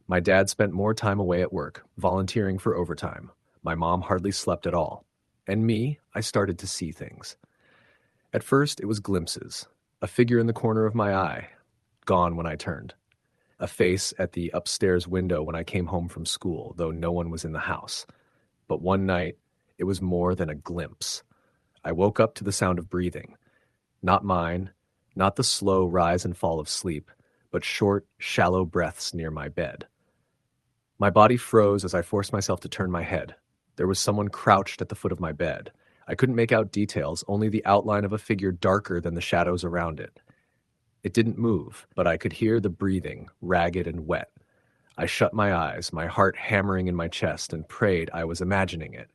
My dad spent more time away at work, volunteering for overtime. My mom hardly slept at all. And me, I started to see things. At first, it was glimpses. A figure in the corner of my eye, gone when I turned. A face at the upstairs window when I came home from school, though no one was in the house. But one night, it was more than a glimpse. I woke up to the sound of breathing. Not mine, not the slow rise and fall of sleep, but short, shallow breaths near my bed. My body froze as I forced myself to turn my head. There was someone crouched at the foot of my bed. I couldn't make out details, only the outline of a figure darker than the shadows around it. It didn't move, but I could hear the breathing, ragged and wet. I shut my eyes, my heart hammering in my chest, and prayed I was imagining it.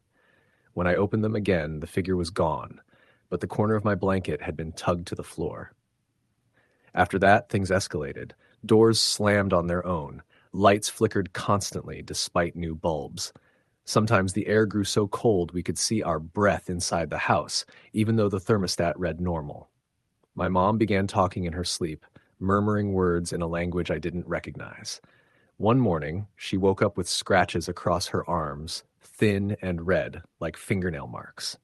When I opened them again, the figure was gone, but the corner of my blanket had been tugged to the floor. After that, things escalated. Doors slammed on their own. Lights flickered constantly despite new bulbs. Sometimes the air grew so cold we could see our breath inside the house, even though the thermostat read normal. My mom began talking in her sleep, murmuring words in a language I didn't recognize. One morning, she woke up with scratches across her arms, thin and red, like fingernail marks.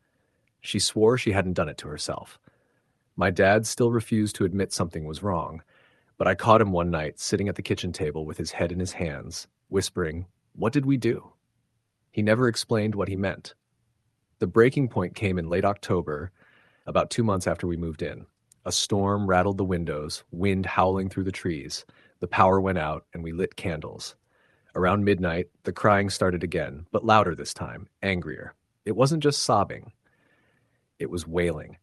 She swore she hadn't done it to herself. My dad still refused to admit something was wrong, but I caught him one night sitting at the kitchen table with his head in his hands, whispering, "What did we do?" He never explained what he meant. The breaking point came in late October, about 2 months after we moved in. A storm rattled the windows, wind howling through the trees. The power went out, and we lit candles. Around midnight, the crying started again, but louder this time, angrier. It wasn't just sobbing. It was wailing.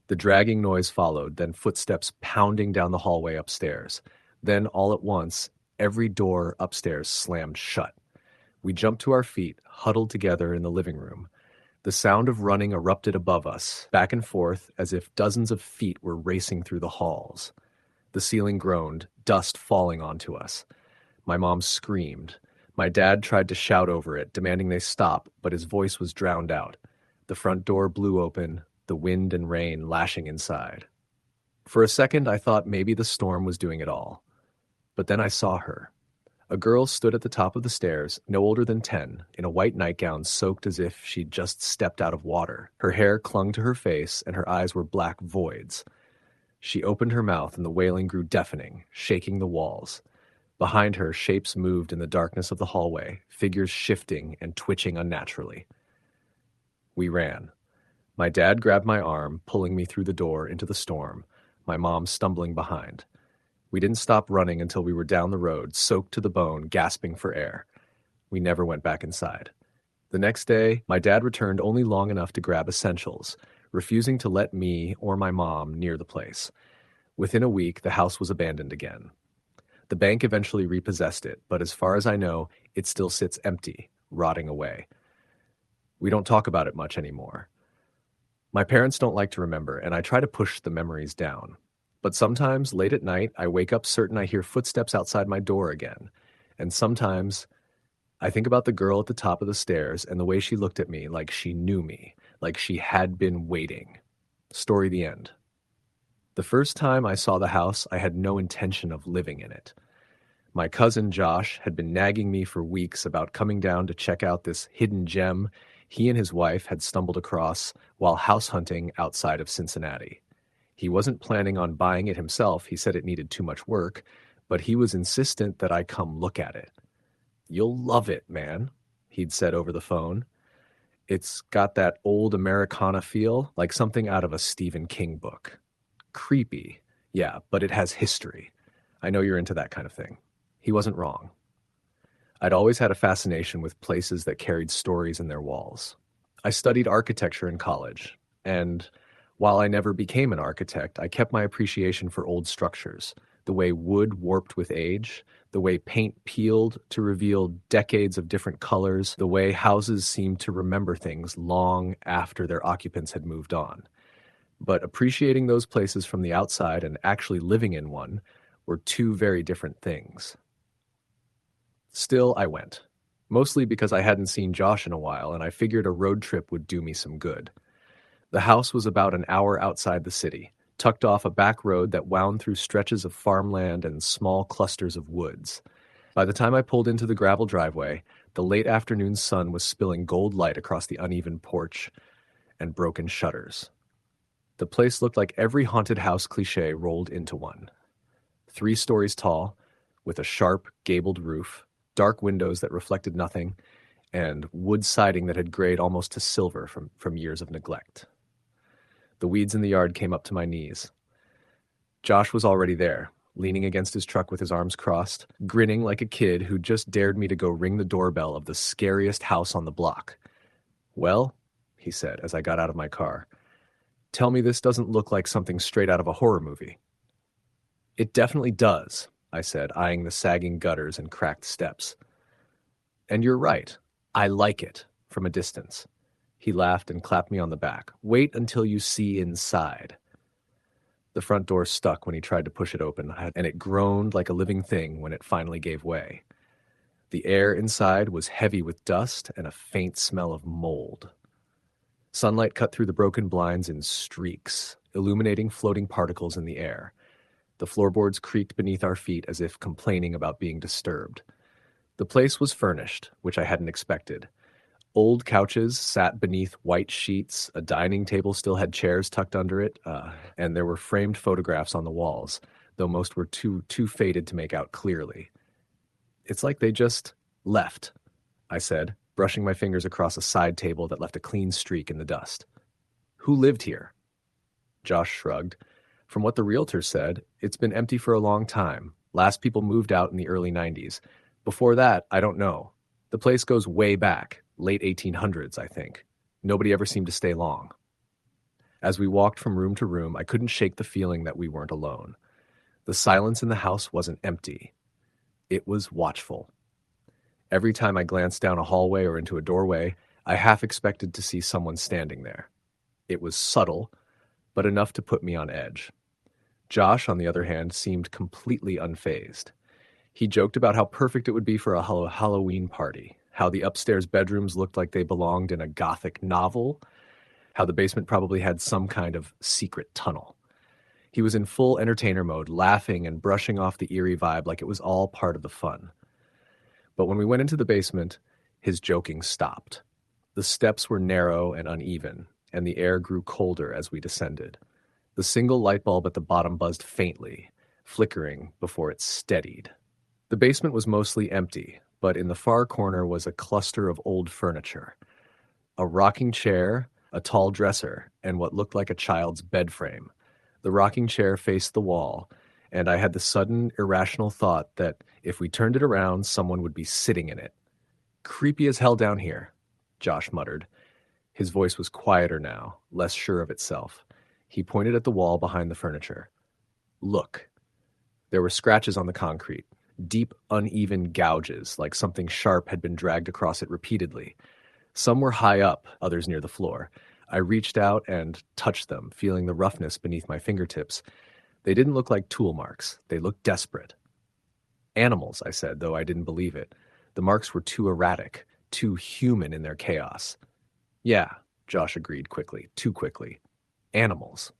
The dragging noise followed, then footsteps pounding down the hallway upstairs. Then, all at once, every door upstairs slammed shut. We jumped to our feet, huddled together in the living room. The sound of running erupted above us, back and forth, as if dozens of feet were racing through the halls. The ceiling groaned, dust falling onto us. My mom screamed. My dad tried to shout over it, demanding they stop, but his voice was drowned out. The front door blew open, the wind and rain lashing inside. For a second, I thought maybe the storm was doing it all. But then I saw her. A girl stood at the top of the stairs, no older than 10, in a white nightgown soaked as if she'd just stepped out of water. Her hair clung to her face, and her eyes were black voids. She opened her mouth, and the wailing grew deafening, shaking the walls. Behind her, shapes moved in the darkness of the hallway, figures shifting and twitching unnaturally. We ran. My dad grabbed my arm, pulling me through the door into the storm, my mom stumbling behind. We didn't stop running until we were down the road, soaked to the bone, gasping for air. We never went back inside. The next day, my dad returned only long enough to grab essentials, refusing to let me or my mom near the place. Within a week, the house was abandoned again. The bank eventually repossessed it, but as far as I know, it still sits empty, rotting away. We don't talk about it much anymore. My parents don't like to remember, and I try to push the memories down. But sometimes, late at night, I wake up certain I hear footsteps outside my door again. And sometimes, I think about the girl at the top of the stairs and the way she looked at me like she knew me, like she had been waiting. Story the end. The first time I saw the house, I had no intention of living in it. My cousin Josh had been nagging me for weeks about coming down to check out this hidden gem he and his wife had stumbled across while house hunting outside of Cincinnati. He wasn't planning on buying it himself. He said it needed too much work, but he was insistent that I come look at it. "You'll love it, man," he'd said over the phone. "It's got that old Americana feel, like something out of a Stephen King book. Creepy, yeah, but it has history. I know you're into that kind of thing." He wasn't wrong. I'd always had a fascination with places that carried stories in their walls. I studied architecture in college, and while I never became an architect, I kept my appreciation for old structures, the way wood warped with age, the way paint peeled to reveal decades of different colors, the way houses seemed to remember things long after their occupants had moved on. But appreciating those places from the outside and actually living in one were two very different things. Still, I went, mostly because I hadn't seen Josh in a while and I figured a road trip would do me some good. The house was about an hour outside the city, tucked off a back road that wound through stretches of farmland and small clusters of woods. By the time I pulled into the gravel driveway, the late afternoon sun was spilling gold light across the uneven porch and broken shutters. The place looked like every haunted house cliché rolled into one. 3 stories tall, with a sharp, gabled roof, dark windows that reflected nothing, and wood siding that had grayed almost to silver from years of neglect. The weeds in the yard came up to my knees. Josh was already there, leaning against his truck with his arms crossed, grinning like a kid who just dared me to go ring the doorbell of the scariest house on the block. "Well," he said as I got out of my car, "tell me this doesn't look like something straight out of a horror movie." "It definitely does," I said, eyeing the sagging gutters and cracked steps. "And you're right. I like it," from a distance. He laughed and clapped me on the back. "Wait until you see inside." The front door stuck when he tried to push it open, and it groaned like a living thing when it finally gave way. The air inside was heavy with dust and a faint smell of mold. Sunlight cut through the broken blinds in streaks, illuminating floating particles in the air. The floorboards creaked beneath our feet as if complaining about being disturbed. The place was furnished, which I hadn't expected. Old couches sat beneath white sheets, a dining table still had chairs tucked under it, and there were framed photographs on the walls, though most were too faded to make out clearly. "It's like they just left," I said, brushing my fingers across a side table that left a clean streak in the dust. "Who lived here?" Josh shrugged. "From what the realtor said, it's been empty for a long time. Last people moved out in the early 90s. Before that, I don't know. The place goes way back. Late 1800s, I think. Nobody ever seemed to stay long." As we walked from room to room, I couldn't shake the feeling that we weren't alone. The silence in the house wasn't empty. It was watchful. Every time I glanced down a hallway or into a doorway, I half expected to see someone standing there. It was subtle, but enough to put me on edge. Josh, on the other hand, seemed completely unfazed. He joked about how perfect it would be for a Halloween party, how the upstairs bedrooms looked like they belonged in a gothic novel, how the basement probably had some kind of secret tunnel. He was in full entertainer mode, laughing and brushing off the eerie vibe like it was all part of the fun. But when we went into the basement, his joking stopped. The steps were narrow and uneven, and the air grew colder as we descended. The single light bulb at the bottom buzzed faintly, flickering before it steadied. The basement was mostly empty, but in the far corner was a cluster of old furniture. A rocking chair, a tall dresser, and what looked like a child's bed frame. The rocking chair faced the wall, and I had the sudden, irrational thought that if we turned it around, someone would be sitting in it. "Creepy as hell down here," Josh muttered. His voice was quieter now, less sure of itself. He pointed at the wall behind the furniture. "Look." There were scratches on the concrete. Deep, uneven gouges, like something sharp had been dragged across it repeatedly. Some were high up, others near the floor. I reached out and touched them, feeling the roughness beneath my fingertips. They didn't look like tool marks. They looked desperate. "Animals," I said, though I didn't believe it. The marks were too erratic, too human in their chaos. "Yeah," Josh agreed quickly, too quickly. "Animals."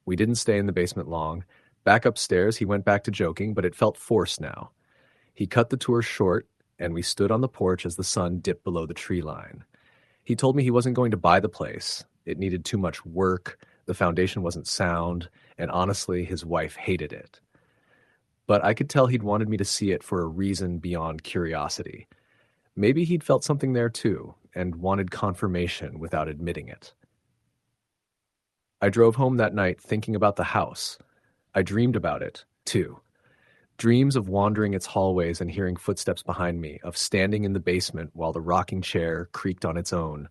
We didn't stay in the basement long. Back upstairs, he went back to joking, but it felt forced now. He cut the tour short, and we stood on the porch as the sun dipped below the tree line. He told me he wasn't going to buy the place. It needed too much work, the foundation wasn't sound, and honestly, his wife hated it. But I could tell he'd wanted me to see it for a reason beyond curiosity. Maybe he'd felt something there too, and wanted confirmation without admitting it. I drove home that night thinking about the house. I dreamed about it, too. Dreams of wandering its hallways and hearing footsteps behind me, of standing in the basement while the rocking chair creaked on its own,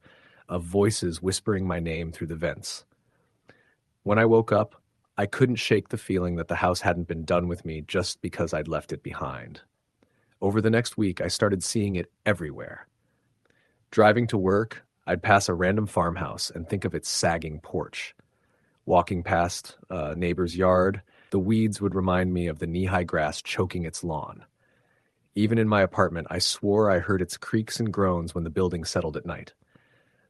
of voices whispering my name through the vents. When I woke up, I couldn't shake the feeling that the house hadn't been done with me just because I'd left it behind. Over the next week, I started seeing it everywhere. Driving to work, I'd pass a random farmhouse and think of its sagging porch. Walking past a neighbor's yard, the weeds would remind me of the knee-high grass choking its lawn. Even in my apartment, I swore I heard its creaks and groans when the building settled at night.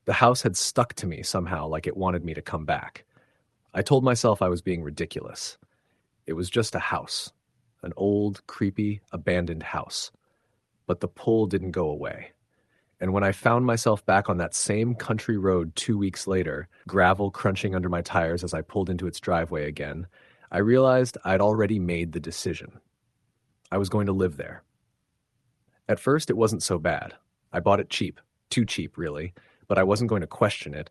The house had stuck to me somehow, like it wanted me to come back. I told myself I was being ridiculous. It was just a house, an old, creepy, abandoned house. But the pull didn't go away. And when I found myself back on that same country road 2 weeks later, gravel crunching under my tires as I pulled into its driveway again, I realized I'd already made the decision. I was going to live there. At first, it wasn't so bad. I bought it cheap, too cheap, really, but I wasn't going to question it,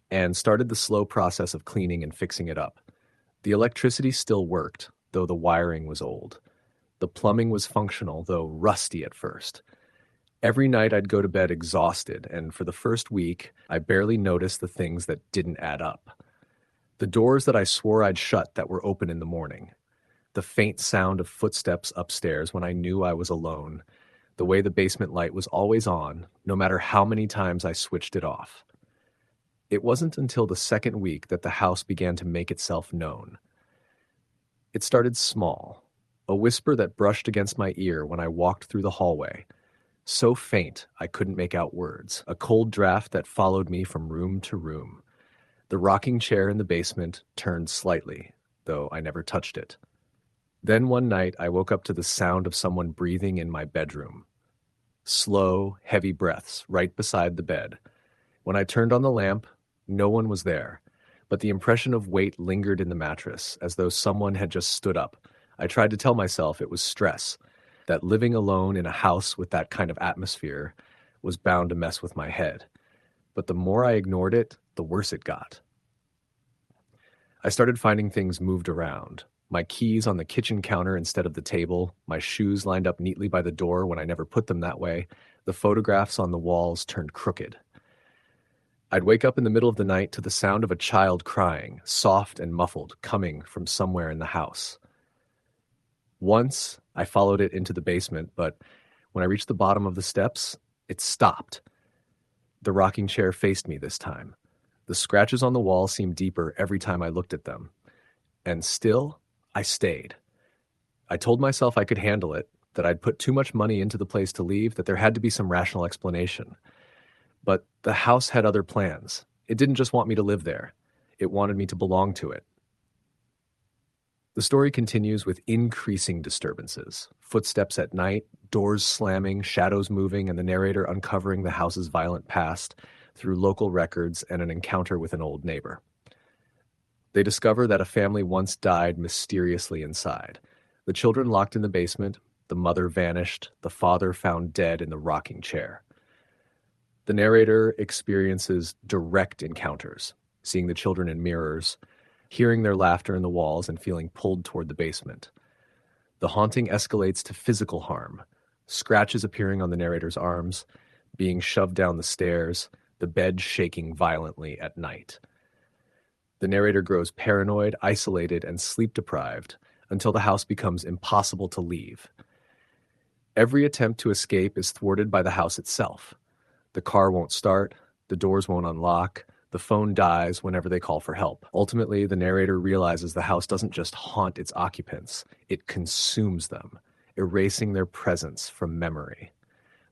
and started the slow process of cleaning and fixing it up. The electricity still worked, though the wiring was old. The plumbing was functional, though rusty at first. Every night I'd go to bed exhausted, and for the first week, I barely noticed the things that didn't add up. The doors that I swore I'd shut that were open in the morning. The faint sound of footsteps upstairs when I knew I was alone. The way the basement light was always on, no matter how many times I switched it off. It wasn't until the second week that the house began to make itself known. It started small, a whisper that brushed against my ear when I walked through the hallway. So faint I couldn't make out words, a cold draft that followed me from room to room. The rocking chair in the basement turned slightly, though I never touched it. Then one night I woke up to the sound of someone breathing in my bedroom. Slow, heavy breaths right beside the bed. When I turned on the lamp, no one was there, but the impression of weight lingered in the mattress, as though someone had just stood up. I tried to tell myself it was stress, that living alone in a house with that kind of atmosphere was bound to mess with my head. But the more I ignored it, the worse it got. I started finding things moved around. My keys on the kitchen counter instead of the table, my shoes lined up neatly by the door when I never put them that way, the photographs on the walls turned crooked. I'd wake up in the middle of the night to the sound of a child crying, soft and muffled, coming from somewhere in the house. Once, I followed it into the basement, but when I reached the bottom of the steps, it stopped. The rocking chair faced me this time. The scratches on the wall seemed deeper every time I looked at them. And still, I stayed. I told myself I could handle it, that I'd put too much money into the place to leave, that there had to be some rational explanation. But the house had other plans. It didn't just want me to live there. It wanted me to belong to it. The story continues with increasing disturbances. Footsteps at night, doors slamming, shadows moving, and the narrator uncovering the house's violent past through local records and an encounter with an old neighbor. They discover that a family once died mysteriously inside. The children locked in the basement, the mother vanished, the father found dead in the rocking chair. The narrator experiences direct encounters, seeing the children in mirrors, hearing their laughter in the walls and feeling pulled toward the basement. The haunting escalates to physical harm, scratches appearing on the narrator's arms, being shoved down the stairs, the bed shaking violently at night. The narrator grows paranoid, isolated, and sleep-deprived until the house becomes impossible to leave. Every attempt to escape is thwarted by the house itself. The car won't start, the doors won't unlock, the phone dies whenever they call for help. Ultimately, the narrator realizes the house doesn't just haunt its occupants, it consumes them, erasing their presence from memory.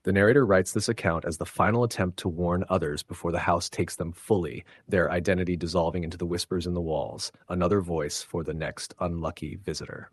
The narrator writes this account as the final attempt to warn others before the house takes them fully, their identity dissolving into the whispers in the walls, another voice for the next unlucky visitor.